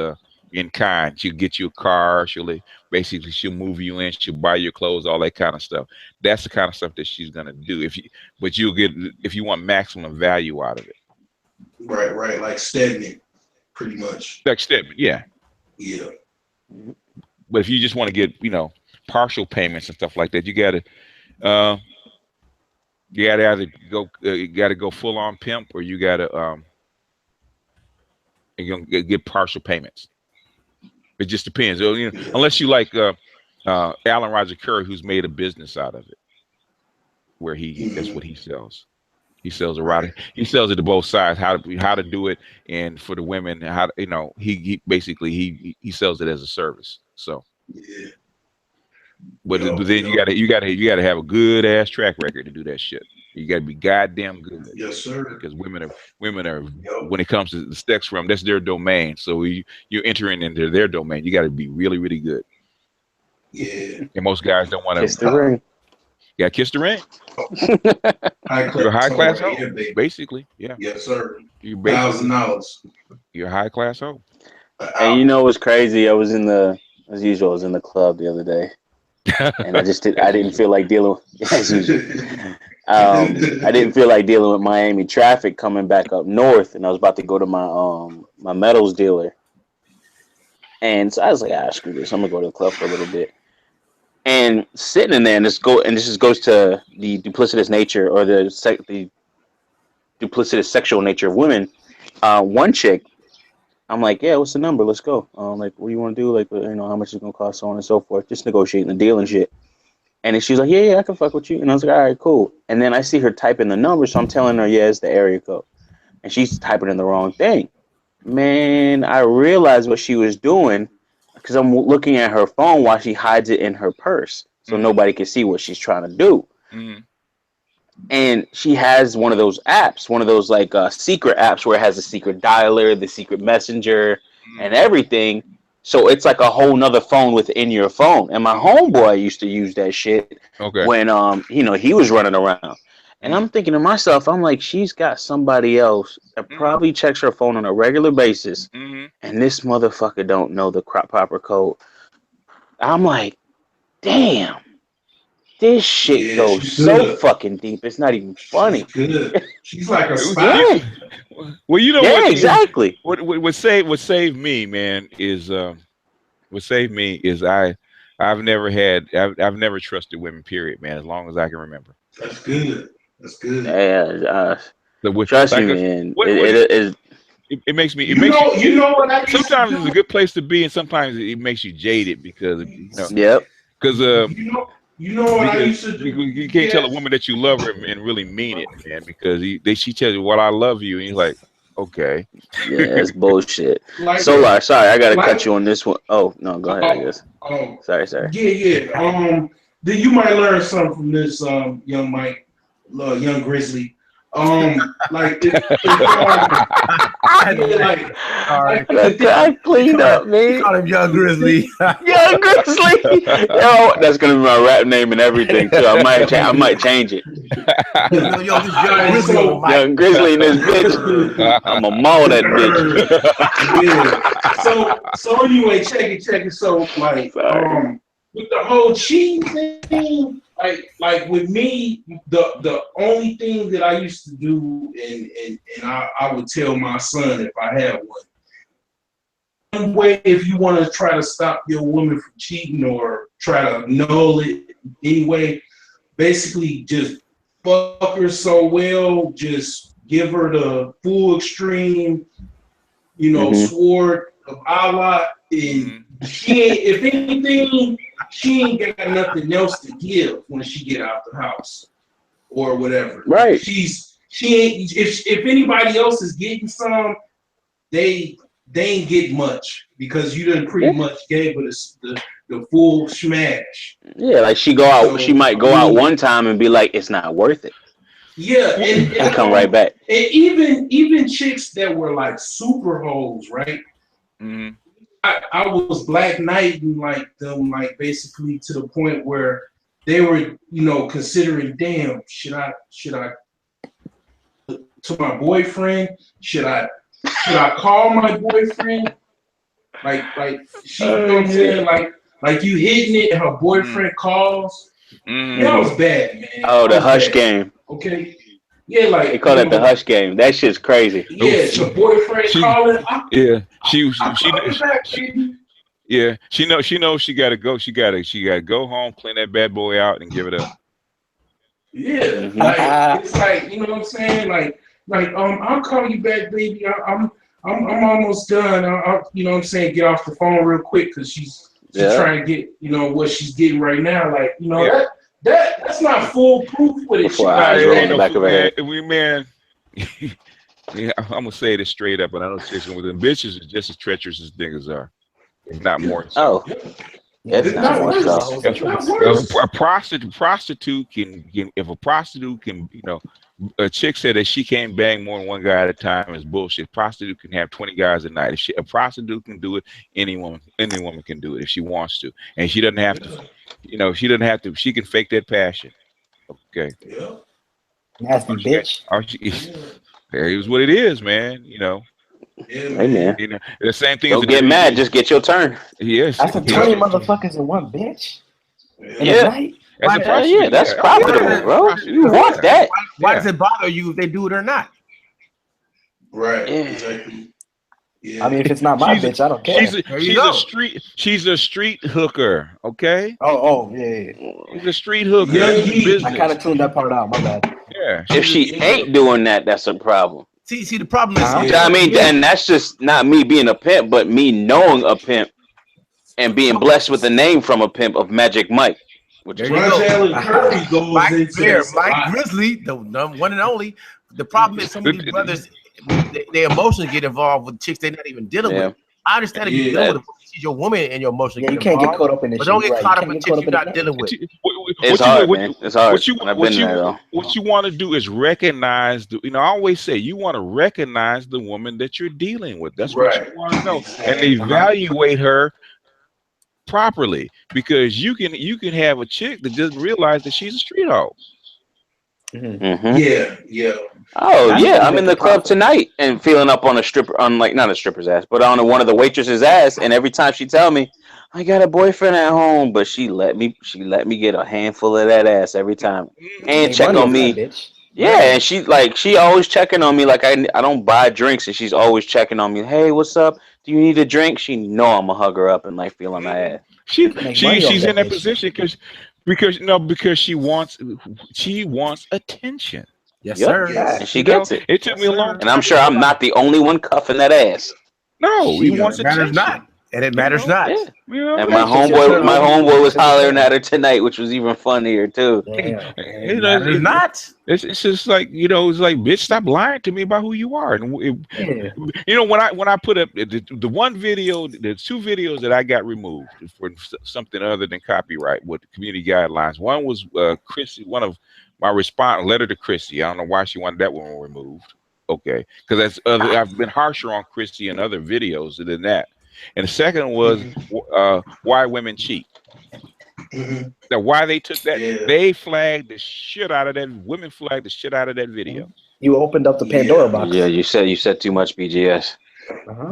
in kind. She'll get you a car. She'll move you in. She'll buy your clothes, all that kind of stuff. That's the kind of stuff that she's gonna do. But you'll get if you want maximum value out of it. Right, like Stedman, pretty much. Like Stedman, yeah. Yeah. But if you just want to get partial payments and stuff like that, you gotta either go full on pimp, or you gotta you're gonna get partial payments. It just depends. Unless you like Alan Roger Curry, who's made a business out of it, where that's what he sells. He sells he sells it to both sides, how to do it, and for the women, he basically sells it as a service. So yeah. But then you gotta have a good ass track record to do that shit. You gotta be goddamn good. Yes, sir. Because women are when it comes to the sex realm, that's their domain. So you're entering into their domain. You gotta be really, really good. Yeah. And most guys don't want to kiss the ring. Yeah, kiss the ring. You're a high class hoe, basically. Yeah. Yes, sir. You're basically $1,000. You're a high class hoe. And you know what's crazy? I was in the club the other day. And I didn't feel like dealing as usual. I didn't feel like dealing with Miami traffic coming back up north, and I was about to go to my metals dealer. And so I was like, screw this, I'm gonna go to the club for a little bit. And sitting in there, and this just goes to the duplicitous nature, or the duplicitous sexual nature of women. One chick, I'm like, yeah, what's the number? Let's go. Like, what do you want to do? Like, how much it's gonna cost, so on and so forth. Just negotiating the deal and shit. And then she was like, yeah, I can fuck with you. And I was like, all right, cool. And then I see her type in the number, so I'm telling her, yeah, it's the area code. And she's typing in the wrong thing. Man, I realized what she was doing because I'm looking at her phone while she hides it in her purse, so nobody can see what she's trying to do. Mm-hmm. And she has one of those apps, one of those like secret apps where it has a secret dialer, the secret messenger, and everything. So it's like a whole nother phone within your phone. And my homeboy used to use that shit when he was running around. And I'm thinking to myself, I'm like, she's got somebody else that probably checks her phone on a regular basis, and this motherfucker don't know the proper code. I'm like, damn. This shit goes so fucking deep. It's not even funny. She's good. She's like a spy. Well, you know what? Yeah, exactly. What saved me, man, is I've never trusted women. Period, man. As long as I can remember. That's good. That's good. Yeah. Trust me, man. It makes me. You know what? Sometimes it's a good place to be, and sometimes it makes you jaded because Yep. Because You know what I used to do? You can't tell a woman that you love her and really mean it, man, because she tells you, well, I love you, and you're like, okay. Yeah, that's bullshit. Solar, sorry, I gotta cut you on this one. Oh, no, go ahead, I guess. Sorry. Yeah. You might learn something from this young Mike, young Grizzly. Like I cleaned up, man. Call him Young Grizzly. Young Grizzly. Yo, that's gonna be my rap name and everything too. I might change it. Yo, this Young Grizzly on the mic. Young Grizzly in this bitch. I'm a maul that bitch. Yeah. So anyway, check it. So like with the whole cheating thing, like with me, the only thing that I used to do, and I would tell my son if I had one way, if you want to try to stop your woman from cheating or try to annul it anyway, basically just fuck her so well, just give her the full extreme, sword of Allah, and she ain't, if anything, she ain't got nothing else to give when she get out the house or whatever. Right. She ain't, if anybody else is getting some, they ain't get much because you done pretty much gave her the full smash. Yeah, like she might go out one time and be like, it's not worth it. Yeah, and come right back. And even chicks that were like super hoes, right? Mm-hmm. I was Black Knighting like them, like basically to the point where they were, considering, damn, should I to my boyfriend? Should I call my boyfriend? Like she, you know what I'm saying? Like you hitting it and her boyfriend calls. That was bad, man. Oh, the hush game. Okay. Yeah, like they call it the hush game. That shit's crazy. Yeah, your boyfriend calling. She knows she gotta go. She gotta go home, clean that bad boy out, and give it up. Yeah, like it's like, you know what I'm saying? Like I'll call you back, baby. I'm almost done. I'll you know what I'm saying, get off the phone real quick because she's trying to get, what she's getting right now. Like, that's not foolproof with it. Yeah, I'm gonna say this straight up, and I know chicks with them bitches is just as treacherous as niggas are, if not more. So. It's not more so. A prostitute can, if a prostitute can, a chick said that she can't bang more than one guy at a time is bullshit. A prostitute can have 20 guys a night. If a prostitute can do it, any woman can do it if she wants to, and she doesn't have to. She doesn't have to. She can fake that passion. Okay. Nasty bitch. Here's what it is, man. Hey, man. The same thing. Don't get mad. Just get your turn. Yes. That's 20 motherfuckers in one bitch. That's profitable, bro. You want that? Why does it bother you if they do it or not? Right. Exactly. Yeah. I mean, if it's not my bitch, I don't care. She's a street hooker. Okay. Oh, yeah. She's a street hooker. I kind of tuned that part out. My bad. Yeah. If she ain't doing that, that's a problem. See, the problem is, I mean, and that's just not me being a pimp, but me knowing a pimp and being blessed with the name from a pimp of Magic Mike. Which is Mike Grizzly, the one and only. The problem is some of these brothers, they emotionally get involved with chicks they're not even dealing with. I understand if you're dealing with she's your woman and your emotions. Yeah, you can't get caught up in this. But don't get caught up in chicks you're not dealing with. It's hard, man. It's hard. What you want to do is recognize. I always say you want to recognize the woman that you're dealing with. That's what you want to know, and evaluate her properly, because you can have a chick that doesn't realize that she's a street hoe. Yeah. Oh yeah, I'm in the club tonight and feeling up on a stripper, on like not a stripper's ass, but on one of the waitresses' ass. And every time she tell me, I got a boyfriend at home, but she let me get a handful of that ass every time and check on me. Yeah, and she always checking on me. Like I don't buy drinks, and she's always checking on me. Hey, what's up? Do you need a drink? She know I'm gonna hug her up and like feel on my ass. She's in that position because she wants attention. Yes, sir. Yeah, and she gets it. It took me a long time. And I'm sure I'm not the only one cuffing that ass. No, he wants attention. And it matters not. Yeah. And my homeboy was hollering at her tonight, which was even funnier too. It matters not. It's just like, it's like, bitch, stop lying to me about who you are. And when I put up the one video, the two videos that I got removed for something other than copyright with the community guidelines. One was one of my response letter to Chrissy. I don't know why she wanted that one removed. Okay, because that's other. I've been harsher on Chrissy in other videos than that. And the second was why women cheat. Now, why they took that? Yeah. They flagged the shit out of that. Women flagged the shit out of that video. You opened up the Pandora box. Yeah, you said too much, BGS.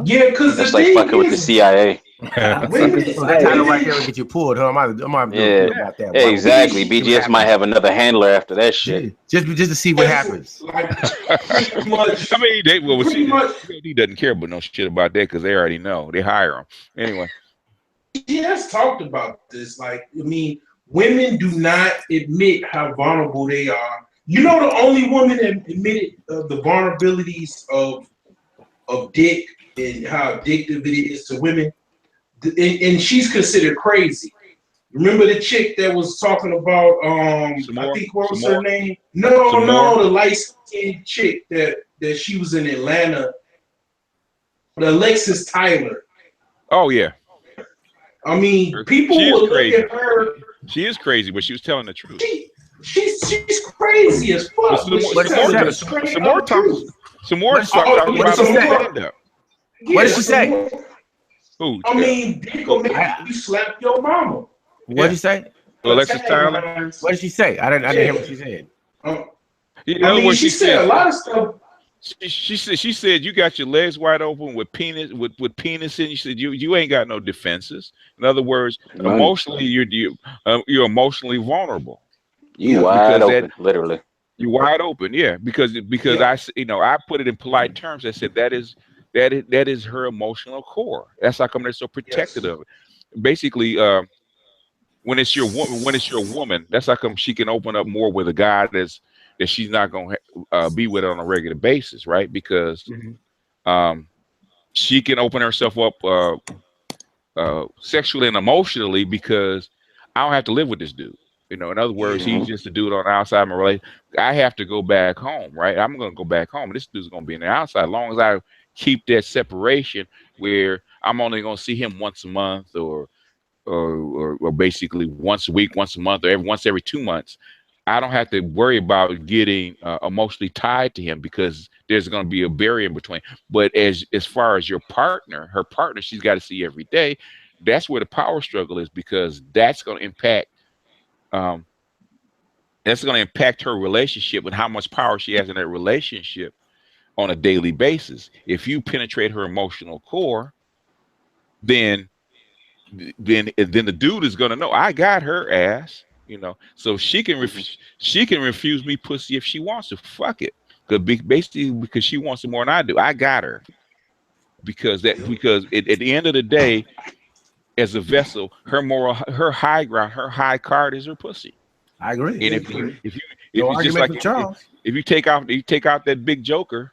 Yeah, because That's the like thing fucking with the is, CIA. women, So that title right there will get you pulled, huh? I'm gonna do a Yeah, video about that. Why women exactly. cheat? See what BGS might happens. have another handler after that shit. Just to see what happens. like pretty much. I mean, Pretty much. he doesn't care about no shit about that because they already know. They hire him anyway. BGS talked about this. Like, I mean, women do not admit how vulnerable they are. You know, the only woman that admitted the vulnerabilities of dick and how addictive it is to women, and she's considered crazy. Remember the chick that was talking about I think what was her name? No, the light-skinned chick that she was in Atlanta, the Alexis Tyler. Oh yeah. I mean, people will look at her. She is crazy, but she was telling the truth. She's crazy as fuck. Some more talk about stand up. What did she say? Who? I mean, dick will make you slap your mama. What did you say? Alexis Tyler. What did she say? I didn't hear what she said. I mean, she said a lot of stuff. She said you got your legs wide open with penis in. You said you ain't got no defenses. In other words, emotionally you're emotionally vulnerable. You wide open, literally. You're wide open, yeah. Because I put it in polite terms. I said that is her emotional core. That's how come they're so protective of it. Basically, when it's your woman, that's how come she can open up more with a guy that she's not going to be with on a regular basis, right? Because she can open herself up sexually and emotionally because I don't have to live with this dude. In other words, he's just a dude on the outside of my relationship. I have to go back home, right? I'm going to go back home. This dude's going to be in the outside. As long as I keep that separation where I'm only going to see him once a month or basically once a week, once a month, or once every 2 months, I don't have to worry about getting emotionally tied to him because there's going to be a barrier in between. But as far as your partner, her partner, she's got to see every day. That's where the power struggle is because that's going to impact. That's going to impact her relationship and how much power she has in that relationship on a daily basis. If you penetrate her emotional core, then the dude is going to know I got her ass. So she can refuse me pussy if she wants to. Fuck it, basically because she wants it more than I do. I got her because at the end of the day, as a vessel, her high ground, her high card is her pussy. I agree. And if you take out that big joker,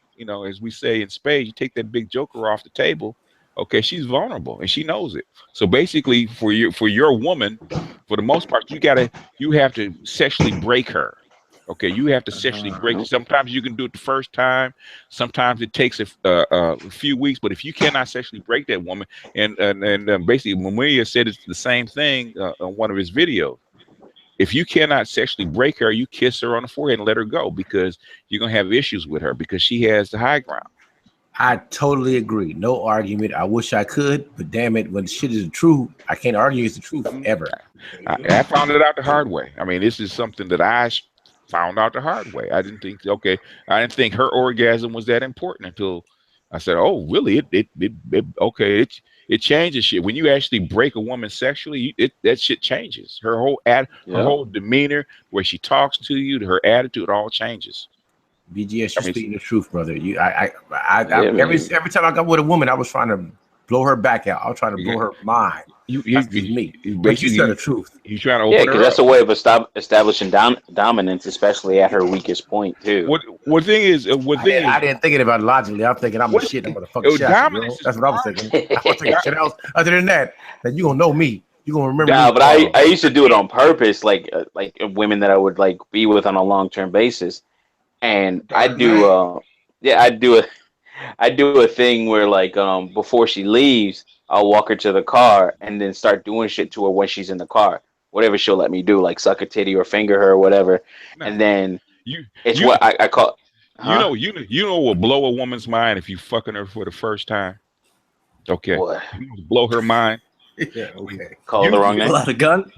as we say in spades, you take that big joker off the table. Okay, she's vulnerable and she knows it. So basically, for your woman, for the most part, you have to sexually break her. Okay, you have to sexually break her. Sometimes you can do it the first time. Sometimes it takes a few weeks. But if you cannot sexually break that woman, and basically, Maria said it's the same thing on one of his videos. If you cannot sexually break her, you kiss her on the forehead and let her go because you're gonna have issues with her because she has the high ground. I totally agree. No argument. I wish I could, but damn it, when shit is the truth, I can't argue it's the truth ever. I found it out the hard way. I mean, this is something that I found out the hard way. I didn't think her orgasm was that important until I said, "Oh, really? It changes shit. When you actually break a woman sexually, that shit changes. Her whole demeanor, where she talks to you, her attitude, all changes." BGS, you're speaking the truth, brother. Every time I got with a woman, I was trying to blow her back out. I was trying to blow her mind. That's me. But you said the truth. You trying to open her because that's a way of establishing dominance, especially at her weakest point too. What thing is? I didn't think about it logically. I'm thinking I'm the shit. I'm gonna fuck shit. That's what I was thinking. I was thinking shit else other than that. That you gonna know me. You gonna remember? Nah, but I used to do it on purpose, like women that I would be with on a long-term basis. And I do a thing where before she leaves, I'll walk her to the car and then start doing shit to her when she's in the car. whatever she'll let me do, like suck a titty or finger her or whatever. No. And then You it's what I call. You know what will blow a woman's mind if you fucking her for the first time. Okay, What? you know, blow her mind. Yeah, okay. Call her the wrong name. Pull out a gun.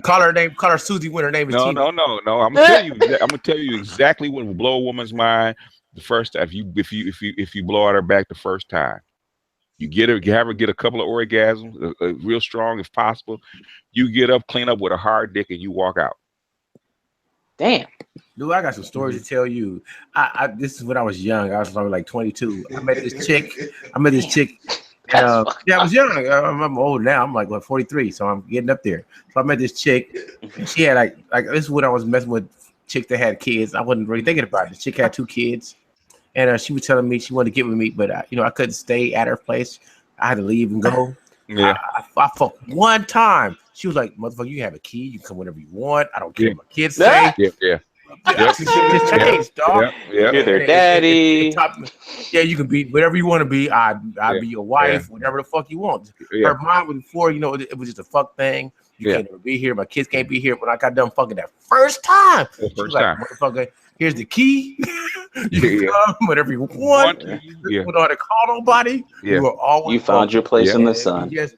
Call her name. Call her Susie when her name is No, Tina. no. I'm gonna tell you exactly what will blow a woman's mind the first time. If you blow out her back the first time, you have her get a couple of orgasms, real strong if possible. You get up, clean up with a hard dick, and you walk out. Damn. Dude, I got some stories to tell you. This is when I was young. I was probably like 22. I met this chick. Yeah, I was young. I'm old now. I'm like 43, so I'm getting up there. So I met this chick. She had like this is when I was messing with chicks that had kids. I wasn't really thinking about it. The chick had 2 kids, and she was telling me she wanted to get with me, but I couldn't stay at her place. I had to leave and go. Yeah. I fucked one time. She was like, "Motherfucker, you have a key. You can come whenever you want. I don't care what my kids say." Yeah. Just changed, dog. You're their daddy. Yeah, you can be whatever you want to be. I'd be your wife, whatever the fuck you want. Her mind was before, it was just a fuck thing. You can't ever be here. My kids can't be here. When I got done fucking that first time, she was like, motherfucker, here's the key. You can come whenever you want. You don't have to call nobody. You are always You found your place in the sun. Yes.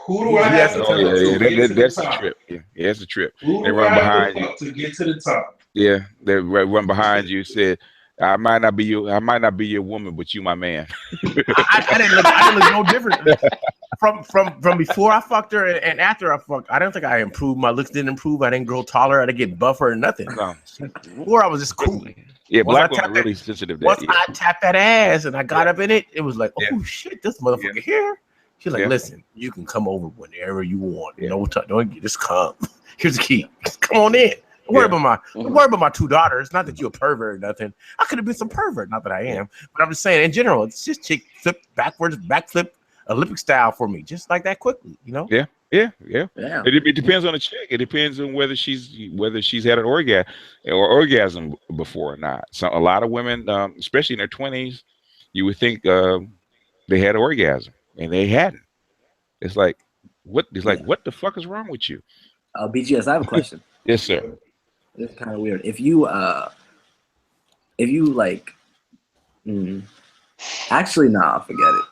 Who do I have to talk to? That's a trip. Yeah, it's a trip. Who They do run I behind have you. to talk to get to the top? Yeah, they run behind you. Said, I might not be your woman, but you my man. I didn't look no different from before I fucked her and after I fucked. I don't think I improved. My looks didn't improve. I didn't grow taller. I didn't get buffer or nothing. No. Before I was just cool. Yeah, black women are really sensitive. Once I tapped that ass and I got up in it, it was like, oh shit, this motherfucker here. She's like, listen, you can come over whenever you want. Don't just come. Here's the key. Just come on in. Don't worry about my 2 daughters. Not that you're a pervert or nothing. I could have been some pervert. Not that I am. But I'm just saying, in general, it's just chick flip backwards, backflip, Olympic style for me, just like that quickly. Yeah. It depends on the chick. It depends on whether she's had an orgasm before or not. So a lot of women, especially in their 20s, you would think they had an orgasm and they hadn't. It's like what the fuck is wrong with you? BGS, I have a question. Yes, sir. It's kind of weird. If you like, actually, nah, forget it.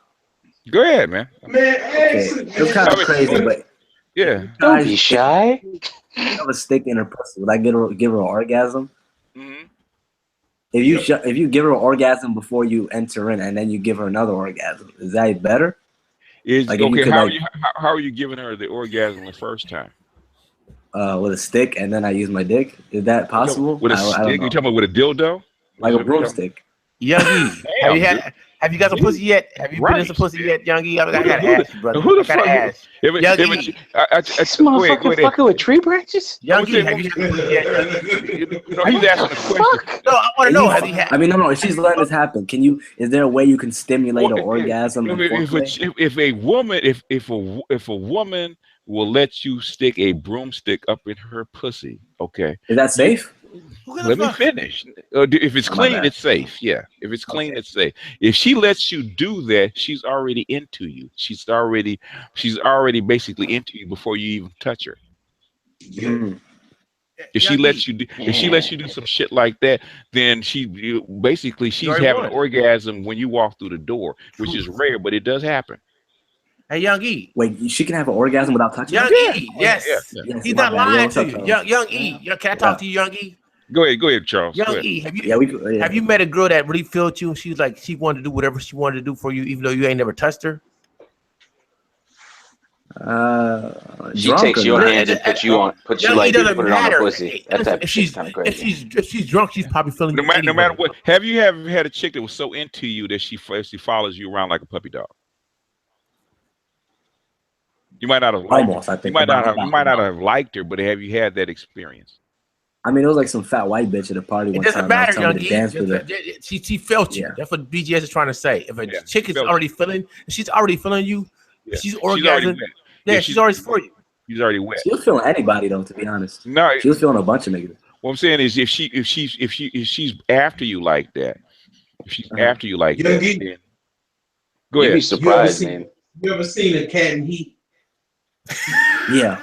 Go ahead, man. It's kind of crazy, but don't be shy. Have a stick in her pussy. Would I give her an orgasm? Mm-hmm. If you give her an orgasm before you enter in, and then you give her another orgasm, is that better? How are you giving her the orgasm the first time? With a stick, and then I use my dick. Is that possible? With a stick? You talking about with a dildo? Like a broomstick. Youngie, have you got some pussy yet? Have you been in some pussy yet, Youngie? I gotta ask you, brother. Who the fuck? Youngie, this motherfucker fucking with tree branches? Youngie, have you had pussy yet? He's asking a question. No, I want to know. Has he had? I mean, no. If she's letting this happen, is there a way you can stimulate an orgasm? If a woman will let you stick a broomstick up in her pussy, okay? Is that safe? Let me finish. If it's clean, it's safe. Yeah. If it's clean, it's safe. If she lets you do that, she's already into you. She's already basically into you before you even touch her. Mm. If she lets you do some shit like that, then she's having an orgasm when you walk through the door, which is rare, but it does happen. Hey, Young E. Wait, she can have an orgasm without touching Young E. Yes. He's not lying to you. Young E. Can I talk to you, Young E? Go ahead, Charles. Young E. Have you met a girl that really felt you and she was like she wanted to do whatever she wanted to do for you, even though you ain't never touched her? She takes your hand and puts you on her pussy. That type of shit's kind of crazy. If she's drunk, she's probably feeling. No matter what. Have you ever had a chick that was so into you that she follows you around like a puppy dog? You might not have liked her. You might not have liked her, but have you had that experience? I mean, it was like some fat white bitch at a party one time. It doesn't matter, Young E. She felt you. That's what BGS is trying to say. If a chick is already feeling, she's already feeling you. She's orgasming. Yeah, she's already for you. She's already wet. She was feeling anybody though, to be honest. No, she was feeling a bunch of niggas. What I'm saying is, if she's after you like that, after you like that, then go ahead. You'd be surprised, man. You ever seen a cat in heat? Yeah.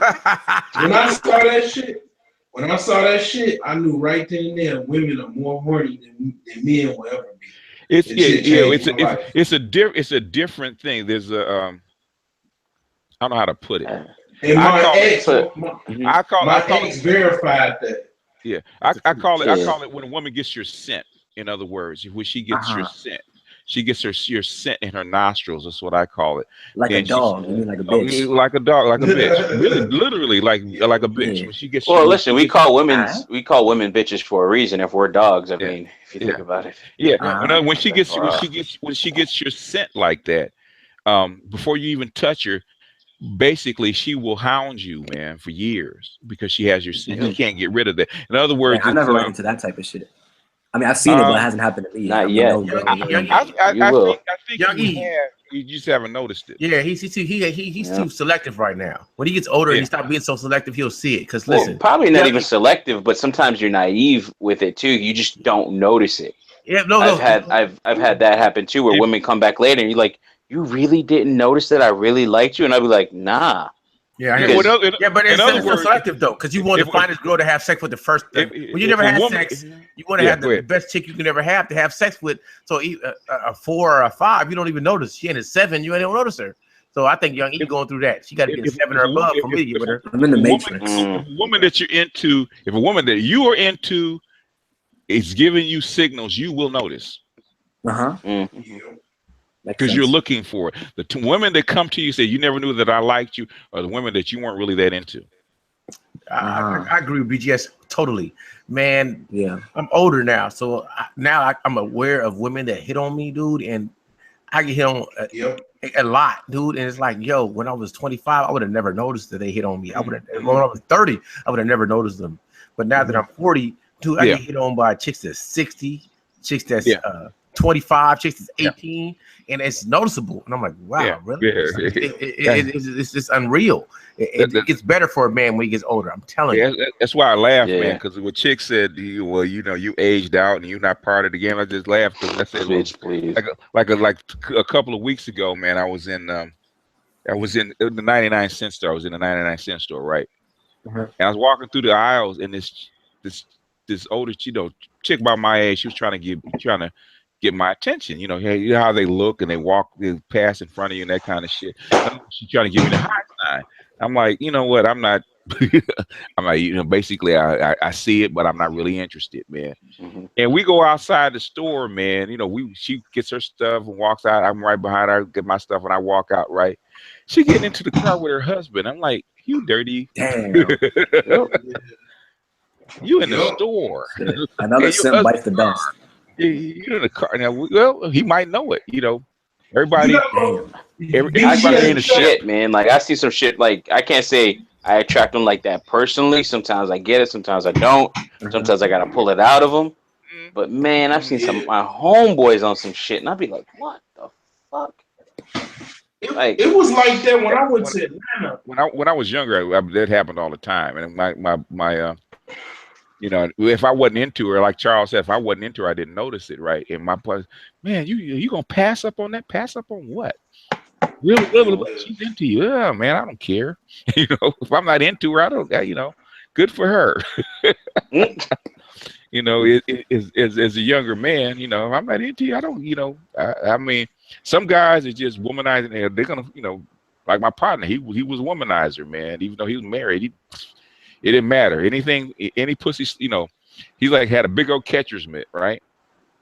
When I saw that shit, I knew right then and there women are more horny than men will ever be. It's It's a different thing. There's a I don't know how to put it. And I my call ex, it. I call ex it, verified that. yeah. I call it when a woman gets your scent. In other words, when she gets your scent, she gets your scent in her nostrils. That's what I call it. Like Then a dog. You mean like a bitch? like a dog, like a bitch. Really, literally, like a bitch. Yeah. When she gets. Well, listen, we call women bitches for a reason. If we're dogs, I mean, if you think about it. Yeah. When she gets your scent like that, before you even touch her, basically she will hound you, man, for years because she has your scent. You can't get rid of that. In other words, I never ran into that type of shit. I mean, I've seen it, but it hasn't happened to me. Not yet. I think you just haven't noticed it. Yeah, he's too selective right now. When he gets older and he stops being so selective, he'll see it. Because listen, probably not even selective, but sometimes you're naive with it too. You just don't notice it. Yeah, I've had that happen too, where women come back later and you're like, you really didn't notice that I really liked you, and I'd be like, nah. Yeah, but it's so selective though, because you want to find this girl to have sex with the first. When you never had sex, you want to have the best chick you can ever have to have sex with. So a 4 or a 5, you don't even notice. She ain't a 7, you ain't even notice her. So I think Young E going through that. She got to get a 7 or above for me to get with her. I'm in the matrix. If a woman that you're into, if a woman that you are into is giving you signals, you will notice. Because you're looking for it. The women that come to you say you never knew that I liked you, are the women that you weren't really that into. I agree with BGS totally, man. Yeah, I'm older now, so now I'm aware of women that hit on me, dude, and I get hit on a lot, dude. And it's like, yo, when I was 25, I would have never noticed that they hit on me. When I was 30, I would have never noticed them. But now that I'm 40, dude, I get hit on by chicks that's 60, chicks that's 25, chicks that's 18. And it's noticeable, and I'm like, "Wow, really? It's just unreal." It gets better for a man when he gets older. I'm telling you. That's why I laugh, man. Because when Chick said, "Well, you aged out and you're not part of the game," I just laughed because I said, like a couple of weeks ago, man. I was in the 99-cent store. I was in the 99-cent store, right? And I was walking through the aisles, and this older, chick about my age, she was trying to get my attention. You know how they look and they pass in front of you and that kind of shit. She's trying to give me the high sign. I'm like, you know what? I'm not. Basically, I see it, but I'm not really interested, man. And we go outside the store, man. She gets her stuff and walks out. I'm right behind her, get my stuff, and I walk out. Right, she getting into the car with her husband. I'm like, you dirty. Damn. You in the store. Another simp bites the dust. You're in the car now. Well, he might know it. Everybody. Everybody in the shit, man. Like I see some shit. Like I can't say I attract them like that personally. Sometimes I get it. Sometimes I don't. Sometimes I gotta pull it out of them. But man, I've seen some of my homeboys on some shit, and I'd be like, "What the fuck?" It was like that when I went to Atlanta. When I was younger, that happened all the time, and my if I wasn't into her, like Charles said, if I wasn't into her, I didn't notice it, right? And my place, man, you gonna pass up on that? Pass up on what? Really, she's into you. Yeah, man, I don't care. If I'm not into her, I don't. Good for her. As a younger man, if I'm not into you, I don't. I mean, some guys are just womanizing. They're gonna, like my partner. He was a womanizer, man. Even though he was married, it didn't matter. Any pussy, he's like had a big old catcher's mitt, right?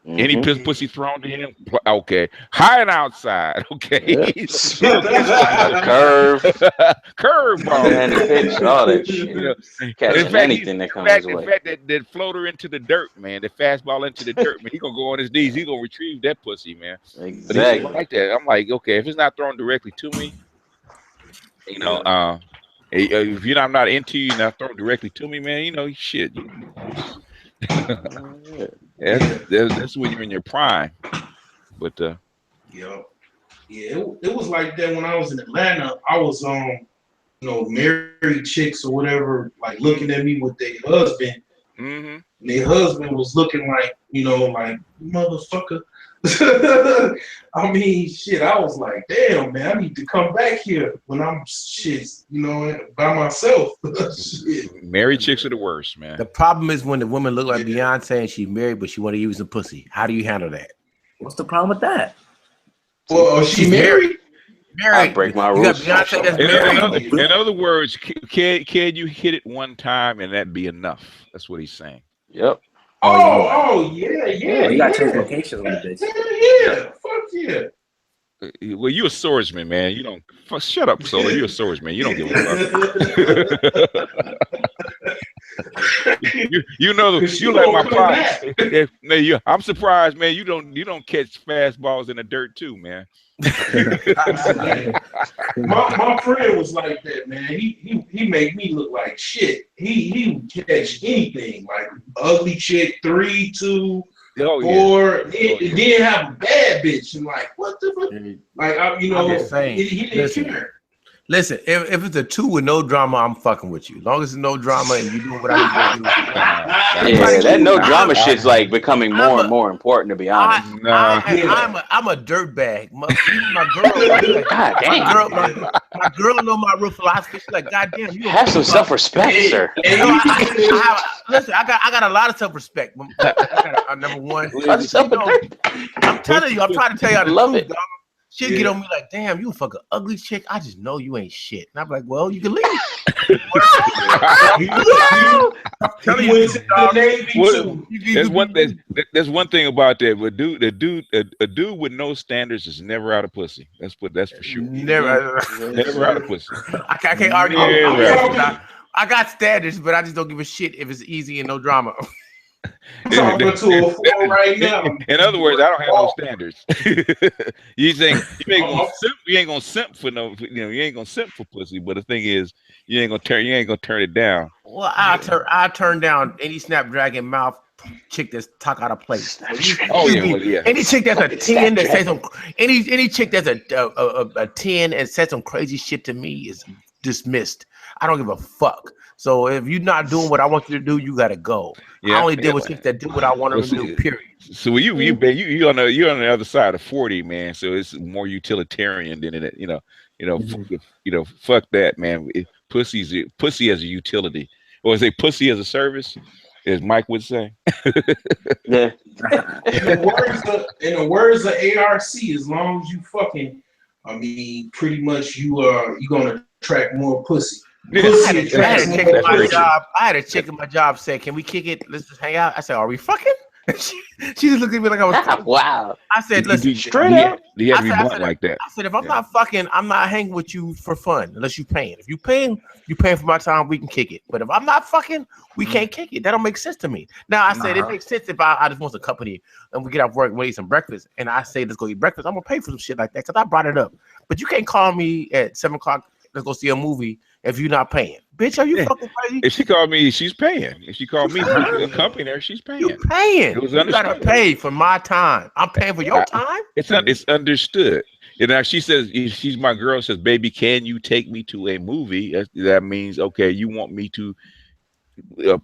Any pussy thrown to him, okay. High and outside, okay. Curve ball, all that shit. Catching anything that comes his way. In fact, that floater into the dirt, man. The fastball into the dirt, man. He gonna go on his knees. He gonna retrieve that pussy, man. Exactly. Like that. I'm like, okay, if it's not thrown directly to me, if I'm not into you, not thrown directly to me, man, shit. That's when you're in your prime. But it was like that when I was in Atlanta. I was married chicks or whatever, like looking at me with their husband. and their husband was looking like, you know, like motherfucker. I mean, shit. I was like, damn, man, I need to come back here when I'm shit, you know, by myself. Shit. Married chicks are the worst, man. The problem is when the woman look like Beyonce and she's married, but she want to use some pussy. How do you handle that? What's the problem with that? Well, she's married. I break my rules. In other words, can you hit it one time and that be enough? That's what he's saying. Yep. Oh, yeah. You got to change locations on the bitch. Yeah, fuck yeah. Well, you're a swordsman, man. You don't shut up, Solo. You're a swordsman. You don't give a fuck. you know, you like my pride. I'm surprised, man. You don't catch fastballs in the dirt too, man. my friend was like that, man. He made me look like shit. He would catch anything, like ugly chick, 3, 2, 4. Then have a bad bitch. And like, what the fuck? Like, you know, he didn't care. Listen, if it's a 2 with no drama, I'm fucking with you. As long as there's no drama and you doing what I need to do. Yeah, that no drama shit's like becoming more and more important, to be honest. I'm a dirtbag. My girl, my girl know my real philosophy. She's like, God damn, you have some self-respect, sir. Listen, I got a lot of self-respect. Number one, I'm telling you, I'm trying to tell you how to love it. Dog. She'd get on me like, damn, you a fucking ugly chick. I just know you ain't shit. And I'm like, well, you can leave. I'm telling you, there's one thing about that. But a dude with no standards is never out of pussy. That's for sure. Never out of pussy. I can't argue. I got standards, but I just don't give a shit if it's easy and no drama. Talking to a 4 right now. In other words, I don't have no standards. You think you ain't gonna simp for no, you ain't gonna simp for pussy. But the thing is, you ain't gonna turn it down. Well, I turn down any snapdragon mouth chick that's talk out of place. Any chick that's a 10 that says some any chick that's a 10 and says some crazy shit to me is dismissed. I don't give a fuck. So if you're not doing what I want you to do, you gotta go. I only deal with chicks that do what I want them to do. Period. So you're on the other side of 40, man. So it's more utilitarian than it. Fuck that, man. Pussy as a utility, or is it pussy as a service, as Mike would say. Yeah. In the words of ARC, as long as you fucking, I mean, pretty much you're gonna attract more pussy. I had a chick at my job say, "Can we kick it? Let's just hang out." I said, "Are we fucking?" She just looked at me like I was wow. I said, "Listen, straight up." You have to be blunt like that. I said, "If I'm not fucking, I'm not hanging with you for fun unless you paying. If you paying for my time, we can kick it. But if I'm not fucking, we can't kick it. That don't make sense to me." Now I said it makes sense if I just want some company and we get off work and we eat some breakfast, and I say let's go eat breakfast. I'm gonna pay for some shit like that because I brought it up. But you can't call me at 7:00. Let's go see a movie if you're not paying. Bitch, are you fucking crazy? If she called me, she's paying. If she called me to accompany her, she's paying. You're paying. You gotta pay for my time. I'm paying for your time. It's understood. And now she says, if she's my girl, says, "Baby, can you take me to a movie?" That means, okay, you want me to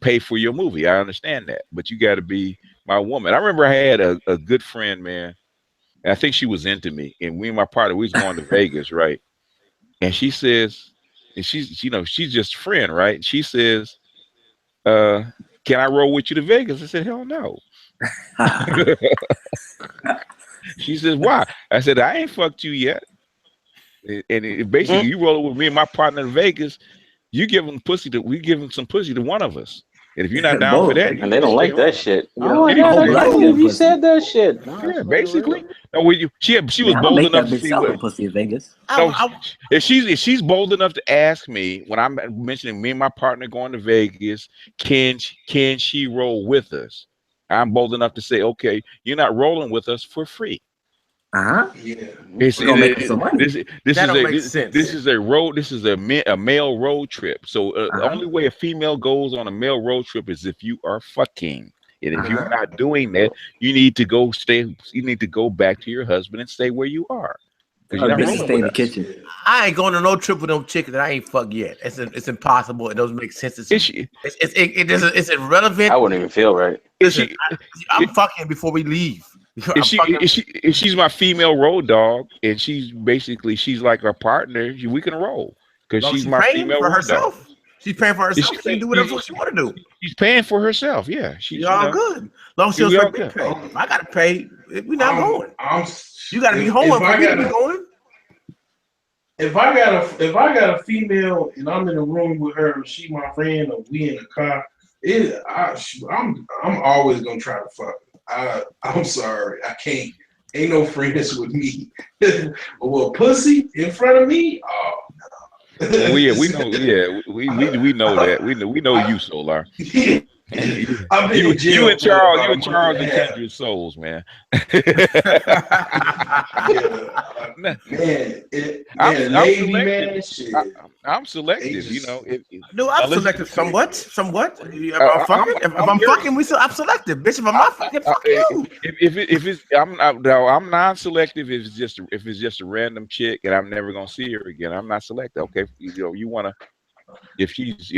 pay for your movie. I understand that, but you got to be my woman. I remember I had a good friend, man. And I think she was into me, and we and my partner, we was going to Vegas, right? And she says, and she's just a friend, right? And she says, "Can I roll with you to Vegas?" I said, "Hell no." She says, "Why?" I said, "I ain't fucked you yet." And basically, you rolling with me and my partner in Vegas, you give them pussy we give them some pussy to one of us. And if you're not down for that, and they don't like that shit. Oh, you said that shit. Yeah, basically. No, she was bold enough to see what pussy in Vegas. No, if she's bold enough to ask me when I'm mentioning me and my partner going to Vegas, can she roll with us? I'm bold enough to say, okay, you're not rolling with us for free. Yeah. This is a male road trip. So the only way a female goes on a male road trip is if you are fucking. And if you're not doing that, you need to go back to your husband and stay where you are. because you're not business rolling stay in with the us. kitchen. I ain't going to no trip with no chick that I ain't fucked yet. It's impossible. It doesn't make sense. It's irrelevant. I wouldn't even feel right. Listen, I'm fucking before we leave. If she's my female road dog, and she's like our partner, we can roll because she's my female road dog. She's paying for herself. She can do whatever she want to do. She's paying for herself. Yeah, she's all good. As long as she don't pay. If I gotta pay, we're not going. You gotta be home for me to be going. If I got a female and I'm in a room with her, she my friend, or we in a car, I'm always gonna try to fuck her. I'm sorry, I can't. Ain't no friends with me. Well, pussy in front of me? Oh no. we know. Yeah, we know that. We know you, Solar. You and Charles and kindred souls, man. I'm selective. You know, I'm selective somewhat. If I'm fucking, I'm selective, bitch. If I'm not fucking, fuck you. If it's I'm non-selective. If it's just a random chick and I'm never gonna see her again, I'm not selective. Okay, you wanna. If she's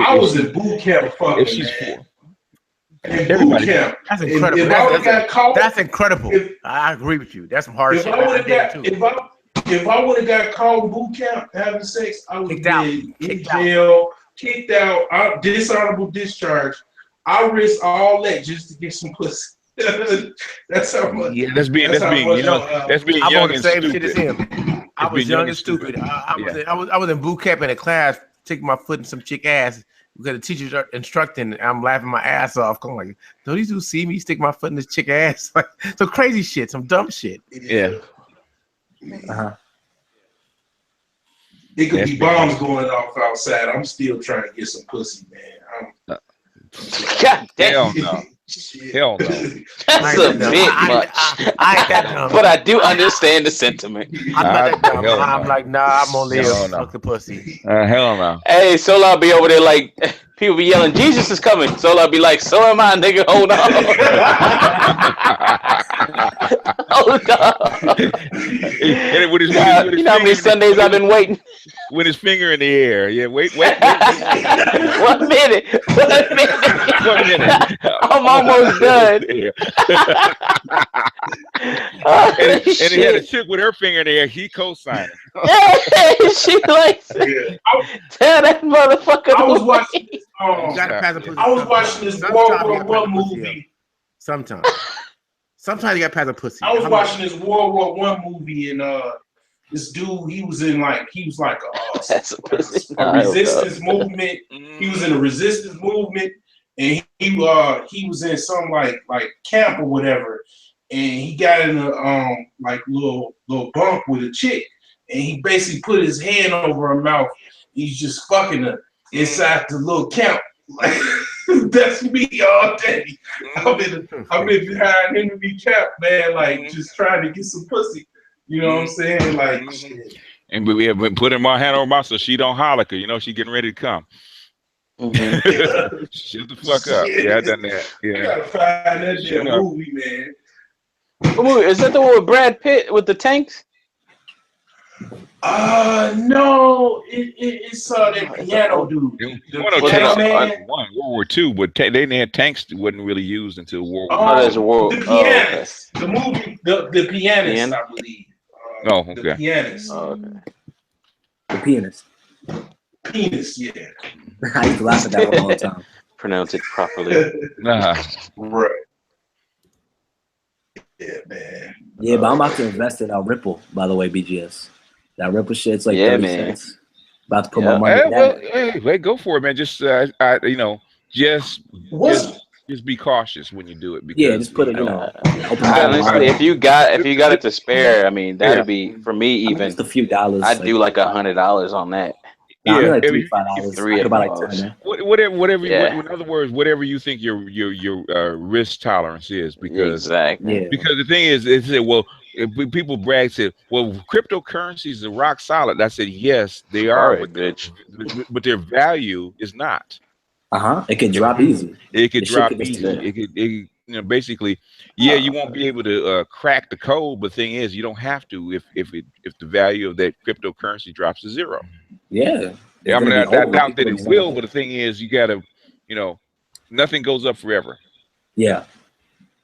I was in boot camp fucking. If she's everybody, that's incredible. That's incredible. I agree with you. That's some hard shit. If I would have got caught in boot camp having sex, I would have been in jail, kicked out, dishonorable discharge. I risk all that just to get some pussy. That's how much. Yeah, that's being young and stupid. I was young and stupid. I was in boot camp in a class, taking my foot in some chick ass because the teacher's instructing. And I'm laughing my ass off. I'm like, don't these dudes see me stick my foot in this chick ass? Like some crazy shit, some dumb shit. Yeah. It could be bombs going off outside. I'm still trying to get some pussy, man. God damn. Hell no. That's a bit much. I ain't that dumb. But I do understand the sentiment. I'm not that dumb. I'm like, nah, I'm gonna live. Fuck the pussy. Hell no. Hey, Solar I'll be over there like people be yelling, Jesus is coming. Solar I'll be like, so am I, nigga. Hold on. Hold on. You know how many Sundays I've been waiting? With his finger in the air. Yeah, wait. 1 minute. 1 minute. I'm almost done. and he had a chick with her finger in the air. He co-signed. She like, tell that motherfucker. I was watching this World War I movie. Sometimes you got to pass a pussy. I was watching this World War I movie, and this dude, he was like a resistance movement. He was in a resistance movement, and he was in some like camp or whatever, and he got in a like little bunk with a chick, and he basically put his hand over her mouth. He's just fucking her inside the little camp. Like, that's me all day. I've been behind enemy camp, man, like just trying to get some pussy. You know what I'm saying? Like, shit. And we have been putting my hand on her mouth so she don't holler, cause you know she getting ready to come. Shut the fuck up. Yeah, I done that. Yeah. I gotta find that damn movie, man. What movie? Is that the one with Brad Pitt with the tanks? No, it's that piano dude. World War II, but they didn't have tanks. Wasn't really used until World War. The Pianist, the movie, the Pianist, I believe. Okay. The Pianist. Okay. The pianist. Penis, yeah. I used to laugh at that one all the time. Pronounce it properly. Right. Yeah, man. Yeah, but I'm about to invest in Ripple, by the way, BGS. That Ripple shit's like 30 cents. About to put my money Hey, go for it, man. Just just be cautious when you do it. Because, just put it on. Honestly, if you got it to spare, I mean, that'd be for me even just a few dollars. I'd do like $100 on that. Yeah, like $5. Whatever. In other words, whatever you think your risk tolerance is, because because the thing is, people brag said, well, cryptocurrencies are rock solid. I said, yes, they are, but their value is not. It could drop easy. It could drop easy. basically, yeah, you won't be able to crack the code, but the thing is, you don't have to if the value of that cryptocurrency drops to zero. Yeah. I mean, I doubt that it will, but the thing is, you got to, nothing goes up forever. Yeah.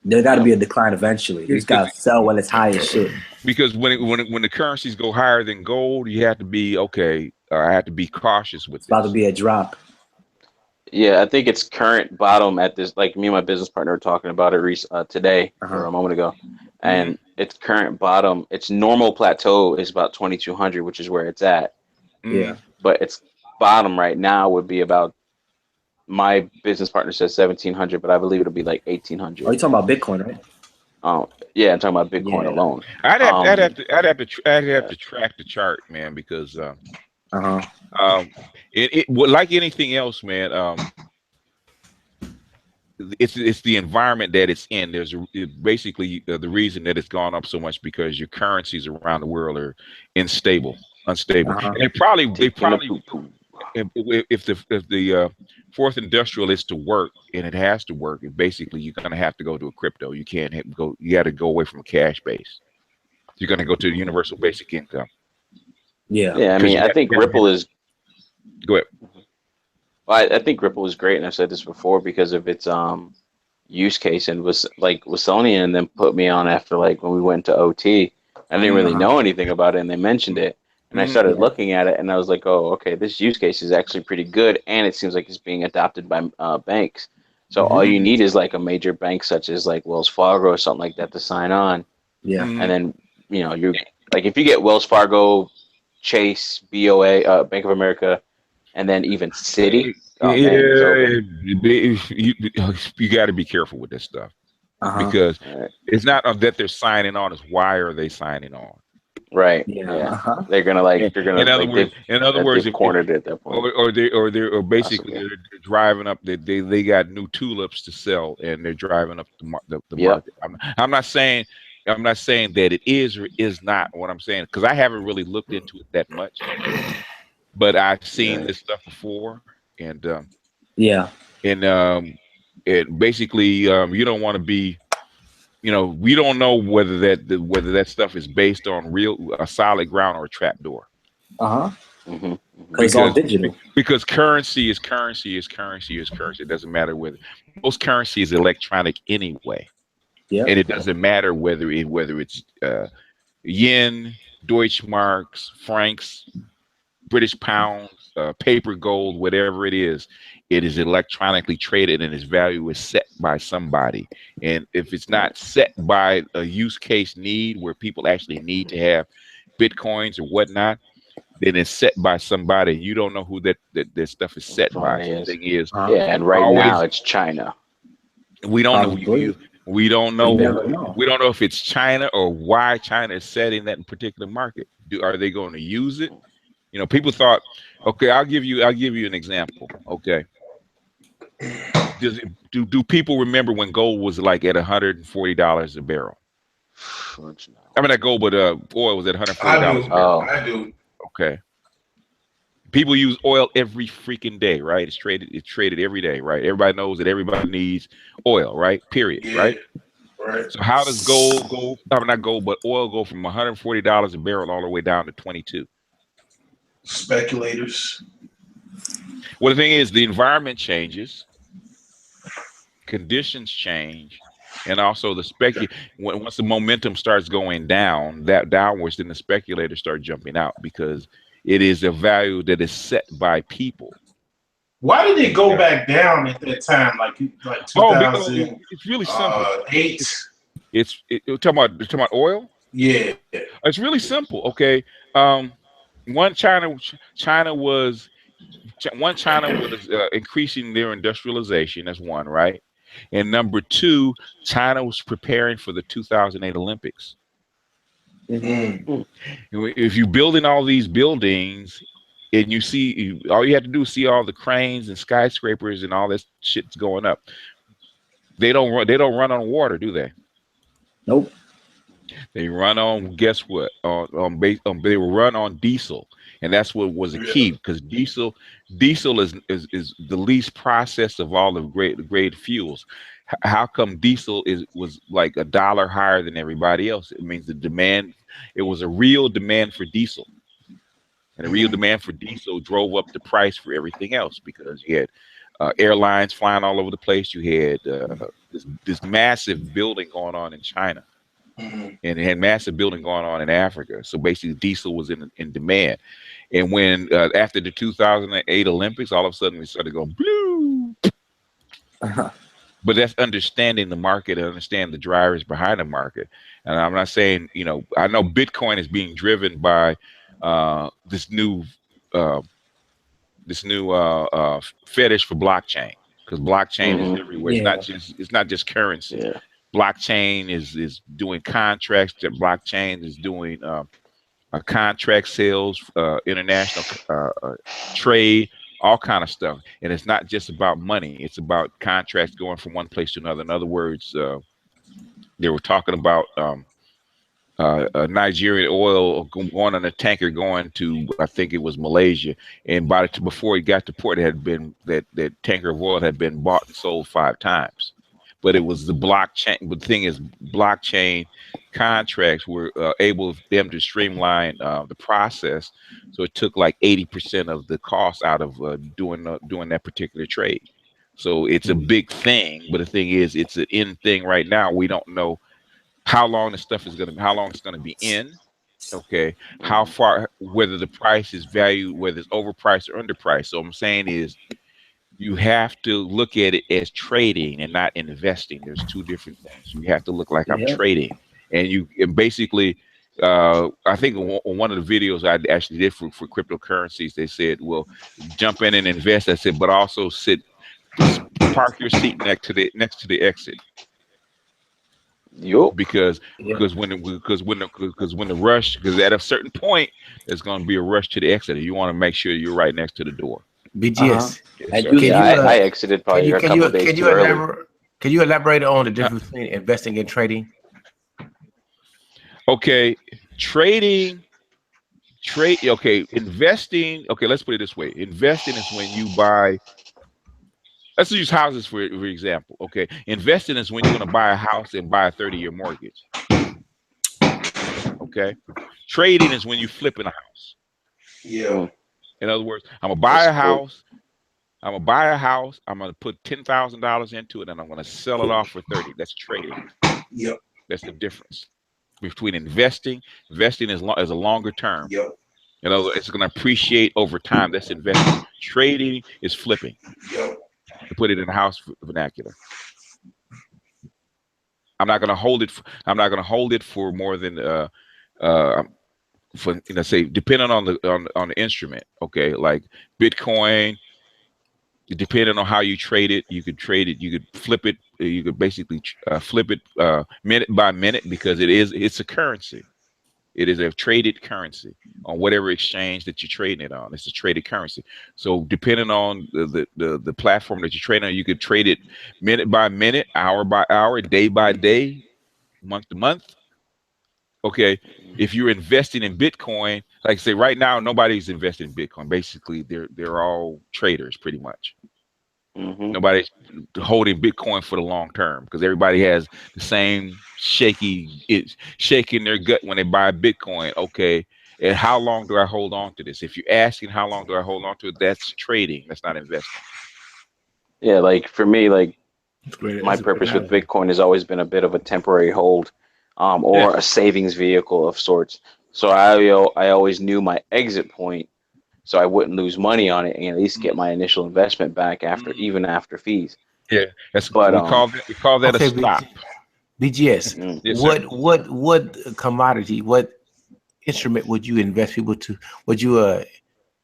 There got to be a decline eventually. You just got to sell when it's high as shit. Because when the currencies go higher than gold, you have to be I have to be cautious with it's about to be a drop. Yeah, I think its current bottom at this, like me and my business partner were talking about it today or a moment ago, and its current bottom, its normal plateau is about 2,200, which is where it's at. Yeah. But its bottom right now would be about, my business partner says 1,700, but I believe it'll be like 1,800. Oh, you're talking about Bitcoin, right? Yeah, I'm talking about Bitcoin alone. I'd have to track the chart, man, because it like anything else, man. It's the environment that it's in. There's basically the reason that it's gone up so much because your currencies around the world are unstable. And they probably if the fourth industrial is to work, and it has to work, basically you're going to have to go to a crypto. You can't go. You got to go away from a cash base. You're going to go to the universal basic income. Yeah. I mean, I think Ripple is. Go ahead. Well, I think Ripple is great, and I've said this before because of its use case, and was like Wilsonian and then put me on after like when we went to OT. I didn't really know anything about it, and they mentioned it, and I started looking at it, and I was like, oh, okay, this use case is actually pretty good, and it seems like it's being adopted by banks. So all you need is like a major bank such as like Wells Fargo or something like that to sign on. Yeah. And then you're like, if you get Wells Fargo, Chase, BOA, Bank of America, and then even Citi. You got to be careful with this stuff because it's not that they're signing on; it's why are they signing on? Right. Yeah. They're gonna In other words, they've cornered it at that point. Or basically they're driving up. They got new tulips to sell, and they're driving up the market. I'm not saying that it is or is not what I'm saying, because I haven't really looked into it that much. But I've seen this stuff before, and basically you don't want to be, we don't know whether that stuff is based on a solid ground or a trap door. Because it's all digital. Because currency is currency. It doesn't matter whether most currency is electronic anyway. Yeah, and it doesn't matter whether it's yen, Deutschmarks, francs, British pounds, paper gold, whatever it is electronically traded, and its value is set by somebody. And if it's not set by a use case need where people actually need to have bitcoins or whatnot, then it's set by somebody. You don't know who that stuff is set by. The thing is, and right now it's China. We don't know. We don't know. We don't know if it's China or why China is setting that particular market. Are they going to use it? People thought, okay, I'll give you an example. Okay. Do people remember when gold was like at $140 a barrel? I mean, not gold, but oil was at $140 a barrel. I do. Okay. People use oil every freaking day, right? It's traded every day, right? Everybody knows that everybody needs oil, right? Period, right? Right. So how does gold go? I mean, not gold, but oil go from $140 a barrel all the way down to 22? Speculators. Well, the thing is, the environment changes, conditions change, and also once the momentum starts going down, downwards, then the speculators start jumping out because it is a value that is set by people. Why did it go back down at that time? Like 2000? It's really simple. 8. Talking about oil. Yeah, it's really simple. Okay, China was increasing their industrialization. That's one, right? And number two, China was preparing for the 2008 Olympics. If you're building all these buildings and you see, all you have to do is see all the cranes and skyscrapers and all this shit's going up. They don't run on water, do they? Nope. They run on, guess what? They will run on diesel, and that's what was the key, because diesel is the least processed of all the great fuels. how come diesel was like $1 higher than everybody else? It means the demand, it was a real demand for diesel. And the real demand for diesel drove up the price for everything else, because you had airlines flying all over the place. You had this massive building going on in China, and it had massive building going on in Africa. So basically, diesel was in demand. And when after the 2008 Olympics, all of a sudden we started going blue. But that's understanding the market and understand the drivers behind the market. And I'm not saying, you know, I know Bitcoin is being driven by this new fetish for blockchain, because blockchain is everywhere. Yeah. It's not just currency. Yeah. Blockchain is doing contracts. That blockchain is doing contract sales, international trade, all kind of stuff. And it's not just about money. It's about contracts going from one place to another. In other words, they were talking about Nigerian oil going on a tanker going to, I think it was Malaysia, and before it got to port, it had been that tanker of oil had been bought and sold 5 times. But it was the blockchain. But the thing is, blockchain contracts were able them to streamline the process, so it took like 80% of the cost out of doing that particular trade. So it's a big thing, but the thing is, it's an in thing right now. We don't know how long it's going to be in. Okay, how far, whether the price is valued, whether it's overpriced or underpriced. So what I'm saying is, you have to look at it as trading and not investing. There's 2 different things. You have to look like I'm trading, and basically, I think on one of the videos I actually did for cryptocurrencies, they said, well, jump in and invest. I said, but also park your seat next to the exit. Yup. Because when the rush, because at a certain point there's going to be a rush to the exit. You want to make sure you're right next to the door. BGS. I exited probably a couple days too early. Can you elaborate on the difference between investing and trading? Okay, investing. Okay, let's put it this way. Investing is when you buy. Let's use houses for example. Okay, investing is when you're going to buy a house and buy a 30-year mortgage. Okay, trading is when you flip in a house. Yeah. In other words, I'm gonna buy a house. I'm gonna put $10,000 into it, and I'm gonna sell it off for 30. That's trading. Yep. That's the difference between investing. Investing is a longer term. Yep. In other words, it's gonna appreciate over time. That's investing. Trading is flipping. Yep. To put it in the house vernacular. I'm not gonna hold it for more than for say, depending on the instrument. Okay, like Bitcoin, depending on how you trade it, you could flip it, you could basically flip it minute by minute, because it's a currency. It is a traded currency on whatever exchange that you're trading it on. It's a traded currency. So depending on the platform that you trade on, you could trade it minute by minute, hour by hour, day by day, month to month. Okay, if you're investing in Bitcoin, like say right now, nobody's investing in Bitcoin. Basically, they're all traders pretty much. Nobody's holding Bitcoin for the long term, because everybody has the same shaking their gut when they buy Bitcoin. Okay, and how long do I hold on to this? If you're asking how long do I hold on to it, that's trading. That's not investing. Yeah, like for me, like my purpose with Bitcoin has always been a bit of a temporary hold, or a savings vehicle of sorts. So I always knew my exit point, so I wouldn't lose money on it and at least get my initial investment back even after fees. Yeah, we call that a stop. BGS. Yes, what commodity, what instrument would you invest people to? Would you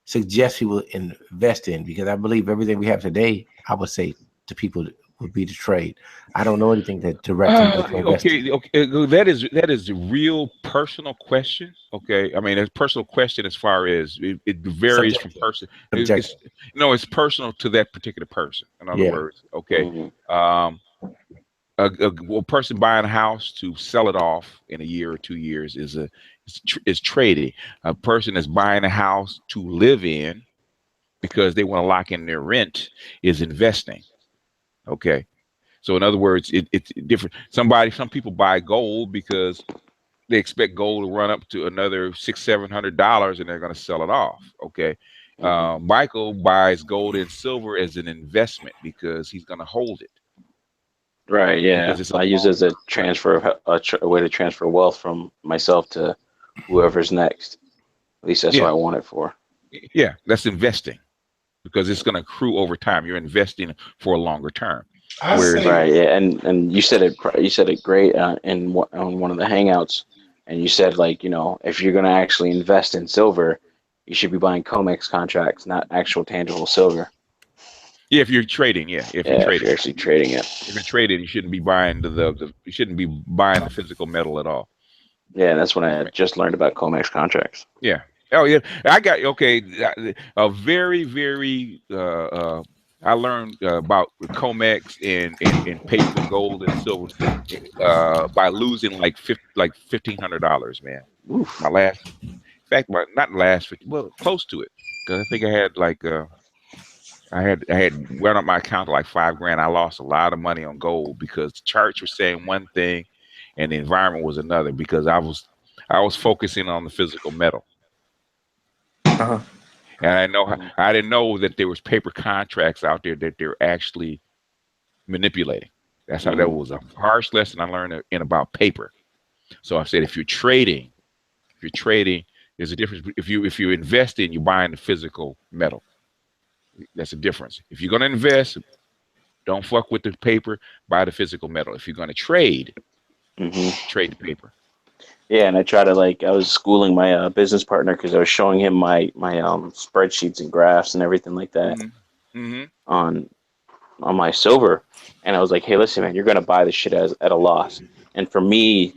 suggest people invest in? Because I believe everything we have today, I would say to people, would be to trade. I don't know anything that directly. Okay. That is a real personal question. Okay, I mean, it's a personal question as far as it varies from person. It's personal to that particular person. In other words, okay, a person buying a house to sell it off in a year or 2 years is trading. A person that's buying a house to live in because they want to lock in their rent is investing. Okay. So in other words, it's different. Some people buy gold because they expect gold to run up to another $600-700 and they're going to sell it off. Okay. Michael buys gold and silver as an investment because he's going to hold it. Right. Yeah. Because it's I use it as a transfer, a way to transfer wealth from myself to whoever's next. At least that's what I want it for. Yeah, that's investing because it's going to accrue over time. You're investing for a longer term. Right. Yeah. And you said it great on one of the hangouts, and you said, like, you know, if you're going to actually invest in silver, you should be buying COMEX contracts, not actual tangible silver. Yeah, if you're trading, if you're actually trading it. If you're trading, you shouldn't be buying you shouldn't be buying the physical metal at all. Yeah, that's when I just learned about COMEX contracts. Yeah. Oh yeah, I got a very, very. I learned about COMEX and paper, gold and silver by losing like $1,500, man. Oof. My last, in fact, not last, well, close to it, because I think I had like I had went up my account to like $5,000. I lost a lot of money on gold because the charts were saying one thing, and the environment was another. Because I was focusing on the physical metal. And I didn't know that there was paper contracts out there that they're actually manipulating. That's how that was a harsh lesson I learned in about paper. So I said, if you're trading, there's a difference. If you invest in, you buying the physical metal. That's a difference. If you're going to invest, don't fuck with the paper, buy the physical metal. If you're going to trade, trade the paper. Yeah, and I was schooling my business partner because I was showing him my spreadsheets and graphs and everything like that on my silver, and I was like, hey, listen, man, you're gonna buy this shit at a loss. And for me,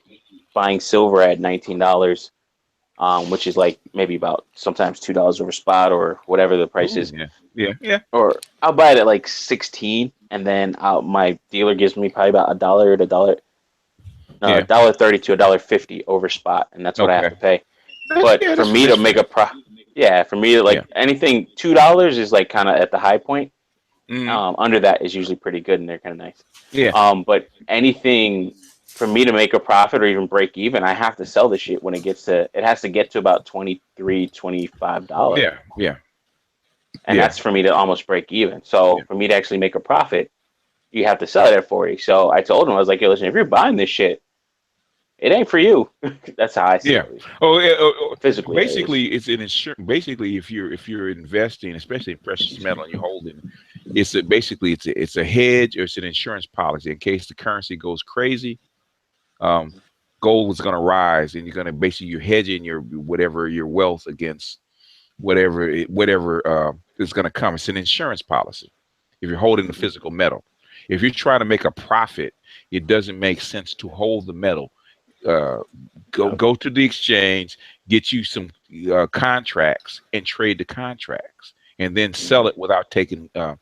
buying silver at $19, which is like maybe about sometimes $2 over spot or whatever the price is. Yeah. Or I'll buy it at like 16, and then my dealer gives me probably about $1 to $1.30 to $1.50 over spot, and that's what I have to pay. But for me to make for me to anything $2 is like kind of at the high point. Under that is usually pretty good, and they're kind of nice. Yeah. But anything for me to make a profit or even break even, I have to sell the shit when it has to get to about $23, $25. Yeah. And that's for me to almost break even. So for me to actually make a profit, you have to sell it at 40. So I told him, I was like, hey, listen, if you're buying this shit, it ain't for you. That's how I see it. Physically, basically, it's an insurance. Basically, if you're investing, especially in precious metal, and you're holding, it's a hedge or it's an insurance policy in case the currency goes crazy. Gold is going to rise, and you're hedging your wealth against whatever is going to come. It's an insurance policy. If you're holding the physical metal, if you're trying to make a profit, it doesn't make sense to hold the metal. Go to the exchange, get you some contracts, and trade the contracts, and then sell it without taking. Because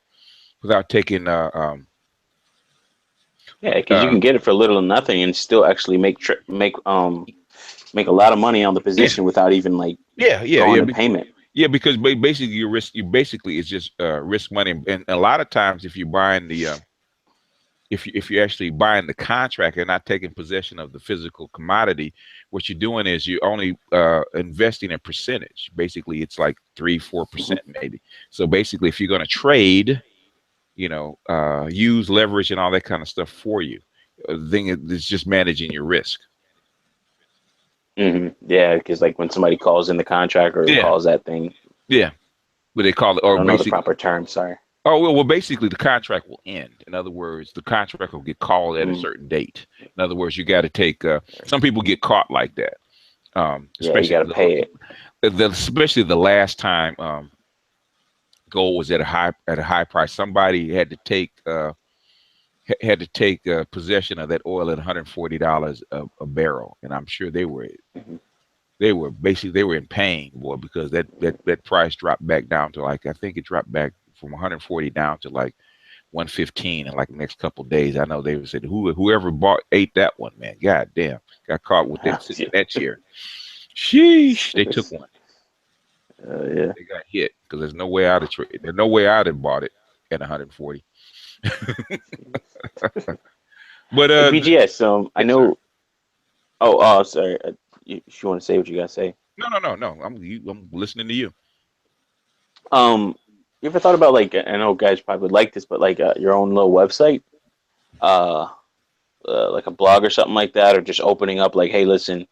you can get it for little or nothing and still actually make a lot of money on the position without even going to payment. Yeah, because basically it's just risk money, and a lot of times if you're buying if you're actually buying the contract and not taking possession of the physical commodity, what you're doing is you're only investing a percentage. Basically, it's like 3-4% maybe. So basically, if you're going to trade, use leverage and all that kind of stuff for you. The thing is just managing your risk. Yeah, because like when somebody calls in the contract or calls that thing. Yeah, what they call it, or I don't know the proper term. Sorry. Oh, well, basically the contract will end. In other words, the contract will get called at a certain date. In other words, you got to take. Some people get caught like that. Especially you got to pay it. Especially the last time gold was at a high price. Somebody had to take possession of that oil at $140 a barrel, and I'm sure they were in pain, boy, because that price dropped back down to I think it dropped back from 140 down to like 115 in like the next couple of days. I know they said whoever ate that one, man, god damn, got caught with that that year. Sheesh, they took one. They got hit because there's no way I'd have bought it at 140. But Hey, BGS, I yes, know. sir. Oh, sorry. If you want to say what you gotta say. No. I'm listening to you. You ever thought about like I know guys probably would like this, but like your own little website, uh, like a blog or something like that, or just opening up like, hey, listen,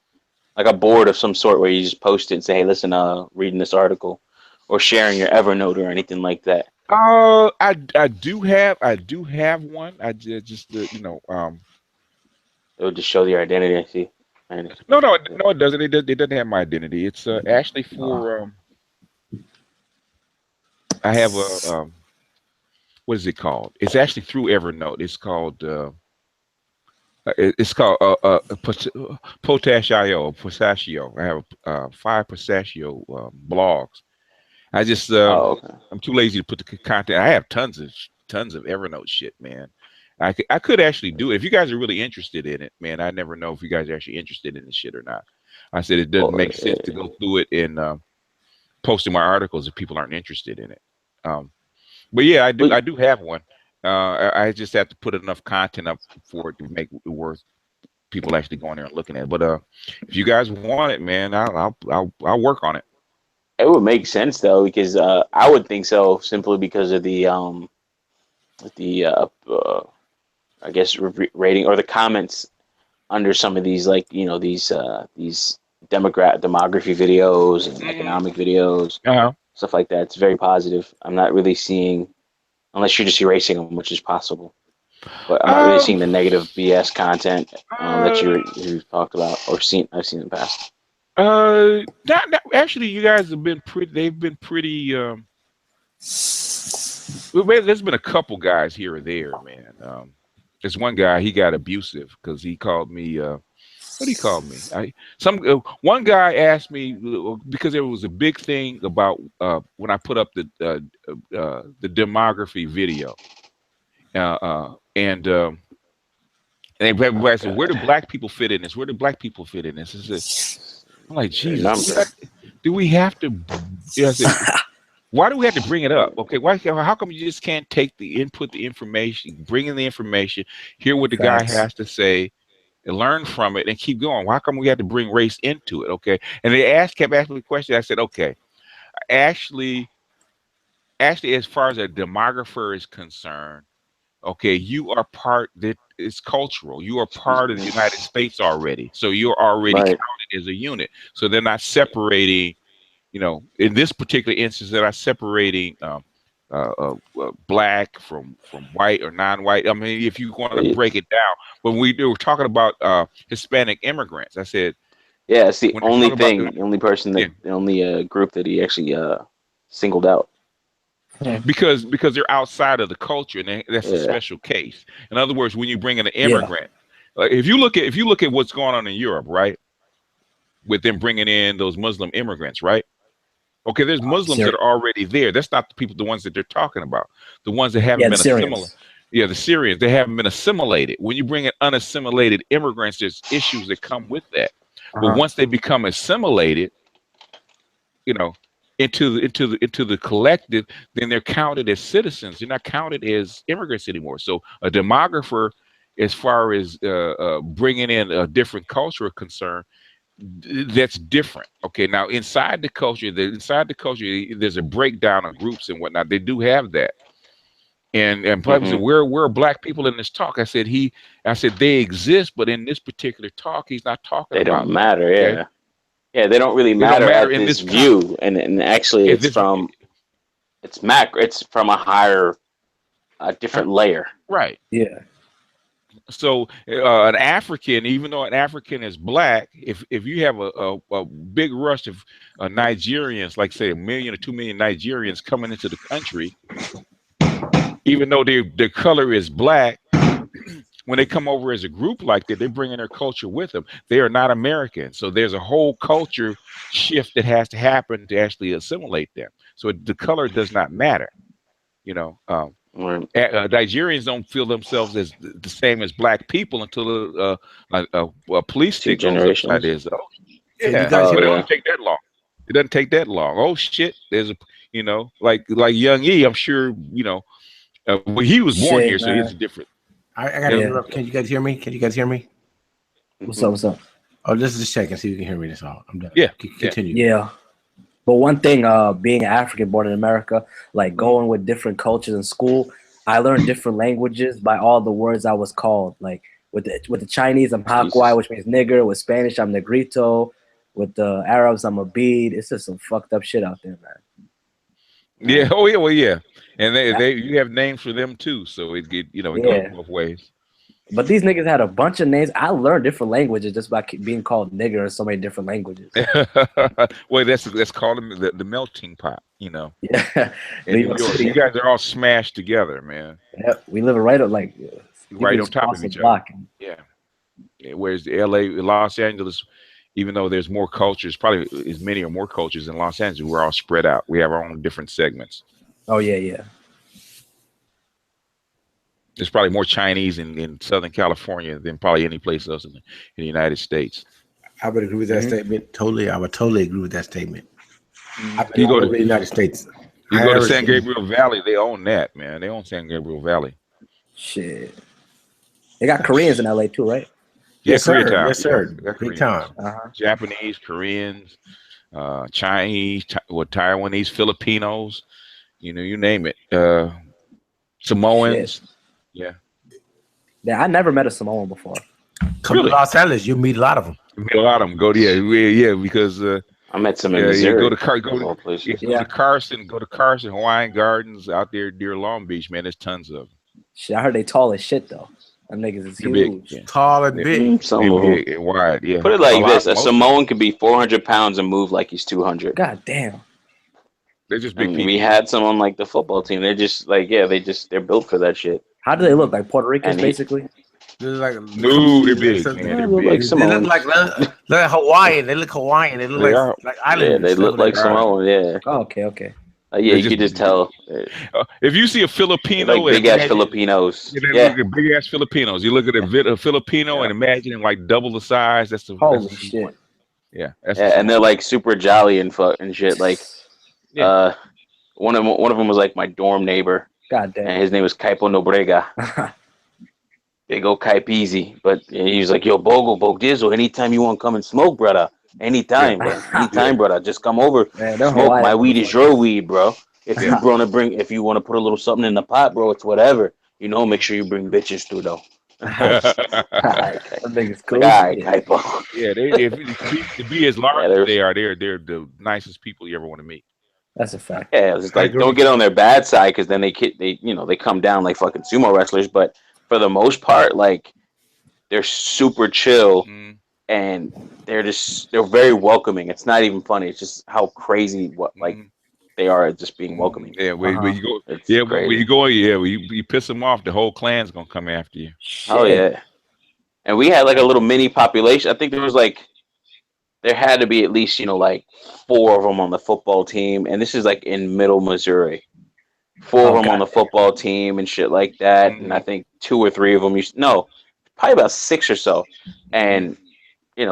like a board of some sort where you just post it and say, hey, listen, reading this article, or sharing your Evernote or anything like that. I do have one. I just It would just show your identity. I see. no, it doesn't. It doesn't have my identity. It's actually for I have a what is it called? It's actually through Evernote. It's called Pistachio. I have 5 Pistachio blogs. I just Oh, okay. I'm too lazy to put the content. I have tons of Evernote shit, man. I could actually do it if you guys are really interested in it, man. I never know if you guys are actually interested in this shit or not. I said it doesn't Well, make sense to go through it and posting my articles if people aren't interested in it. But yeah, I do have one. I just have to put enough content up for it to make it worth people actually going there and looking at it. But if you guys want it, man, I'll work on it. it would make sense though, because I would think so simply because of the I guess rating or the comments under some of these, like these demography videos and economic videos, stuff like that. It's very positive. I'm not really seeing, unless you're just erasing them, which is possible, but I'm not really seeing the negative BS content that you've talked about or seen. I've seen in the past. Not actually. You guys have been pretty. They've been pretty. There's been a couple guys here or there, man. There's one guy. He got abusive because he called me. What he called me? One guy asked me because there was a big thing about when I put up the demography video, and everybody said, "Where do black people fit in this? Where do black people fit in this?" I'm like, Jesus, do we have to? I said, why do we have to bring it up? Okay, how come you just can't take the information, bring in the information, hear what the guy has to say, and learn from it and keep going? Why come we have to bring race into it? Okay, and they kept asking me the question. I said, okay, actually, as far as a demographer is concerned, okay, you are part that is cultural. You are part of the United States already, so you're already counted as a unit. So they're not separating. In this particular instance, they're not separating black from white or non-white. I mean, if you want to break it down, when we were talking about Hispanic immigrants, I said, yeah, it's the only thing, the only person that, the only group that he actually singled out. Because they're outside of the culture, and that's a special case. In other words, when you bring in an immigrant, if you look at what's going on in Europe, right, with them bringing in those Muslim immigrants, right? Okay, there's Muslims that are already there. That's not the ones that they're talking about. The ones that haven't been assimilated. Yeah, the Syrians, they haven't been assimilated. When you bring in unassimilated immigrants, there's issues that come with that. But once they become assimilated, into the collective, then they're counted as citizens. They're not counted as immigrants anymore. So a demographer, as far as bringing in a different cultural concern, that's different. Okay, now inside the culture, there's a breakdown of groups and whatnot. They do have that. And people said, where are black people in this talk? I said they exist, but in this particular talk, he's not talking about them. They don't matter, okay? Yeah, they don't really matter at this view. And actually it's from a higher, different layer. Right. Yeah. So an African, even though an African is black, if you have a big rush of Nigerians, like say 1 million or 2 million Nigerians coming into the country, even though their color is black, when they come over as a group like that, they're bringing their culture with them. They are not American. So there's a whole culture shift that has to happen to actually assimilate them. So the color does not matter. Nigerians don't feel themselves as the same as black people until a police stick goes upside his. Oh, yeah, but it don't take that long. It doesn't take that long. Oh shit, there's a like young E. I'm sure Well, he was born Shit, here, so man. it's different. I gotta interrupt. Can you guys hear me? Can you guys hear me? What's up? What's up? Oh, let's just check and see if you can hear me. That's all. I'm done. Yeah. Continue. Yeah. But one thing, being African born in America, like going with different cultures in school, I learned different languages by all the words I was called. Like with the Chinese, I'm Hakwai, which means nigger. With Spanish, I'm Negrito. With the Arabs, I'm a bead. It's just some fucked up shit out there, man. Yeah. Oh yeah. Well, yeah. And you have names for them too, so it goes both ways. But these niggas had a bunch of names. I learned different languages just by being called nigger in so many different languages. Well, that's called the melting pot, Yeah. In New York, you guys are all smashed together, man. Yeah, we live right up like right on top of each other. Yeah. Whereas LA, Los Angeles, even though there's more cultures, probably as many or more cultures in Los Angeles, we're all spread out. We have our own different segments. Oh yeah. There's probably more Chinese in Southern California than probably any place else in the United States. I would agree with that statement. Totally, I would totally agree with that statement. You go to the United States. You go to San Gabriel Valley, they own that, man. They own San Gabriel Valley. Shit. They got Koreans in LA too, right? Yeah, Koreatown. Yes, sir. Yeah, Big time. Japanese, Koreans, Chinese, Taiwanese, Filipinos, you name it. Samoans. Shit. Yeah, I never met a Samoan before. Come to Los Angeles, you meet a lot of them. You meet a lot of them. Because I met some in Missouri. Go to Carson, Hawaiian Gardens out there near Long Beach, man. There's tons of them. Shit, I heard they tall as shit though. Them niggas is huge. Big. Tall and big. Big and wide, yeah. Put it like this: a Samoan could be 400 pounds and move like he's 200. God damn. They're just big people. We had some on like the football team. They're just like, they're built for that shit. How do they look? Like Puerto Ricans, basically? They're like they're big. Man. They look like Samoans. They look like Hawaiian. They look Hawaiian. They look like islanders. Yeah, they look like Samoan. Yeah. Oh, okay. You can just tell. If you see a Filipino, like big ass Filipinos. Big ass Filipinos. You look at a Filipino and imagine him like double the size. That's the holy shit. Yeah, and they're like super jolly and shit. Like, one of them was like my dorm neighbor. God damn. And his name was Kaipo Nobrega. They go Kaipeezy, but he was like, "Yo, Bogo, Bogdizo, anytime you want to come and smoke, brother. Anytime, brother. Just come over. Man, smoke. My weed is your weed, bro. If you want to put a little something in the pot, bro, it's whatever. Make sure you bring bitches too, though." That nigga's cool. Kaipo. Yeah, to be as large as they are, they're the nicest people you ever want to meet. That's a fact. Yeah, it's like don't get on their bad side because then they come down like fucking sumo wrestlers. But for the most part, like they're super chill and they're very welcoming. It's not even funny. It's just how crazy they are at just being welcoming. Yeah, when you piss them off, the whole clan's gonna come after you. Oh yeah, and we had like a little mini population. I think there had to be at least, like 4 of them on the football team. And this is like in middle Missouri. 4 of them on the football team and shit like that. And I think 2 or 3 of them probably about 6 or so. And,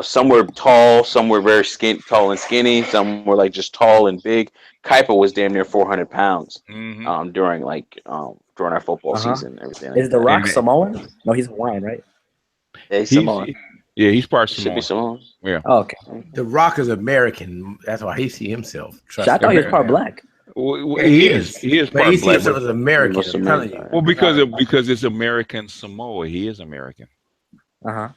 some were tall, some were very tall and skinny. Some were like just tall and big. Kuiper was damn near 400 pounds during our football season and everything. Is The Rock Samoan? No, he's Hawaiian, right? Yeah, he's Samoan. Yeah, he's part Samoan. Should be Samoan. Yeah. Oh, okay. The Rock is American. That's why he see himself. I thought he was part black. Well, he is. He is part black. He black. sees himself as American. I'm telling you. Well, because it's American Samoa. He is American. Yeah,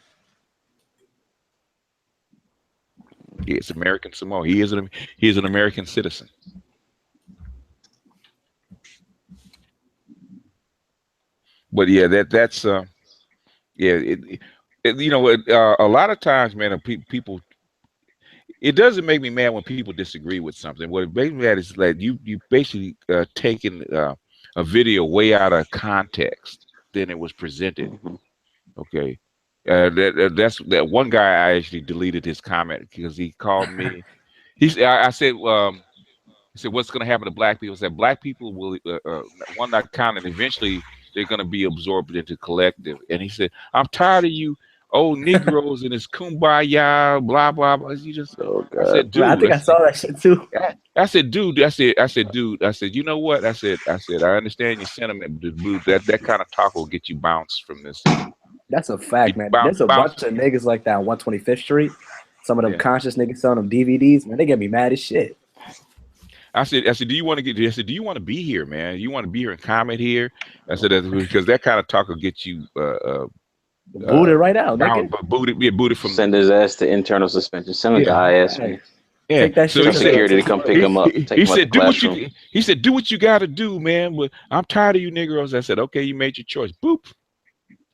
it's American Samoa. He is an American citizen. But yeah, that's a lot of times, man, people. It doesn't make me mad when people disagree with something. What it makes me mad is like you basically taking a video way out of context than it was presented. Okay, that's that one guy. I actually deleted his comment because he called me. I said, he said, "What's going to happen to black people?" I said, "Black people will not count, and eventually they're going to be absorbed into collective." And he said, "I'm tired of you old Negroes and it's kumbaya, blah blah blah. You just, I said, dude, I think I saw that shit too. I said, dude, dude, I said, you know what? I said, I understand your sentiment, but that kind of talk will get you bounced from this. That's a fact, man. There's a bunch of niggas like that on 125th Street. Some of them conscious niggas selling them DVDs, man. They get me mad as shit. I said, do you want to get? I said, do you want to be here, man? You want to be here and comment here? I said, because that kind of talk will get you booted right out, nigga. Booted from. Send his ass to internal suspension. Send him to IS, man. Yeah, take that shit to security to come pick him up. He said, do what you got to do, man. But I'm tired of you Negroes. I said, okay, you made your choice. Boop.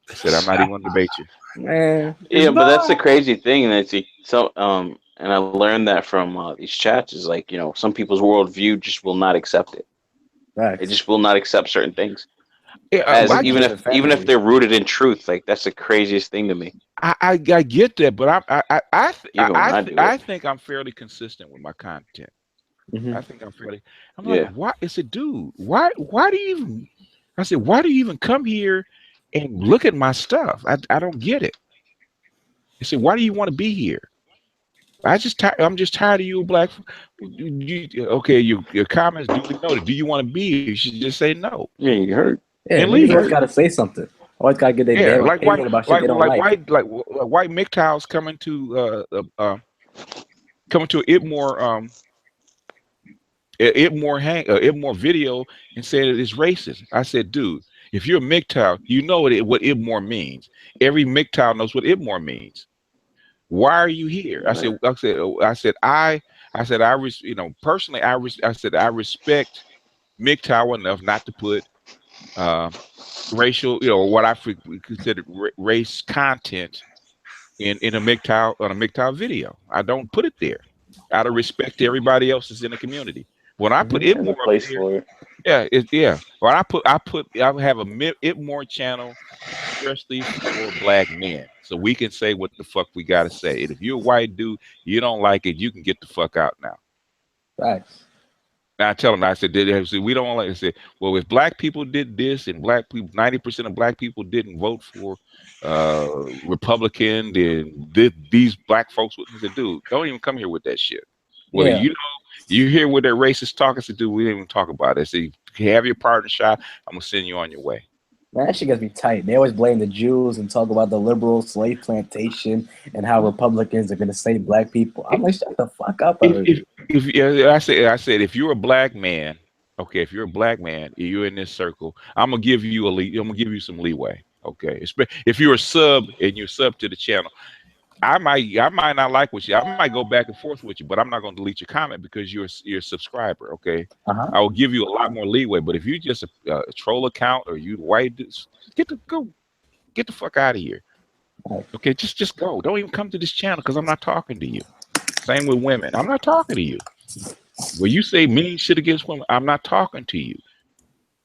I said, I'm not even going to debate you, man. Yeah, but that's the crazy thing. Nancy. So, and I learned that from these chats is like, you know, some people's worldview just will not accept it. Right. They just will not accept certain things. Yeah, even if they're rooted in truth, like that's the craziest thing to me. I get that, but I think I'm fairly consistent with my content. Mm-hmm. I think I'm fairly. I'm like, why? I said, dude, why do you even? I said, why do you even come here and look at my stuff? I don't get it. I said, why do you want to be here? I'm just tired of you black. Okay, your comments duly noted. Do you want to be here? You should just say no. Yeah, you heard. Yeah, and leave. Always gotta say something. Always gotta get their damn opinion about shit they don't like. White MGTOWs coming to Ibmore video and saying it's racist. I said, dude, if you're a MGTOW, you know what Ibmore means. Every MGTOW knows what Ibmore means. Why are you here? I said, personally, I respect MGTOW enough not to put racial, what I consider race content in a MGTOW video. I don't put it there out of respect to everybody else that's in the community. When I put Ibmore place for it. When I have a Ibmore channel especially for black men, so we can say what the fuck we gotta say. And if you're a white dude, you don't like it, you can get the fuck out now. Right. Now I tell them, I said, we don't like. I said, well, if black people did this and black people, 90% of black people didn't vote for Republican, then these black folks would say, dude, don't even come here with that shit. Well, you hear what that racist talk. I said, dude, we didn't even talk about it. I said, have your partner shot, I'm gonna send you on your way. Man, that shit gonna be tight. They always blame the Jews and talk about the liberal slave plantation and how Republicans are gonna save black people. I'm like, shut the fuck up. I said, if you're a black man, okay, if you're a black man, you're in this circle, I'm gonna give you some leeway. Okay, if you're a sub and you're sub to the channel, I might not like what you. I might go back and forth with you, but I'm not going to delete your comment because you're a subscriber. Okay, I will give you a lot more leeway. But if you just a troll account or you white, get the fuck out of here. Okay, just go. Don't even come to this channel because I'm not talking to you. Same with women. I'm not talking to you. When you say mean shit against women, I'm not talking to you.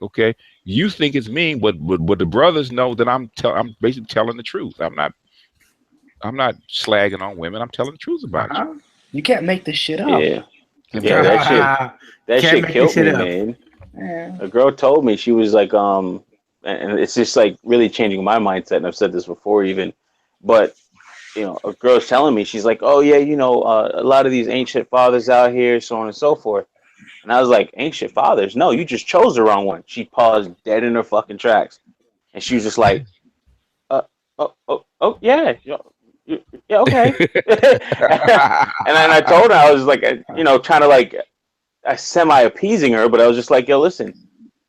Okay, you think it's mean, but the brothers know that I'm basically telling the truth. I'm not slagging on women. I'm telling the truth about you. You can't make this shit up. Yeah, that shit killed me, man. Yeah. A girl told me, she was like, and it's just like really changing my mindset. And I've said this before, even, but a girl's telling me, she's like, oh yeah, a lot of these ancient fathers out here, so on and so forth. And I was like, ancient fathers? No, you just chose the wrong one. She paused dead in her fucking tracks, and she was just like, oh yeah. Yeah, okay. And then I told her, I was like, trying to like semi-appeasing her, but I was just like, yo, listen,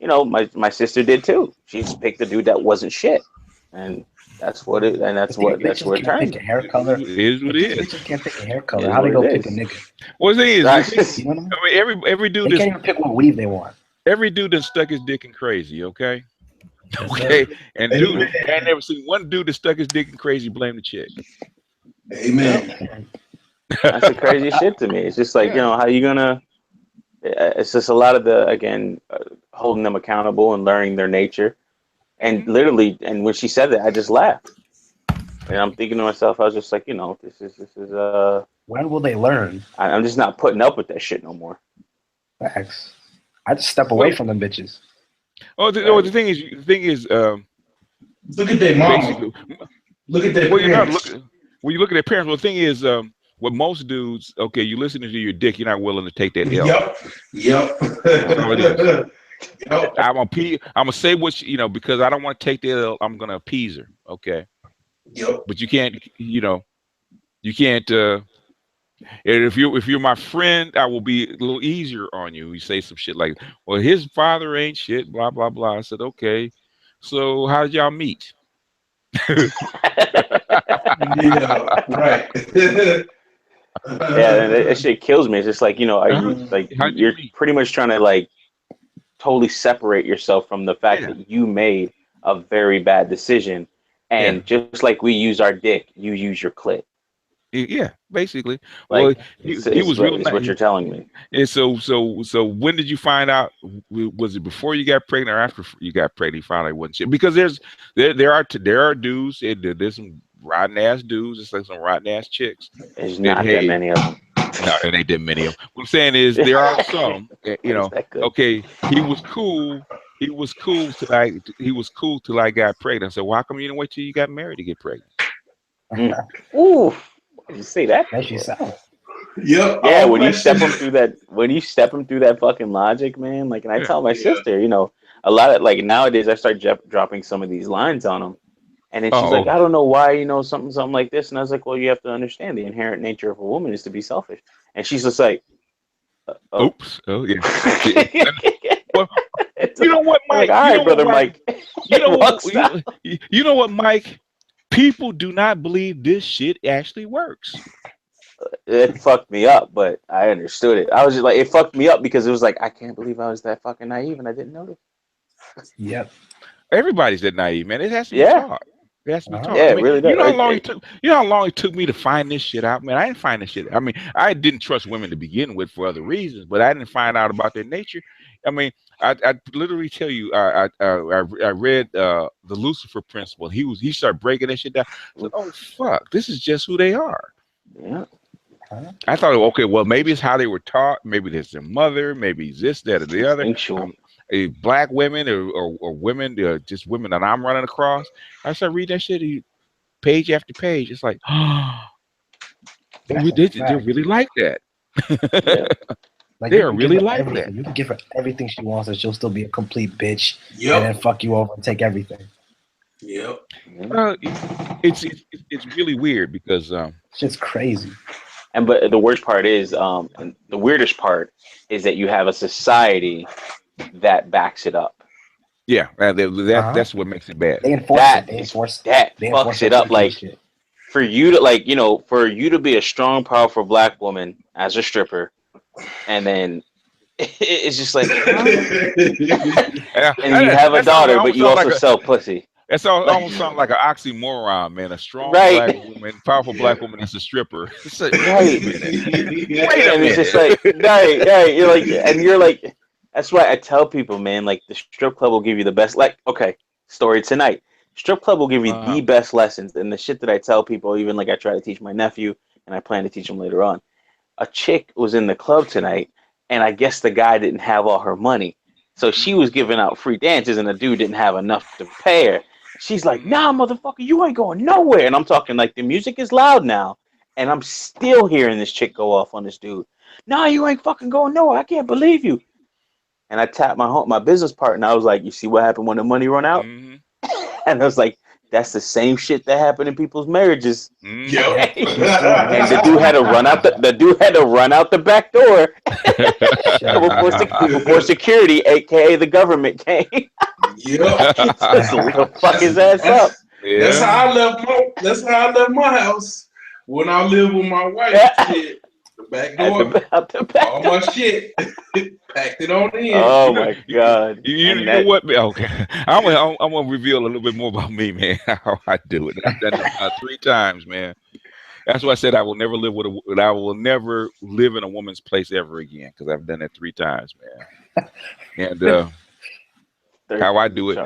my sister did too. She just picked a dude that wasn't shit, and that's where it turns. Pick a hair color. It is what it is. Bitches can't pick a hair color. How they go pick a nigga? Well, the thing is, I mean, every dude they can't even pick what weave they want. Every dude that stuck his dick in crazy, okay. Okay, and dude, I never seen one dude that stuck his dick in crazy blame the chick. Amen. That's the crazy shit to me. It's just like, how you gonna? It's just a lot of the holding them accountable and learning their nature, and literally, and when she said that, I just laughed, and I'm thinking to myself, I was just like, this is when will they learn? I'm just not putting up with that shit no more. Facts. I just step away from them bitches. The thing is, look at their mama. Look at their Well, you're not parents. looking. When you look at their parents, well, the thing is, with most dudes, okay, you listening to your dick, you're not willing to take that L. Yep. That's all it is. Yep. I'm gonna say what you know because I don't want to take that L. I'm gonna appease her, okay? Yep. But you can't, you know, you can't. And if you're my friend, I will be a little easier on you. You say some shit like, "Well, his father ain't shit," blah blah blah. I said, "Okay, so how did y'all meet?" Yeah. Right. Yeah, and that shit kills me. It's just like, you know, are you like How'd you you're meet? pretty much trying to like totally separate yourself from the fact Yeah, that you made a very bad decision, yeah. and just like we use our dick, you use your clit. Yeah, basically. Well, Like he was real it's what nice. you're telling me. And so when did you find out? Was it before you got pregnant or after you got pregnant? You found out it wasn't shit? Because there are dudes. There's some rotten ass dudes. It's like some rotten ass chicks. There's That not that hey, many of them. no, it ain't that many of them. What I'm saying is there are some. You Is know, that good? okay, he was cool. He was cool till I got pregnant. So why come you didn't wait till you got married to get pregnant? Ooh, why did you say that? Makes you sound. Yep. Yeah, All when you step questions. them through that, fucking logic, man. Like, and I tell my Yeah. sister, you know, a lot of like nowadays I start dropping some of these lines on them, and then she's like, Oh, I don't know why, you know, something like this, and I was like, well, you have to understand the inherent nature of a woman is to be selfish, and she's just like, oh. oops. Oh yeah. See, well, It's you know what, I'm like, Mike? all You right, know what, brother Mike? Mike. You know Walks down. what? You know what, Mike? People do not believe this shit actually works. It fucked me up, but I understood it. I was just like, it fucked me up because it was like, I can't believe I was that fucking naive and I didn't notice. Yep. Everybody's that naive, man. It has to be Yeah, taught. It has to be Uh-huh. taught. yeah, I it mean, really you does. know how long it took. You know how long it took me to find this shit out, man. I didn't find this shit. I mean, I didn't trust women to begin with for other reasons, but I didn't find out about their nature. I mean, I literally tell you, I read the Lucifer Principle. He started breaking that shit down. I said, oh fuck, this is just who they are. Yeah. I thought, okay, well, maybe it's how they were taught. Maybe it's their mother. Maybe it's this, that, or the other. Instinctual. Black women or women, just women that I'm running across. I started reading that shit page after page. It's like, they're really like that. Yeah. Like They you are can give really her like everything. that. You can give her everything she wants, and she'll still be a complete bitch, and Yep. then fuck you over and take everything. Yep. It's really weird because Shit's crazy. But the worst part is, and the weirdest part is that you have a society that backs it up. yeah, that's what makes it bad. They enforce That it. They is enforce. that They fucks enforce it that up. freaky Like shit. for you to like, you know, for you to be a strong, powerful black woman as a stripper, and then it's just like, Yeah, and you have a daughter, but almost you sound like also sell pussy. Like, almost sound like an oxymoron, man. A strong right, black woman, powerful black woman that's a stripper. It's like, right. wait a minute. Wait a And it's just minute. like, right. You're like, and you're like, that's why I tell people, man, like the strip club will give you the best. Like, okay, story tonight. Strip club will give you the best lessons, and the shit that I tell people, even like I try to teach my nephew, and I plan to teach him later on. A chick was in the club tonight, and I guess the guy didn't have all her money, so she was giving out free dances, and the dude didn't have enough to pay her. She's like, "Nah, motherfucker, you ain't going nowhere." And I'm talking like the music is loud now, and I'm still hearing this chick go off on this dude. Nah, you ain't fucking going nowhere. I can't believe you. And I tapped my business partner. I was like, "You see what happened when the money run out?" And I was like, "That's the same shit that happened in people's marriages." Yep. And the dude had to run out the back door before security, aka the government, came. Yep. To fuck his ass up. That's how I left my house when I lived with my wife. Shit, the back door, out the back all door. my shit, packed it on in. Oh my god! You know what? Okay, I'm gonna reveal a little bit more about me, man. How I do it. I've done it 3 times, man. That's why I said I will never live I will never live in a woman's place ever again because I've done it 3 times, man. And how I do it,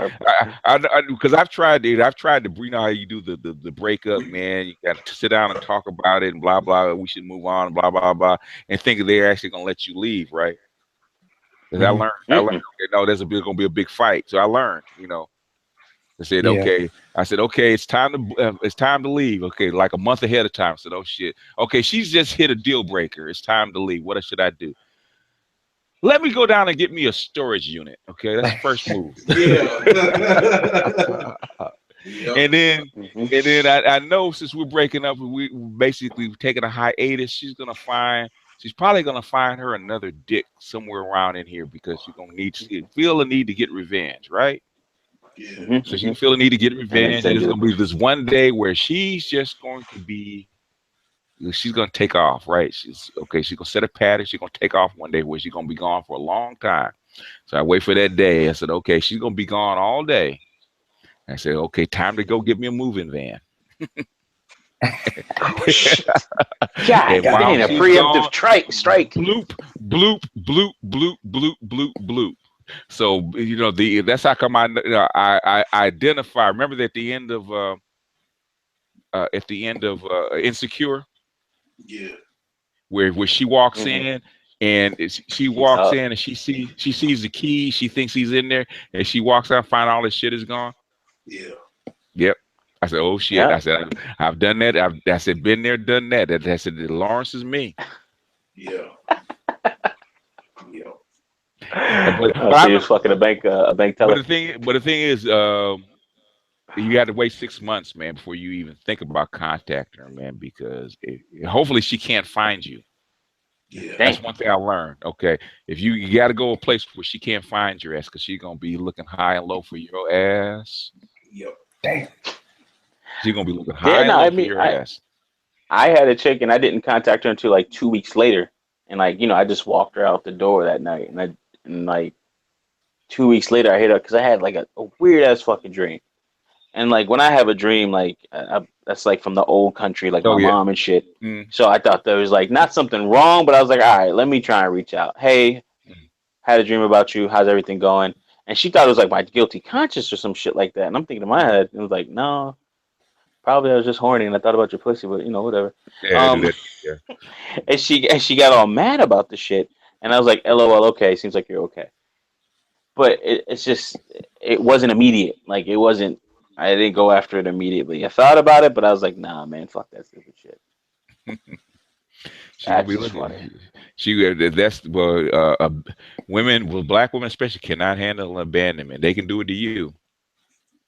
because I've tried it. I've tried to, you know, how you do the breakup, man. You got to sit down and talk about it and blah blah. We should move on, blah blah blah, and think they're actually gonna let you leave, right? Because I learned, okay, no, there's gonna be a big fight. So I learned, you know, I said, okay. I said, okay, it's time to leave. Okay, like a month ahead of time. I said, oh shit. Okay, she's just hit a deal breaker. It's time to leave. What should I do? Let me go down and get me a storage unit. Okay, that's the first move. And then I know since we're breaking up, we basically taking a hiatus. She's probably gonna find her another dick somewhere around in here because she's gonna feel the need to get revenge, right? So she feel the need to get revenge, and it's gonna be this one day where she's just going to be. She's gonna take off, right? She's gonna set a pattern. She's gonna take off one day where she's gonna be gone for a long time. So I wait for that day. I said, okay, she's gonna be gone all day. I said, okay, time to go get me a moving van. Oh shit! God, that ain't a preemptive strike. Bloop, bloop, bloop, bloop, bloop, bloop, bloop. So that's how come I identify. Remember that at the end of Insecure. Yeah. Where she walks in and she walks in and she sees the key, she thinks he's in there, and she walks out and find all this shit is gone. Yeah. Yep. I said, oh shit. I said, I've done that. I said, been there, done that. I said, Lawrence is me. Yeah. But he was fucking a bank teller. But the thing is, you got to wait 6 months, man, before you even think about contacting her, man, because hopefully she can't find you. Yeah. That's one thing I learned. Okay, if you got to go a place where she can't find your ass, because she's gonna be looking high and low for your ass. Yep. Damn. She's gonna be looking high and low for your ass. I had a chick and I didn't contact her until like 2 weeks later, and I just walked her out the door that night, and like 2 weeks later I hit her because I had like a weird ass fucking dream. And like when I have a dream, like that's like from the old country, like my mom and shit. So I thought there was like not something wrong, but I was like, all right, let me try and reach out. Hey, had a dream about you. How's everything going? And she thought it was like my guilty conscience or some shit like that. And I'm thinking in my head, it was like, no, probably I was just horny and I thought about your pussy, but whatever. And she got all mad about the shit, and I was like, LOL, okay, seems like you're okay. But it's just it wasn't immediate. Like it wasn't. I didn't go after it immediately. I thought about it, but I was like, nah, man, fuck that stupid shit. That's funny. Women, black women especially, cannot handle abandonment. They can do it to you,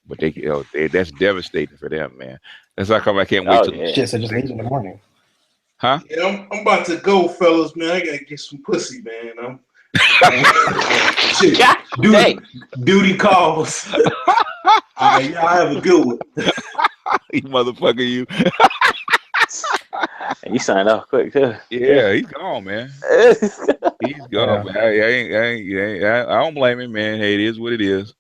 but that's devastating for them, man. That's how come I can't wait till shit. So just leave in the morning, huh? Yeah, I'm about to go, fellas, man. I gotta get some pussy, man. Duty calls. All right, y'all have a good one. You motherfucker, you. He signed off quick too. Yeah, he's gone, man. He's gone, man. I don't blame him, man. Hey, it is what it is.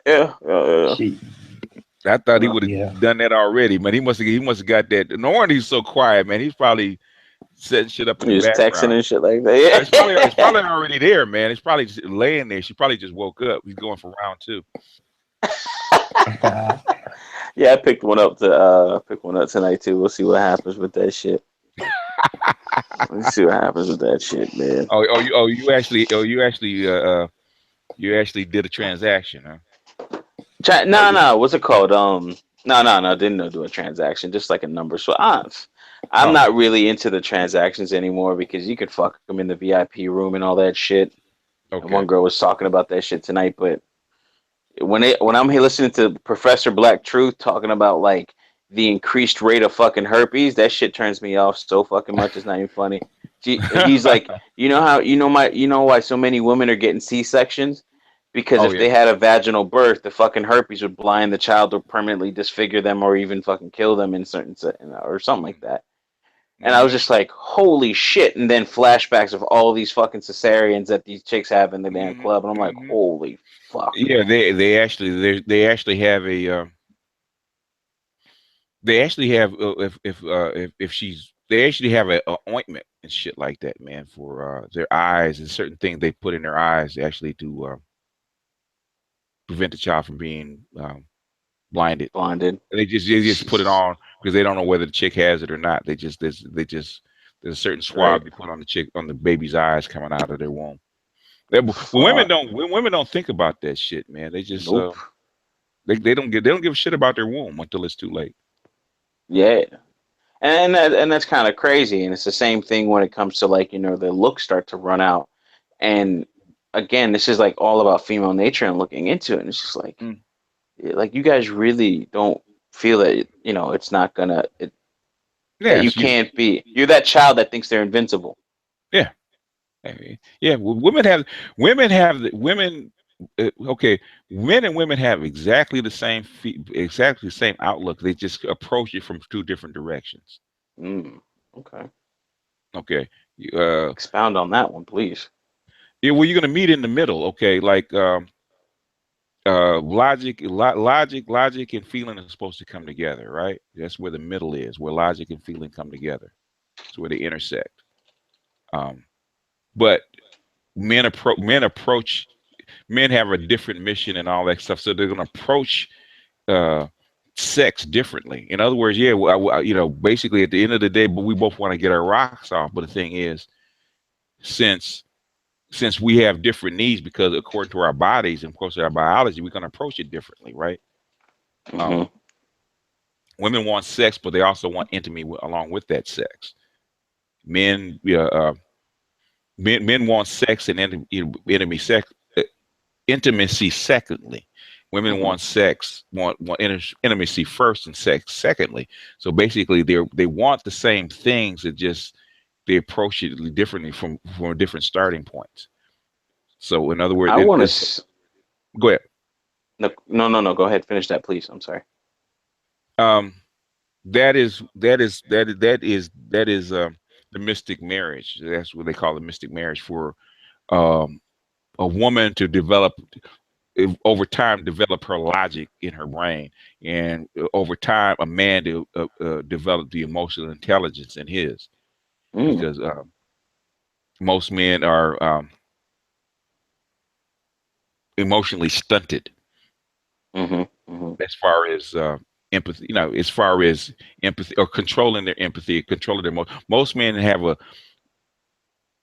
Yeah. I thought he would have done that already, man. He must have got that. No wonder he's so quiet, man. He's probably setting shit up in the background. Texting and shit like that. Yeah. It's probably already there, man. It's probably just laying there. She probably just woke up. He's going for round 2. Yeah, I picked one up tonight too. We'll see what happens with that shit. Let's see what happens with that shit, man. You actually did a transaction, huh? No. What's it called? No. Didn't do a transaction. Just like a number. So I'm not really into the transactions anymore because you could fuck them in the VIP room and all that shit. Okay. And one girl was talking about that shit tonight, but when I'm here listening to Professor Black Truth talking about like the increased rate of fucking herpes, that shit turns me off so fucking much. It's not even funny. He's like, you know why so many women are getting C-sections? Because if they had a vaginal birth, the fucking herpes would blind the child or permanently disfigure them or even fucking kill them in certain or something like that. And I was just like, holy shit. And then flashbacks of all these fucking cesareans that these chicks have in the damn club. And I'm like, holy fuck. Yeah, they actually have a they actually have a ointment and shit like that, man, for their eyes and certain things they put in their eyes actually to prevent the child from being blinded. They just put it on because they don't know whether the chick has it or not. There's a certain swab they put on the baby's eyes coming out of their womb. Women don't think about that shit, man. They just They don't give a shit about their womb until it's too late. Yeah. And that's kind of crazy. And it's the same thing when it comes to like, the looks start to run out. And again, this is like all about female nature and looking into it. And it's just like you guys really don't feel that, it's not gonna, that you can't be. You're that child that thinks they're invincible. Yeah. Yeah. Women have okay. Men and women have exactly the same outlook. They just approach it from two different directions. Okay. Okay. Expound on that one, please. Yeah, well, you're gonna meet in the middle. Okay, like logic and feeling are supposed to come together, right? That's where the middle is, where logic and feeling come together. It's where they intersect. But men have a different mission and all that stuff, so they're gonna approach sex differently. In other words, yeah, basically at the end of the day, but we both want to get our rocks off. But the thing is, since we have different needs, because according to our bodies and of course our biology, we're going to approach it differently, right? Women want sex, but they also want intimacy along with that sex. Men want sex and intimacy secondly. Women want sex, want intimacy first and sex secondly. So basically, they want the same things, it just they approach it differently from different starting points. So in other words, I want to go ahead. No. Go ahead. Finish that, please. I'm sorry. That is the mystic marriage. That's what they call the mystic marriage, for a woman to develop over time, develop her logic in her brain, and over time, a man to develop the emotional intelligence in his, because most men are emotionally stunted as far as empathy, as far as empathy or controlling their empathy, controlling their emotion. Most men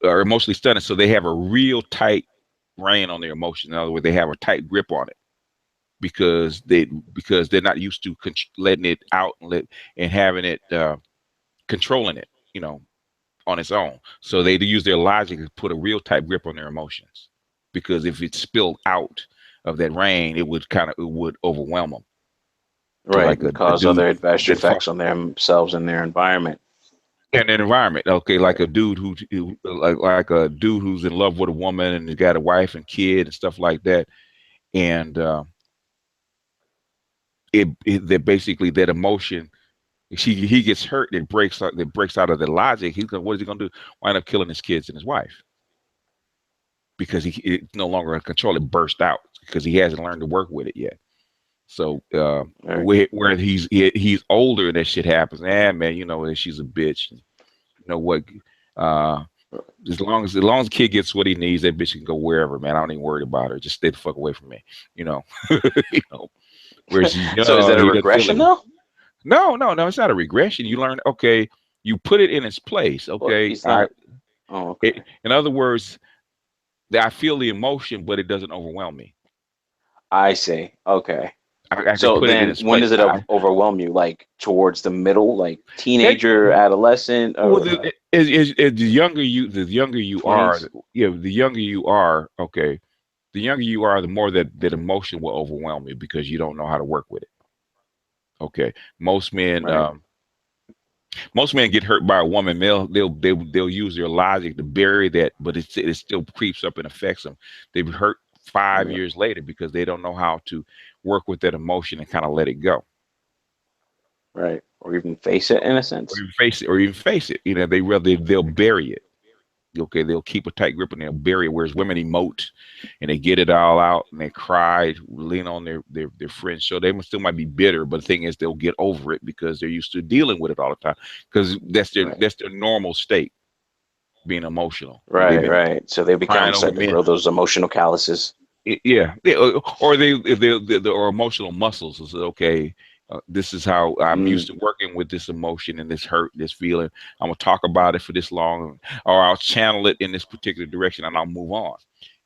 are emotionally stunted, so they have a real tight rein on their emotions. In other words, they have a tight grip on it because they're not used to letting it out and having it controlling it, on its own. So they use their logic to put a real tight grip on their emotions, because if it spilled out of that rein, it would overwhelm them. Right, and cause other adverse effects on themselves and their environment. And an environment, okay, like a dude like a dude who's in love with a woman and has got a wife and kid and stuff like that, and that basically that emotion, he gets hurt, it breaks out of the logic. What is he gonna do? Wind up killing his kids and his wife, because it's no longer in control. It burst out because he hasn't learned to work with it yet. So where he's older and that shit happens, man, she's a bitch. You know what? As long as the kid gets what he needs, that bitch can go wherever, man. I don't even worry about her. Just stay the fuck away from me. Whereas so is that a regression though? No, it's not a regression. You learn, okay, you put it in its place. Okay. Okay. In other words, I feel the emotion, but it doesn't overwhelm me. I see. Okay. So then when does it overwhelm you? Like towards the middle, like teenager, adolescent? Well, the younger you are, the younger you are, okay, the younger you are, the more that emotion will overwhelm you, because you don't know how to work with it. Okay. Most men get hurt by a woman. They'll use their logic to bury that, but it still creeps up and affects them. They've hurt 5 years later because they don't know how to work with that emotion and kind of let it go. Right. Or even face it in a sense. Or even face it. They'll bury it. Okay, they'll keep a tight grip and they'll bury it. Whereas women emote and they get it all out and they cry, lean on their friends. So they still might be bitter, but the thing is, they'll get over it because they're used to dealing with it all the time. Because that's their normal state, being emotional. Right. So they become starting to grow those emotional calluses. Yeah. Or or emotional muscles. Is okay. This is how I'm used to working with this emotion and this hurt, this feeling. I'm gonna talk about it for this long, or I'll channel it in this particular direction and I'll move on.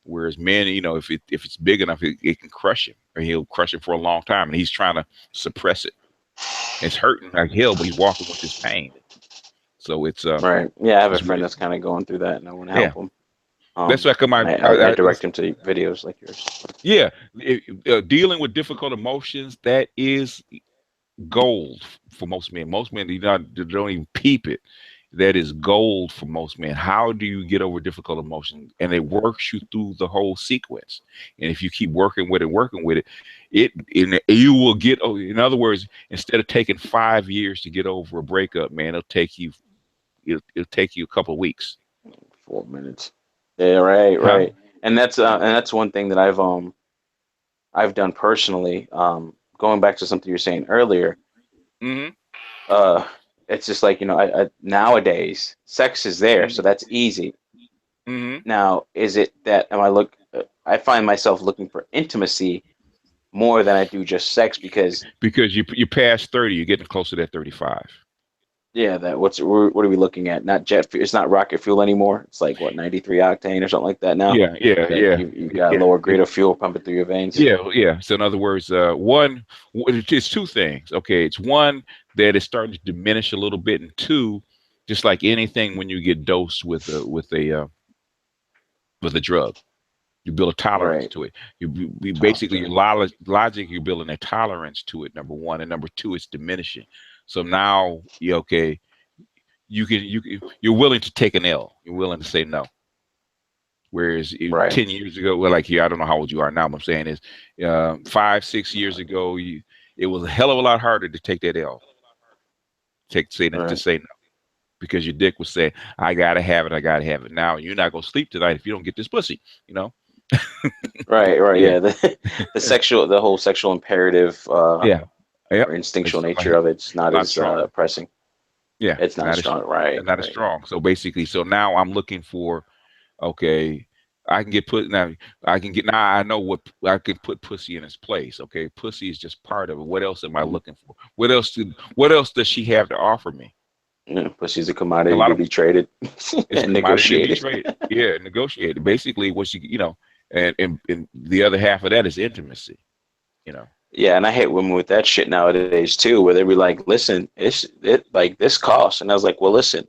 Whereas men, you know, if it's big enough, it can crush him, or he'll crush him for a long time, and he's trying to suppress it. It's hurting like hell, but he's walking with his pain. So it's right. Yeah, I have a it's friend really, that's kind of going through that, and I want to yeah. help him. That's why come I direct him to videos like yours. Yeah, dealing with difficult emotions, that is gold for most men. Most men don't even peep it. That is gold for most men. How do you get over difficult emotions? And it works you through the whole sequence. And if you keep working with it, you will get. In other words, instead of taking 5 years to get over a breakup, man, it'll take you a couple of weeks. 4 minutes. Yeah, right, Huh? right. And that's one thing that I've done personally. Going back to something you were saying earlier. Mm-hmm. It's just like, you know, I nowadays sex is there, so that's easy. Mm-hmm. Now, is it that I find myself looking for intimacy more than I do just sex because you past 30, you're getting closer to that 35. yeah, what are we looking at? Not jet fuel, it's not rocket fuel anymore. It's like what, 93 octane or something like that now. Yeah. You got a lower grade of fuel pumping through your veins. Yeah. So in other words, it's two things. Okay, it's one that is starting to diminish a little bit, and two, just like anything, when you get dosed with a drug, you build a tolerance Right. to it. You basically your logic, you're building a tolerance to it. Number one, and number two, it's diminishing. So now, you're willing to take an L. You're willing to say no. Whereas 10 years ago, well, like I don't know how old you are now, but I'm saying is 5, 6 years ago, it was a hell of a lot harder to take that L. To say no. Because your dick was saying, I gotta have it, I gotta have it. Now you're not gonna sleep tonight if you don't get this pussy, you know? Right, yeah. The whole sexual imperative or instinctual nature of it's not as pressing. Yeah. It's not as strong, right. Not as strong. So basically, now I'm looking for, okay, I can get put now. I know what I can put pussy in its place. Okay, pussy is just part of it. What else am I looking for? What else does she have to offer me? Yeah, pussy's a commodity to be traded and negotiated. Yeah, negotiated. Basically, what and the other half of that is intimacy. Yeah, and I hate women with that shit nowadays too, where they be like, "Listen, like this costs," and I was like, "Well, listen."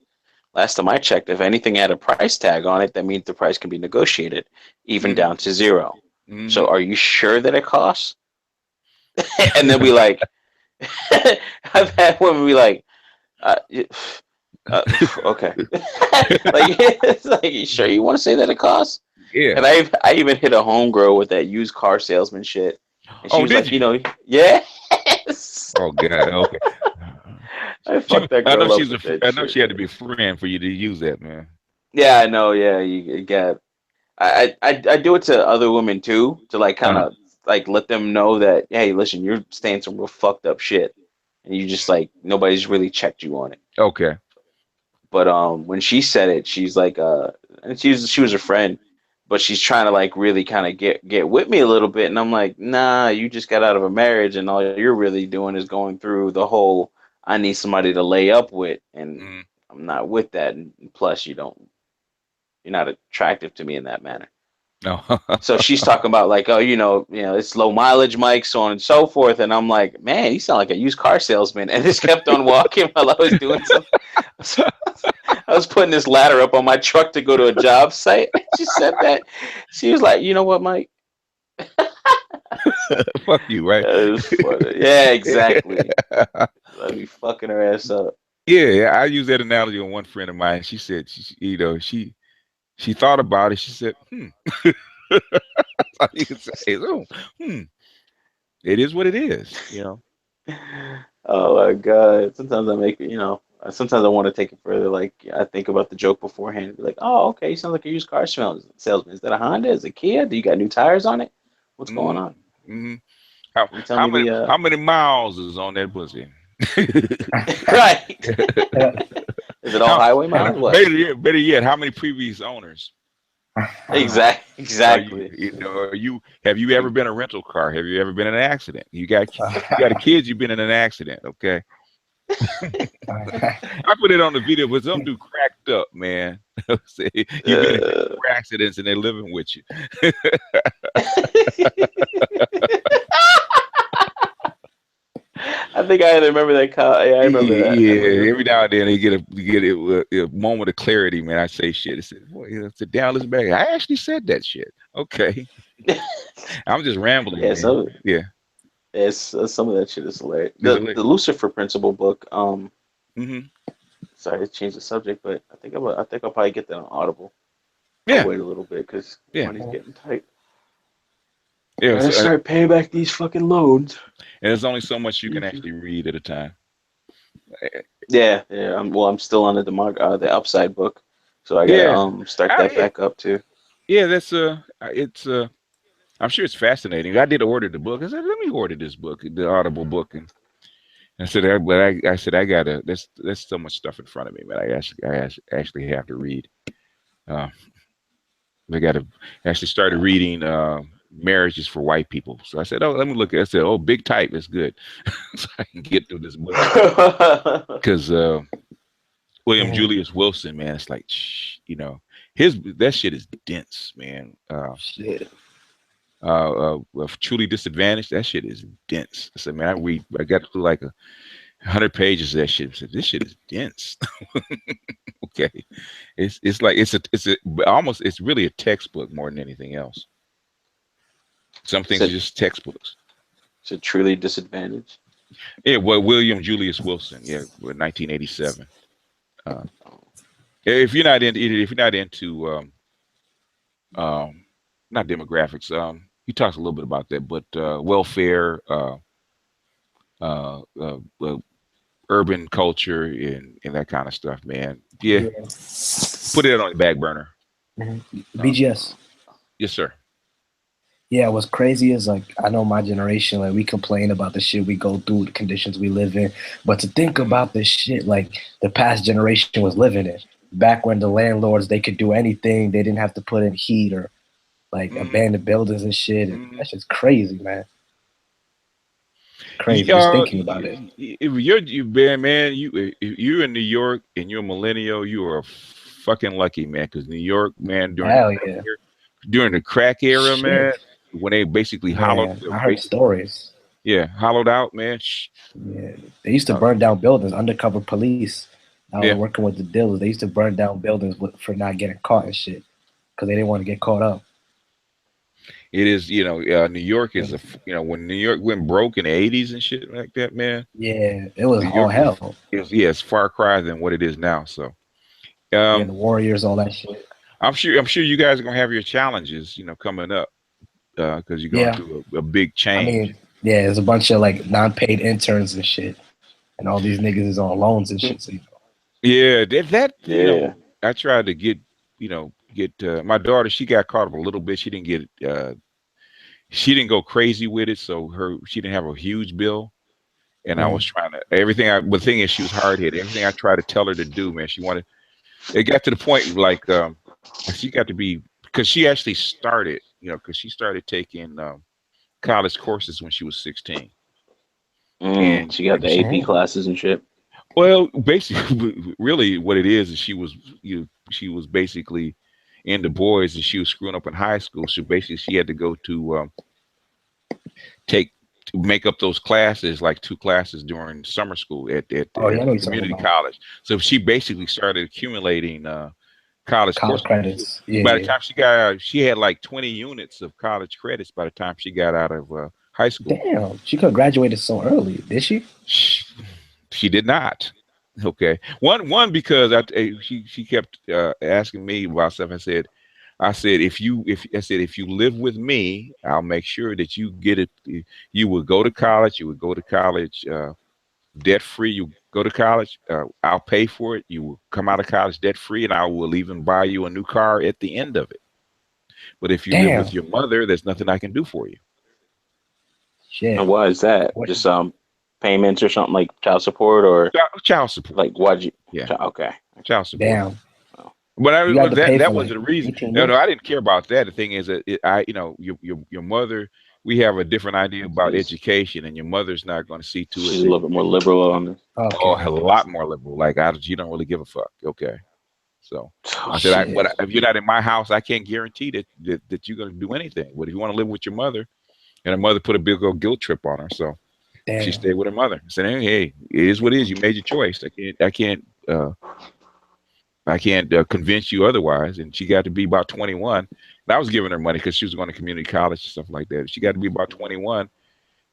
Last time I checked, if anything had a price tag on it, that means the price can be negotiated, even down to 0. Mm-hmm. So are you sure that it costs? And they'll be like, I've had women be like, okay. Like, it's like, you sure you want to say that it costs? Yeah. And I even hit a homegirl with that used car salesman shit. And she was like, yes. Oh, God. Okay. I fucked that girl up. I know she had to be a friend for you to use that, man. Yeah, I know. Yeah, you get. I do it to other women too, to like kind of like let them know that, hey, listen, you're saying some real fucked up shit, and you just like nobody's really checked you on it. Okay. But when she said it, she's like, and she was a friend, but she's trying to like really kind of get with me a little bit, and I'm like, nah, you just got out of a marriage, and all you're really doing is going through the whole I need somebody to lay up with, and I'm not with that, and plus you're not attractive to me in that manner. No. So she's talking about like, oh, it's low mileage, Mike, so on and so forth, and I'm like, man, you sound like a used car salesman, and just kept on walking while I was doing something. I was putting this ladder up on my truck to go to a job site. She said that. She was like, you know what, Mike? Fuck you, right? Yeah, exactly. Let me fucking her ass up. Yeah, I use that analogy on one friend of mine. She said, she thought about it. She said, you can say, it is what it is, Oh my God. Sometimes sometimes I want to take it further. Like, I think about the joke beforehand and be like, oh, okay, you sound like a used car salesman. Is that a Honda? Is it a Kia? Do you got new tires on it? What's going on? Mm-hmm. How many miles is on that pussy? Right. Is it all highway miles? What? Better yet, how many previous owners? Exactly. Have you ever been a rental car? Have you ever been in an accident? You got a kid, you've been in an accident, okay? I put it on the video, but some dude cracked up, man. You've been in car accidents and they're living with you. I think I remember that. Yeah, I remember that. Yeah, every now and then they get a moment of clarity, man. I say shit. I said, boy, sit down, listen back. I actually said that shit. Okay. I'm just rambling. Yeah, man. Yeah. It's some of that shit is hilarious. The Lucifer Principle book. Sorry to change the subject, but I think I'll probably get that on Audible. Yeah. I'll wait a little bit because money's getting tight. Yeah, I start paying back these fucking loans. And there's only so much you can actually read at a time. Yeah. I'm still on the Upside book, so I gotta start that back up too. Yeah, that's I'm sure it's fascinating. I did order the book. I said, let me order this book, the Audible book, and I said, I said I gotta. There's so much stuff in front of me, man. I actually have to read. I gotta actually started reading Marriages for White People. So I said, oh, let me look at it. I said, oh, big type, that's good. So I can get through this book. Because William Julius Wilson, man, it's like, that shit is dense, man. Truly Disadvantaged, that shit is dense. I said, man, I got through like 100 pages of that shit. I said, this shit is dense. Okay. It's like it's really a textbook more than anything else. Some things are just textbooks. So Truly Disadvantaged? Yeah, well, William Julius Wilson, 1987. If you're not into not demographics, he talks a little bit about that, but welfare, urban culture, and that kind of stuff, man. Yeah. Put it on the back burner. BGS. Yes, sir. Yeah, what's crazy is like I know my generation, like we complain about the shit we go through, the conditions we live in, but to think about this shit like the past generation was living in. Back when the landlords, they could do anything, they didn't have to put in heat or like abandoned buildings and shit. And that's just crazy, man. Crazy just thinking about it. If you're in New York and you're a millennial, you are fucking lucky, man. Because New York, man, during the crack era, man, when they basically hollowed. I heard stories. Yeah, hollowed out, man. Yeah, they used to burn down buildings. Undercover police. I was working with the dealers. They used to burn down buildings for not getting caught and shit because they didn't want to get caught up. It is, New York is when New York went broke in the 80s and shit like that, man. Yeah, it was all hell. It's far cry than what it is now. So, the Warriors, all that shit. I'm sure you guys are gonna have your challenges, coming up, because you're going through a big change. I mean, there's a bunch of like non-paid interns and shit, and all these niggas is on loans and shit. So, I tried to get my daughter. She got caught up a little bit. She didn't get she didn't go crazy with it, so she didn't have a huge bill. And I was trying to the thing is she was hard headed. Everything I tried to tell her to do, man, it got to the point like she got to be, because she actually started, because she started taking college courses when she was 16. And she got the AP classes and shit. Well, basically, really, what it is she was basically into boys, and she was screwing up in high school. So basically, she had to go to make up those classes, like 2 classes during summer school at community college. So she basically started accumulating college credits. By the time she got out, she had like 20 units of college credits by the time she got out of high school. Damn, she could have graduated so early, did she? She did not. Okay. One because she kept asking me about stuff. I said if you live with me, I'll make sure that you get it. You would go to college. You would go to college debt free. You go to college. I'll pay for it. You will come out of college debt free, and I will even buy you a new car at the end of it. But if you live with your mother, there's nothing I can do for you. Shit. And why is that? Just payments or something like child support or child support? Like why'd you? Okay. Child support. Damn. But that wasn't the reason. No, I didn't care about that. The thing is that your mother, we have a different idea about She's education, and your mother's not going to see to it she's a that little bit more liberal on this. oh, Okay. a lot more liberal. Like you don't really give a fuck. Okay, so Oh, I said, shit. but if you're not in my house, I can't guarantee that you're going to do anything. But if you want to live with your mother, and her mother put a big old guilt trip on her, so she Damn. stayed with her mother. I said, hey, it is what it is. You made your choice. I can't convince you otherwise. And she got to be about 21. And I was giving her money because she was going to community college and stuff like that. She got to be about 21.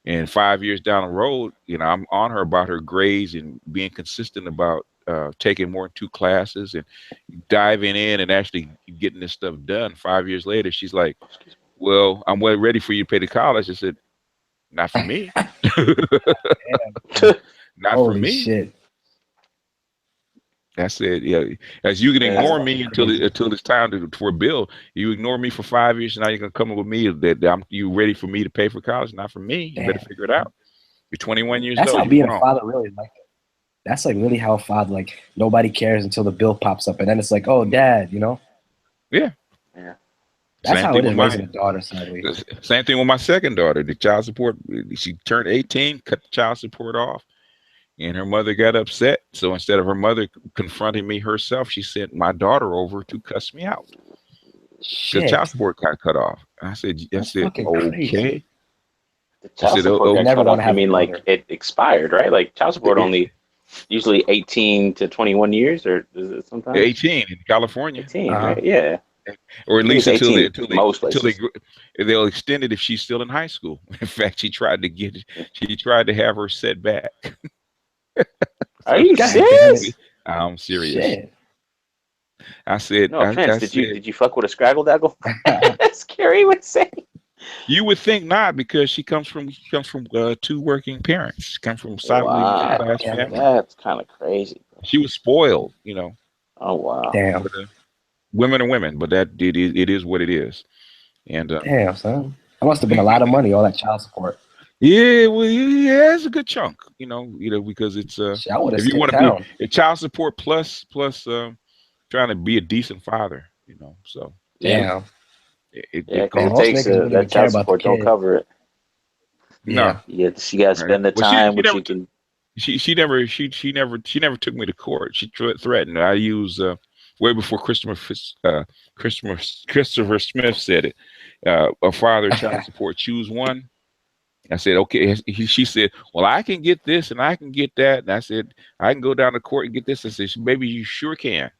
And 5 years down the road, I'm on her about her grades and being consistent about taking more than 2 classes and diving in and actually getting this stuff done. 5 years later, she's like, well, I'm well ready for you to pay the college. I said, not for me. Not for Holy me. shit. I said, yeah. As you can Yeah. ignore me until it's time for a bill. You ignore me for 5 years, and now you're gonna come up with me that you ready for me to pay for college? Not for me. You better figure it out. You're 21 years That's old. how You're being grown. a father really like. That's like really how a father, like, nobody cares until the bill pops up, and then it's like, oh, dad, Yeah. Yeah. That's Same how thing it is with raising a daughter, sadly. Same thing with my second daughter. The child support. She turned 18, cut the child support off, and her mother got upset. So instead of her mother confronting me herself, she sent my daughter over to cuss me out because Shit. child support got cut off. I said, That's fucking crazy. okay. The child said, support oh, got never cut wanna off. have You a mean like daughter. it expired, right? Like child support only usually 18 to 21 years, or is it sometimes 18 in California, 18, right? Yeah. or at I think least it's 18 most until places. they'll extend it if she's still in high school. In fact, she tried to have her set back. Are you God serious? I'm serious. Shit. I said, No offense. I Did said, you fuck with a Scraggle Daggle? That's Carrie would say. you would think not, because she comes from 2 working parents. She comes from solidly middle Wow, class family. that's kind of crazy. She was spoiled, Oh wow. Damn. But, women are women, but it is what it is. And Damn, son. That must have been a lot of money, all that child support. yeah, well, yeah, it's a good chunk, because it's Shit, I would have if you want skipped to town. be a child support plus trying to be a decent father, so Damn. it Yeah, because Man, it costs. most takes niggas wouldn't even that care child about the support don't kid. cover it. No, Yeah. She got to spend the Well, time, she which never you can. she never took me to court. She threatened. I use way before Christopher Smith said it. A father child support, choose one. I said, okay. She said, well, I can get this and I can get that. And I said, I can go down to court and get this. I said, baby, you sure can.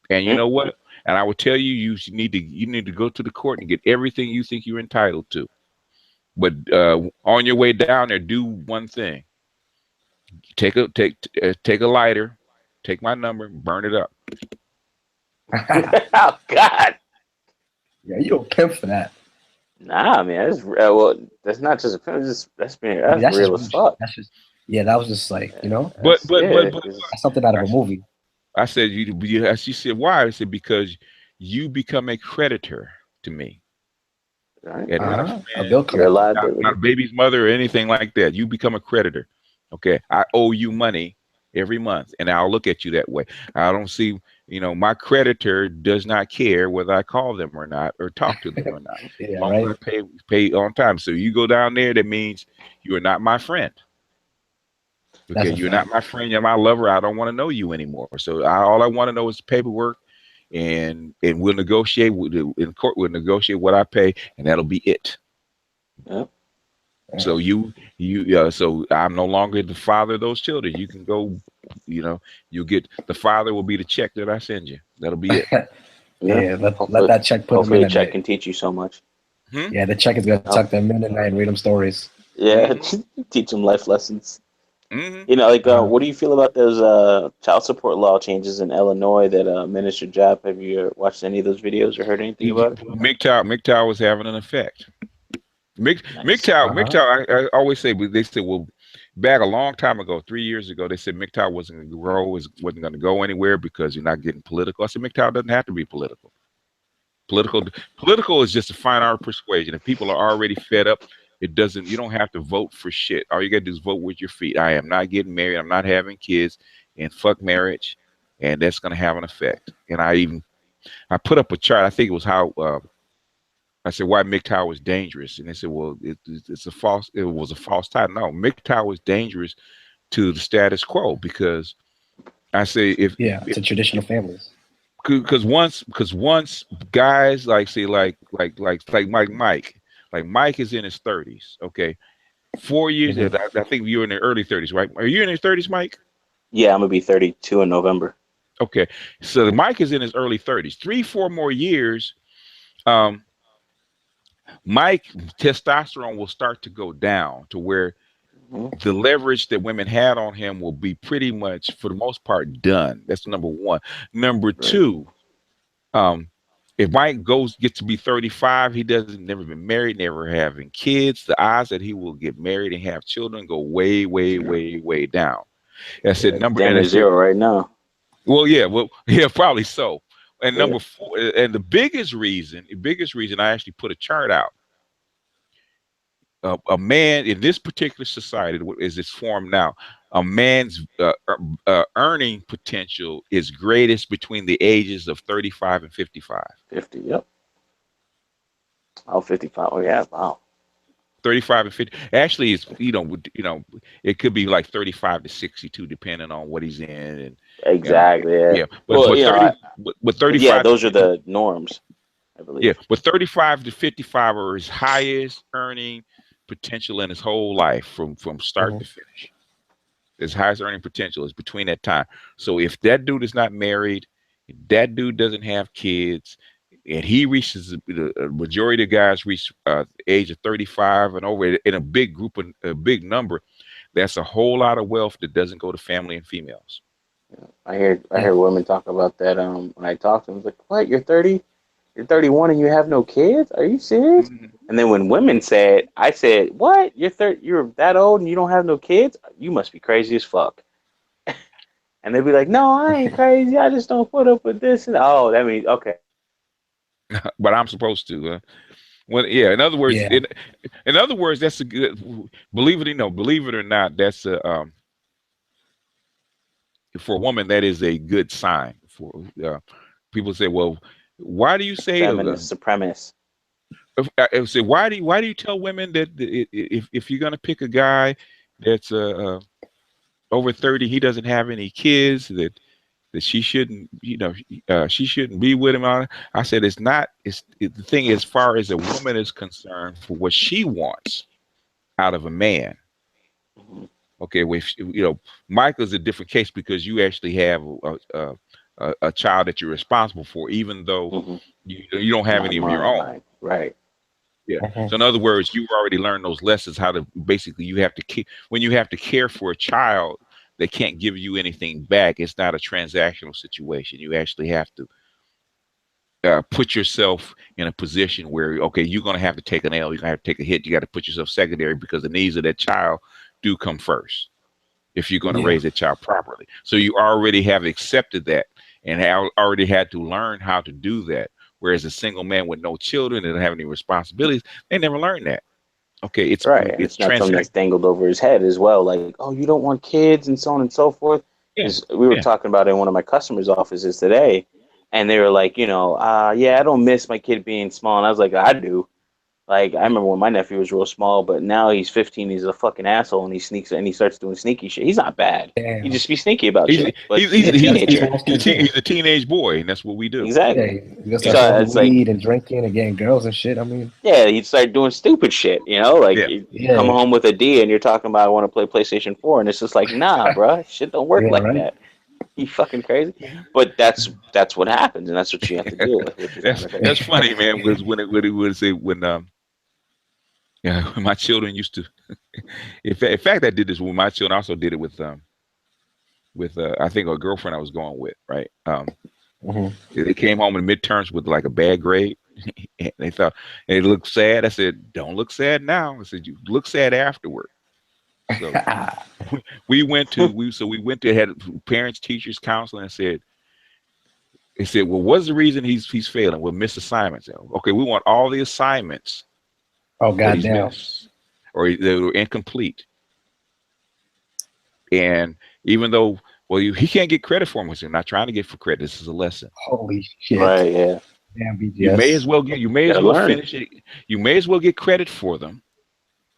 And you know what? And I will tell you, you need to go to the court and get everything you think you're entitled to. But on your way down there, do one thing. Take a lighter, take my number, burn it up. Oh God. Yeah, you don't pimp for that. Nah, man. That's well. That's not just a pimp. That's real as fuck. That's just, yeah, that was just like, But that's something out of a movie. I said, she said, why? I said, because you become a creditor to me. Right. And not a A friend, bill You're a collector. liability. not a baby's mother or anything like that. You become a creditor. Okay. I owe you money every month, and I'll look at you that way. I don't see, my creditor does not care whether I call them or not or talk to them or not. Yeah, As long right. as I pay on time. So you go down there, that means you are not my friend. Okay, you're not my friend. You're my lover. I don't want to know you anymore. So all I want to know is paperwork, and we'll negotiate in court. We'll negotiate what I pay, and that'll be it. Yep. So so I'm no longer the father of those children. You can go, you get, the father will be the check that I send you. That'll be it. Yeah, let that check put them Hopefully, in a at check night. can teach you so much. Yeah, the check is gonna tuck them in at night and read them stories. Yeah, teach them life lessons. Mm-hmm. What do you feel about those child support law changes in Illinois that Minister Jap? Have you watched any of those videos or heard anything about it? MGTOW was having an effect. MGTOW, I always say, they said, well, back a long time ago, 3 years ago, they said MGTOW wasn't going to grow, wasn't going to go anywhere because you're not getting political. I said, MGTOW doesn't have to be political. Political is just a fine art of persuasion. If people are already fed up, you don't have to vote for shit. All you got to do is vote with your feet. I am not getting married. I'm not having kids, and fuck marriage. And that's going to have an effect. And I put up a chart. I think it was how I said, why MGTOW was dangerous? And they said, well, it was a false title. No, MGTOW was dangerous to the status quo because I say to traditional families. Because once guys like Mike is in his 30s, okay, 4 years. I think you're in the early 30s, right? Are you in your 30s, Mike? Yeah, I'm gonna be 32 in November. Okay, so Mike is in his early 30s. 3-4 more years, Mike testosterone will start to go down to where the leverage that women had on him will be pretty much, for the most part, done. That's number one. Number two, if Mike gets to be 35, he never been married, never having kids, the odds that he will get married and have children go way, way, way, way down. I said Damn near zero right now. Well, yeah, probably so. And number four, and the biggest reason I actually put a chart out. A man in this particular society, as it's formed now, a man's earning potential is greatest between the ages of 35 and 55. 50, yep. Oh, 55. Oh, yeah, wow. 35 and 50. Actually, it's it could be like 35 to 62, depending on what he's in. And exactly. Yeah. But 35. Yeah, those are the norms, I believe. Yeah, but 35 to 55 are his highest earning potential in his whole life, from start to finish. His highest earning potential is between that time. So if that dude is not married, if that dude doesn't have kids, and he reaches the majority of guys reach the age of 35 and over in a big group, a big number, that's a whole lot of wealth that doesn't go to family and females. I hear women talk about that. When I talk to them, it's like, what? You're 30? You're 31 and you have no kids? Are you serious? And then when women say it, I said, what? You're that old and you don't have no kids? You must be crazy as fuck. And they'd be like, no, I ain't crazy. I just don't put up with this. And that means, okay. But I'm supposed to. In other words, in other words, that's a good. Believe it or not, that's a for a woman, that is a good sign. For people say, well, why do you say feminist supremacist? I say, why do you tell women that if you're gonna pick a guy that's over 30, he doesn't have any kids, that she shouldn't, she shouldn't be with him? I said, the thing, as far as a woman is concerned, for what she wants out of a man. Okay, Michael's a different case because you actually have a child that you're responsible for, even though you don't have any of your own. Right. Yeah. So in other words, you already learned those lessons, how to basically, when you have to care for a child, they can't give you anything back. It's not a transactional situation. You actually have to put yourself in a position where, okay, you're going to have to take an L. You're going to have to take a hit. You got to put yourself secondary because the needs of that child do come first if you're going to raise that child properly. So you already have accepted that and already had to learn how to do that. Whereas a single man with no children and don't have any responsibilities, they never learned that. Okay, it's right. It's not something that's dangled over his head as well. Like, oh, you don't want kids and so on and so forth. We were talking about it in one of my customers' offices today, and they were like, I don't miss my kid being small. And I was like, I do. Like, I remember when my nephew was real small, but now he's 15. He's a fucking asshole, and he sneaks and he starts doing sneaky shit. He's not bad. Damn. He just be sneaky about shit. But he's a teenager. He's a teenage boy, and that's what we do. Exactly. He'll start weed and drinking and getting girls and shit. I mean, he'd start doing stupid shit. You come home with a D, and you're talking about I want to play PlayStation 4, and it's just like, nah, bro, shit don't work like that. You fucking crazy. But that's what happens, and that's what you have to deal with. That's funny, man. Was when it would say when my children used to. In fact, I did this when my children. I also did it with I think a girlfriend I was going with. Right. They came home in midterms with like a bad grade. And they thought, and it looked sad. I said, "Don't look sad now." I said, "You look sad afterward." So we went to had parents, teachers, counseling, and said, they said, "Well, what's the reason he's failing? Well, missed assignments." Okay, we want all the assignments. Oh, goddamn. Or they were incomplete. And even though, he can't get credit for them. We're not trying to get for credit. This is a lesson. Holy shit. Right, yeah. Damn, You may BGS. as well finish it. You may as well get credit for them.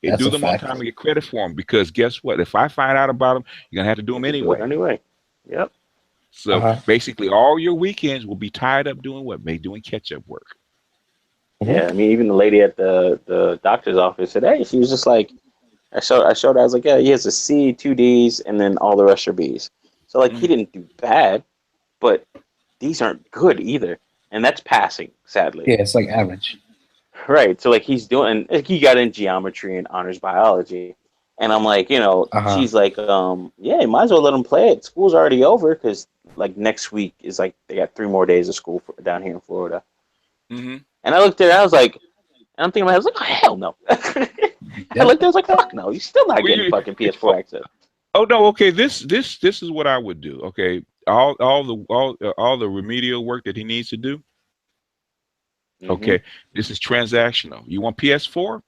And That's do a them on fact. time and get credit for them, because guess what? If I find out about them, you're gonna have to do them Do it anyway. anyway. Yep. So basically, all your weekends will be tied up doing what? Doing catch-up work. Yeah, I mean, even the lady at the doctor's office today, she was just like, I showed her, I was like, yeah, he has a C, 2 D's, and then all the rest are B's. So like, he didn't do bad, but these aren't good either, and that's passing, sadly. Yeah, it's like average. Right. So like, he's doing, like, he got in geometry and honors biology, and I'm like, she's like, yeah, you might as well let him play it. School's already over, because like next week is like they got 3 more days of school down here in Florida. And I looked at it, I was like, and I'm thinking about it, I was like, oh, hell no. I looked at it, I was like, fuck no, you're still not getting fucking PS4 access. Oh no, okay. This is what I would do. Okay, all the remedial work that he needs to do. Okay, this is transactional. You want PS4?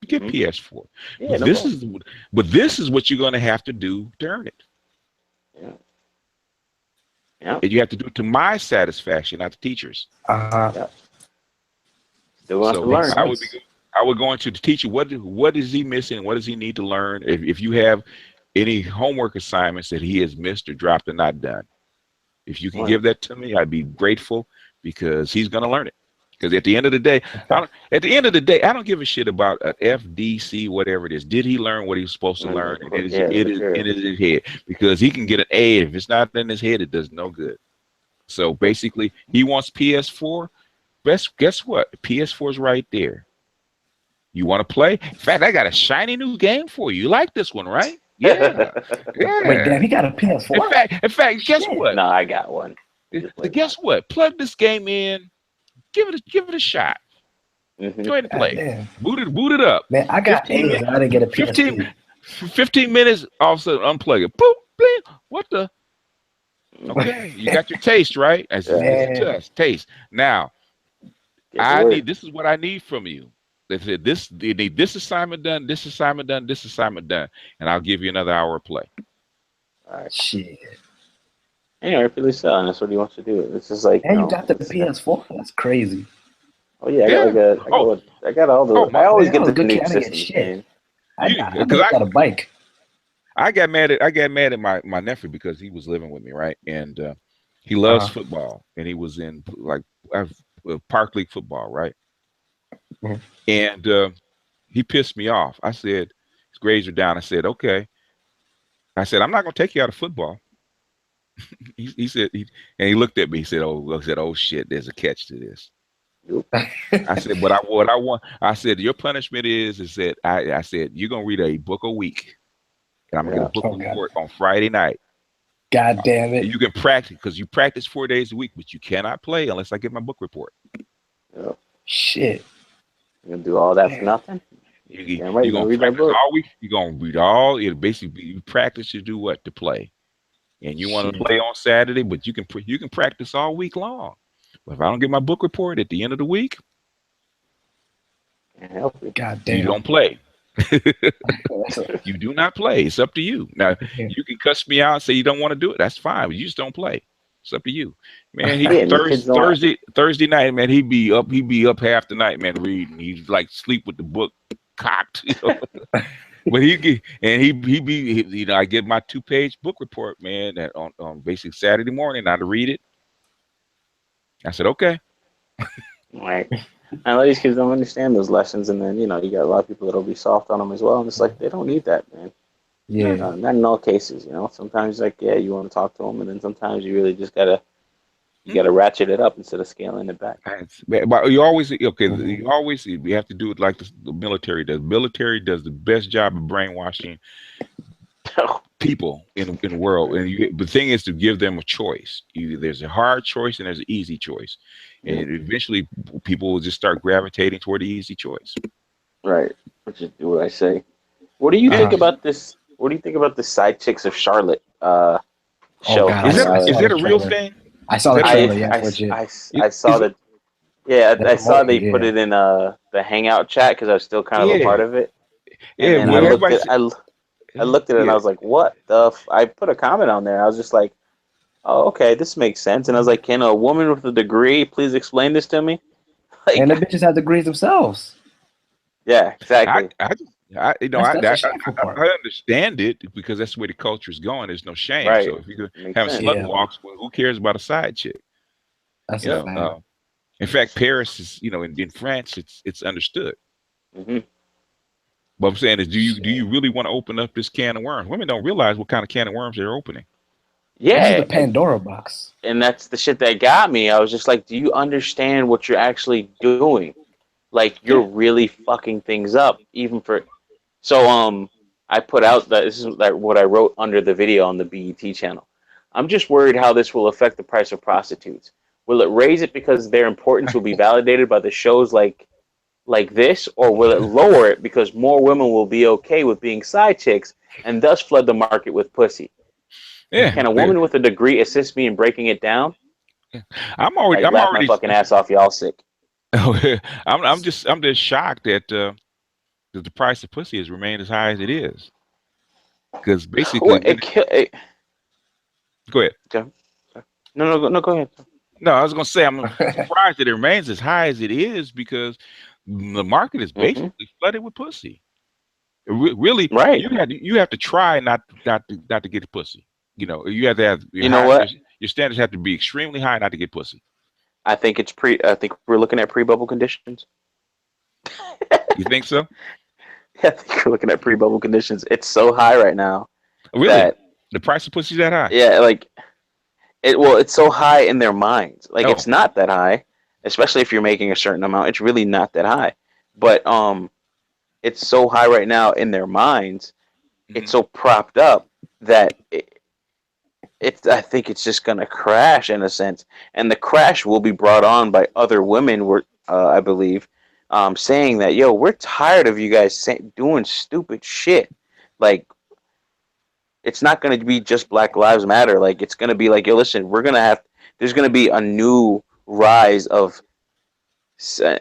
Get PS4. Yeah, but this is what you're going to have to do to earn it. Yeah. And you have to do it to my satisfaction, not the teachers. Yeah. Still want to learn. I would go into the teacher. What is he missing? What does he need to learn? If you have any homework assignments that he has missed or dropped or not done, if you can give that to me, I'd be grateful, because he's going to learn it. Because at the end of the day, I don't give a shit about an FDC, whatever it is. Did he learn what he was supposed to learn? It is in his head, because he can get an A. If it's not in his head, it does no good. So basically, he wants PS4. Guess what? PS4 is right there. You want to play? In fact, I got a shiny new game for you. You like this one, right? Yeah. Wait, damn, he got a PS4. In fact, guess what? No, I got one. Guess what? Plug this game in. Give it a shot. Go ahead and play. Damn. Boot it up. Man, I got A's and I didn't get a PS2. 15 minutes, all of a sudden unplug it. Boop, bling. What the? Okay, you got your taste, right? It's a test. Taste. Now, this is what I need from you. They said you need this assignment done, this assignment done, this assignment done, and I'll give you another hour of play. All right. Shit. Anyway, if really selling, that's what he wants to do. It's just like, and you got the PS4. That's crazy. Oh yeah, I got all the. I always get the new systems. I got a bike. I got mad at my nephew because he was living with me, right? And he loves football, and he was in like park league football, right? And he pissed me off. I said his grades are down. I said, okay. I said, I'm not gonna take you out of football. he said, and he looked at me. He said, "Oh shit, there's a catch to this." I said, "What I want." I said, "Your punishment is that I said you're gonna read a book a week, and I'm gonna get a book report on Friday night. God damn it! You can practice because you practice 4 days a week, but you cannot play unless I get my book report." Shit. You're gonna do all that for nothing? You're gonna read that book all week. You're gonna read all. It'll basically you practice to do what? To play. And you want to play on Saturday, but you can practice all week long. But if I don't get my book report at the end of the week, God damn, you don't play. You do not play. It's up to you. Now you can cuss me out and say you don't want to do it. That's fine. But you just don't play. It's up to you, man. Thursday night, man. He'd be up half the night, man, reading. He'd like sleep with the book cocked. You know? But I get my 2-page book report, man, that on basically Saturday morning. I'd read it. I said, okay. Right. And a lot of these kids don't understand those lessons, and then you got a lot of people that'll be soft on them as well, and it's like they don't need that, man. Yeah. Not in all cases, Sometimes you want to talk to them, and then sometimes you really just gotta ratchet it up instead of scaling it back. But you always you have to do it like the military does. The military does the best job of brainwashing people in the world. And the thing is to give them a choice. There's a hard choice and there's an easy choice. And eventually people will just start gravitating toward the easy choice. Right. Which is what I say. What do you think about this? What do you think about the Side Chicks of Charlotte show? God, is it a real thing? I saw the trailer. I saw that. Yeah, I saw they put it in the Hangout chat because I was still kind of a part of it. Yeah, and I looked at it and I was like, "What the?" I put a comment on there. I was just like, oh, okay, this makes sense. And I was like, can a woman with a degree please explain this to me? Like, And the bitches have degrees themselves. yeah, exactly. You know, That's the shameful part. I understand it because that's where the culture is going. There's no shame. Right. So if you Makes have sense. slut Yeah. walks, well, who cares about a side chick? That's You a know, fact. in fact, Paris is, you know, in France, it's understood. Hmm. What I'm saying is, do you really want to open up this can of worms? Women don't realize what kind of can of worms they're opening. This is Yeah, the Pandora box. and that's the shit that got me. I was just like, do you understand what you're actually doing? Like, you're really fucking things up, even for. So I put out that this is like what I wrote under the video on the BET channel. I'm just worried how this will affect the price of prostitutes. Will it raise it because their importance will be validated by the shows like this, or will it lower it because more women will be okay with being side chicks and thus flood the market with pussy? Yeah, Can a woman with a degree assist me in breaking it down? I'm Like, laugh my fucking ass off, y'all sick. I'm just shocked that the price of pussy has remained as high as it is. Because basically, Well, go ahead. Okay. No, go ahead. No, I was gonna say I'm surprised that it remains as high as it is because the market is basically flooded with pussy. Really, Right. you have to try not to get pussy. You know, you have to have You know what? your standards have to be extremely high not to get pussy. I think we're looking at pre-bubble conditions. You think so? I think we're looking at pre-bubble conditions. It's so high right now. Really? That, the price of pussy is that high? yeah, like it's so high in their minds. Like, Oh. it's not that high, especially if you're making a certain amount. It's really not that high. But it's so high right now in their minds. It's so propped up that I think it's just gonna crash in a sense, and the crash will be brought on by other women. I believe, saying that, yo, we're tired of you guys doing stupid shit. Like, it's not gonna be just Black Lives Matter. Like, it's gonna be like, yo, listen, there's gonna be a new rise of.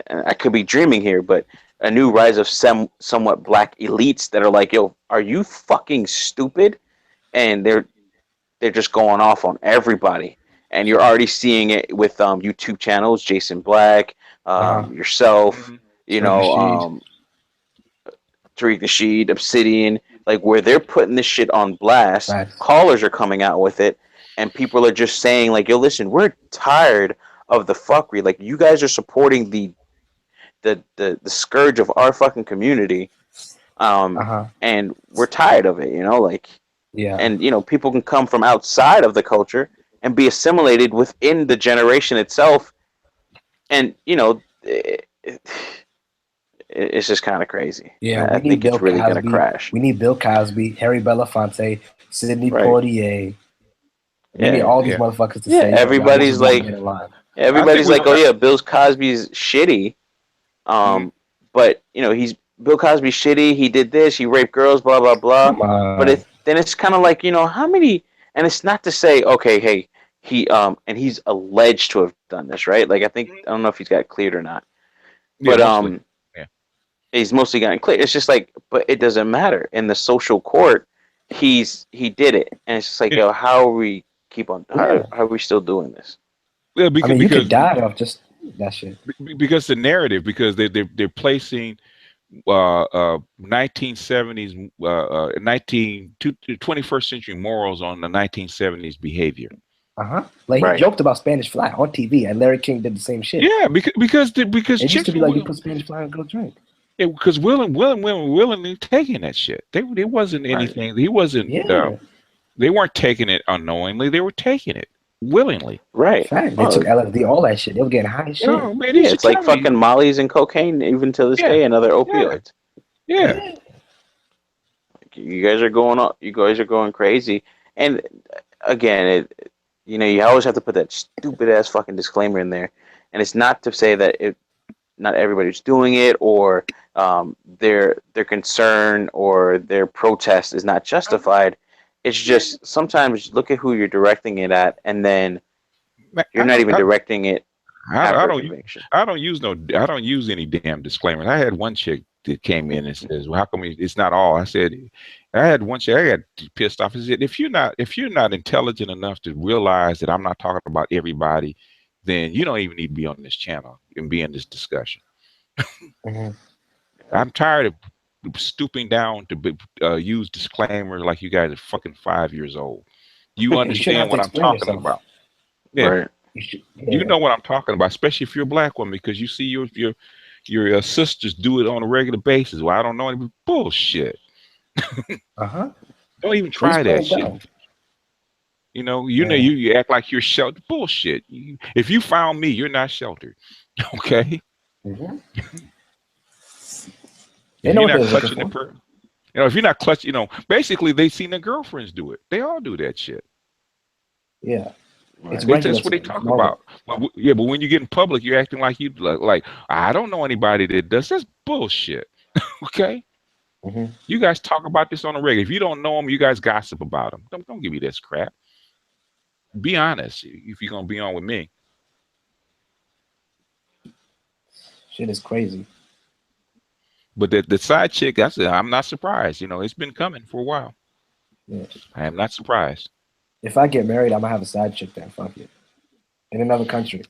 I could be dreaming here, but a new rise of somewhat black elites that are like, yo, are you fucking stupid? And they're just going off on everybody, and you're already seeing it with YouTube channels, Jason Black, yourself, you know, Tariq Nasheed, Obsidian, like, where they're putting this shit on blast. Right. Callers are coming out with it, and people are just saying, like, yo, listen, we're tired of the fuckery. Like, you guys are supporting the scourge of our fucking community, and we're tired of it, you know, like. Yeah. And, you know, people can come from outside of the culture and be assimilated within the generation itself. And, you know, it's just kind of crazy. Yeah, I think it's really going to crash. We need Bill Cosby, Harry Belafonte, Sidney Poitier. We need all these motherfuckers to say, everybody's like, oh yeah, Bill Cosby's shitty. But, you know, Bill Cosby's shitty. He did this. He raped girls. Blah blah blah. But then it's kind of like, you know, how many? And it's not to say, okay, hey, and he's alleged to have done this, right? Like, I don't know if he's got cleared or not. But he's mostly gotten cleared. It's just like, but it doesn't matter. In the social court, he did it, and it's just like, yo, how are we how are we still doing this? Yeah, because you could die off just that shit. Because the narrative, because they're placing 1970s 21st century morals on the 1970s behavior. Like, he joked about Spanish Fly on TV, and Larry King did the same shit. Yeah, because it used to be like, you put Spanish Fly on, go drink. Yeah, because women willingly taking that shit. It wasn't anything. He wasn't. They weren't taking it unknowingly. They were taking it willingly. Right. They took LSD, all that shit. They were getting high as shit. No, man, it's like fucking mollies and cocaine, even to this day, and other opioids. Yeah. You guys are going on. You guys are going crazy. And again, you know, you always have to put that stupid ass fucking disclaimer in there. And it's not to say that not everybody's doing it, or their concern or their protest is not justified. It's just sometimes look at who you're directing it at, and then you're not even directing it. I don't use any damn disclaimers. I had one chick that came in and says, "Well, how come it's not all?" I said, I had one chick, I got pissed off. I said, if you're not intelligent enough to realize that I'm not talking about everybody, then you don't even need to be on this channel and be in this discussion. I'm tired of stooping down to use disclaimers like you guys are fucking 5 years old. You understand what I'm talking about? Yeah. Right. You know what I'm talking about, especially if you're a black woman, because you see your sisters do it on a regular basis. Well, I don't know any bullshit. Don't even try that shit. You know, you act like you're sheltered. Bullshit. If you found me, you're not sheltered. Okay. They know what they're looking for. You know, if you're not clutching, you know, basically they seen their girlfriends do it. They all do that shit. Yeah. Right. That's what they talk about. But when you get in public, you're acting like you like I don't know anybody that does. That's bullshit. Okay. You guys talk about this on a regular. If you don't know them, you guys gossip about them. Don't give me this crap. Be honest if you're gonna be on with me. Shit is crazy. But the side chick, I'm not surprised. You know, it's been coming for a while. Yeah. I am not surprised. If I get married, I'm gonna have a side chick then. Fuck it. In another country.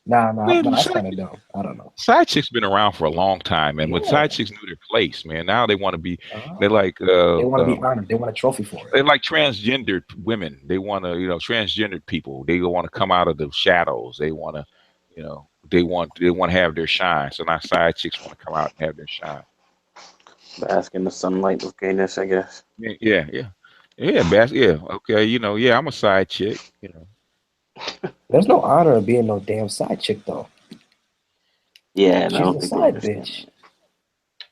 Nah, that's kind of dumb. I don't know. Side chicks been around for a long time, and when side chicks knew their place, man, now they want to be. They're like they want to be honored. They want a trophy for it. They're like transgendered women. They want to, transgendered people. They want to come out of the shadows. They want to, they want to have their shine. So now side chicks want to come out and have their shine. Bask in the sunlight of gayness, I guess. Yeah. Okay, I'm a side chick. There's no honor in being no damn side chick though. Yeah, she's a side bitch.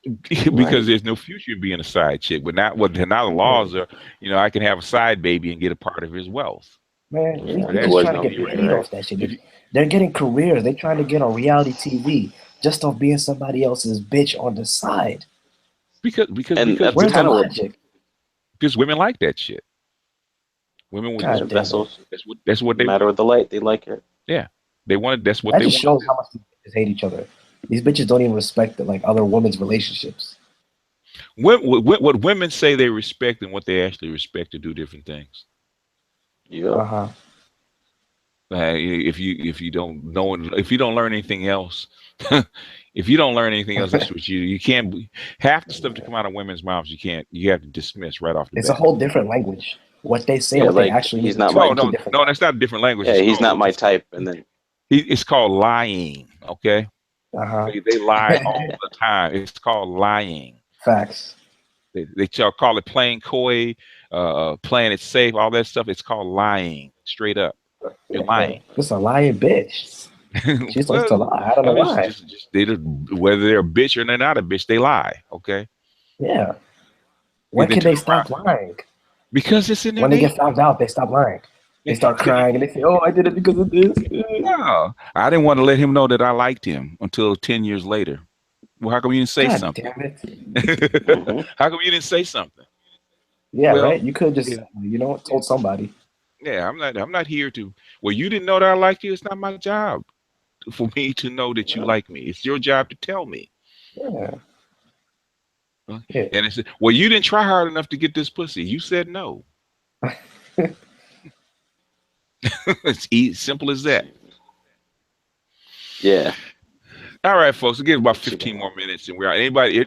Because there's no future in being a side chick. But now the laws are, I can have a side baby and get a part of his wealth. Man, they're just trying to get paid off that shit. They're getting careers. They're trying to get on reality TV just off being somebody else's bitch on the side. Because where's the logic? Because women like that shit. Women with vessels. That's what they matter with the light. They like it. Yeah, they wanted. That's what that they just shows how much these bitches hate each other. These bitches don't even respect other women's relationships. What women say they respect and what they actually respect are two different things. Yeah. If you don't know, if you don't learn anything else, that's what you can't. Half the stuff to come out of women's mouths, you have to dismiss right off the bat. It's a whole different language. What they say, what they actually he's not no, that's not a different language. Yeah, he's not my type, and then it's called lying. Okay. They lie all the time. It's called lying. Facts. They call it playing coy, playing it safe, all that stuff. It's called lying. Straight up, you're lying. It's a lying bitch. She's supposed to lie. I don't know why. Whether they're a bitch or they're not a bitch, they lie. Okay. Yeah. When can they stop lying? Because it's in their when they get found out, they stop lying. They start crying and they say, "Oh, I did it because of this." No, I didn't want to let him know that I liked him until 10 years later. Well, how come you didn't say something? Damn it. How come you didn't say something? Yeah, right. You could just, told somebody. Yeah, I'm not here to. Well, you didn't know that I liked you. It's not my job for me to know that you like me. It's your job to tell me. Yeah. And it's well, you didn't try hard enough to get this pussy. You said no. It's simple as that. Yeah. All right, folks. We'll give about 15 more minutes, and we're out.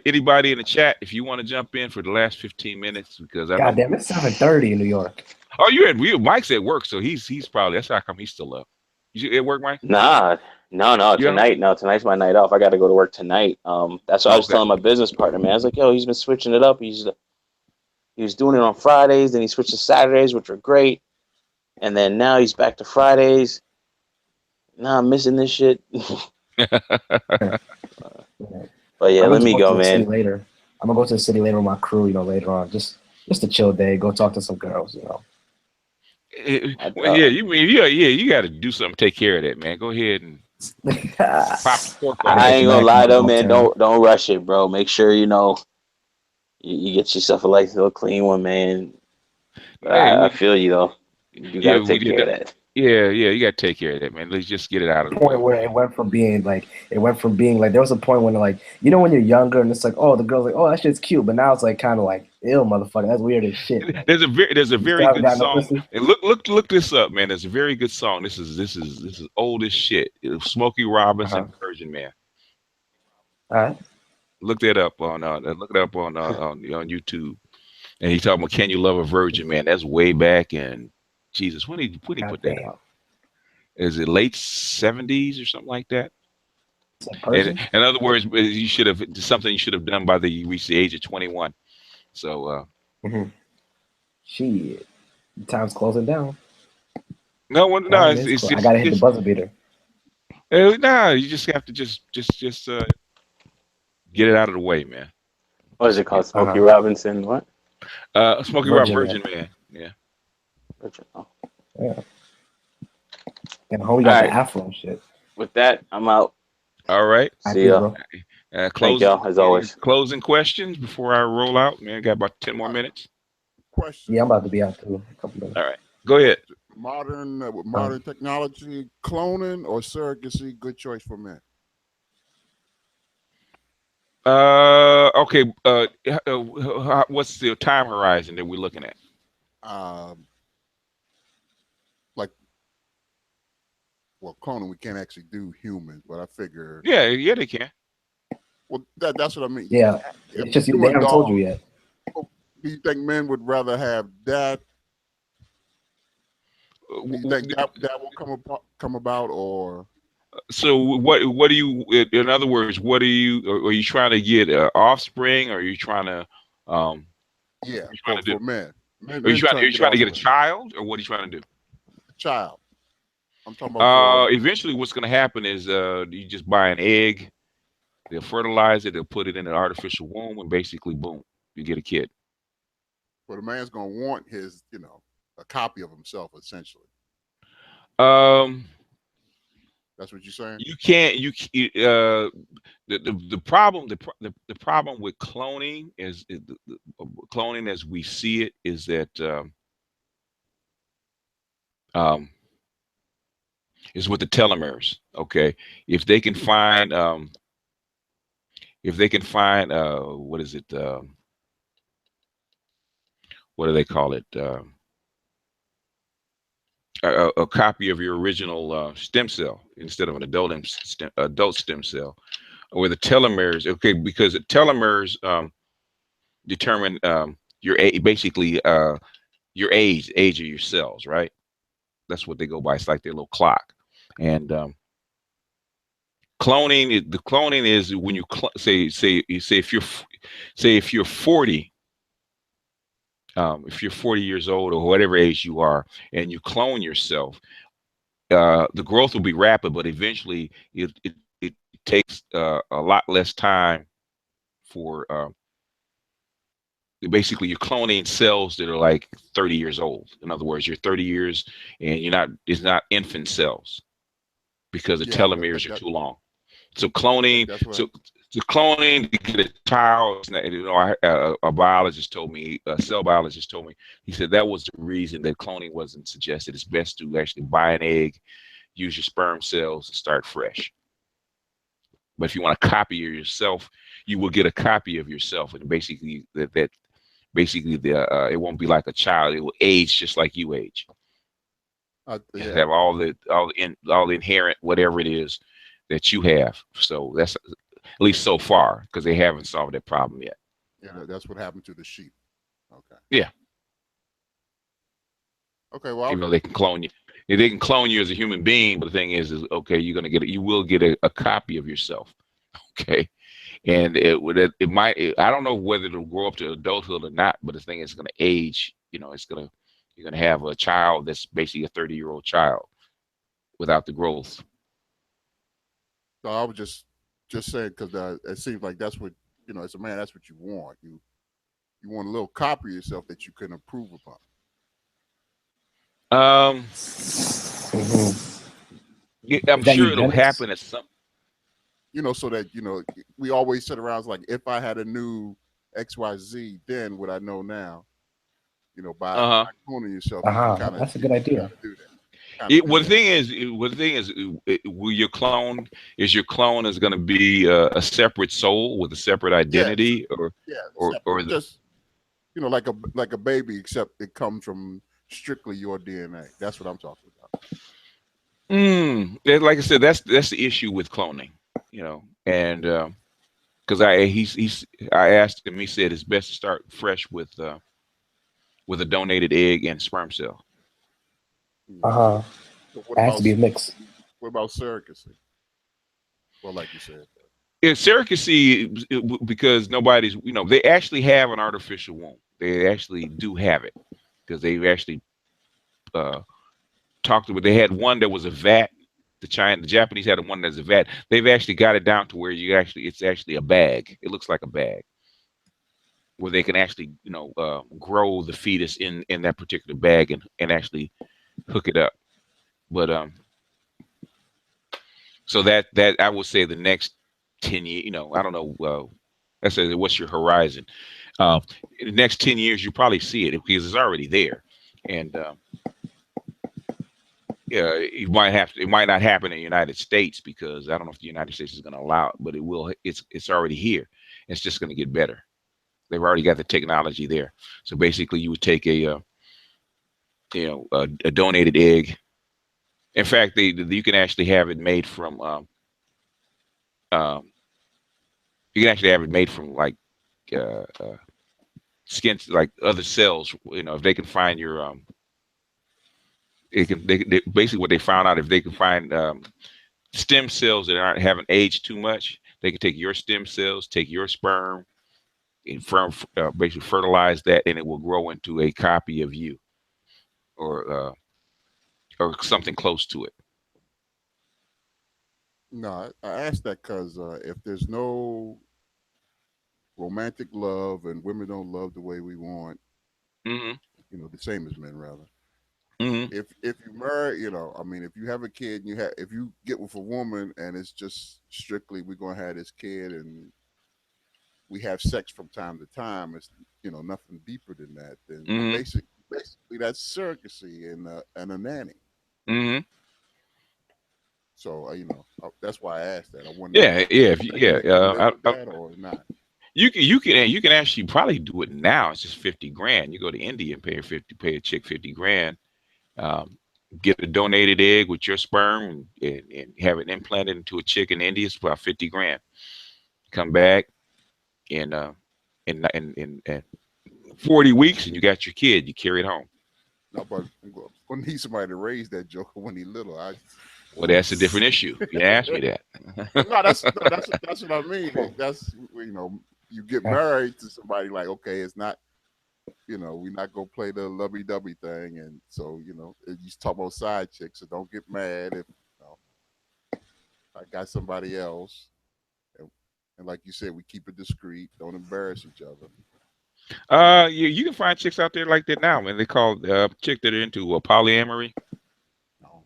Anybody in the chat, if you want to jump in for the last 15 minutes, because God damn, it's 7:30 in New York. Oh, Mike's at work, so he's probably that's how come he's still up. You at work, Mike? No. Tonight, tonight's my night off. I got to go to work tonight. That's what I was telling my business partner, man. I was like, yo, he's been switching it up. He was doing it on Fridays, then he switched to Saturdays, which were great. And then now he's back to Fridays. Now I'm missing this shit. But yeah, let me go, man. Later, I'm gonna go to the city later with my crew. Later on, just a chill day. Go talk to some girls. You got to do something. Take care of that, man. Go ahead and pop the cork. I ain't gonna lie though, man. Don't rush it, bro. Make sure you get yourself a little clean one, man. I feel you though. You gotta take care of that. Yeah, you gotta take care of that, man. Let's just get it out of the way. Point where it went from being like there was a point when like when you're younger and it's like, oh, the girl's like, oh, that shit's cute, but now it's like kind of like, ew, motherfucker, that's weird as shit. Like, There's a very haven't good gotten no song. pussy? And look this up, man. There's a very good song. This is old as shit. Smokey Robinson, Virgin Man. All right. Look that up on look it up on YouTube. And he talking about "Can You Love a Virgin Man?" That's way back in Jesus. When did he put that out? Is it late 70s or something like that? In other words, you should have done by the you reach the age of 21. So shit, time's closing down. No, I gotta hit the buzzer beater. No, you just have to just get it out of the way, man. What is it called? Smokey Robinson? What? Smokey Robinson, Virgin Man. Yeah. Virgin. Oh. Yeah. And homie got the afro and shit. With that, I'm out. All right. See y'all. Thank y'all, as always. Closing questions before I roll out, man. Got about 10 more minutes. Question. Yeah, I'm about to be out too. A couple minutes. All right. Go ahead. Modern technology, cloning or surrogacy, good choice for men. Okay. What's the time horizon that we're looking at? Well, cloning we can't actually do humans, but I figure. Yeah, they can. Well, that's what I mean. Yeah, it's just they haven't told you yet. Do you think men would rather have that? Do you think that will come about, or? So what do you? In other words, what are you trying to get offspring? Or are you trying to? Yeah, for men. Are you trying to get a child, or what are you trying to do? A child. I'm talking about. Eventually, what's going to happen is you just buy an egg, they'll fertilize it, they'll put it in an artificial womb, and basically, boom, you get a kid. But a man's going to want his, a copy of himself, essentially. That's what you're saying. You can't. The problem with cloning is cloning as we see it is that is with the telomeres. Okay, if they can find what is it? What do they call it? A copy of your original stem cell instead of an adult stem cell, where the telomeres. Okay, because the telomeres determine your basically your age of your cells, right? That's what they go by. It's like their little clock. And cloning is when you say if you're 40. If you're 40 years old or whatever age you are, and you clone yourself, the growth will be rapid, but eventually it takes a lot less time for basically you're cloning cells that are like 30 years old. In other words, you're 30 years and it's not infant cells because the telomeres are too long. So cloning, cloning to get a child, a biologist told me, a cell biologist told me, he said that was the reason that cloning wasn't suggested. It's best to actually buy an egg, use your sperm cells, and start fresh. But if you want a copy of yourself, you will get a copy of yourself, and basically it won't be like a child. It will age just like you age. Have all the inherent whatever it is that you have. So that's at least so far, because they haven't solved that problem yet. Yeah, that's what happened to the sheep. Okay. Yeah. Okay. Well, even though they can clone you, they can clone you as a human being, but the thing is okay, you will get a copy of yourself. Okay. And it might, I don't know whether it'll grow up to adulthood or not, but the thing is, it's going to age. You're going to have a child that's basically a 30-year-old child without the growth. So I was just saying, because it seems like that's what, as a man, that's what you want. You want a little copy of yourself that you can improve upon. Yeah, I'm sure it'll happen at some. So that, we always sit around like, if I had a new XYZ, then what I know now, by cloning yourself. That's a good idea. kind of do Well, that. the thing is, will your clone your clone is going to be a separate soul with a separate Yes, identity, yeah, or separate. Just like a baby, except it comes from strictly your DNA. That's what I'm talking about. like I said, that's the issue with cloning, and because I asked him, he said it's best to start fresh with a donated egg and sperm cell. Uh-huh. So It has to be a mix. what about surrogacy? Well, like you said, It's surrogacy because nobody's, they actually have an artificial womb. They actually do have it because they've actually uh, talked about. They had one that was a vat. The Japanese had one that's a vat. They've actually got it down to where it's actually a bag. It looks like a bag where they can actually, grow the fetus in that particular bag and actually hook it up. But so that I would say the next 10 years, I don't know. I said, what's your horizon? Uh, in the next 10 years, you probably see it because it's already there, and yeah, it might not happen in the United States because I don't know if the United States is going to allow it, but it will. It's already here. It's just going to get better. They've already got the technology there. So basically, you would take a donated egg. In fact, you can actually have it made from um, you can actually have it made from like skin, like other cells. If they can find your basically what they found out, if they can find stem cells that haven't aged too much, they can take your stem cells, take your sperm, and basically fertilize that, and it will grow into a copy of you, or something close to it. no, I asked that because if there's no romantic love and women don't love the way we want, Hmm. the same as men rather. Hmm. If you marry, I mean, if you have a kid and if you get with a woman and it's just strictly we're gonna have this kid and we have sex from time to time, it's nothing deeper than that. Then Hmm. basically that's surrogacy and a nanny. Hmm. So that's why I asked that. I want to know Yeah, yeah, if men can live with that or not. you can actually probably do it now. It's just 50 grand. You go to India and pay a chick 50 grand. Um, get a donated egg with your sperm and have it implanted into a chick in India. It's about 50 grand. Come back in in 40 weeks and you got your kid. You carry it home. No, but I'm gonna need somebody to raise that joker when he's little. Well, that's a different issue. You asked me that. But no, that's what I mean. That's you get married to somebody like, okay, it's not, we're not gonna play the lovey dovey thing, and so you talk about side chicks, so don't get mad if I got somebody else, and like you said, we keep it discreet, don't embarrass each other. You can find chicks out there like that now, man. They call chick that are into polyamory, No.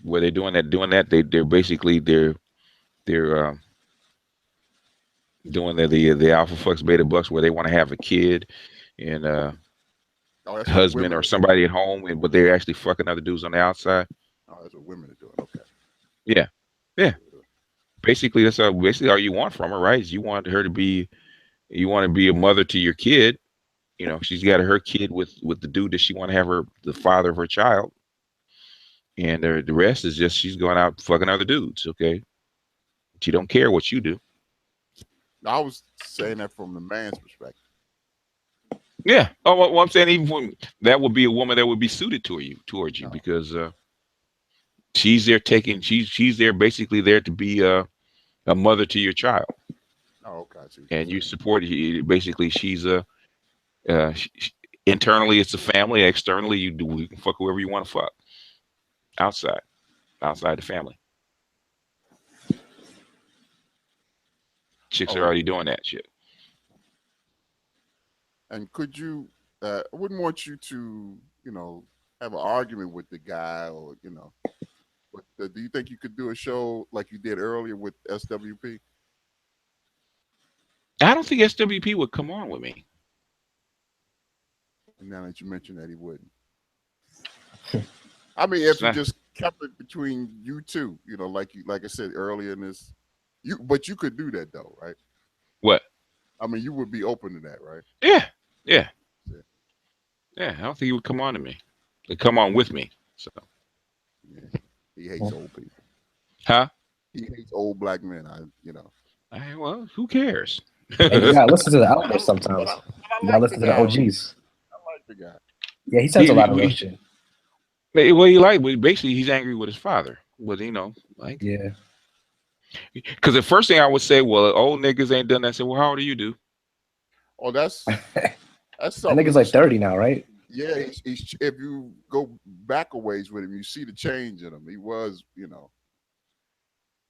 where they're doing that. They're basically they're doing the alpha fucks beta bucks, where they want to have a kid and Oh, that's what husband women or are doing. somebody at home, but they're actually fucking other dudes on the outside. Oh, that's what women are doing. Okay. Yeah, yeah. Basically, that's basically all you want from her, right? Is you want to be a mother to your kid. She's got her kid with the dude that she want to have the father of her child, and the rest is just she's going out fucking other dudes. Okay, she don't care what you do. I was saying that from the man's perspective. Yeah. Oh, well, I'm saying even that would be a woman that would be suited towards you No. because she's there basically there to be a mother to your child, Oh, okay. I see what and you're you saying. support it. Basically, she's internally it's a family. Externally, you can fuck whoever you want to fuck. Outside the family, chicks are Oh, already doing that shit. and could you? I wouldn't want you to, have an argument with the guy, or But do you think you could do a show like you did earlier with SWP? I don't think SWP would come on with me. And now that you mentioned that he wouldn't. I mean, if you just kept it between you two, you know, like I said earlier in this, but you could do that though, right? What? I mean, you would be open to that, right? Yeah. I don't think he would come on to me. He'd come on with me. So. Yeah. He hates old people. Huh? He hates old black men. Well, who cares? And you gotta listen to the elders sometimes. You gotta listen to the OGs. I like the guy. Yeah, he says a lot of real shit. Well, basically he's angry with his father. But yeah. Because the first thing I would say, well, old niggas ain't done that. I said, well, how old are you, dude? Oh, that's that something. nigga's like 30 now, right? Yeah, he's if you go back a ways with him, you see the change in him. He was, you know,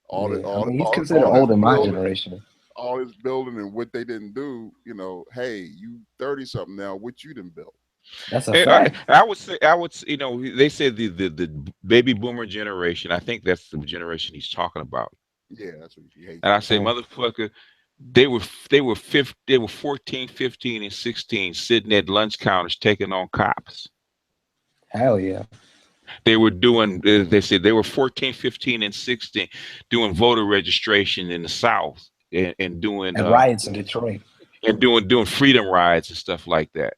he's considered old in my generation. All his building and what they didn't do, you know, hey, you 30 something now, what you done built. That's a fact. I would say, they said the baby boomer generation. I think that's the generation he's talking about. Yeah, that's what he hates. And I say, motherfucker, they were 14, 15, and 16 sitting at lunch counters taking on cops. Hell yeah. They were doing, they said they were 14, 15, and 16 doing voter registration in the South and doing riots in Detroit. And doing freedom rides and stuff like that.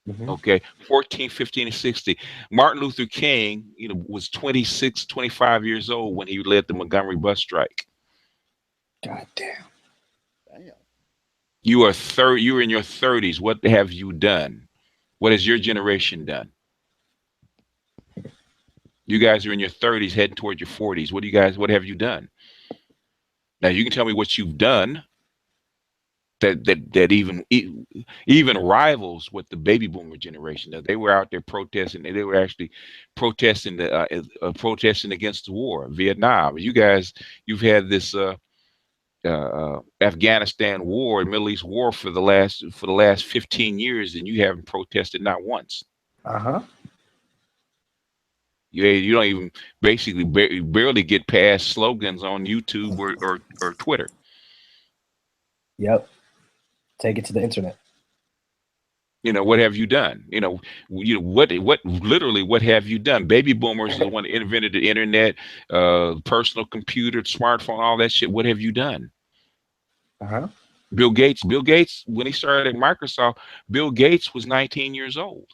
Mm-hmm. Okay, 14, 15, and 16. Martin Luther King, was 26, 25 years old when he led the Montgomery bus strike. God damn. You are in your 30s. What have you done? What has your generation done? You guys are in your 30s heading towards your 40s. What have you done? Now you can tell me what you've done that even rivals what the baby boomer generation does. They were out there protesting, and they were actually protesting protesting against the war, Vietnam. You've had this Afghanistan war, Middle East war for the last 15 years, and you haven't protested not once. You don't even basically barely get past slogans on YouTube or Twitter. Yep. Take it to the internet. What have you done? What literally what have you done? Baby boomers are the one that invented the internet, personal computer, smartphone, all that shit. What have you done? Bill Gates, when he started at Microsoft, Bill Gates was 19 years old.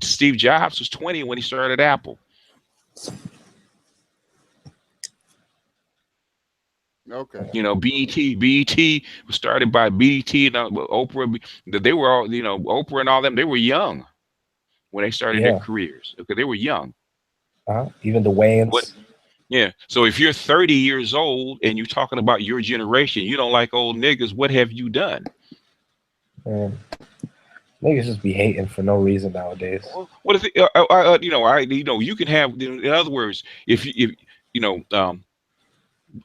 Steve Jobs was 20 when he started Apple. Okay. BET was started by BET and Oprah. They were all, Oprah and all them. They were young when they started their careers. Okay, they were young. Even the Wayans. Yeah. So if you're 30 years old and you're talking about your generation, you don't like old niggas. What have you done? Niggas just be hating for no reason nowadays. What if you can have, in other words, if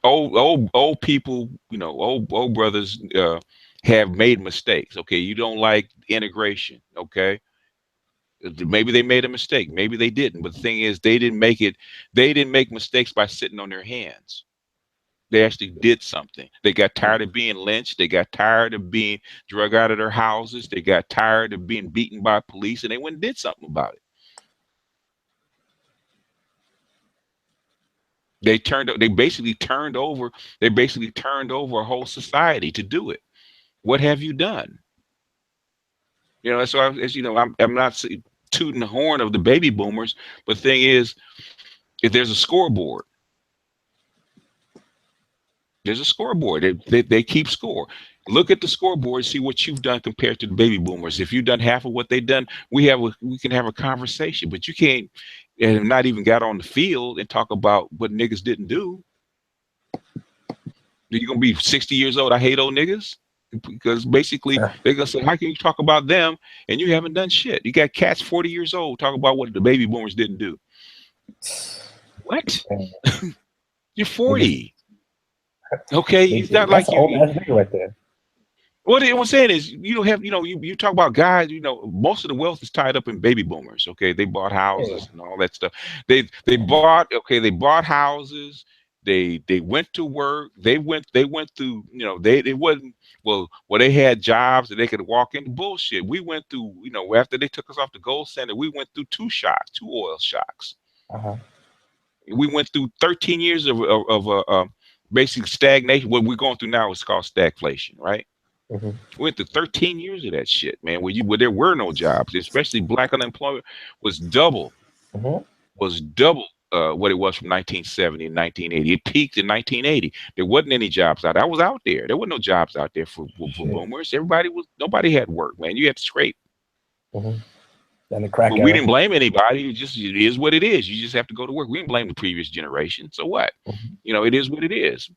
old people, old brothers have made mistakes. Okay, you don't like integration. Okay, maybe they made a mistake, maybe they didn't. But the thing is, they didn't make mistakes by sitting on their hands. They actually did something. They got tired of being lynched. They got tired of being drug out of their houses. They got tired of being beaten by police, and they went and did something about it. They basically turned over a whole society to do it. What have you done? So I'm not tooting the horn of the baby boomers, but the thing is, if there's a scoreboard, they keep score. Look at the scoreboard, see what you've done compared to the baby boomers. If you've done half of what they've done, we can have a conversation. But you can't, and not even got on the field and talk about what niggas didn't do. You're gonna be 60 years old. I hate old niggas, because basically they're gonna say, how can you talk about them and you haven't done shit? You got cats 40 years old talking about what the baby boomers didn't do. What? You're 40. Okay, it's not like you right there. What I'm saying is, you talk about guys, most of the wealth is tied up in baby boomers. Okay, they bought houses and all that stuff. They bought houses. they went to work. They went through. You know, they wasn't they had jobs that they could walk into. Bullshit. We went through. You know, after they took us off the gold standard, we went through two oil shocks. We went through 13 years of basic stagnation. What we're going through now is called stagflation, right? We went through 13 years of that shit, man. Where there were no jobs, especially black unemployment was double. Was double what it was from 1970 and 1980. It peaked in 1980. There wasn't any jobs out there. I was out there. There were no jobs out there for boomers. Nobody had work, man. You had to scrape. And the crack But we didn't blame anybody. It is what it is. You just have to go to work. We didn't blame the previous generation. So what? You know, it is what it is.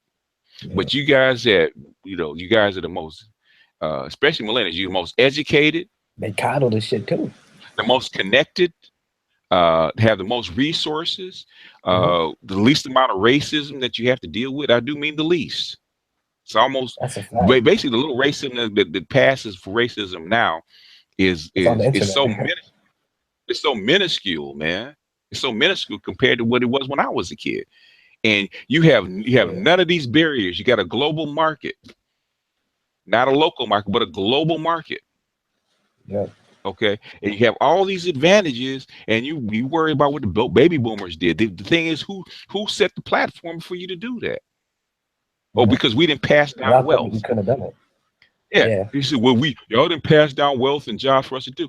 But you guys are the most, especially millennials, you're the most educated. They coddle this shit too. The most connected, have the most resources, the least amount of racism that you have to deal with. I do mean the least. It's almost basically the little racism that passes for racism now is so minuscule, man. It's so minuscule compared to what it was when I was a kid. And you have none of these barriers. You got a global market, not a local market, but a global market. Yeah. Okay. And you have all these advantages, and you worry about what the baby boomers did. The thing is, who set the platform for you to do that? Oh, because we didn't pass down wealth. We couldn't have done it. Yeah. You said, well, y'all didn't pass down wealth and jobs for us to do.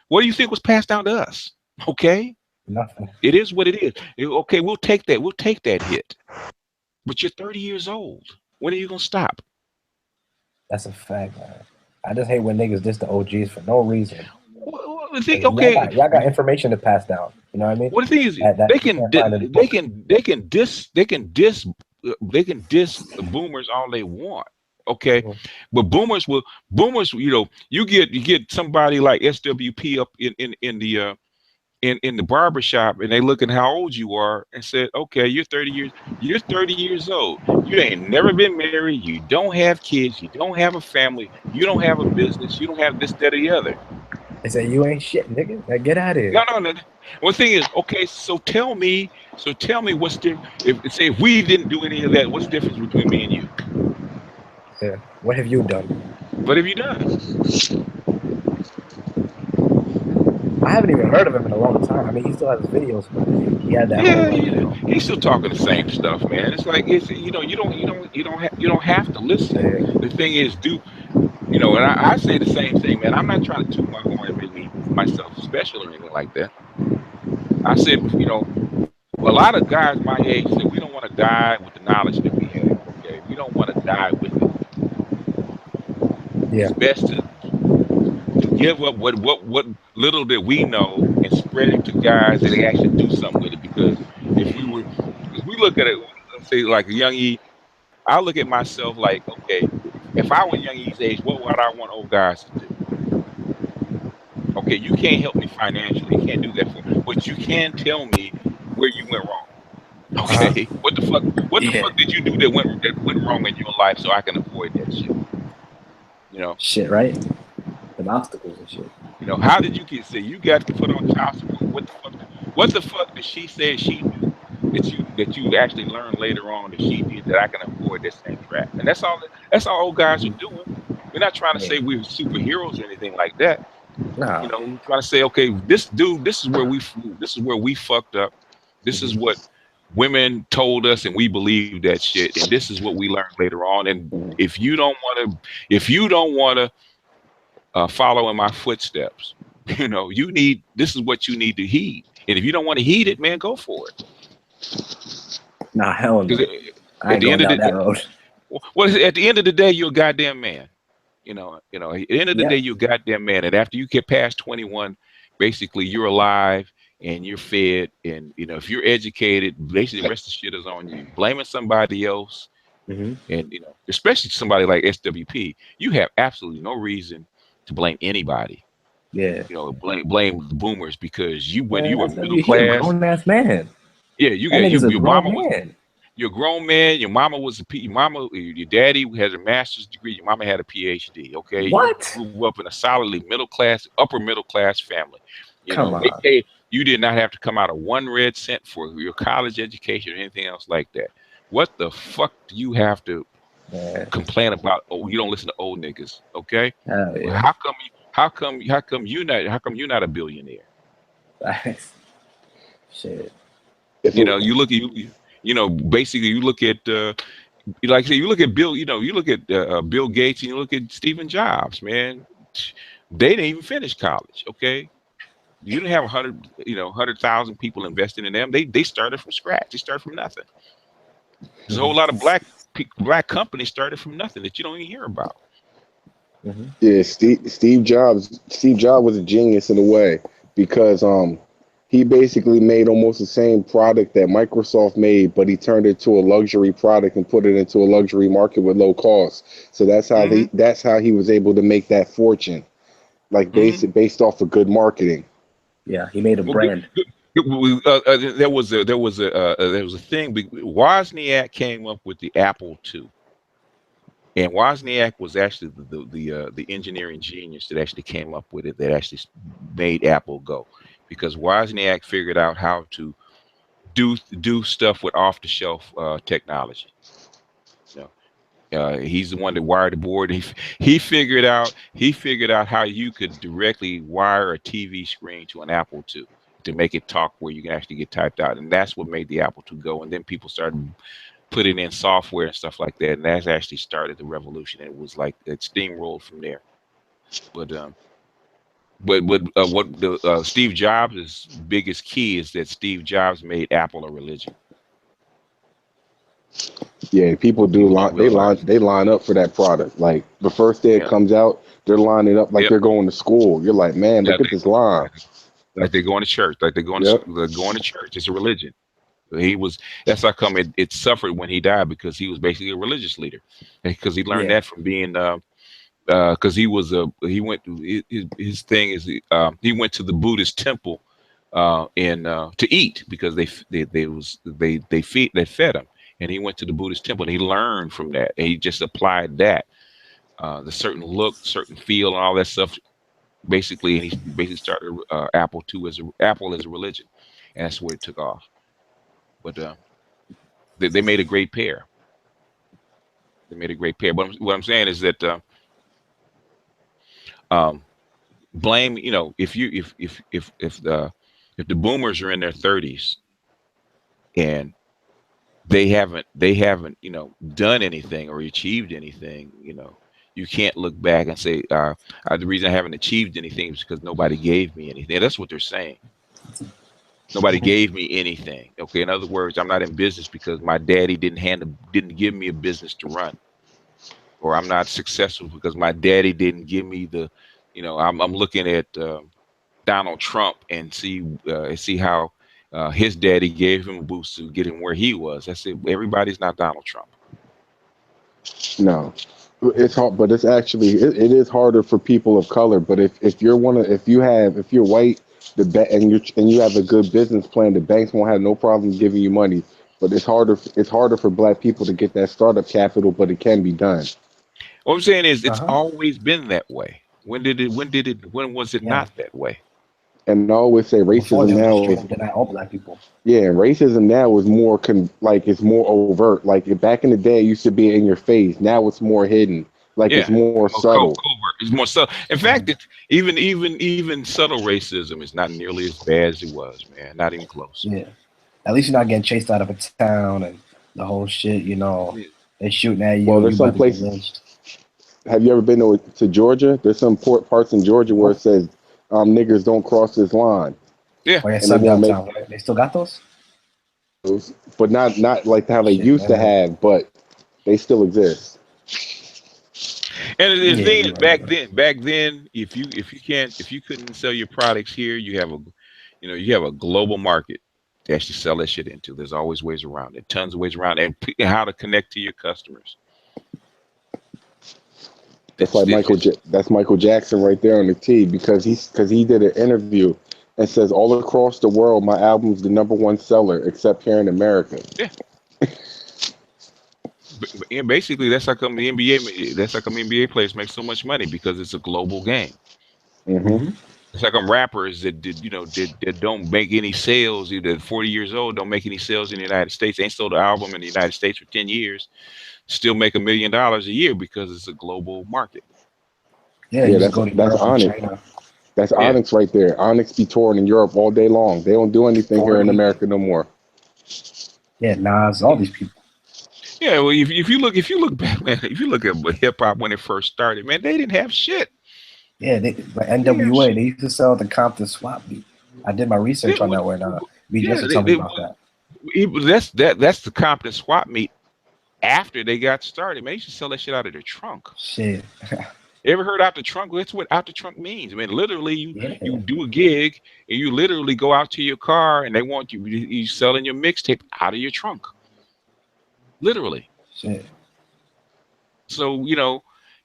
What do you think was passed down to us? Okay. Nothing. It is what it is. Okay, we'll take that. We'll take that hit. But you're 30 years old. When are you gonna stop? That's a fact, man. I just hate when niggas diss the OGs for no reason. Well, y'all got information to pass down. You know what I mean? Well, the thing is, they can diss boomers all they want. Okay, but boomers, you know, you get somebody like SWP up in the barbershop, and they look at how old you are and said, okay, you're 30 years old. You ain't never been married. You don't have kids. You don't have a family. You don't have a business. You don't have this, that, or the other. They say you ain't shit, nigga. Now get out of here. No. One thing is, okay, so tell me what's different. If we didn't do any of that, what's the difference between me and you? Yeah. What have you done? What have you done? I haven't even heard of him in a long time. I mean, he still has videos, but he had that whole he's still talking the same stuff, man. It's like you don't have to listen. Yeah. The thing is, and I say the same thing, man. I'm not trying to toot my horn and make myself special or anything like that. I said, a lot of guys my age said we don't want to die with the knowledge that we have. Okay, we don't want to die with it. Yeah. It's best to give up what little that we know and spread it to guys that they actually do something with it. Because if we look at it, let's say like a young E, I look at myself like, okay, if I were young E's age, what would I want old guys to do? Okay, you can't help me financially, you can't do that for me, but you can tell me where you went wrong. Okay, what the fuck did you do that went wrong in your life so I can avoid that shit? Shit, right? The obstacles and shit. How did you get sick? You got to put on child support. What the fuck did she say she knew that you actually learned later on that she did that I can avoid that same trap? And that's all old guys are doing. We're not trying to say we're superheroes or anything like that. Nah. We're trying to say, okay, this is where we fucked up. This is what women told us, and we believed that shit. And this is what we learned later on. And if you don't want to follow in my footsteps, this is what you need to heed. And if you don't want to heed it, man, go for it. Nah, hell no. I ain't going down that road. Well, at the end of the day, you're a goddamn man. At the end of the day, you're a goddamn man. And after you get past 21, basically you're alive and you're fed. And if you're educated, basically the rest of the shit is on you. Blaming somebody else, and especially somebody like SWP, you have absolutely no reason to blame anybody. Yeah. Blame the boomers because you were middle class. You're a grown-ass man. Yeah, your mama was. You're a grown man. Your mama was your daddy has a master's degree. Your mama had a PhD. Okay, what? You grew up in a solidly upper middle class family. Come on. You did not have to come out of one red cent for your college education or anything else like that. What the fuck do you have to complain about? Oh, you don't listen to old niggas, okay? Yeah. How come you're not a billionaire? Shit. You look at basically you look at like I say, you look at Bill, you look at Bill Gates and you look at Stephen Jobs, man. They didn't even finish college, okay? You didn't have 100,000 people investing in them. They started from scratch. They started from nothing. There's a whole lot of black companies started from nothing that you don't even hear about. Yeah, Steve Jobs was a genius in a way because he basically made almost the same product that Microsoft made, but he turned it to a luxury product and put it into a luxury market with low cost. So that's how he was able to make that fortune, like based off of good marketing. Yeah, he made a brand. There was a thing. Wozniak came up with the Apple II. And Wozniak was actually the engineering genius that actually came up with it, that actually made Apple go, because Wozniak figured out how to do stuff with off the shelf technology. He's the one that wired the board. He figured out how you could directly wire a TV screen to an Apple II to make it talk where you can actually get typed out, and that's what made the Apple II go. And then people started putting in software and stuff like that, and that's actually started the revolution. And it was like it steamrolled from there. But what the Steve Jobs' biggest key is that Steve Jobs made Apple a religion. Yeah, people line up for that product. Like the first day it comes out, they're lining up like they're going to school. You're like, man, look at this line. Like they're going to church. Like they're going to church. It's a religion. That's how come it suffered when he died, because he was basically a religious leader, because he learned that from being because he went to his thing is he went to the Buddhist temple to eat, because they fed him, and he went to the Buddhist temple and he learned from that, and he just applied that the certain look, certain feel, and all that stuff basically, and he basically started Apple as a religion, and that's where it took off. But they made a great pair. But what I'm saying is that blame, if the boomers are in their 30s and they haven't done anything or achieved anything, you can't look back and say the reason I haven't achieved anything is because nobody gave me anything. That's what they're saying. Nobody gave me anything. Okay, in other words, I'm not in business because my daddy didn't give me a business to run, or I'm not successful because my daddy didn't give me the, I'm looking at Donald Trump and see how his daddy gave him a boost to get him where he was. I said, everybody's not Donald Trump. No, it's hard, but it's actually it is harder for people of color. But if you're white, and you have a good business plan, the banks won't have no problem giving you money. But it's harder for black people to get that startup capital, but it can be done. What I'm saying is it's always been that way. When was it not that way? And I always say racism now. All black people. Yeah, racism now is more it's more overt. Like back in the day, it used to be in your face. Now it's more hidden. It's more subtle. Covert. It's more subtle. In fact, even subtle racism is not nearly as bad as it was, man. Not even close. Yeah, at least you're not getting chased out of a town and the whole shit. They're shooting at you. Well, there's some places. Have you ever been to Georgia? There's some parts in Georgia where it says niggers don't cross this line. Yeah. Oh, yeah, some downtown, right? They still got those? But not like how they used to have, but they still exist. And the thing is, back then, if you couldn't sell your products here, you have a global market to actually sell that shit into. There's always ways around it, tons of ways around it, and how to connect to your customers. That's Michael Jackson right there on the T, because he did an interview and says all across the world my album's the #1 seller except here in America. Yeah. And basically, that's how come the NBA players make so much money, because it's a global game. Mm-hmm. It's like rappers that that don't make any sales. Either 40 years old, don't make any sales in the United States. Ain't sold an album in the United States for 10 years. Still make $1 million a year because it's a global market. Yeah, Yeah, you just go to that's Europe and Onyx. China. That's Onyx right there. Onyx be touring in Europe all day long. They don't do anything here in America no more. Yeah, Nas, all these people. Yeah, well, if you look back, man, if you look at hip hop when it first started, man, they didn't have shit. Yeah, like NWA, they used to sell the Compton swap beat. I did my research on that when BJ told me about that. That's the Compton swap meet after they got started. Man, they used to sell that shit out of their trunk. Shit. Ever heard out the trunk? That's what out the trunk means. I mean, literally, you do a gig and you literally go out to your car and they want you selling your mixtape out of your trunk. Literally. Shit. So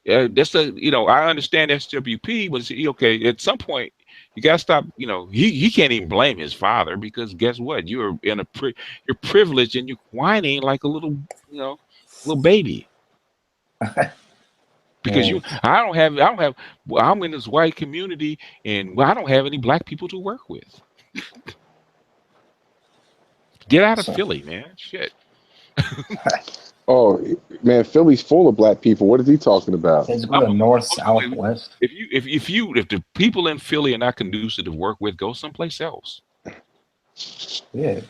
that's I understand SWP, but okay, at some point you gotta stop. He can't even blame his father because guess what? You're you're privileged and you're whining like a little baby. Because I'm in this white community and I don't have any black people to work with. Get out of Philly, man. Shit. Oh man, Philly's full of black people. What is he talking about? Let's go to north, south, west. If the people in Philly are not conducive to work with, go someplace else. Yeah.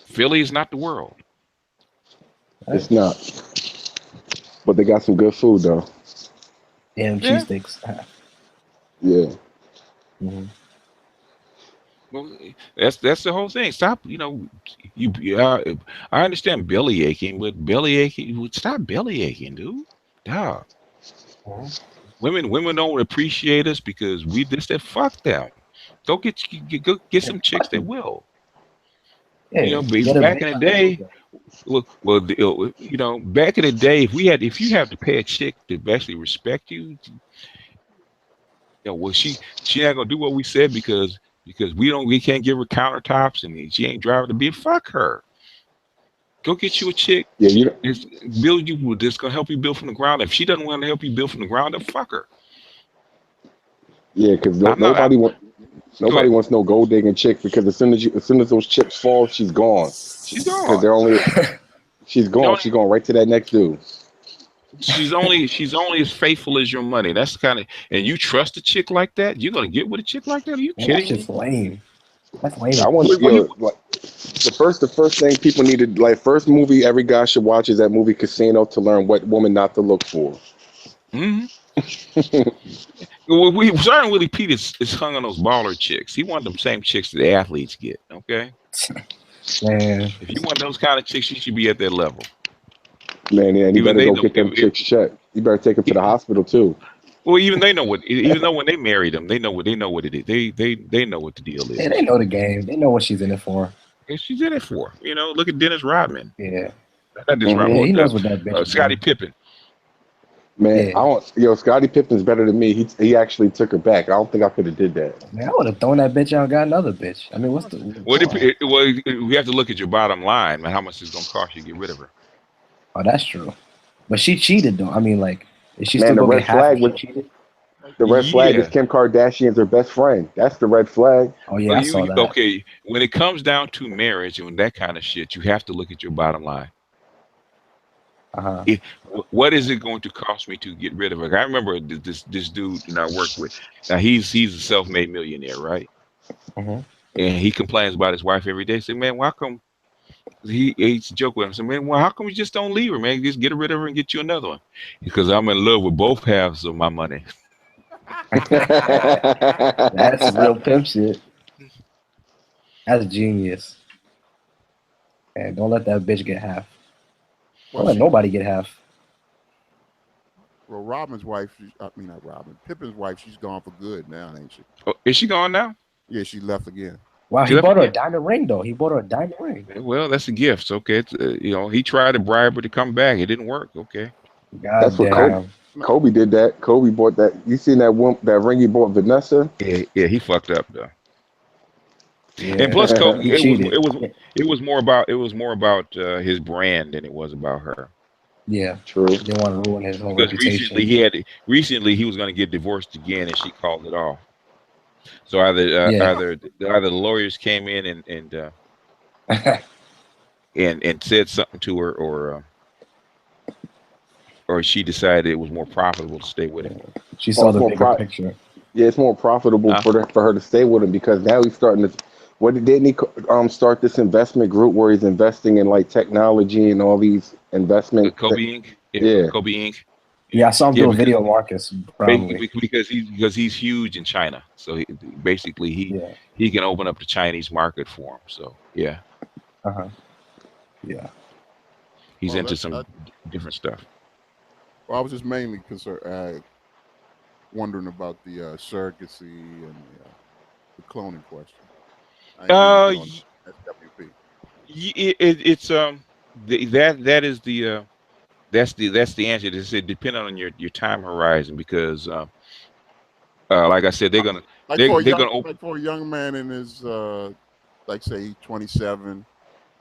Philly is not the world. It's not. But they got some good food though. Damn cheesesteaks. Yeah. Mm-hmm. Well, that's the whole thing. Stop, I understand belly aching, but stop belly aching, dude. Dog. Women don't appreciate us because we that fuck them. Go get some chicks that will. Yeah, back in the day. Back in the day, if you have to pay a chick to actually respect you, she not gonna do what we said because we can't give her countertops and she ain't driving the beat. Fuck her. Go get you a chick. Yeah, build you. That's gonna help you build from the ground. If she doesn't want to help you build from the ground up, fuck her. Yeah, because nobody wants no gold digging chick because as soon as those chips fall, she's gone. She's gone. Because they're only she's gone. She's going right to that next dude. She's only as faithful as your money. That's and you trust a chick like that, you're gonna get with a chick like that? Are you kidding me? That's just lame. That's lame. I want the first thing people need to first movie every guy should watch is that movie Casino to learn what woman not to look for. Mm-hmm. Well, Sergeant Willie Pete is hung on those baller chicks. He wanted them same chicks that the athletes get. Okay, man. If you want those kind of chicks, you should be at that level. Man, yeah, you better go get them chicks checked. You better take them to the hospital too. Well, even they know even though when they married them, they know what it is. They know what the deal is. Yeah, they know the game. They know what she's in it for. Yeah, she's in it for. Look at Dennis Rodman. Yeah. Not Dennis Rodman. Yeah, he knows what that bitch is. Scottie Pippen. Man, Scottie Pippen's better than me. He actually took her back. I don't think I could have did that. Man, I would have thrown that bitch out and got another bitch. I mean, what's the... Well, we have to look at your bottom line, man. How much it's going to cost you to get rid of her? Oh, that's true. But she cheated, though. I mean, is she man, still going to get half if she cheated? The red flag is Kim Kardashian's her best friend. That's the red flag. Oh, yeah, I saw that. Okay, when it comes down to marriage and that kind of shit, you have to look at your bottom line. Uh-huh. What is it going to cost me to get rid of her? I remember this dude I worked with. Now he's a self-made millionaire, right? Mm-hmm. And he complains about his wife every day. Say, man, why come? He used to joke with him. Say, man, well, how come you just don't leave her, man? Just get rid of her and get you another one. Because I'm in love with both halves of my money. That's real pimp shit. That's genius. And don't let that bitch get half. Don't let nobody get half. Well, Robin's wife, not Robin, Pippin's wife, she's gone for good now, ain't she? Oh, is she gone now? Yeah, she left again. Wow, he bought her a diamond ring, though. He bought her a diamond ring. Well, that's a gift. Okay, he tried to bribe her to come back. It didn't work. Okay. That's what Kobe did that. Kobe bought that. You seen that ring he bought Vanessa? Yeah, he fucked up though. Yeah. And plus, Kobe, it was more about his brand than it was about her. Yeah, true. They didn't want to ruin his whole because reputation. recently he was going to get divorced again, and she called it off. So either Yeah. either the lawyers came in and said something to her, or she decided it was more profitable to stay with him. She Oh, saw the bigger picture. Yeah, it's more profitable for her to stay with him because now he's starting to. Didn't he start this investment group where he's investing in like technology and all these investment? Kobe Inc. Yeah. Kobe Inc. Yeah, I saw him do a because video, Marcus. Probably. because he's huge in China. So basically he can open up the Chinese market for him. So yeah. Yeah. He's Well, into some different stuff. Well, I was just mainly concerned, wondering about the surrogacy and the cloning question. I ain't really been on SWP. It's that is the that's the answer. It's depending on your time horizon because like I said, they're gonna open. Like for a young man in his like say 27,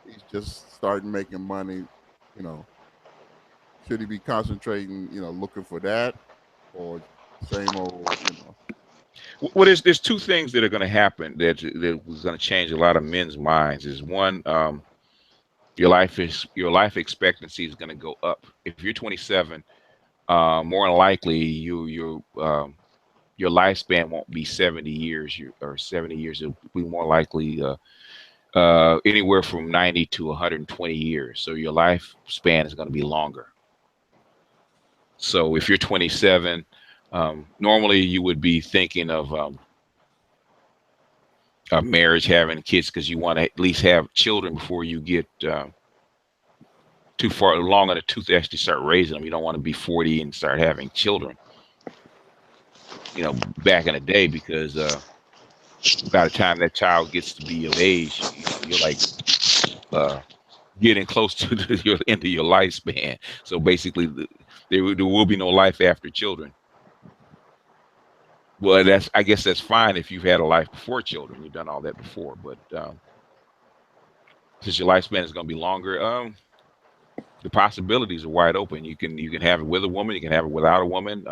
he's just starting making money, you know, should he be concentrating, looking for that, or same old, Well, there's two things that are going to happen that was going to change a lot of men's minds. Is one, your life expectancy is going to go up. If you're 27, more than likely your lifespan won't be 70 years or 70 years. It'll be more likely anywhere from 90 to 120 years. So your lifespan is going to be longer. So if you're 27, normally you would be thinking of marriage, having kids, because you want to at least have children before you get too far along in the tooth to actually start raising them. You don't want to be 40 and start having children, back in the day, because by the time that child gets to be of age, you're like getting close to your end of your lifespan. So basically, there will be no life after children. Well, I guess that's fine if you've had a life before children. You've done all that before, but since your lifespan is going to be longer, the possibilities are wide open. You can have it with a woman. You can have it without a woman.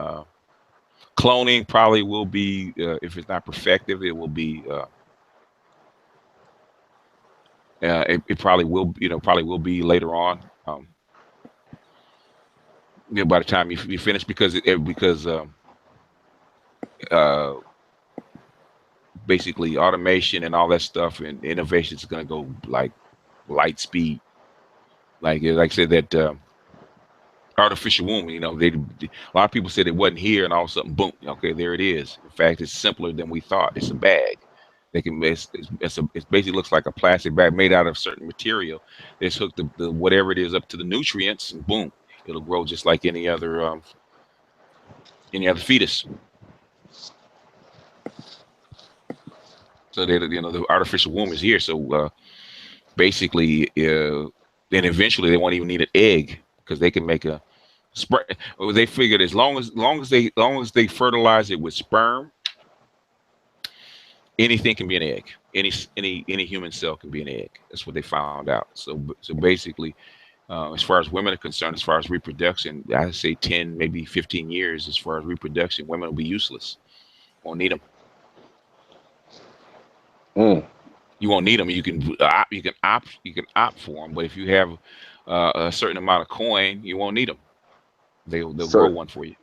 Cloning probably will be, if it's not perfective, it will be. It probably will be later on. By the time you finish, because basically automation and all that stuff and innovation is going to go like light speed. Like I said, that artificial womb, a lot of people said it wasn't here, and all of a sudden, boom, okay, there it is. In fact, it's simpler than we thought. It's a bag. It basically looks like a plastic bag made out of certain material. It's hooked the whatever it is up to the nutrients, and boom, it'll grow just like any other fetus. So the artificial womb is here. So basically, then eventually they won't even need an egg, because they can make a sperm. They figured as long as they fertilize it with sperm, anything can be an egg. Any human cell can be an egg. That's what they found out. So basically, as far as women are concerned, as far as reproduction, I'd say 10, maybe 15 years. As far as reproduction, women will be useless. Won't need them. You won't need them. You can opt for them, but if you have a certain amount of coin, you won't need them. They'll grow one for you.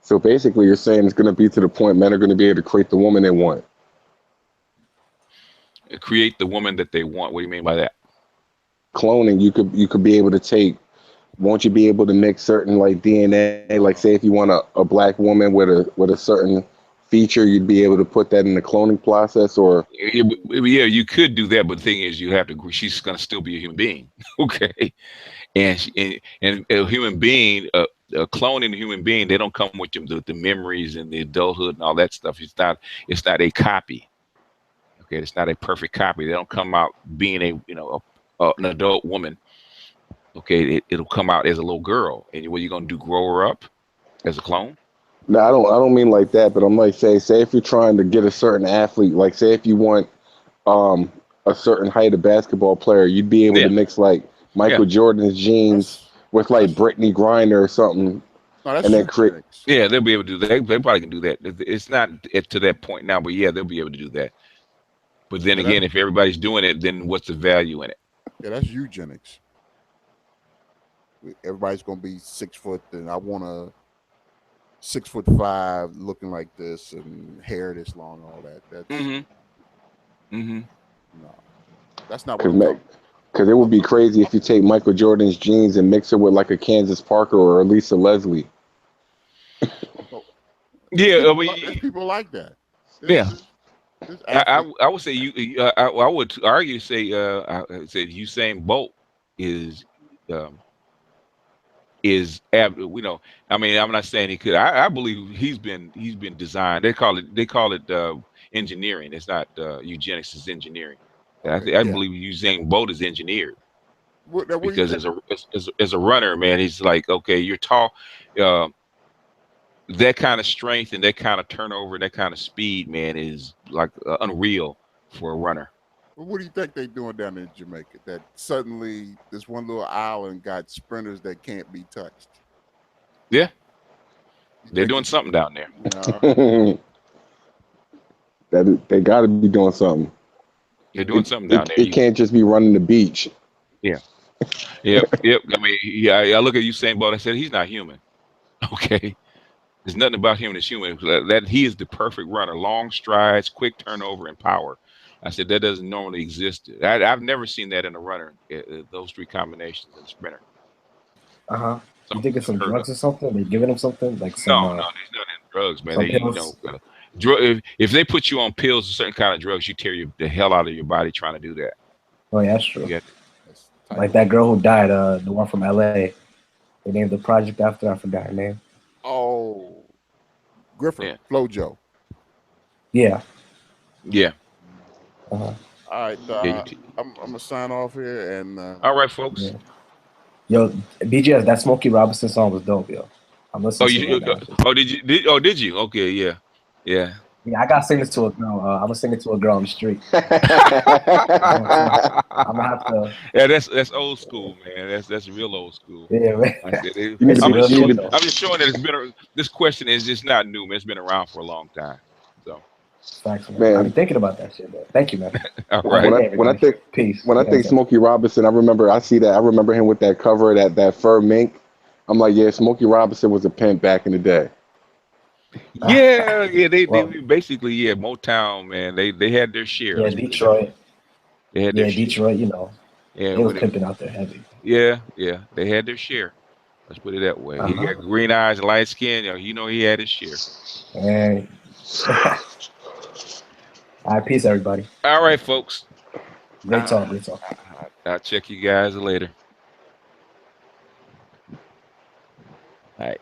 So basically, you're saying it's going to be to the point men are going to be able to create the woman they want. Create the woman that they want. What do you mean by that? Cloning, you could be able to take. Won't you be able to mix certain like DNA? Like say if you want a black woman with a certain feature, you'd be able to put that in the cloning process, or yeah, you could do that, but the thing is, she's going to still be a human being. Okay, and a human being, cloning a human being, they don't come with the memories and the adulthood and all that stuff. It's not a copy. Okay, it's not a perfect copy. They don't come out being an adult woman. Okay, it'll come out as a little girl, and what you're going to do, grow her up as a clone? No, I don't mean like that, but I'm like say if you're trying to get a certain athlete, like say if you want a certain height of basketball player, you'd be able to mix like Michael Jordan's genes with like Brittany Griner or something. No, that's and then create. eugenics. Yeah, they'll be able to do that. They probably can do that. It's not to that point now, but yeah, they'll be able to do that. But then Yeah, again, if everybody's doing it, then what's the value in it? yeah, that's eugenics. Everybody's gonna be 6 foot, and I want a 6'5" looking like this and hair this long, all that. That's no, that's not what I'm talking. Because it would be crazy if you take Michael Jordan's jeans and mix it with like a Kansas Parker or a Lisa Leslie. Yeah, There's people like that. I would say I would argue say Usain Bolt is you know, I mean, I'm not saying he could. I believe he's been designed. They call it engineering. It's not eugenics. It's engineering. Okay, I believe Usain Bolt is engineered what because as a runner, man, he's like, okay, you're tall. That kind of strength and that kind of turnover, that kind of speed, man, is like unreal for a runner. Well, what do you think they're doing down in Jamaica? That suddenly this one little island got sprinters that can't be touched. Yeah, they're doing something down there. That they got to be doing something. They're doing something down there. It can't just be running the beach. Yeah. Yep. I mean, yeah. I look at Usain Bolt. I said he's not human. Okay. There's nothing about him that's human. That he is the perfect runner. Long strides, quick turnover, and power. I said that doesn't normally exist. I've never seen that in a runner. Those three combinations in a sprinter. You think it's some drugs or something? They giving him something like some? No, there's nothing in drugs, man. Some They, pills? if they put you on pills, a certain kind of drugs, you tear the hell out of your body trying to do that. Oh yeah, that's true. Yeah. Like that girl who died, the one from LA. They named the project after her. I forgot her name. Oh, Griffin, Flojo. Yeah. Yeah. All right, I'm gonna sign off here and. All right, folks. Yeah. Yo, BGS, that Smokey Robinson song was dope, yo. I'm listening to it right now. Did you? Okay, yeah. Yeah, I gotta sing this to a girl. I'm gonna sing it to a girl on the street. I'm gonna have to. Yeah, that's old school, man. That's real old school. Yeah, man. I'm just showing that this question is just not new, man. It's been around for a long time. So. Thanks, man. I've been thinking about that shit, man. Thank you, man. All right. When I think Smokey Robinson, I remember him with that cover, that fur mink. I'm like, yeah, Smokey Robinson was a pimp back in the day. Yeah, they basically, Motown, man. They had their share. Yeah, Detroit. They had their share. Detroit, you know. Yeah, they was pimping out there heavy. Yeah, they had their share. Let's put it that way. He got green eyes and light skin. You know, he had his share. Hey. All right, peace, everybody. All right, folks. Great talk. I'll check you guys later. All right.